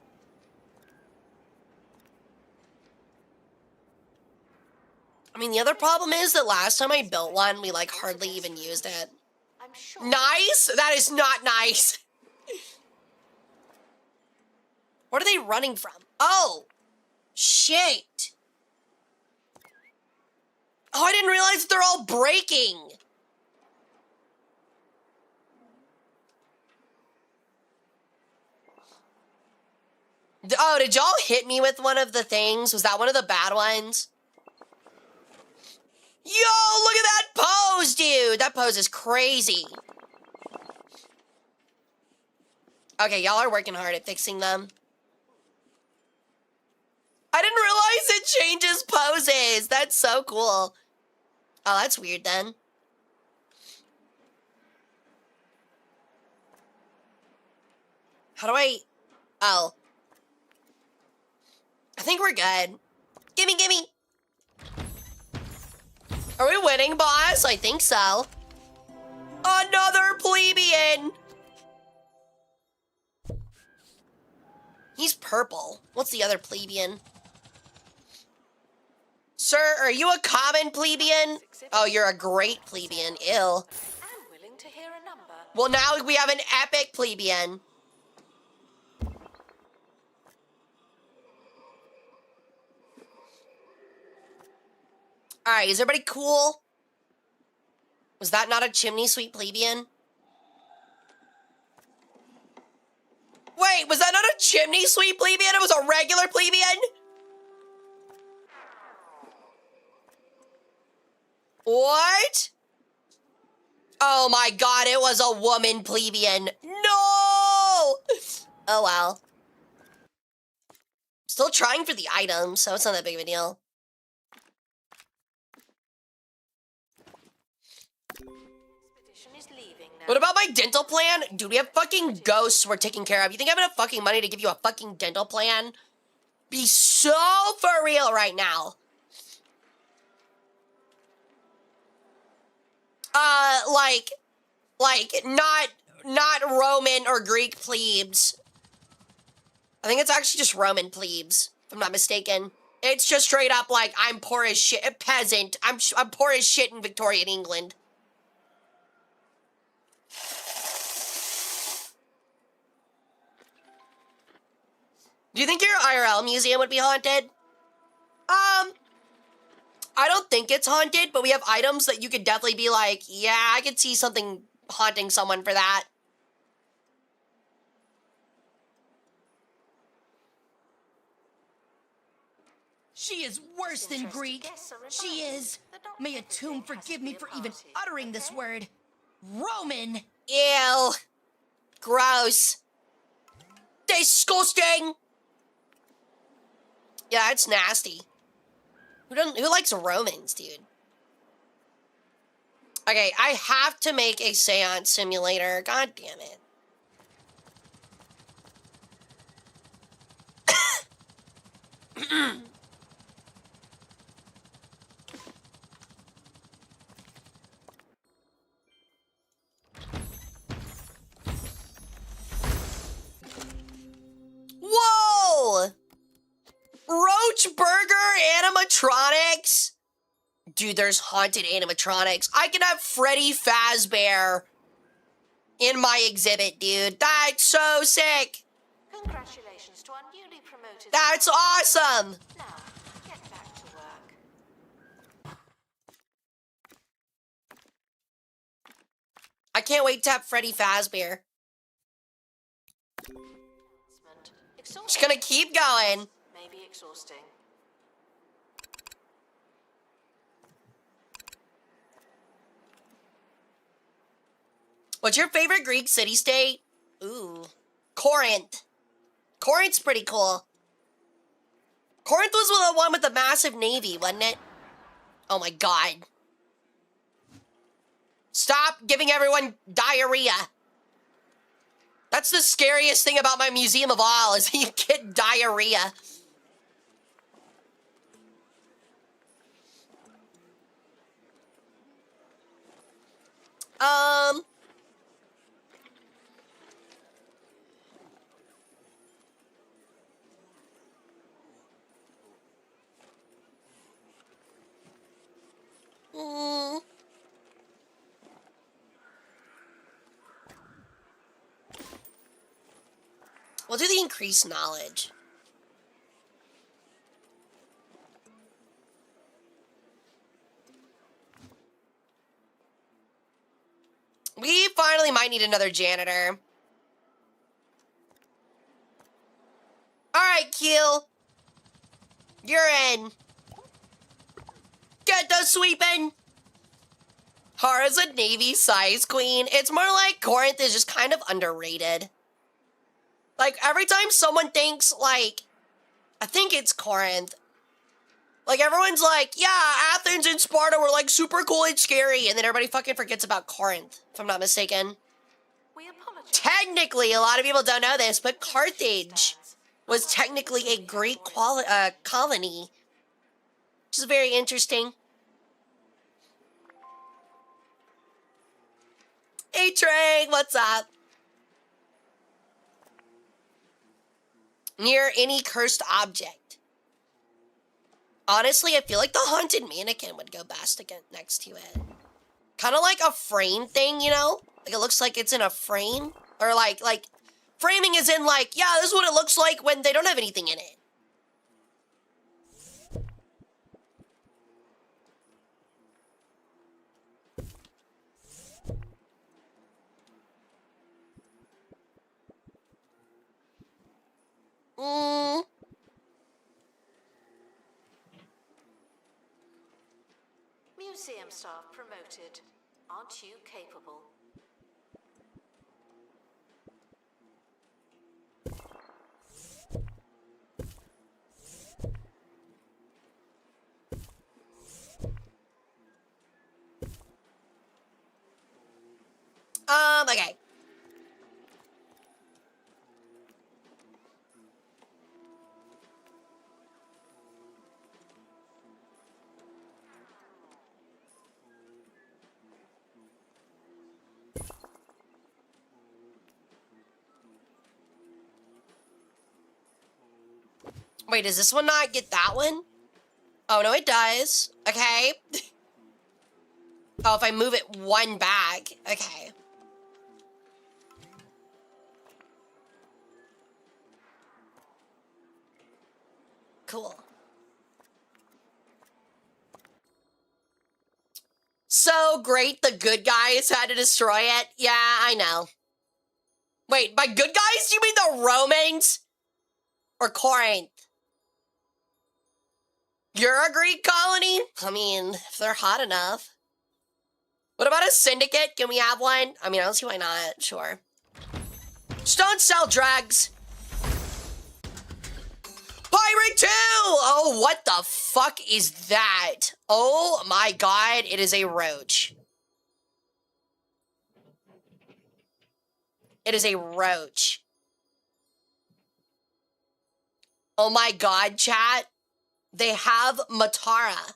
I mean, the other problem is that last time I built one, we like hardly even used it. I'm sure. Nice? That is not nice. What are they running from? Oh, shit. Oh, I didn't realize that they're all breaking. Oh, did y'all hit me with one of the things? Was that one of the bad ones? Yo, look at that pose, dude. That pose is crazy. Okay, y'all are working hard at fixing them. I didn't realize it changes poses. That's so cool. Oh, that's weird then. How do I... Oh. I think we're good. Gimme, gimme. Are we winning, boss? I think so. Another plebeian. He's purple. What's the other plebeian? Sir, are you a common plebeian? Oh, you're a great plebeian. Ew. I'm willing to hear a number. Well, now we have an epic plebeian. All right, is everybody cool? Was that not a chimney sweep plebeian? Wait, was that not a chimney sweep plebeian? It was a regular plebeian? What? Oh my god, it was a woman plebeian. No! Oh well. Still trying for the item, so it's not that big of a deal. Expedition is leaving now. What about my dental plan? Dude, we have fucking ghosts we're taking care of. You think I have enough fucking money to give you a fucking dental plan? Be so for real right now. Not Roman or Greek plebes. I think it's actually just Roman plebes, if I'm not mistaken. It's just straight up like, I'm poor as shit, a peasant. I'm poor as shit in Victorian England. Do you think your IRL museum would be haunted? I don't think it's haunted, but we have items that you could definitely be like, yeah, I could see something haunting someone for that. She is worse than Greek. She is, may a tomb forgive me for even uttering this word, Roman. Ew. Gross. Disgusting. Yeah, it's nasty. Who likes Romans, dude? Okay, I have to make a seance simulator. God damn it. Whoa! Roach Burger animatronics? Dude, there's haunted animatronics. I can have Freddy Fazbear in my exhibit, dude. That's so sick. Congratulations to our newly promoted. That's awesome. Now, get back to work. I can't wait to have Freddy Fazbear. Just gonna keep going. Maybe exhausting. What's your favorite Greek city-state? Ooh. Corinth. Corinth's pretty cool. Corinth was the one with the massive navy, wasn't it? Oh my god. Stop giving everyone diarrhea. That's the scariest thing about my museum of all, is you get diarrhea. We'll do the increased knowledge. We finally might need another janitor. Alright, Keel. You're in. Get the sweeping. Hara's a Navy size queen. It's more like Corinth is just kind of underrated. Like, every time someone thinks, like, I think it's Corinth. Like, everyone's like, yeah, Athens and Sparta were, like, super cool and scary. And then everybody fucking forgets about Corinth, if I'm not mistaken. We apologize. Technically, a lot of people don't know this, but Carthage was technically a Greek colony. Which is very interesting. Hey, Trey, what's up? Near any cursed object. Honestly, I feel like the haunted mannequin would go best next to it. Kind of like a frame thing, you know? Like it looks like it's in a frame. Or like framing is in like, yeah, this is what it looks like when they don't have anything in it. Museum staff promoted. Aren't you capable? Okay. Wait, does this one not get that one? Oh, no, it does. Okay. Oh, if I move it one back. Okay. Cool. So great, the good guys had to destroy it. Yeah, I know. Wait, by good guys, you mean the Romans? Or Corinth? You're a Greek colony? I mean, if they're hot enough. What about a syndicate? Can we have one? I mean, I don't see why not. Sure. Just don't sell drugs. Pirate 2! Oh, what the fuck is that? Oh my god, it is a roach. It is a roach. Oh my god, chat. They have Matara.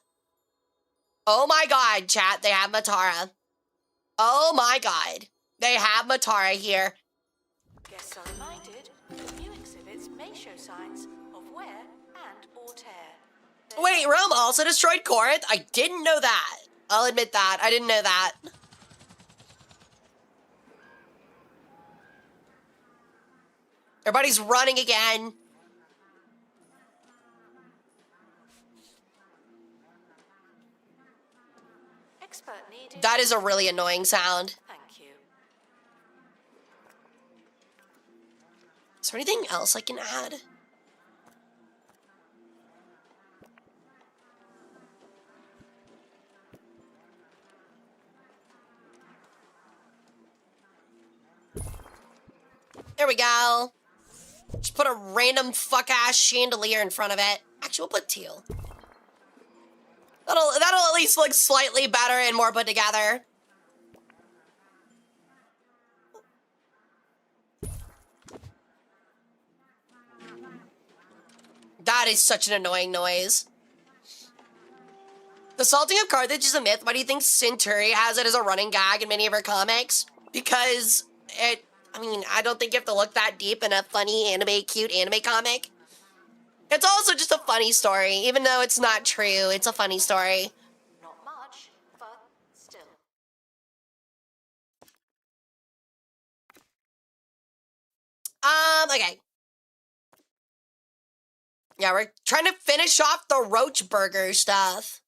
Oh my god, chat. They have Matara. Oh my god. They have Matara here. Guests are reminded that new exhibits may show signs of wear and or tear. Wait, Rome also destroyed Corinth? I didn't know that. I'll admit that. I didn't know that. Everybody's running again. Expert needed. That is a really annoying sound. Thank you. Is there anything else I can add? There we go. Just put a random fuck-ass chandelier in front of it. Actually, we'll put teal. That'll at least look slightly better and more put together. That is such an annoying noise. The salting of Carthage is a myth. Why do you think Centauri has it as a running gag in many of her comics? Because it, I mean, I don't think you have to look that deep in a funny cute anime comic. It's also just a funny story. Even though it's not true, it's a funny story. Not much, but still. Okay. Yeah, we're trying to finish off the roach burger stuff.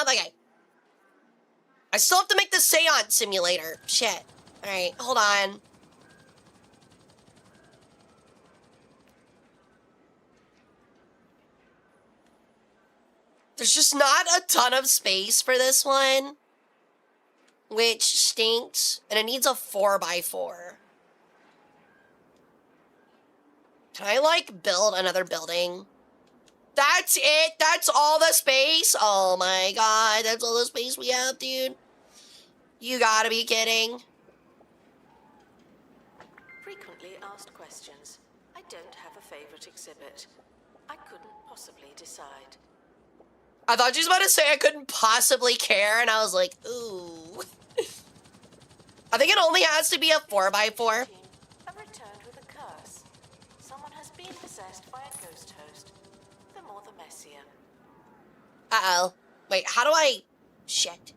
Okay. I still have to make the seance simulator. Shit. All right, hold on. There's just not a ton of space for this one, which stinks, and it needs a 4x4. Can I, like, build another building? That's it? That's all the space? Oh my god, that's all the space we have, dude. You gotta be kidding. Frequently asked questions. I don't have a favorite exhibit. I couldn't possibly decide. I thought she was about to say I couldn't possibly care, and I was like, ooh. I think it only has to be a 4x4. I've returned with a curse. Someone has been possessed by a ghost host. The more the messier. Uh-oh. Wait, how do I... Shit.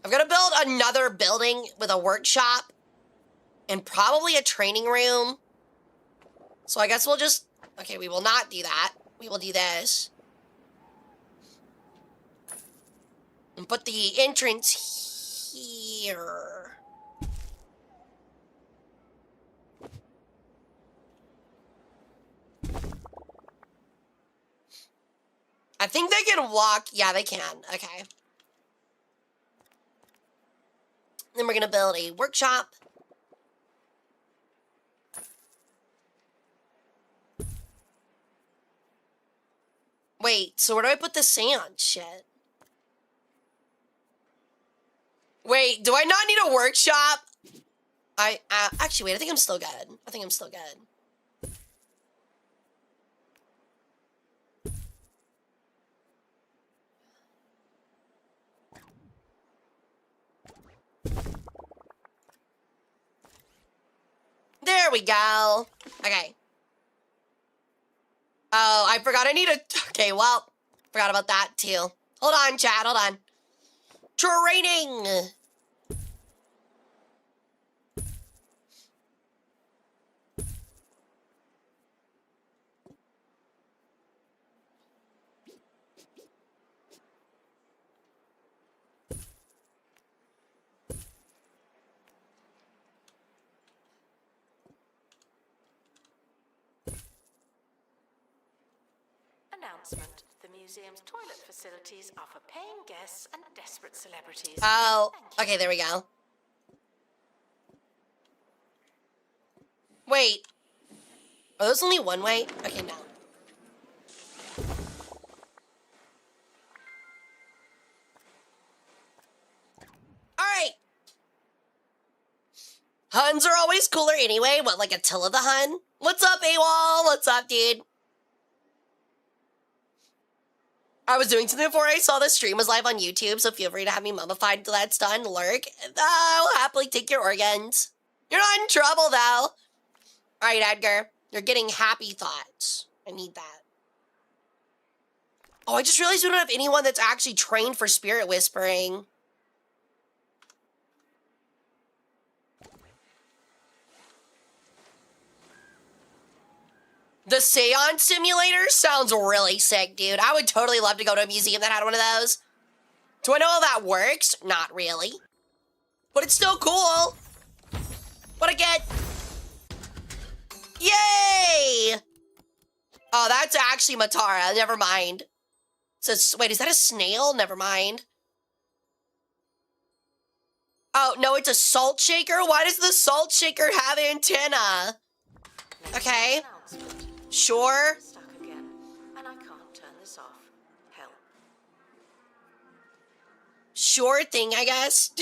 I've got to build another building with a workshop and probably a training room. So I guess we'll just... Okay, we will not do that. We will do this. And put the entrance here. I think they can walk. Yeah, they can. Okay. Then we're going to build a workshop. Wait, so where do I put the sand? Shit. Wait, do I not need a workshop? Actually, wait, I think I'm still good. I think I'm still good. There we go. Okay. Oh, I forgot I need a... Okay, well, forgot about that too. Hold on, chat, hold on. Training! Announcement. The museum's toilet facilities are for paying guests and desperate celebrities. Oh, okay, there we go. Wait. Are those only one way? Okay, no. Alright. Huns are always cooler anyway. What, like Attila the Hun? What's up, AWOL? What's up, dude? I was doing something before I saw the stream was live on YouTube, so feel free to have me mummified until that's done. Lurk. I will happily take your organs. You're not in trouble, though. Alright, Edgar. You're getting happy thoughts. I need that. Oh, I just realized we don't have anyone that's actually trained for spirit whispering. The seance simulator sounds really sick, dude. I would totally love to go to a museum that had one of those. Do I know how that works? Not really. But it's still cool. What'd I get? Yay! Oh, that's actually Matara. Never mind. So, wait, is that a snail? Never mind. Oh, no, it's a salt shaker? Why does the salt shaker have antenna? Okay. Sure. Stuck again, and I can't turn this off. Help. Sure thing, I guess.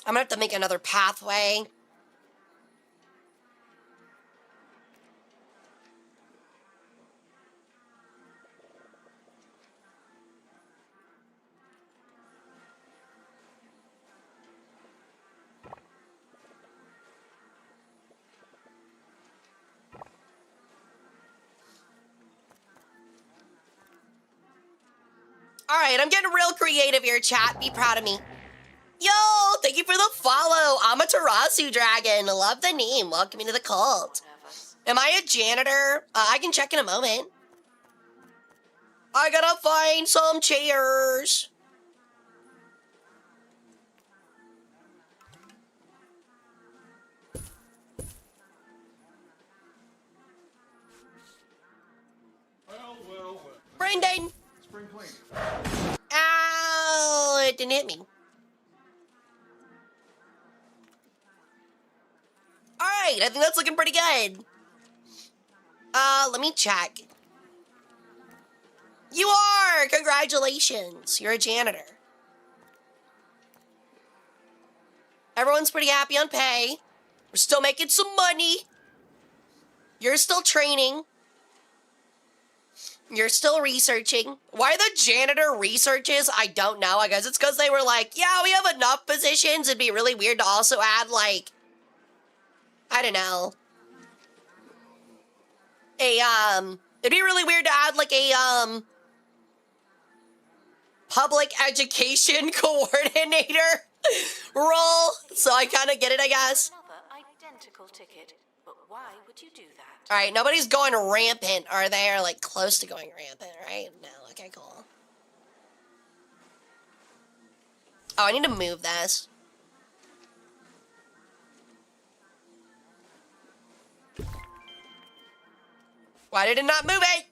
I'm gonna have to make another pathway. All right, I'm getting real creative here, chat. Be proud of me. Yo, thank you for the follow. Amaterasu Dragon. Love the name. Welcome to the cult. Am I a janitor? I can check in a moment. I gotta find some chairs. Well. Brendan! Spring clean. Ow, it didn't hit me. All right, I think that's looking pretty good. Let me check. You are! Congratulations. You're a janitor. Everyone's pretty happy on pay. We're still making some money. You're still training. You're still researching. Why the janitor researches, I don't know. I guess it's because they were like, yeah, we have enough positions. It'd be really weird to also add, like, I don't know. It'd be really weird to add, like, a, public education coordinator role. So I kind of get it, I guess. Another identical ticket, but why would you do that? All right, nobody's going rampant, are they? Or, like, close to going rampant, right? No, okay, cool. Oh, I need to move this. Why did it not move it?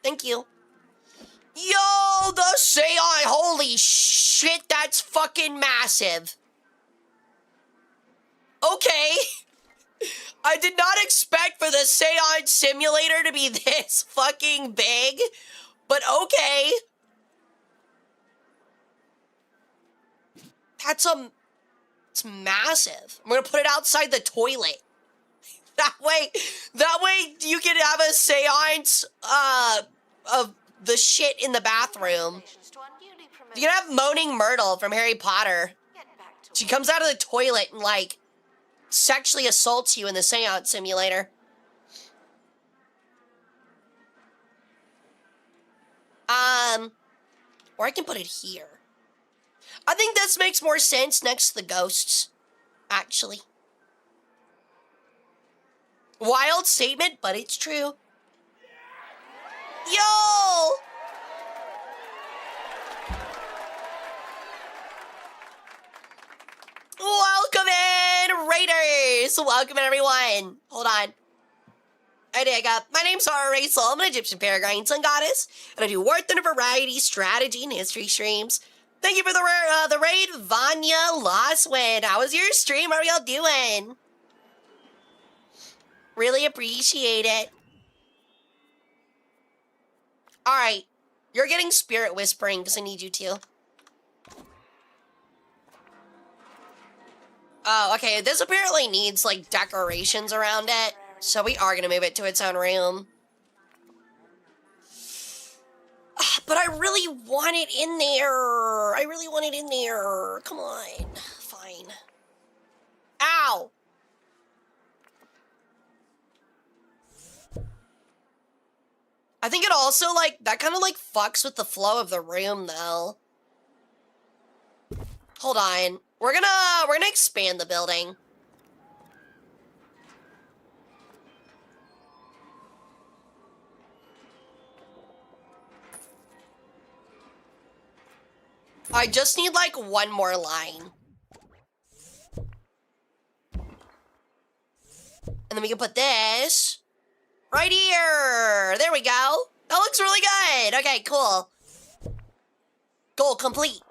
Thank you. Yo, the Seance! Holy shit, that's fucking massive. Okay. I did not expect for the Seance simulator to be this fucking big, but okay. It's massive. I'm gonna put it outside the toilet. That way you can have a seance of the shit in the bathroom. You can have Moaning Myrtle from Harry Potter. She comes out of the toilet and, like, sexually assaults you in the seance simulator. Or I can put it here. I think this makes more sense next to the ghosts, actually. Wild statement, but it's true. Yo! Welcome in, Raiders! Welcome in, everyone. Hold on. I dig up. My name's Hara Rae Sol. I'm an Egyptian peregrine sun goddess, and I do War Thunder variety, strategy, and history streams. Thank you for the raid, Vanya Lostwind. How was your stream? How are y'all doing? Really appreciate it. All right. You're getting spirit whispering because I need you to. Oh, okay. This apparently needs, like, decorations around it. So we are going to move it to its own room. But I really want it in there. I really want it in there. Come on. Fine. Ow! I think it also, like, that kind of, like, fucks with the flow of the room, though. Hold on. We're gonna expand the building. I just need, like, one more line. And then we can put this right here. There we go. That looks really good. Okay, cool. Goal complete.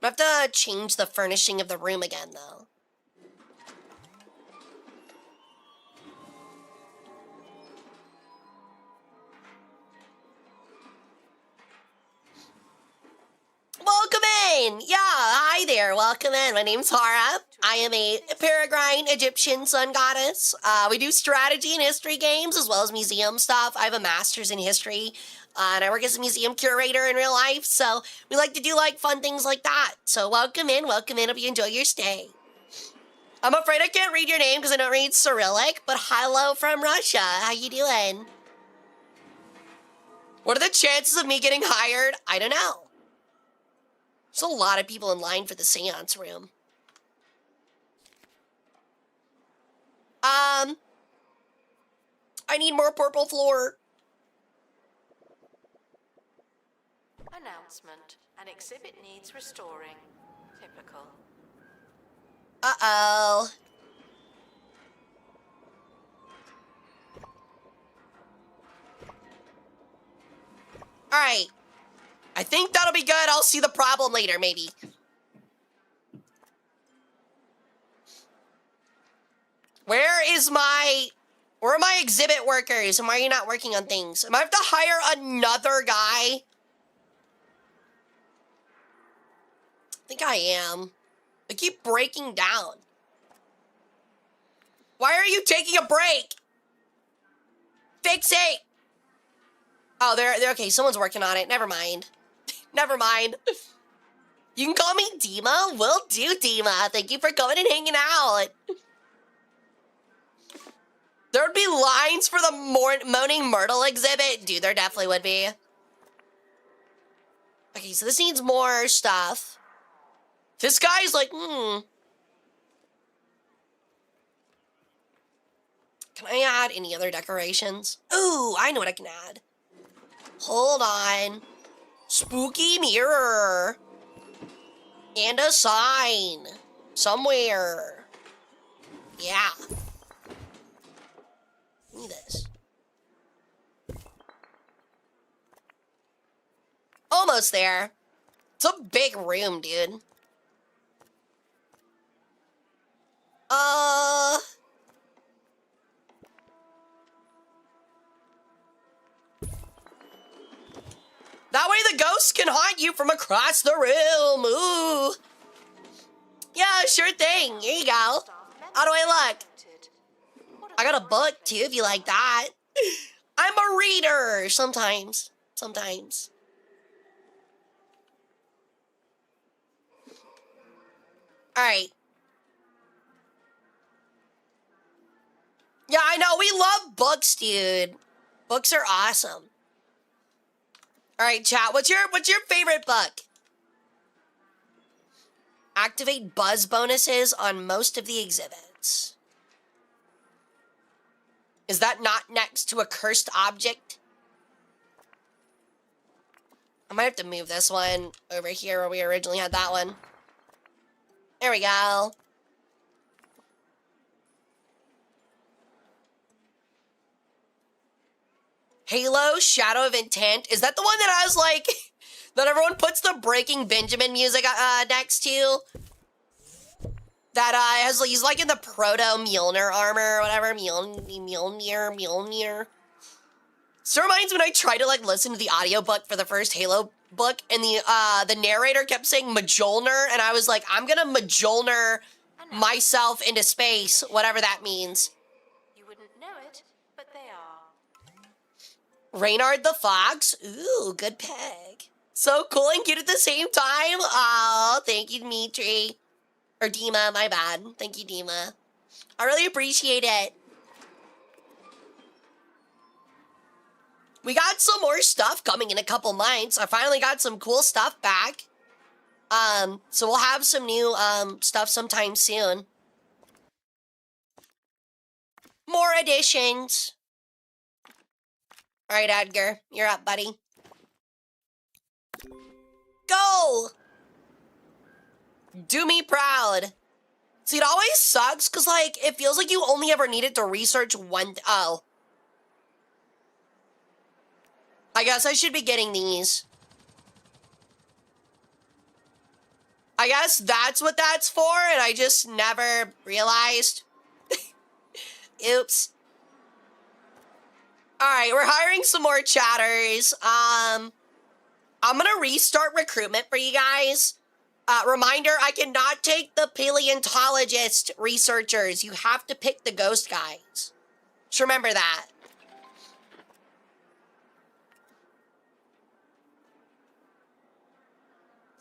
I have to change the furnishing of the room again, though. Welcome in! Yeah, hi there. Welcome in. My name's Hara. I am a peregrine Egyptian sun goddess. We do strategy and history games as well as museum stuff. I have a master's in history, and I work as a museum curator in real life, so we like to do, like, fun things like that. So welcome in. Hope you enjoy your stay. I'm afraid I can't read your name because I don't read Cyrillic, but hello from Russia. How you doing? What are the chances of me getting hired? I don't know. There's a lot of people in line for the seance room. I need more purple floor. Announcement. An exhibit needs restoring. Typical. Uh-oh. Alright. I think that'll be good. I'll see the problem later, maybe. Where are my exhibit workers? And why are you not working on things? Am I have to hire another guy? I think I am. I keep breaking down. Why are you taking a break? Fix it! Oh, they're okay. Someone's working on it. Never mind. Never mind. You can call me Dima. Will do, Dima. Thank you for coming and hanging out. There would be lines for the Moaning Myrtle exhibit. Dude, there definitely would be. Okay, so this needs more stuff. This guy's like, Can I add any other decorations? Ooh, I know what I can add. Hold on. Spooky mirror. And a sign. Somewhere. Yeah. Give me this. Almost there. It's a big room, dude. That way the ghosts can haunt you from across the room. Ooh. Yeah, sure thing. Here you go. How do I look? I got a book, too, if you like that. I'm a reader. Sometimes. Sometimes. Alright. Yeah, I know. We love books, dude. Books are awesome. Alright, chat. What's your favorite book? Activate buzz bonuses on most of the exhibits. Is that not next to a cursed object? I might have to move this one over here where we originally had that one. There we go. Halo Shadow of Intent. Is that the one that has like that everyone puts the Breaking Benjamin music next to? That has he's like in the proto Mjolnir armor or whatever. Mjolnir. So reminds me when I tried to like listen to the audiobook for the first Halo book, and the narrator kept saying Mjolnir, and I was like, I'm gonna Mjolnir myself into space, whatever that means. You wouldn't know it, but they are. Reynard the Fox. Ooh, good peg. So cool and cute at the same time. Oh, thank you, Dimitri. Or Dima, my bad. Thank you, Dima. I really appreciate it. We got some more stuff coming in a couple months. I finally got some cool stuff back. So we'll have some new stuff sometime soon. More additions. All right, Edgar, you're up, buddy. Go! Do me proud. See, it always sucks because, like, it feels like you only ever needed to research one. Oh. I guess I should be getting these. I guess that's what that's for, and I just never realized. Oops. Alright, we're hiring some more chatters. I'm gonna restart recruitment for you guys. Reminder, I cannot take the paleontologist researchers. You have to pick the ghost guys. Just remember that.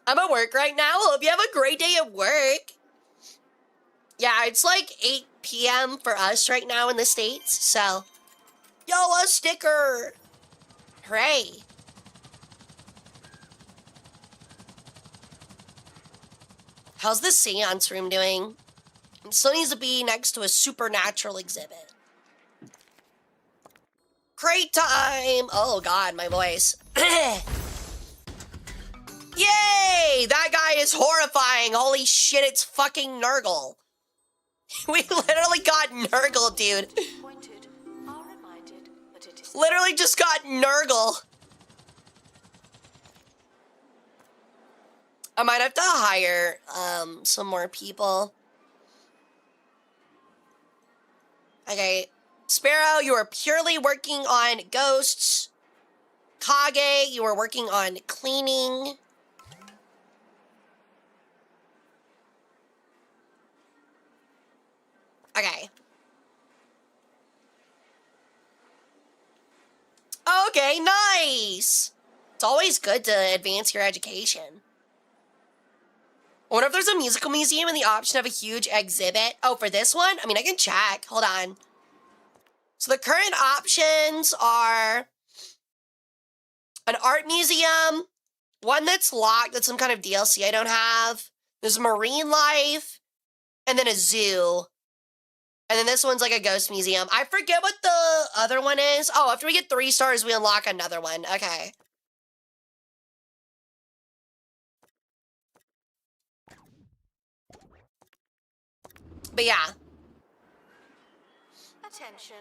I'm at work right now. Hope you have a great day at work. Yeah, it's like 8 p.m. for us right now in the States, so. Yo, a sticker! Hooray. How's the seance room doing? It still needs to be next to a supernatural exhibit. Crate time! Oh god, my voice. Yay! That guy is horrifying. Holy shit, it's fucking Nurgle. We literally got Nurgle, dude. Literally just got Nurgle. I might have to hire some more people. Okay. Sparrow, you are purely working on ghosts. Kage, you are working on cleaning. Okay. Okay, nice! It's always good to advance your education. I wonder if there's a musical museum and the option of a huge exhibit. Oh, for this one? I mean, I can check. Hold on. So the current options are an art museum, one that's locked, that's some kind of DLC I don't have. There's marine life, and then a zoo. And then this one's like a ghost museum. I forget what the other one is. Oh, after we get 3 stars, we unlock another one. Okay. But yeah. Attention.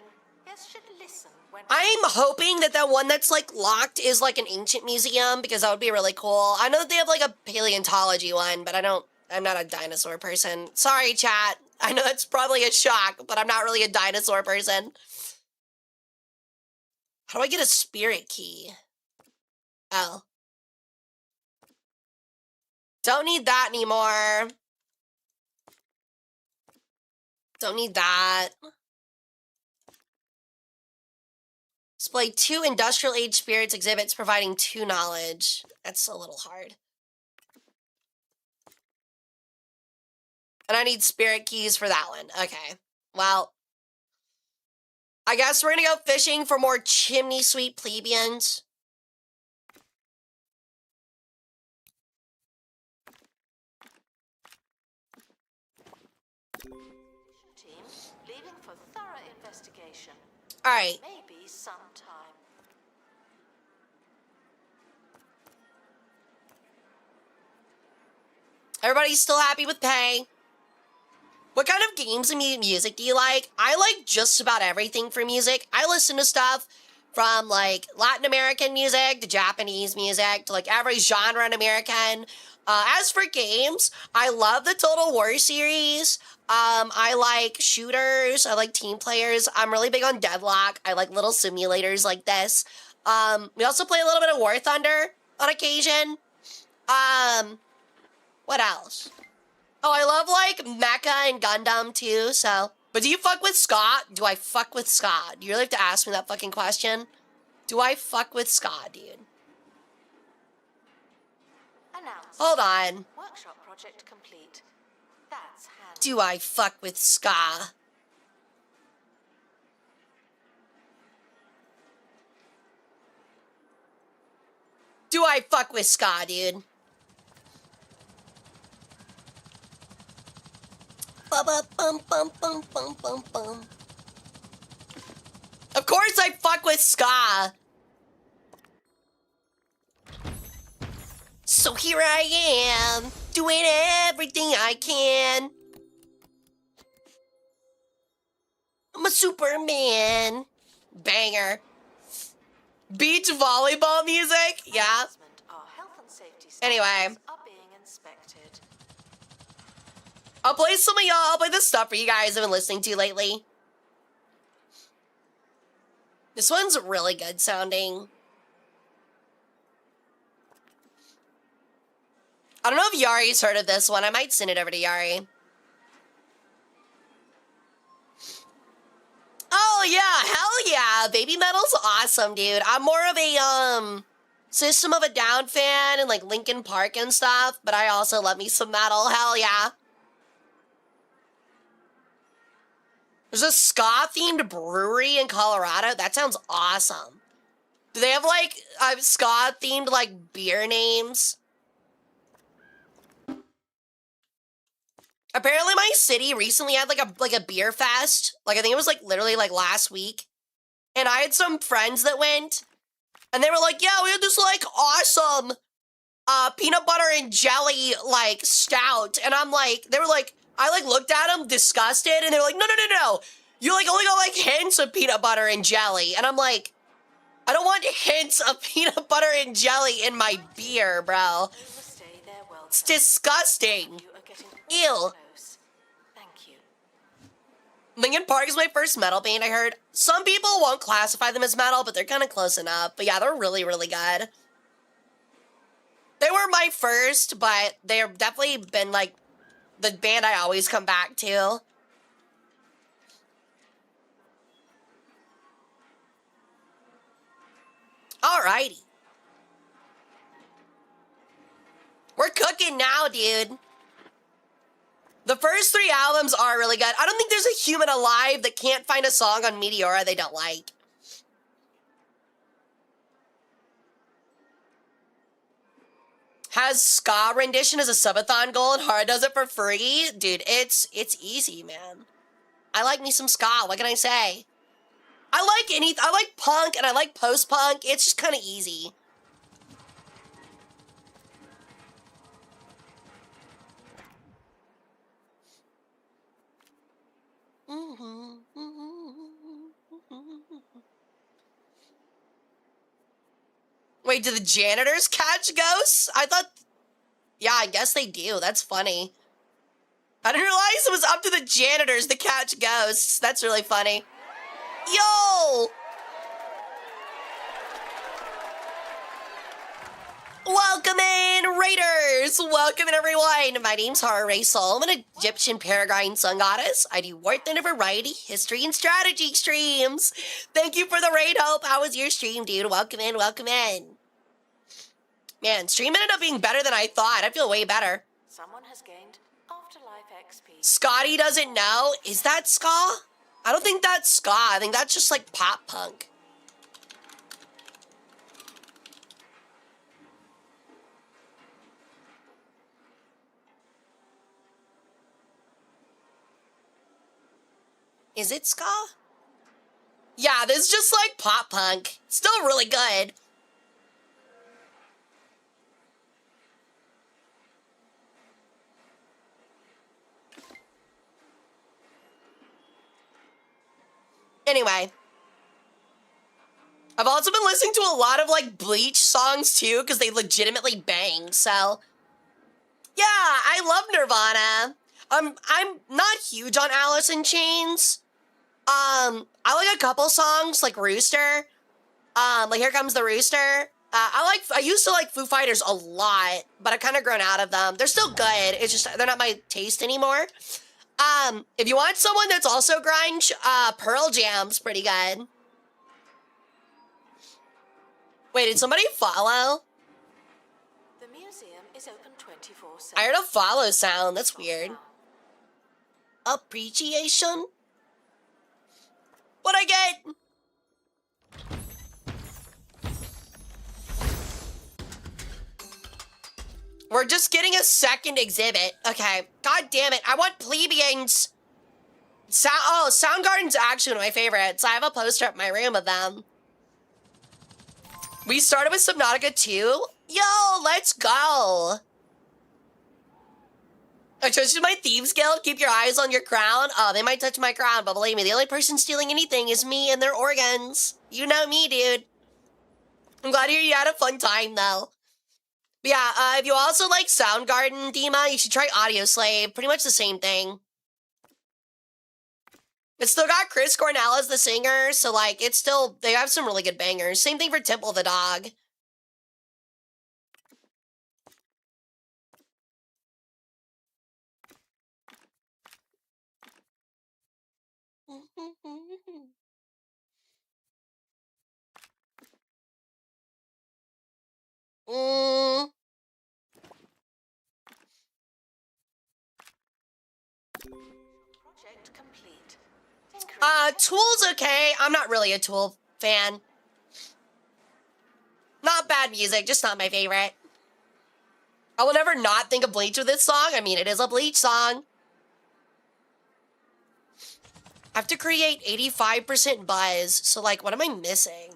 Guests should listen when I'm hoping that that one that's like locked is like an ancient museum because that would be really cool. I know that they have like a paleontology one, but I'm not a dinosaur person. Sorry, chat. I know that's probably a shock, but I'm not really a dinosaur person. How do I get a spirit key? Oh. Don't need that anymore. Don't need that. Display 2 industrial age spirits exhibits providing 2 knowledge. That's a little hard. And I need spirit keys for that one. Okay. Well, I guess we're gonna go fishing for more chimney sweep plebeians. team leaving for thorough investigation. All right. Maybe sometime. Everybody's still happy with pay. What kind of games and music do you like? I like just about everything for music. I listen to stuff from like Latin American music to Japanese music to like every genre in American. As for games, I love the Total War series. I like shooters. I like team players. I'm really big on Deadlock. I like little simulators like this. We also play a little bit of War Thunder on occasion. What else? Oh, I love, like, Mecha and Gundam, too, so... But do you fuck with ska? Do I fuck with ska? Do you really have to ask me that fucking question? Do I fuck with ska, dude? Announce. Hold on. Workshop project complete. That's handy. Do I fuck with ska? Do I fuck with ska, dude? Bum. Of course I fuck with ska. So here I am, doing everything I can. I'm a Superman. Banger. Beach volleyball music? Yeah. Our health and safety Anyway. standards are being inspected. I'll play some of y'all. I'll play the stuff for you guys have been listening to lately. This one's really good sounding. I don't know if Yari's heard of this one. I might send it over to Yari. Oh yeah, hell yeah. Baby Metal's awesome, dude. I'm more of a System of a Down fan and like Linkin Park and stuff, but I also love me some metal. Hell yeah. There's a ska-themed brewery in Colorado. That sounds awesome. Do they have, like, ska-themed, like, beer names? Apparently my city recently had like a beer fest. Like I think it was like literally like last week. And I had some friends that went and they were like, yeah, we had this like awesome peanut butter and jelly like stout. And I'm like, they were like, I like looked at them disgusted and they were like, no. You like only got like hints of peanut butter and jelly. And I'm like, I don't want hints of peanut butter and jelly in my beer, bro. It's disgusting. Ew. Thank you. Linkin Park is my first metal band I heard. Some people won't classify them as metal, but they're kind of close enough. But yeah, they're really, really good. They were my first, but they've definitely been like the band I always come back to. Alrighty. We're cooking now, dude. The first 3 albums are really good. I don't think there's a human alive that can't find a song on Meteora they don't like. Has ska rendition as a subathon goal and Hara does it for free? Dude, it's easy, man. I like me some ska, what can I say? I like punk and I like post-punk. It's just kind of easy. Wait, do the janitors catch ghosts? I thought... Yeah, I guess they do. That's funny. I didn't realize it was up to the janitors to catch ghosts. That's really funny. Yo! Welcome in, Raiders! Welcome in, everyone! My name's Hara Rae Sol. I'm an Egyptian Peregrine sun goddess. I do work in a variety, history, and strategy streams. Thank you for the raid, Hope. How was your stream, dude? Welcome in, welcome in. Man, stream ended up being better than I thought. I feel way better. Someone has gained afterlife XP. Scotty doesn't know. Is that ska? I don't think that's ska. I think that's just like pop punk. Is it ska? Yeah, this is just like pop punk. Still really good. Anyway. I've also been listening to a lot of like Bleach songs too, because they legitimately bang, so. Yeah, I love Nirvana. I'm not huge on Alice in Chains. I like a couple songs, like Rooster. Like Here Comes the Rooster. I used to like Foo Fighters a lot, but I've kind of grown out of them. They're still good. It's just, they're not my taste anymore. If you want someone that's also grunge, Pearl Jam's pretty good. Wait, did somebody follow? The museum is open 24/7. I heard a follow sound. That's weird. Appreciation? What'd I get? We're just getting a second exhibit. Okay. God damn it. I want plebeians. Soundgarden's actually one of my favorites. I have a poster up in my room of them. We started with Subnautica 2. Yo, let's go. I trusted my Thieves Guild. Keep your eyes on your crown. Oh, they might touch my crown, but believe me, the only person stealing anything is me and their organs. You know me, dude. I'm glad to hear you had a fun time, though. But yeah, if you also like Soundgarden, Dima, you should try Audioslave. Pretty much the same thing. It's still got Chris Cornell as the singer, so like, it's still, they have some really good bangers. Same thing for Temple of the Dog. Project complete. Tool's okay. I'm not really a Tool fan. Not bad music, just not my favorite. I will never not think of Bleach with this song. I mean, it is a Bleach song. I have to create 85% buzz, so like, what am I missing?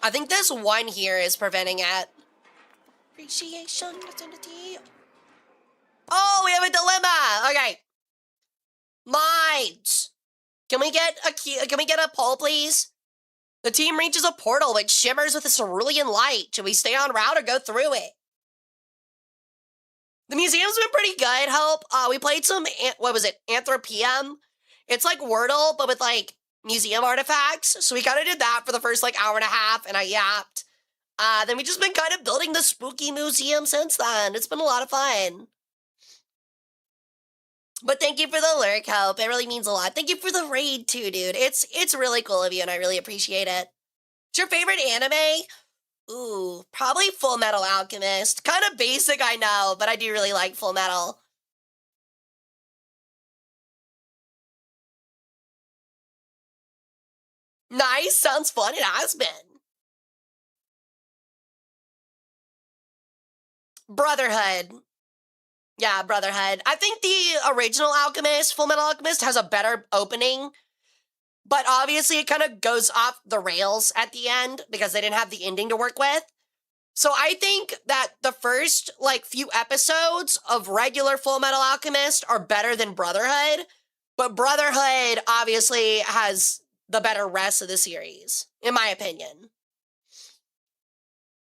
I think this one here is preventing it. Appreciation. Oh, we have a dilemma. Okay. Mines. Can we get a poll, please? The team reaches a portal which shimmers with a cerulean light. Should we stay on route or go through it? The museum's been pretty good, Hope. We played some, what was it, Anthropium? It's like Wordle, but with like museum artifacts. So we kind of did that for the first like hour and a half, and I yapped. Then we just been kind of building the spooky museum since then. It's been a lot of fun. But thank you for the lurk, Hope. It really means a lot. Thank you for the raid too, dude. It's really cool of you, and I really appreciate it. What's your favorite anime? Ooh, probably Full Metal Alchemist. Kind of basic, I know, but I do really like Full Metal. Nice, sounds fun. It has been. Brotherhood. Yeah, Brotherhood. I think the original Alchemist, Full Metal Alchemist, has a better opening. But obviously it kind of goes off the rails at the end because they didn't have the ending to work with. So I think that the first, like, few episodes of regular Full Metal Alchemist are better than Brotherhood. But Brotherhood obviously has the better rest of the series, in my opinion.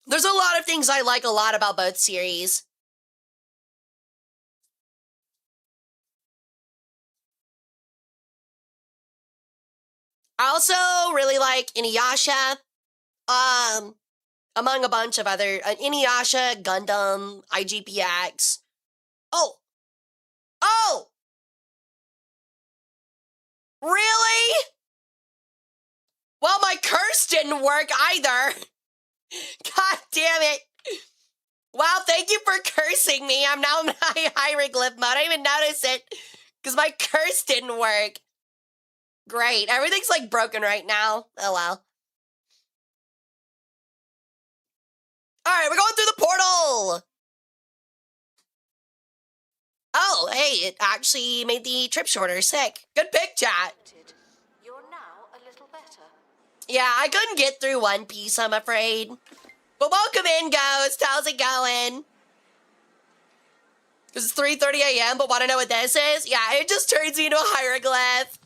There's a lot of things I like a lot about both series. I also really like Inuyasha, among a bunch of other, Inuyasha, Gundam, IGPX. Oh! Really? Well, my curse didn't work either. God damn it. Wow, thank you for cursing me. I'm now in hieroglyph mode. I didn't even notice it because my curse didn't work. Great. Everything's like broken right now. Oh well. Alright, we're going through the portal. Oh, hey, it actually made the trip shorter. Sick. Good pick, chat. You're now a little better. Yeah, I couldn't get through One Piece, I'm afraid. But welcome in, Ghost. How's it going? It's 3:30 a.m., but want to know what this is? Yeah, it just turns me into a hieroglyph.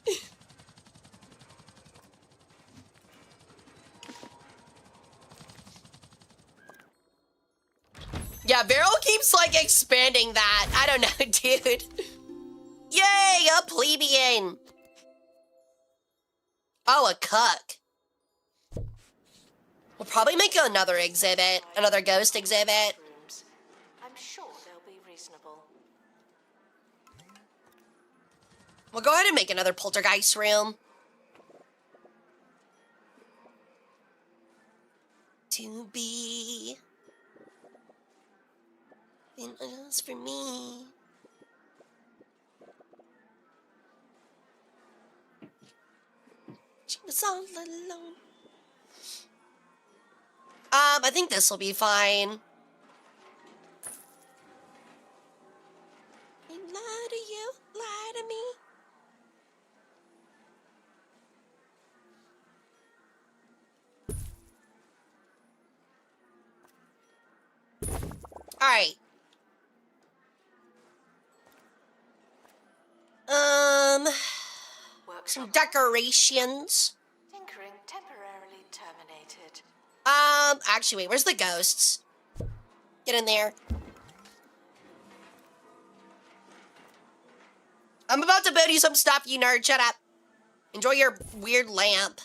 Yeah, Beryl keeps, like, expanding that. I don't know, dude. Yay, a plebeian. Oh, a cuck. We'll probably make another exhibit, another ghost exhibit. I'm sure they'll be reasonable. We'll go ahead and make another poltergeist room. To be... just for me. She was all alone. I think this will be fine. Lie to you, lie to me. All right. Some decorations. Tinkering temporarily terminated. Actually, wait, where's the ghosts? Get in there. I'm about to build you some stuff, you nerd. Shut up. Enjoy your weird lamp.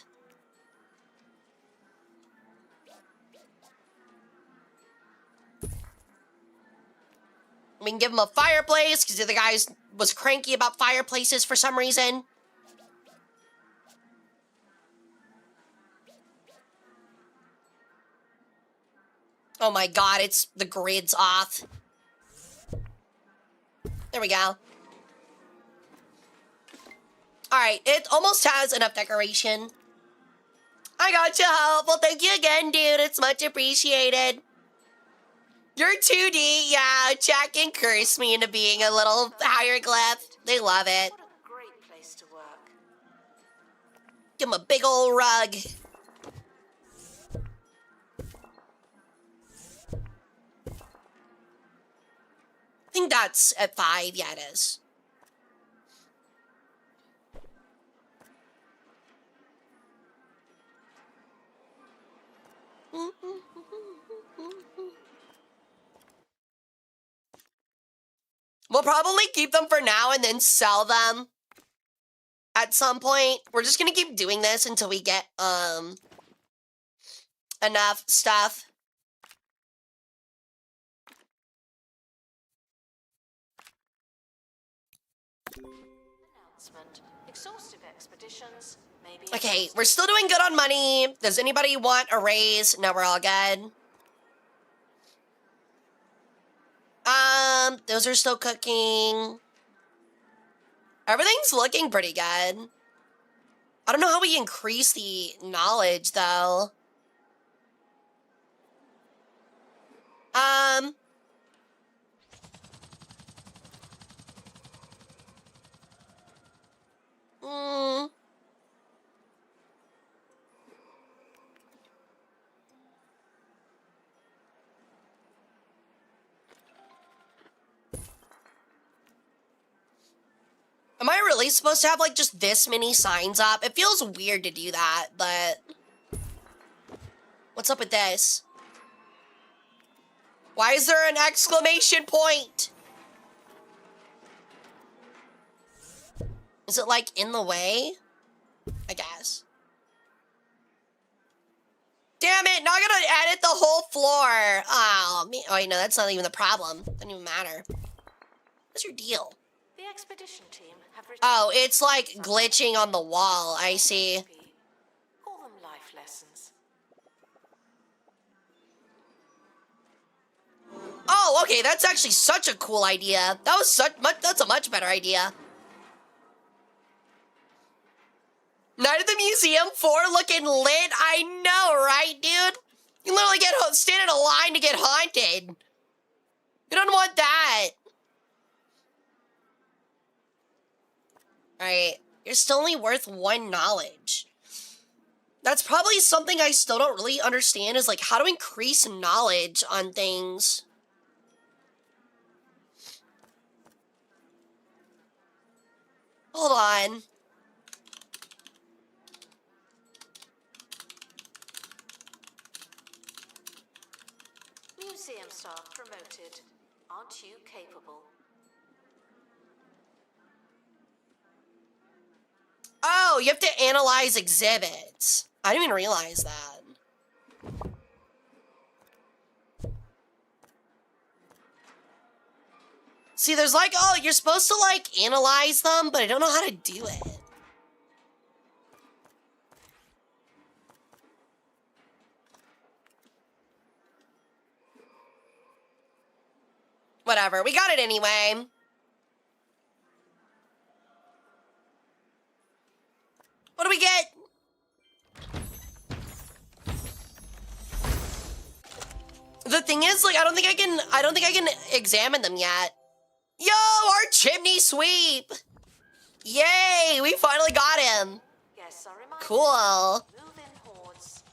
We can give him a fireplace, because the other guy was cranky about fireplaces for some reason. Oh my god, it's the grid's off. There we go. Alright, it almost has enough decoration. I got you, Hope. Well, thank you again, dude. It's much appreciated. You're 2D, yeah. Jack can curse me into being a little hieroglyph. They love it. What a great place to work. Give him a big old rug. I think that's at 5. Yeah, it is. We'll probably keep them for now and then sell them at some point. We're just gonna keep doing this until we get enough stuff. Announcement. Exhaustive expeditions may be. Okay, we're still doing good on money. Does anybody want a raise? No, we're all good. Those are still cooking. Everything's looking pretty good. I don't know how we increase the knowledge, though. Am I really supposed to have, like, just this many signs up? It feels weird to do that, but... What's up with this? Why is there an exclamation point? Is it, like, in the way? I guess. Damn it, now I gotta edit the whole floor. Oh, me. Oh, wait, no, that's not even the problem. Doesn't even matter. What's your deal? The expedition team have returned. Oh, it's like glitching on the wall. I see. Call them life lessons. Oh, okay, that's actually such a cool idea. That was that's a much better idea. Night at the Museum 4 looking lit. I know, right, dude? You literally stand in a line to get haunted. You don't want that. Alright, you're still only worth 1 knowledge. That's probably something I still don't really understand is, like, how to increase knowledge on things. Hold on. Museum staff promoted. Aren't you capable? Oh, you have to analyze exhibits. I didn't even realize that. See, there's like, oh, you're supposed to, like, analyze them, but I don't know how to do it. Whatever, we got it anyway. What do we get? The thing is, like, I don't think I can examine them yet. Yo, our chimney sweep! Yay, we finally got him. Yes, I remind Cool. you, move in hordes.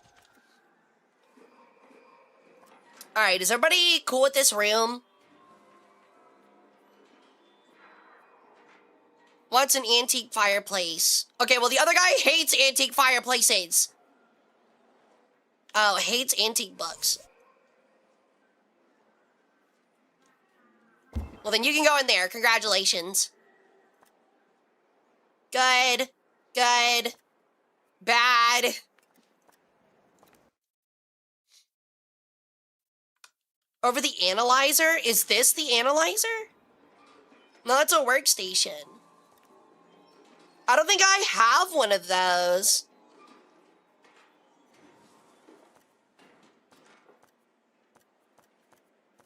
Alright, is everybody cool with this room? Wants an antique fireplace. Okay, well, the other guy hates antique fireplaces. Oh, hates antique books. Well, then you can go in there. Congratulations. Good. Good. Bad. Over the analyzer? Is this the analyzer? No, that's a workstation. I don't think I have one of those.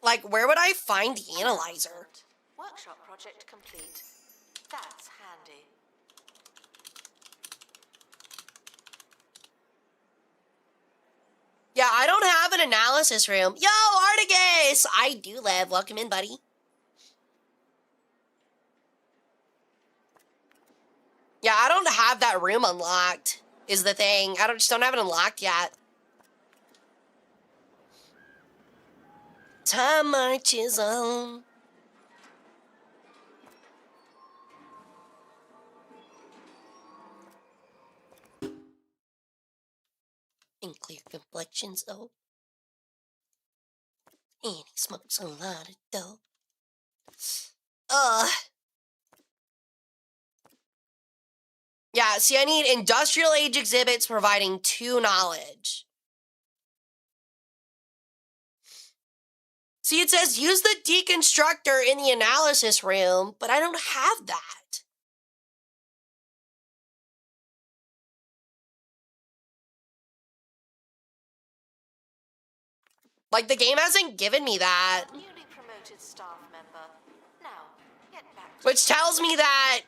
Like, where would I find the analyzer? Workshop project complete. That's handy. Yeah, I don't have an analysis room. Yo, Artigus! I do live. Welcome in, buddy. Yeah, I don't have that room unlocked, is the thing. I just don't have it unlocked yet. Time marches on. And clear complexions, though. And he smokes a lot of dope. Yeah, see, I need industrial age exhibits providing 2 knowledge. See, it says use the deconstructor in the analysis room, but I don't have that. Like, the game hasn't given me that. Newly promoted staff member. Now, get back to Which tells me that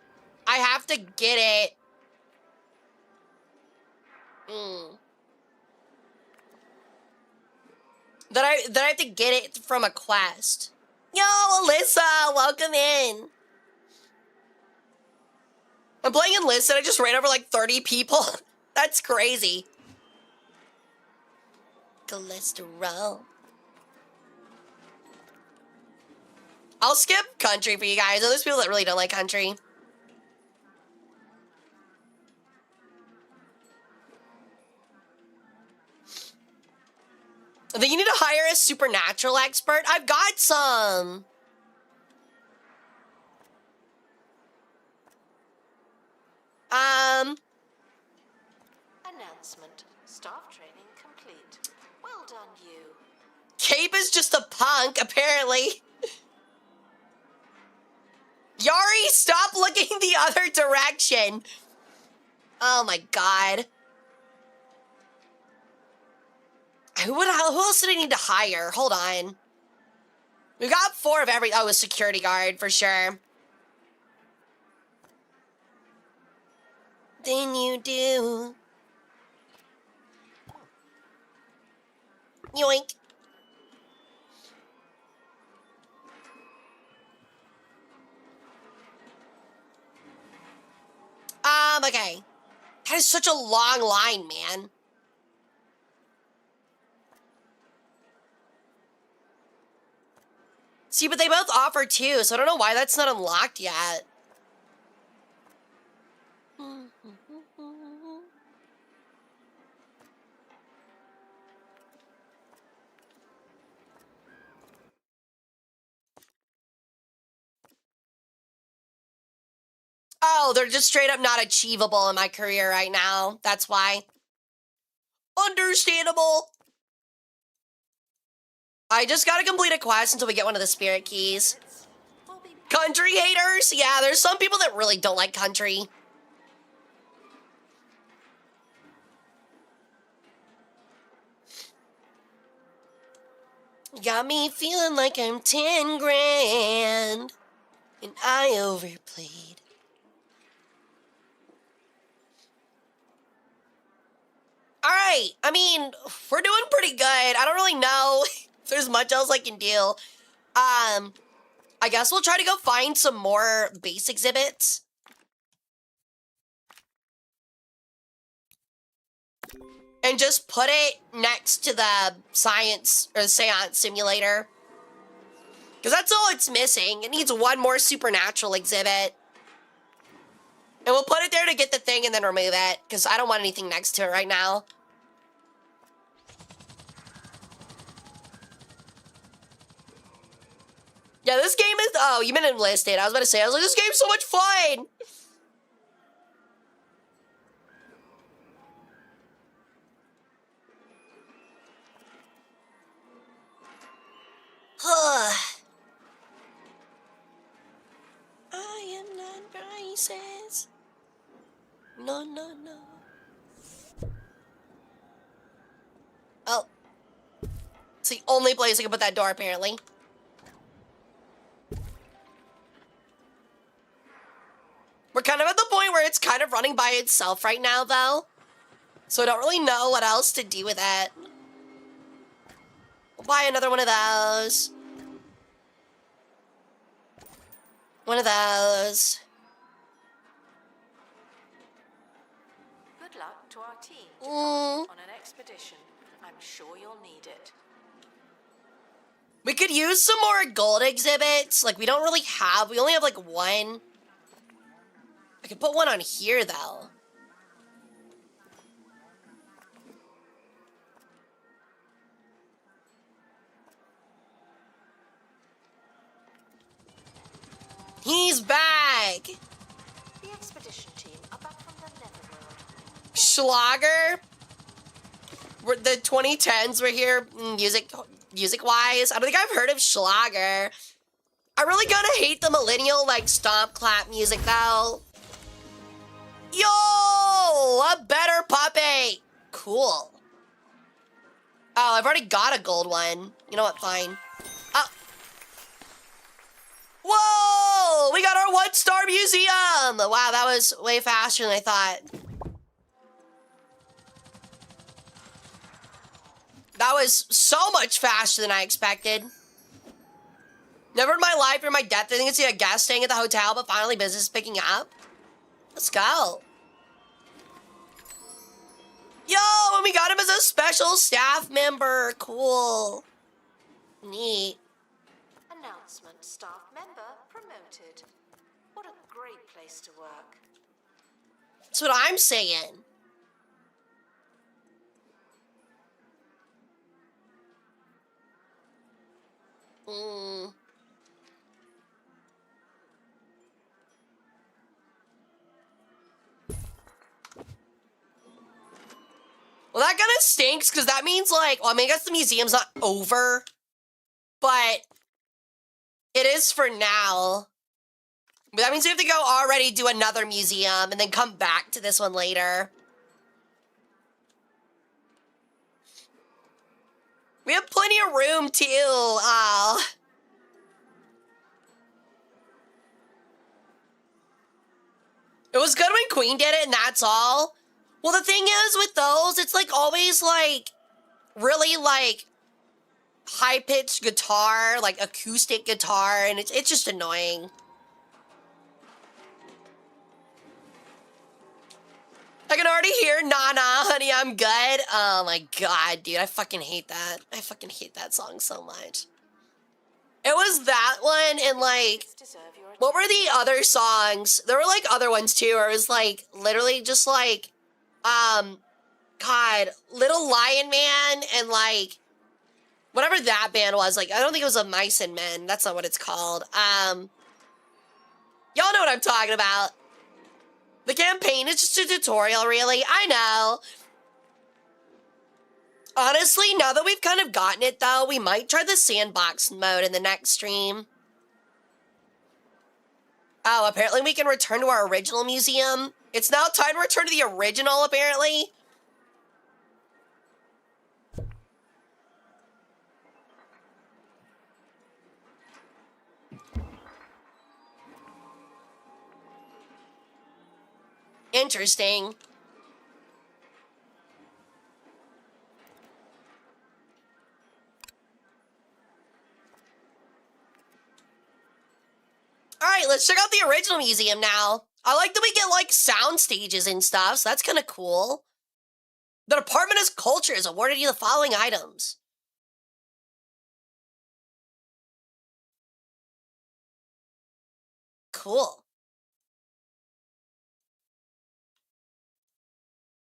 I have to get it. That I have to get it from a quest. Yo, Alyssa, welcome in. I'm playing Enlisted. I just ran over like 30 people. That's crazy. Cholesterol. I'll skip country for you guys. There's people that really don't like country. I think you need to hire a supernatural expert. I've got some. announcement. Staff training complete. Well done, you. Cape is just a punk, apparently. Yari, stop looking the other direction. Oh my god. Who else did I need to hire? Hold on. We got 4 of every... Oh, a security guard, for sure. Then you do. Yoink. Okay. That is such a long line, man. See, but they both offer 2, so I don't know why that's not unlocked yet. Oh, they're just straight up not achievable in my career right now. That's why. Understandable. I just gotta complete a quest until we get one of the spirit keys. Country haters? Yeah, there's some people that really don't like country. Got me feeling like I'm 10 grand. And I overplayed. Alright, I mean, we're doing pretty good. I don't really know if there's much else I can do. I guess we'll try to go find some more base exhibits. And just put it next to the science or the seance simulator. Because that's all it's missing. It needs one more supernatural exhibit. And we'll put it there to get the thing and then remove it. Because I don't want anything next to it right now. Yeah, this game is... Oh, you meant enlisted. I was about to say, I was like, this game's so much fun! I am not racist. No, no, no. Oh. It's the only place I can put that door, apparently. We're kind of at the point where it's kind of running by itself right now, though. So I don't really know what else to do with it. We'll buy another one of those. One of those. Good luck to our team Mm. on an expedition. I'm sure you'll need it. We could use some more gold exhibits. Like, we only have like one. I could put one on here, though. He's back! The expedition team are back from the netherworld. Schlager? The 2010s were here, music-wise. I don't think I've heard of Schlager. I'm really gonna hate the millennial, like, stomp clap music, though. Yo! A better puppy! Cool. Oh, I've already got a gold one. You know what, fine. Oh. Whoa! We got our one-star museum! Wow, that was way faster than I thought. That was so much faster than I expected. Never in my life or my death I think I see a guest staying at the hotel, but finally business is picking up. Let's go. Yo, and we got him as a special staff member. Cool. Neat. Announcement: staff member promoted. What a great place to work. That's what I'm saying. Mm. Well, that kind of stinks, because that means, like, well, I mean, I guess the museum's not over, but it is for now. But that means we have to go already do another museum and then come back to this one later. We have plenty of room, too. Oh. It was good when Queen did it, and that's all. Well, the thing is with those, it's like always like really like high-pitched guitar, like acoustic guitar, and it's just annoying. I can already hear "Nah Nah, Honey, I'm Good." Oh my god, dude, I fucking hate that. I fucking hate that song so much. It was that one and like, what were the other songs? There were like other ones too, where it was like literally just like, God, Little Lion Man and like, whatever that band was. Like, I don't think it was a Mice and Men. That's not what it's called. Y'all know what I'm talking about. The campaign is just a tutorial, really. I know. Honestly, now that we've kind of gotten it, though, we might try the sandbox mode in the next stream. Oh, apparently we can return to our original museum. It's now time to return to the original, apparently. Interesting. Alright, let's check out the original museum now. I like that we get, like, sound stages and stuff, so that's kind of cool. The Department of Culture has awarded you the following items. Cool.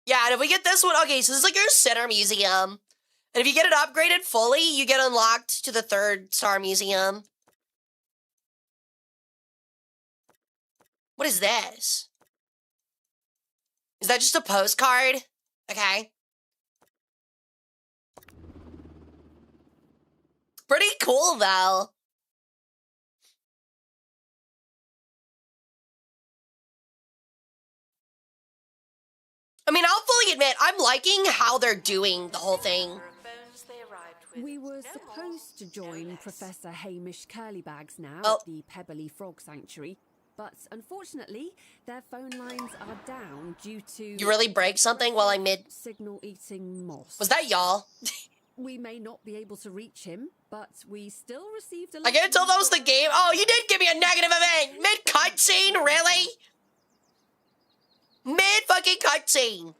Yeah, and if we get this one, okay, so this is like your center museum. And if you get it upgraded fully, you get unlocked to the 3-star museum. What is this? Is that just a postcard? Okay. Pretty cool, though. I mean, I'll fully admit, I'm liking how they're doing the whole thing. We were supposed to join Professor Hamish Curlybags now Oh. at the Pebbly Frog Sanctuary, but unfortunately, their phone lines are down due to... You really break something while I'm mid... signal-eating moss. Was that y'all? we may not be able to reach him, but we still received a... I can't tell if that was the game. Oh, you did give me a negative event. Mid-cutscene? Really? Mid-fucking cutscene.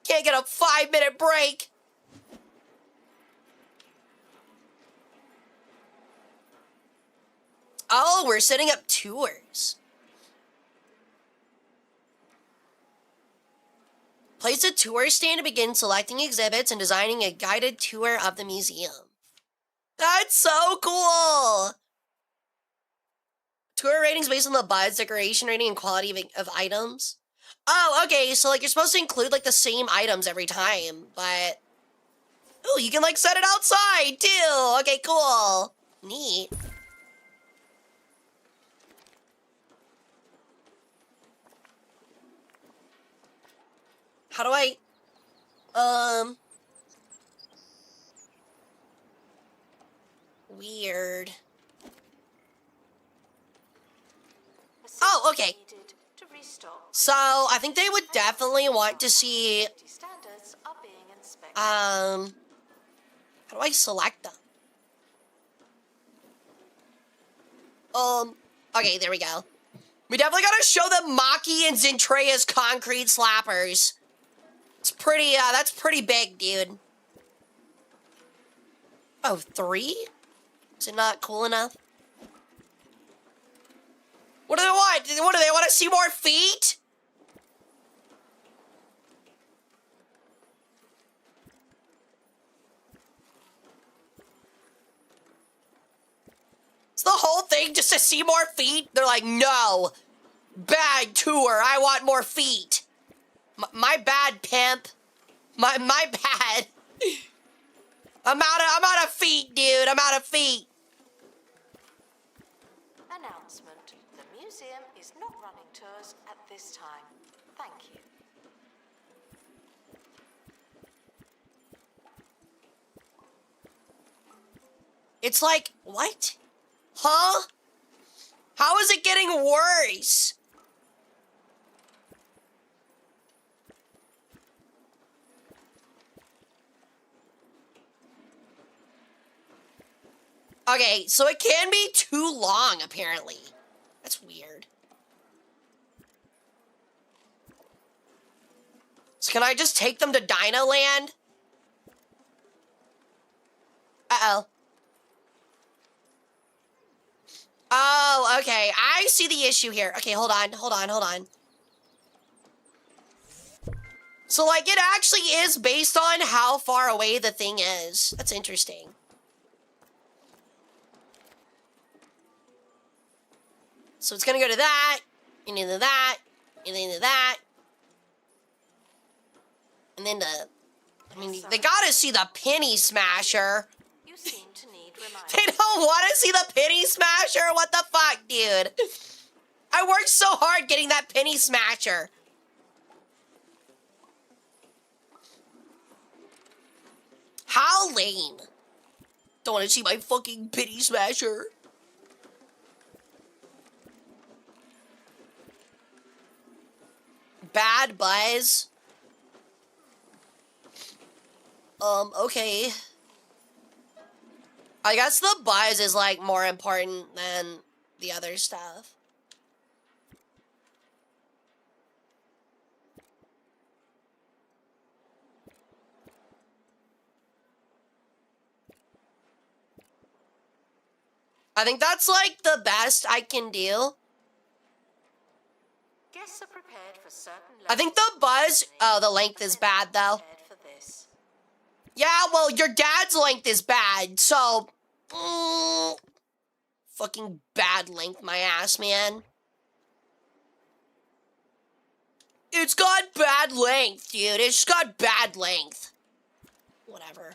Can't get a 5-minute break. Oh, we're setting up tours. Place a tour stand to begin selecting exhibits and designing a guided tour of the museum. That's so cool! Tour ratings based on the buzz, decoration rating, and quality of items. Oh, okay, so like you're supposed to include like the same items every time, but... Oh, you can like set it outside too! Okay, cool. Neat. How do I... Weird. Oh, okay. So, I think they would definitely want to see... How do I select them? Okay, there we go. We definitely gotta show them Maki and Zentrea's concrete slappers. It's pretty, that's pretty big, dude. Oh, 3? Is it not cool enough? What do they want? What do they want to see more feet? Is the whole thing just to see more feet? They're like, no. Bad tour. I want more feet. My bad, pimp. My bad. I'm out of feet, dude. I'm out of feet. Announcement. The museum is not running tours at this time. Thank you. It's like, what? Huh? How is it getting worse? Okay, so it can be too long, apparently. That's weird. So can I just take them to Dino Land? Uh-oh. Oh, okay. I see the issue here. Okay, hold on. So, like, it actually is based on how far away the thing is. That's interesting. So it's gonna go to that, and into that, and then to that. And then I mean, they gotta see the penny smasher. You seem to need reminders. They don't want to see the penny smasher? What the fuck, dude? I worked so hard getting that penny smasher. How lame. Don't want to see my fucking penny smasher. Bad buzz. Okay. I guess the buzz is, like, more important than the other stuff. I think that's, like, the best I can do. Guests are prepared for certain I think the buzz... Oh, the length is bad, though. Yeah, well, your dad's length is bad, so... fucking bad length, my ass, man. It's got bad length, dude. It's got bad length. Whatever.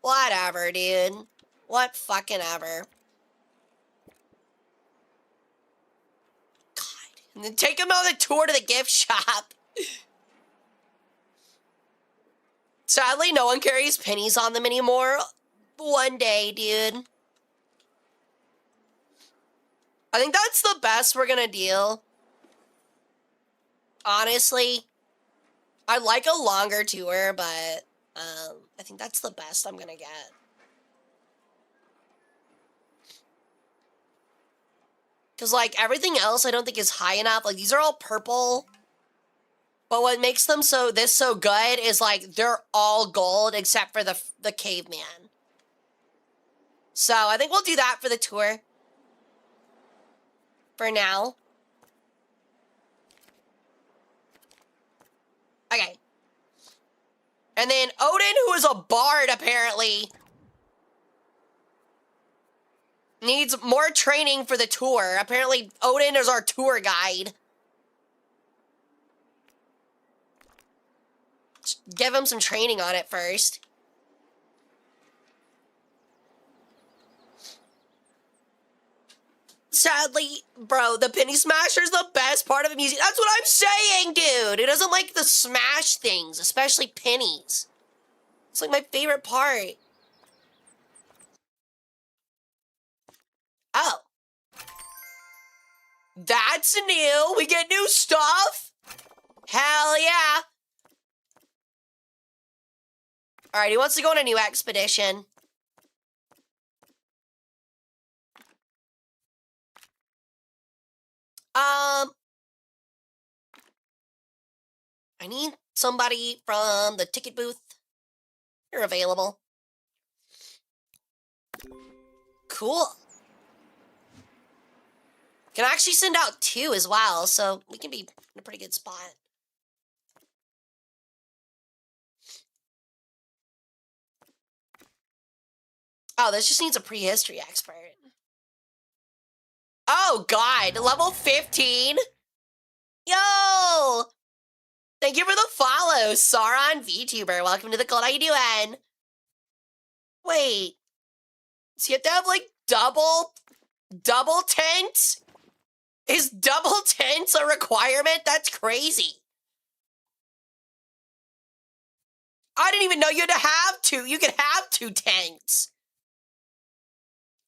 Whatever, dude. What fucking ever. God. And then take him on the tour to the gift shop. Sadly, no one carries pennies on them anymore. One day, dude. I think that's the best we're gonna do. Honestly. I'd like a longer tour, but I think that's the best I'm gonna get. Because, like, everything else I don't think is high enough. Like, these are all purple. But what makes them so good is, like, they're all gold except for the caveman. So, I think we'll do that for the tour. For now. Okay. And then Odin, who is a bard, apparently, needs more training for the tour. Apparently, Odin is our tour guide. Just give him some training on it first. Sadly, bro, the penny smasher is the best part of a museum. That's what I'm saying, dude. It doesn't like the smash things, especially pennies. It's like my favorite part. Oh. That's new. We get new stuff. Hell yeah. All right, he wants to go on a new expedition. I need somebody from the ticket booth. You're available. Cool. Can actually send out 2 as well, so we can be in a pretty good spot. Oh, this just needs a prehistory expert. Oh, God. Level 15? Yo! Thank you for the follow, Sauron VTuber. Welcome to the cult. How you doing? Wait. So you have to have, like, double tents? Is double tents a requirement? That's crazy. I didn't even know you had to have 2. You could have 2 tents.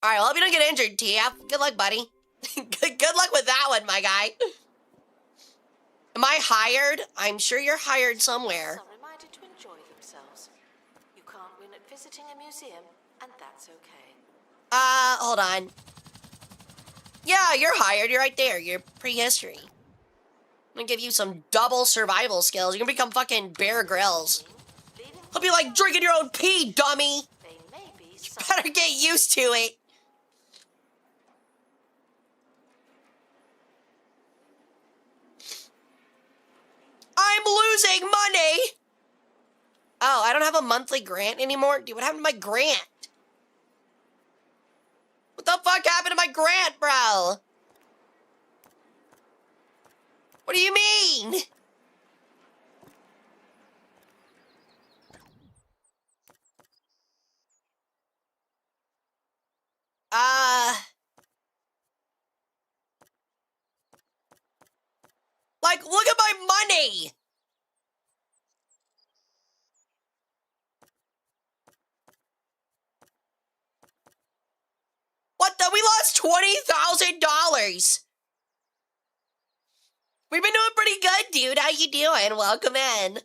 All right, well, hope you don't get injured, TF. Good luck, buddy. Good luck with that one, my guy. Am I hired? I'm sure you're hired somewhere. Some reminded to enjoy themselves. You can't win at visiting a museum, and that's okay. Hold on. Yeah, you're hired. You're right there. You're prehistory. I'm gonna give you some double survival skills. You're gonna become fucking Bear Grylls. He'll be like drinking your own pee, dummy. They may be You better get used to it. I'm losing money. Oh, I don't have a monthly grant anymore? Dude, what happened to my grant? What the fuck happened to my grant, bro? What do you mean? Like, look at my money! What the? We lost $20,000! We've been doing pretty good, dude. How you doing? Welcome in.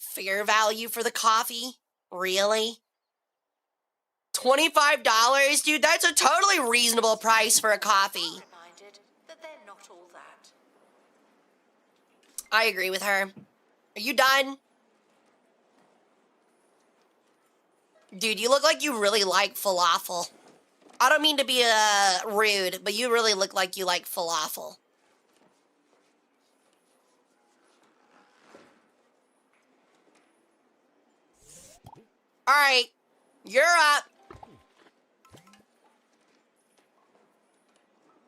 Fair value for the coffee? Really? $25? Dude, that's a totally reasonable price for a coffee. reminded that they're not all that. I agree with her. Are you done? Dude, you look like you really like falafel. I don't mean to be rude, but you really look like you like falafel. All right, you're up.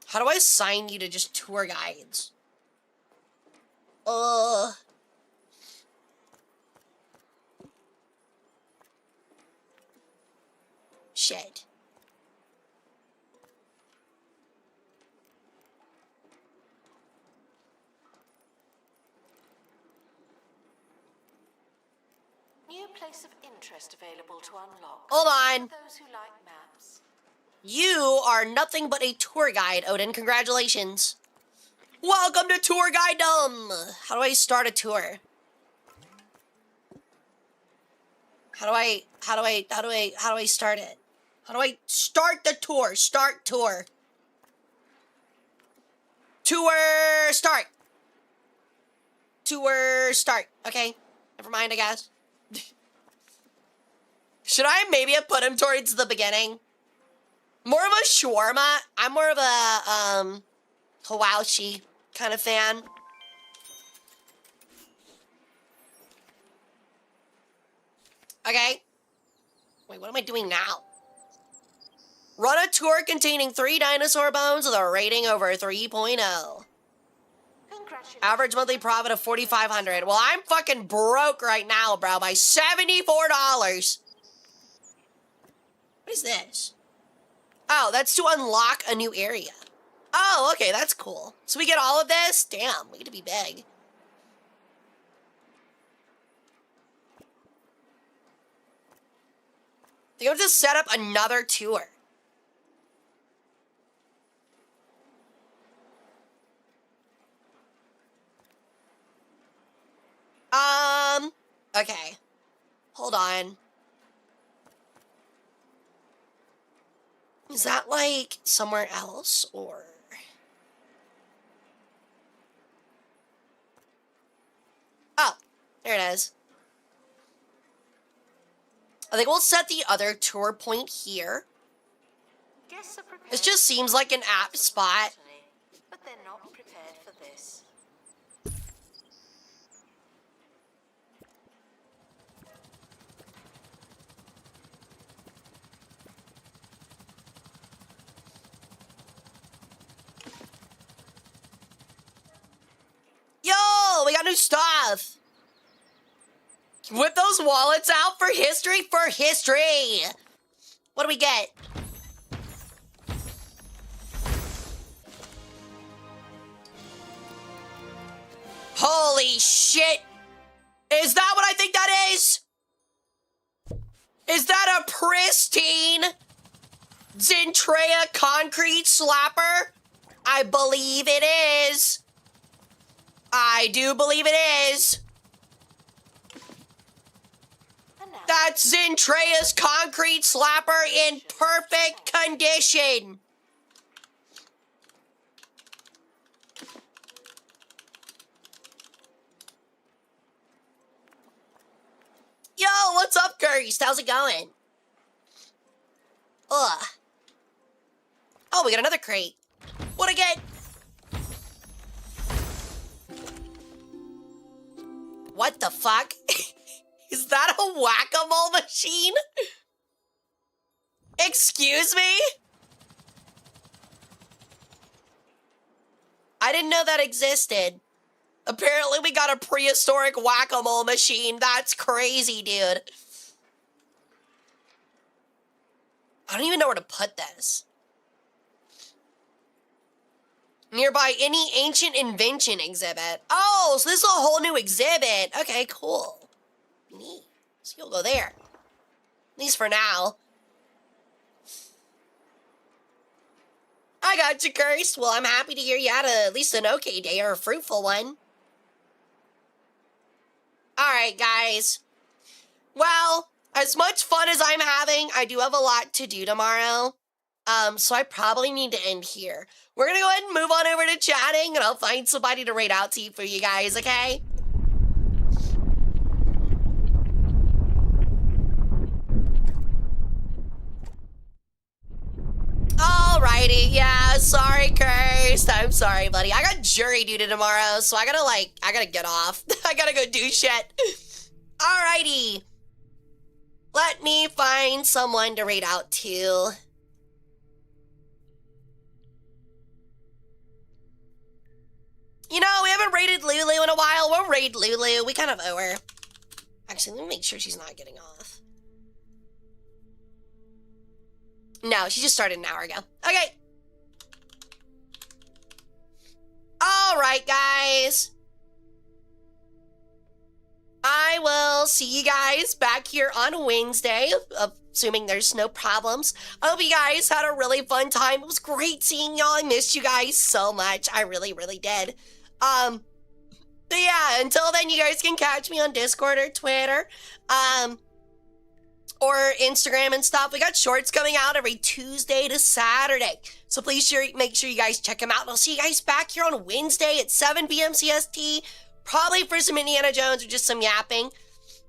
How do I assign you to just tour guides? Shit. New place of interest available to unlock. Hold on. For those who like maps. You are nothing but a tour guide, Odin. Congratulations. Welcome to Tour Guidedom. How do I start a tour? How do I start it? How do I start the tour? Start tour. Tour start. Tour start. Okay. Never mind, I guess. Should I maybe have put him towards the beginning? More of a shawarma. I'm more of a Hawashi kind of fan. Okay. Wait, what am I doing now? Run a tour containing 3 dinosaur bones with a rating over 3.0. Average monthly profit of $4,500. Well, I'm fucking broke right now, bro, by $74. What is this? Oh, that's to unlock a new area. Oh, okay, that's cool. So we get all of this? Damn, we get to be big. They have to set up another tour. Okay. Hold on. Is that like somewhere else or? Oh, there it is. I think we'll set the other tour point here. This just seems like an apt spot. But they're not prepared for this. Yo, we got new stuff. Whip those wallets out for history, for history. What do we get? Holy shit. Is that what I think that is? Is that a pristine Zentrea concrete slapper? I believe it is. I do believe it is. That's Zentrea's concrete slapper in perfect condition. Yo, what's up, Curse? How's it going? Ugh. Oh, we got another crate. What'd I get? What the fuck? Is that a whack-a-mole machine? Excuse me? I didn't know that existed. Apparently we got a prehistoric whack-a-mole machine. That's crazy, dude. I don't even know where to put this. Nearby any ancient invention exhibit. Oh, so this is a whole new exhibit. Okay, cool. Neat. So you'll go there. At least for now. I got you, Cursed. Well, I'm happy to hear you had at least an okay day or a fruitful one. Alright, guys. Well, as much fun as I'm having, I do have a lot to do tomorrow. So I probably need to end here. We're gonna go ahead and move on over to chatting, and I'll find somebody to raid out to for you guys, okay? Alrighty, yeah, sorry, Cursed. I'm sorry, buddy. I got jury duty tomorrow, so I gotta get off. I gotta go do shit. Alrighty. Let me find someone to raid out to. You know, we haven't raided Lulu in a while. We'll raid Lulu. We kind of owe her. Actually, let me make sure she's not getting off. No, she just started an hour ago. Okay. All right, guys. I will see you guys back here on Wednesday, assuming there's no problems. I hope you guys had a really fun time. It was great seeing y'all. I missed you guys so much. I really, really did. But yeah, until then, you guys can catch me on Discord or Twitter. or Instagram and stuff. We got shorts coming out every Tuesday to Saturday. So please make sure you guys check them out. And I'll see you guys back here on Wednesday at 7 p.m. CST. Probably for some Indiana Jones or just some yapping.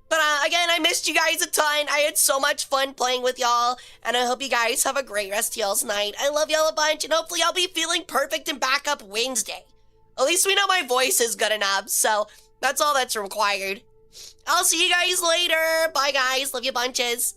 But again, I missed you guys a ton. I had so much fun playing with y'all. And I hope you guys have a great rest of y'all's night. I love y'all a bunch. And hopefully I'll be feeling perfect and back up Wednesday. At least we know my voice is good enough. So that's all that's required. I'll see you guys later. Bye, guys. Love you bunches.